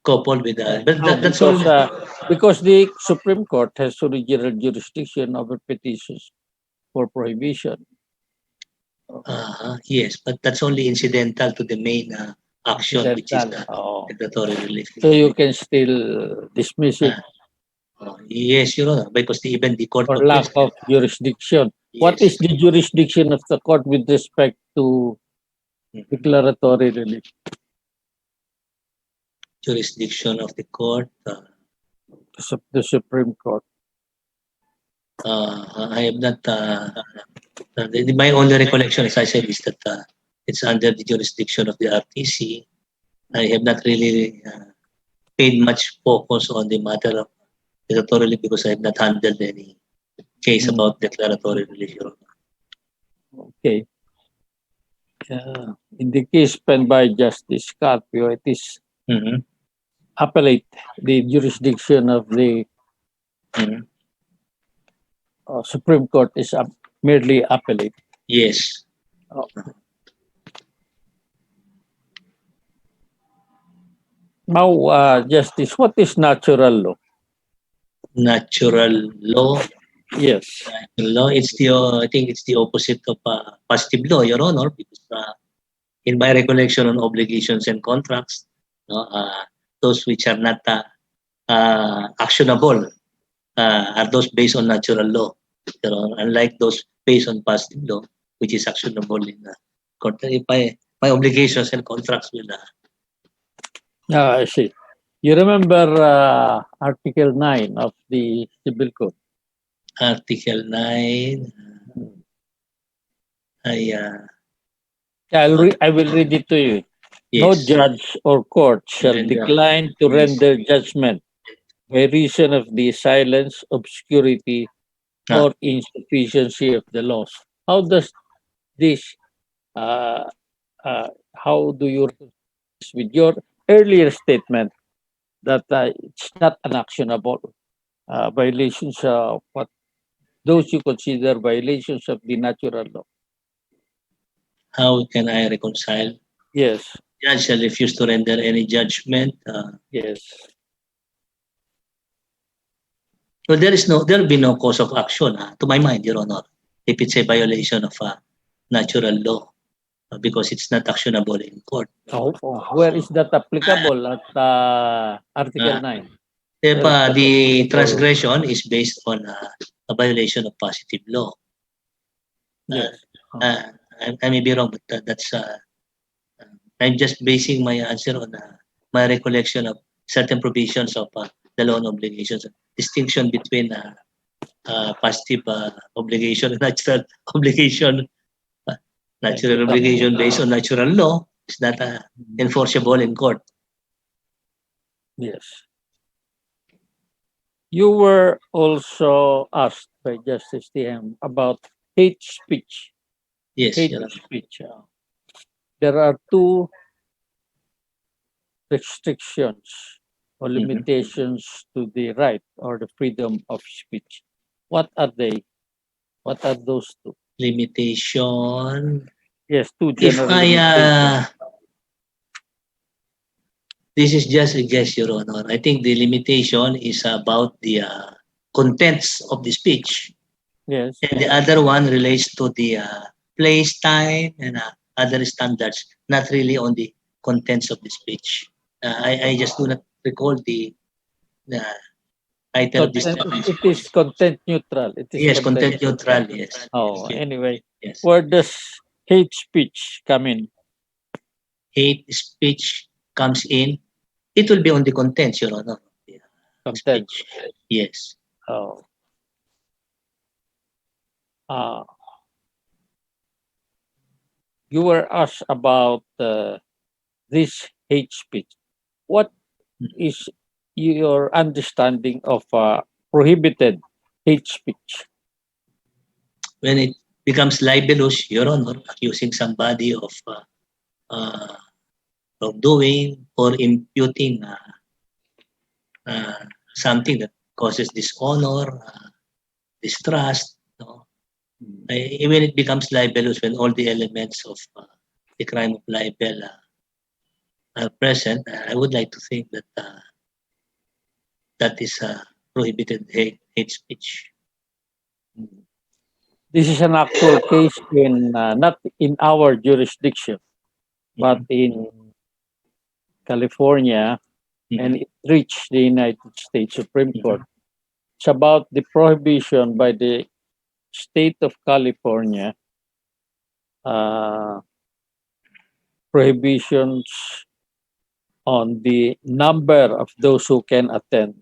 Coupled with that, but No, that's because, all. because the Supreme Court has original jurisdiction over petitions for prohibition. Yes, but that's only incidental to the main action, which is the Incidental. declaratory relief. So you can still dismiss it Yes, Your Honor, because even the court for of lack appeals. of jurisdiction. What Yes. is the jurisdiction of the court with respect to declaratory relief? Jurisdiction of the court. The Supreme Court. I have not. My only recollection, as I said, is that it's under the jurisdiction of the RTC. I have not really paid much focus on the matter of declaratory relief because I have not handled any case about declaratory relief, Your Honor. Okay. In the case penned by Justice Carpio, it is appellate, the jurisdiction of the Supreme Court is merely appellate. Yes. Now, Justice, what is natural law? Natural law. Yes. Natural law. It's the I think it's the opposite of positive law, Your Honor, because in my recollection on obligations and contracts, those which are not actionable are those based on natural law, Your Honor, unlike those based on positive law, which is actionable in court. My obligations and contracts will. I see. You remember Article 9 of the Civil Code? Article 9. I will read it to you. Yes. No judge or court shall decline to render judgment by reason of the silence, obscurity, or insufficiency of the laws. How does this, how do you with your earlier statement that it's not an actionable violations of what those you consider violations of the natural law? How can I reconcile? Yes. Judge shall refuse to render any judgment. Yes. Well, there will be no cause of action, to my mind, Your Honor, if it's a violation of natural law, because it's not actionable in court. Where is that applicable at Article 9? If the transgression is based on a violation of positive law. Yes. I may be wrong, but that's. I'm just basing my answer on my recollection of certain provisions of the law on obligations. Distinction between positive obligation and natural obligation. Natural obligation based on natural law is not enforceable in court. Yes. You were also asked by Justice TM about hate speech. Yes. Hate speech. There are two restrictions or limitations to the right or the freedom of speech. What are they? What are those two? Limitation. Yes, two If general limitations. This is just a guess, Your Honor. I think the limitation is about the contents of the speech. Yes. And the other one relates to the place, time, and other standards, not really on the contents of the speech. I just do not recall the title of this. It is content neutral. It is Yes, content neutral, yes. Oh, Yes. anyway, Yes. where does hate speech come in? Hate speech comes in, it will be on the contents, Your Honor. Content. Speech. Yes. Oh. You were asked about this hate speech. What is your understanding of prohibited hate speech? When it becomes libelous, Your Honor, accusing somebody of wrongdoing or imputing something that causes dishonor, distrust, no? Even it becomes libelous when all the elements of the crime of libel are present. I would like to think that that is prohibited hate speech. This is an actual case in not in our jurisdiction, but in California, and it reached the United States Supreme Court. It's about the prohibition by the state of California, prohibitions on the number of those who can attend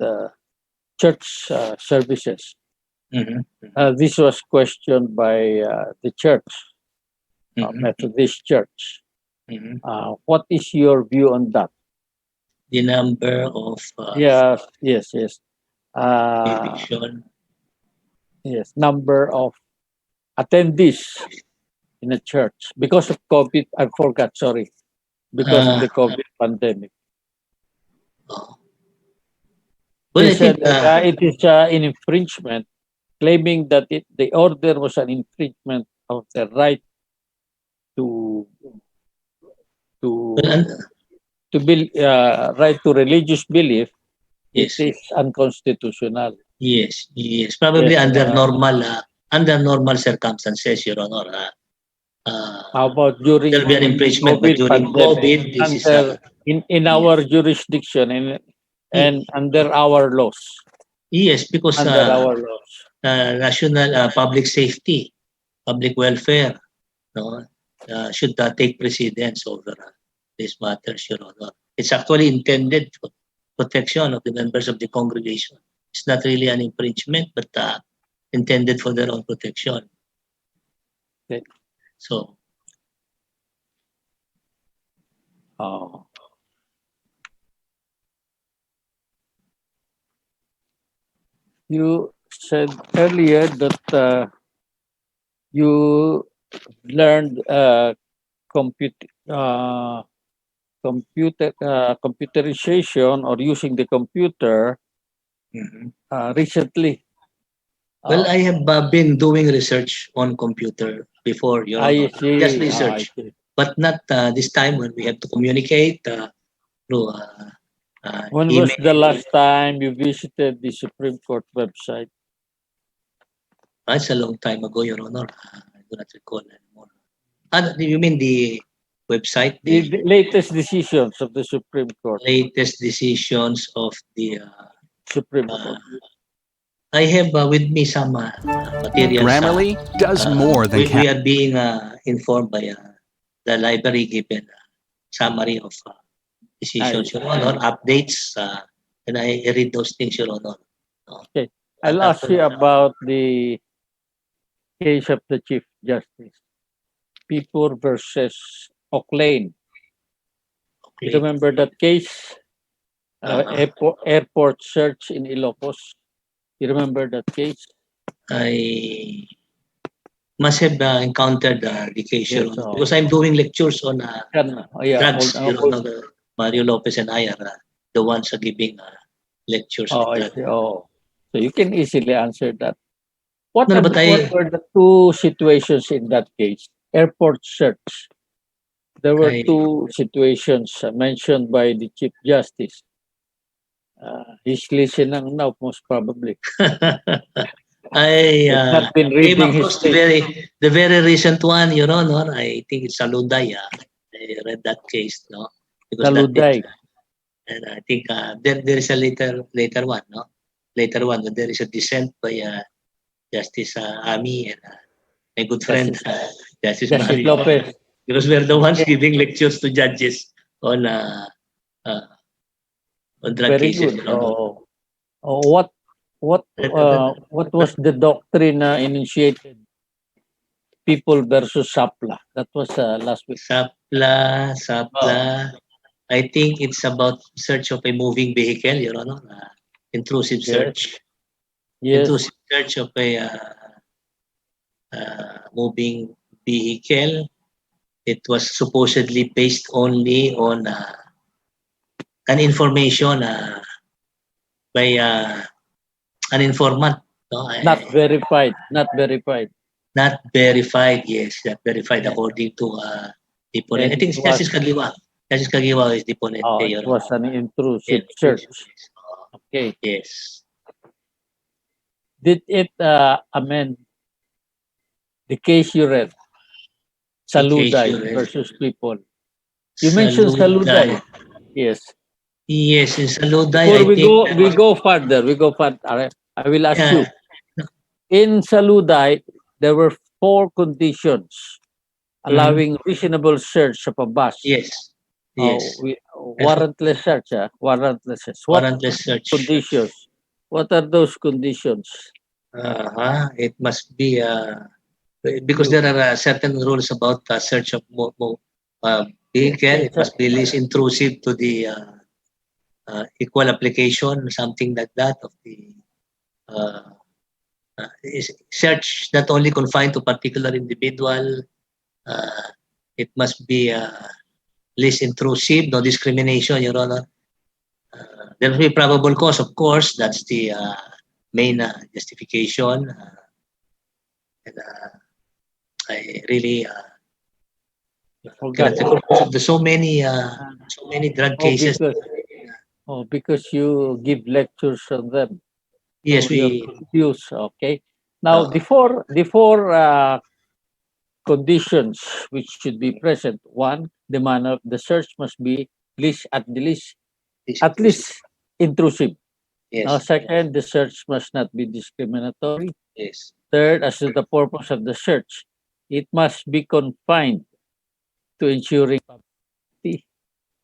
church services. This was questioned by the church, Methodist Church. What is your view on that? The number of yes. prohibition. Yes, number of attendees in a church because of COVID. I forgot. Sorry, because of the COVID pandemic. Well, They I said think it is an infringement, claiming that the order was an infringement of the right to be right to religious belief. Yes. It is unconstitutional. Yes, probably Yes, under normal circumstances, Your Honor. How about during there'll be an infringement, but during COVID, this is in our jurisdiction and under our laws. Yes, because under our laws. National public safety, public welfare, no, should take precedence over these matters, Your Honor. It's actually intended for protection of the members of the congregation. It's not really an infringement, but intended for their own protection. Okay. So. You said earlier that you learned computerization or using the computer recently. Well, I have been doing research on computer before, Your Honor. Just research, but not this time when we have to communicate through when email. was the last time you visited the Supreme Court website? It's a long time ago, Your Honor. I do not recall anymore. You mean the website? The latest decisions of the Supreme Court. Latest decisions of the Supreme Court. I have with me some materials. Grammarly does more than we are being informed by the library given summary of decisions, Your Honor, updates, and I read those things, Your Honor. Okay. I'll ask you about the case of the Chief Justice. People versus Oaklane. You remember that case? Airport search in Ilocos. You remember that case? I must have encountered the case, Your Honor, because I'm doing lectures on drugs, Your Honor. Mario Lopez and I are the ones giving lectures. So you can easily answer that. What No, were but the two situations in that case? Airport search. There were I- two situations mentioned by the Chief Justice. He's listening now, most probably. I He's not been came reading his across the very recent one, Your Honor. I think it's Saluday. I read that case, no? Because Saluday. and I think there is a later one, no? Later one, there is a dissent by Justice Ami and my good friend Justice Justice Mario. Lopez. Because we're the ones giving lectures to judges on drug Very cases. good. Your Honor. What was the doctrine initiated? People versus Sapla. That was last week. Sapla. I think it's about search of a moving vehicle, Your Honor. Intrusive search. Yes. Intrusive search of a moving vehicle. It was supposedly based only on an information by an informant. No? Not verified. Not verified. Not verified, yes. Not verified according to the ponente. I think it's Justice Kagiwa. Justice Kagiwa is the ponente. It was an intrusive search. Okay. Yes. Did it amend the case you read? Saluday versus people. You mentioned Saluday. Yes. Yes, in Saluday. Before we go further. I will ask you. In Saluday, there were 4 conditions allowing reasonable search of a bus. Yes. Yes. Warrantless search. Warrantless search. Warrantless search. Conditions. What are those conditions? It must be because there are certain rules about search of vehicle. It must be least intrusive to the equal application, something like that of the search not only confined to particular individual. It must be least intrusive, no discrimination, Your Honor. There will be probable cause, of course. That's the main justification. And I really there's so many drug cases. Because you give lectures on them. Yes, so we confused. Okay. Now the four conditions which should be present. One, the manner the search must be at least intrusive. Yes. Second, the search must not be discriminatory. Yes. Third, as to the purpose of the search, it must be confined to ensuring safety.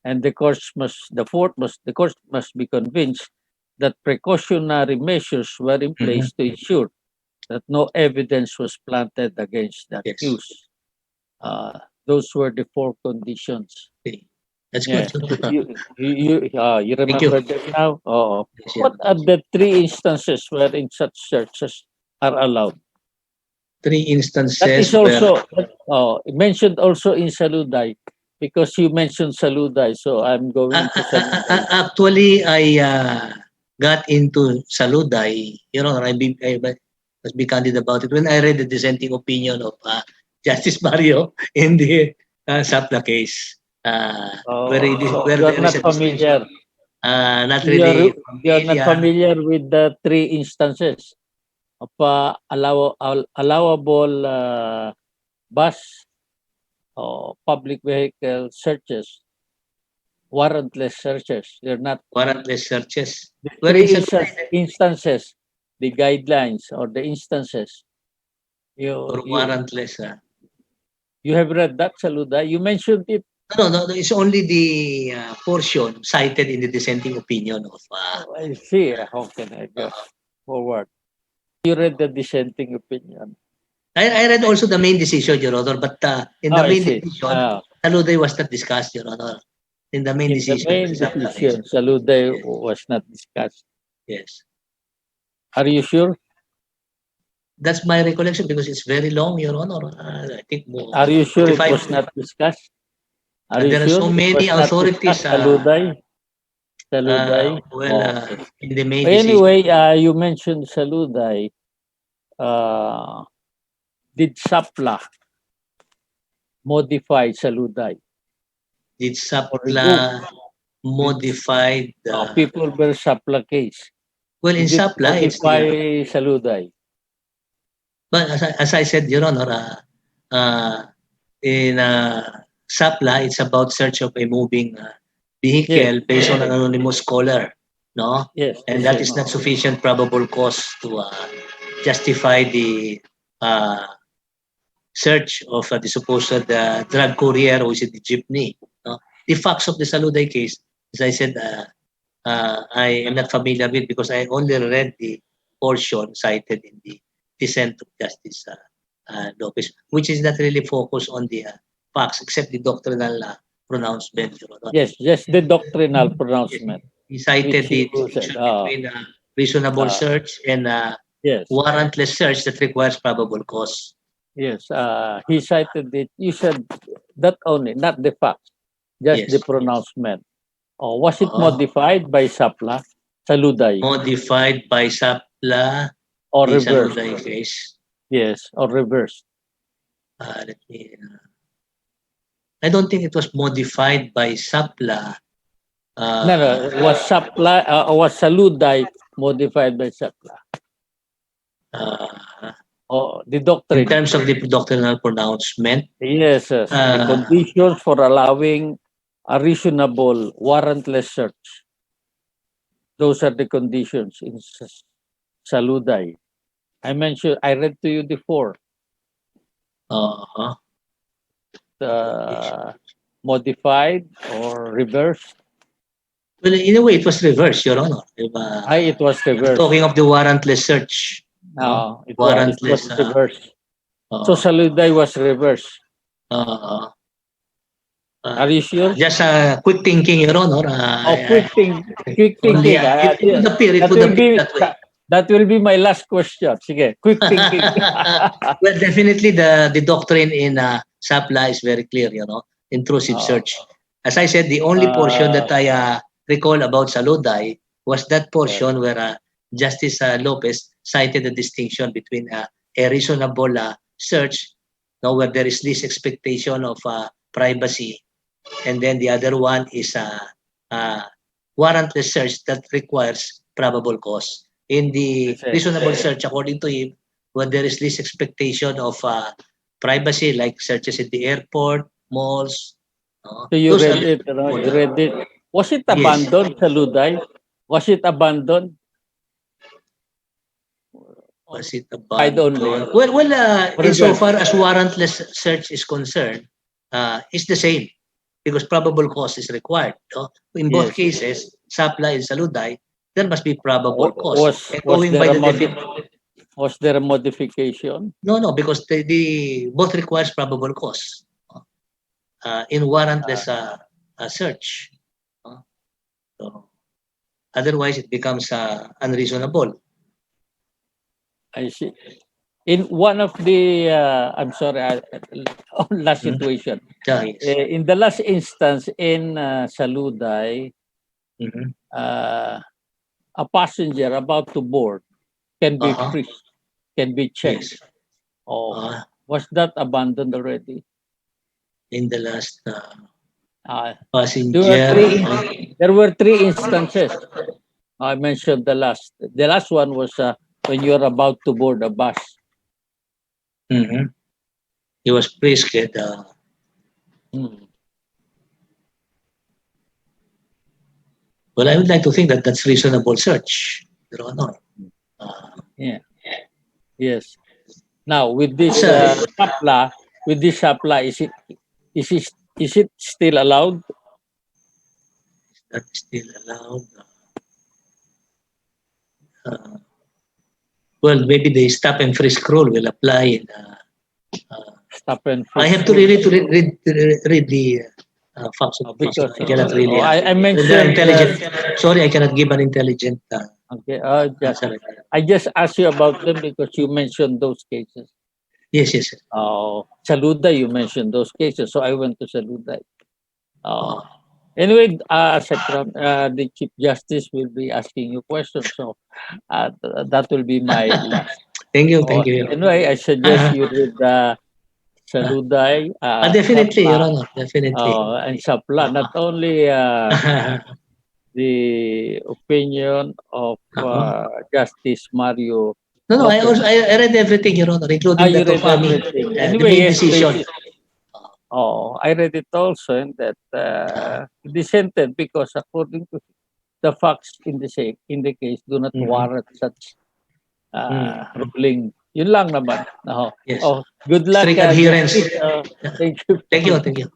And the court must be convinced that precautionary measures were in place to ensure that no evidence was planted against the accused. Those were the 4 conditions. That's good. You remember that now? What are the 3 instances wherein such searches are allowed? 3 instances. That is also mentioned also in Saluday, because you mentioned Saluday, so I'm going to Saluday. Actually, I got into Saluday. You know, I must be candid about it. When I read the dissenting opinion of Justice Mario in the Sapla case, you're not familiar. Not really. You're not familiar with the 3 instances of allowable bus or public vehicle searches, warrantless searches. They're not warrantless searches. The 3 instances, the guidelines or the instances. Warrantless. You have read that, Saluda? You mentioned it. No. It's only the portion cited in the dissenting opinion of. I see. How can I go forward? You read the dissenting opinion. I read also the main decision, Your Honor, but in the main decision, Saluday was not discussed, Your Honor. In the main decision, Saluday was not discussed. Yes. Are you sure? That's my recollection because it's very long, Your Honor. I think more. Are you sure it was not discussed? There are so many authorities. Saluday. In the main anyway, you mentioned Saluday. Did Sapla modify Saluday? did SAPLA modified the... People were SAPLA case. Well, in Did it SAPLA, it's modify the... Saluday? But as I said, Your Honor, in SAPLA, it's about search of a moving vehicle based on an anonymous caller, no? Yes. And that is not sufficient probable cause to justify the search of the supposed drug courier or is it the jeepney. No? The facts of the Saluday case, as I said, I am not familiar with because I only read the portion cited in the dissent of Justice Lopez, which is not really focused on the facts except the doctrinal pronouncement. Yes, just the doctrinal pronouncement. He cited the distinction between reasonable search and warrantless search that requires probable cause. Yes, he cited it. You said that only, not the facts, just the pronouncement. Was it modified by SAPLA, Saluday? Modified by SAPLA or the reversed? Saluday case. Yes, or reversed. Let me. I don't think it was modified by SAPLA. No, was SAPLA was Saluday modified by SAPLA? The doctrine. In terms of the doctrinal pronouncement. Yes, the conditions for allowing a reasonable warrantless search. Those are the conditions in Saluday. I read to you before. Modified or reversed? Well, in a way, it was reversed, Your Honor. It was reversed. Talking of the warrantless search. No, it was reversed. So Saluday was reversed. Are you sure? Just quick thinking, Your Honor. Quick thinking. That will be my last question. Sige, quick thinking. Well, definitely the doctrine in SAPLA is very clear, intrusive search. As I said, the only portion that I recall about Saluday was that portion where Justice Lopez cited the distinction between a reasonable search, where there is this expectation of privacy, and then the other one is a warrantless search that requires probable cause. In the reasonable search, according to him, when there is this expectation of privacy, like searches at the airport, malls. So you read it, you read it. Was it abandoned, Saluday? Was it abandoned? Was it abandoned? Well, insofar as warrantless search is concerned, it's the same because probable cause is required. In both cases, SAPLA and Saluday, there must be probable cause. Was there a modification? No, because the both requires probable cause in warrantless search. So, otherwise, it becomes unreasonable. I see. In one of the, I'm sorry, last situation. In the last instance in Saluday, a passenger about to board can be frisked, can be checked. Was that abandoned already? In the last passenger? There were three instances. I mentioned the last. The last one was when you're about to board a bus. He was frisked. Well, I would like to think that that's reasonable search, Your Honor. Yes. Now, with this SAPLA, is it still allowed? That is still allowed. Well, maybe the stop and frisk rule will apply. Stop and frisk. I have to really read the facts of the case. I cannot really. I mentioned intelligent. Sorry, I cannot give an intelligent. Okay. I just asked you about them because you mentioned those cases. Yes. Saluday, you mentioned those cases, so I went to Saluday. Anyway, the Chief Justice will be asking you questions, so that will be my last. Thank you. Anyway, I suggest you read Saluday. Definitely, Sapla, Your Honor. Definitely. and Sapla, not only the opinion of Justice Mario. No, I Lopez. also I read everything, Your Honor, including You that read of everything. the Anyway, main yes, decision. I read it also, and that dissented because according to the facts in the case do not warrant such ruling. Yun lang naman. Yes. Good luck, Strict adherence. Justice. Thank you. Thank you. Thank you.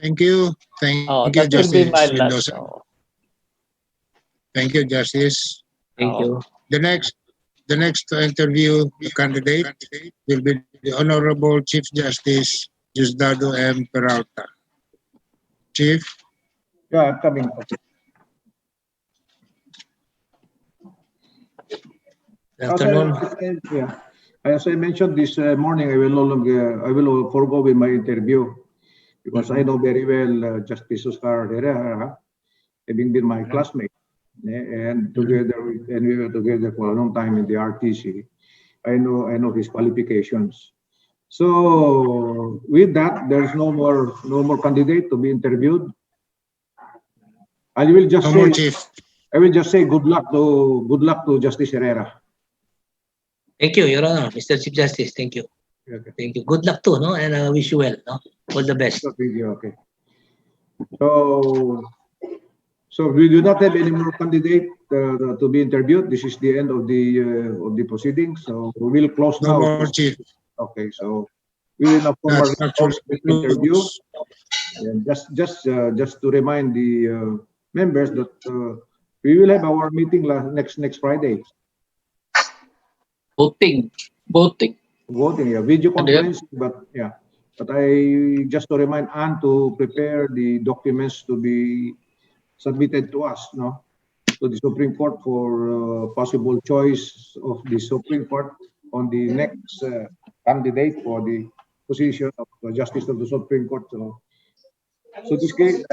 Thank you. Thank you, That will be Justice my Mendoza. last. Thank you, Justice. Thank you. The next to interview the candidate will be the Honorable Chief Justice Eduardo M. Peralta. Chief. Yeah, I'm coming. Good afternoon. As I mentioned this morning, I will forego with my interview because I know very well Justice Oscar Herrera, having been my classmate, and we were together for a long time in the RTC. I know his qualifications. So with that, there's no more candidate to be interviewed. I will just say good luck to Justice Herrera. Thank you, Your Honor, Mr. Chief Justice. Thank you. Okay. Thank you. Good luck too, no? And I wish you well, no? All the best. Thank you. Okay. So we do not have any more candidate to be interviewed. This is the end of the proceedings. So we will close now. No more, Chief. Okay. So we will now formally close the interview. And just to remind the members that we will have our meeting next Friday. Voting. Yeah, video conference, but I just to remind Anne to prepare the documents to be submitted to us, to the Supreme Court for possible choice of the Supreme Court on the next candidate for the position of Justice of the Supreme Court. So this case,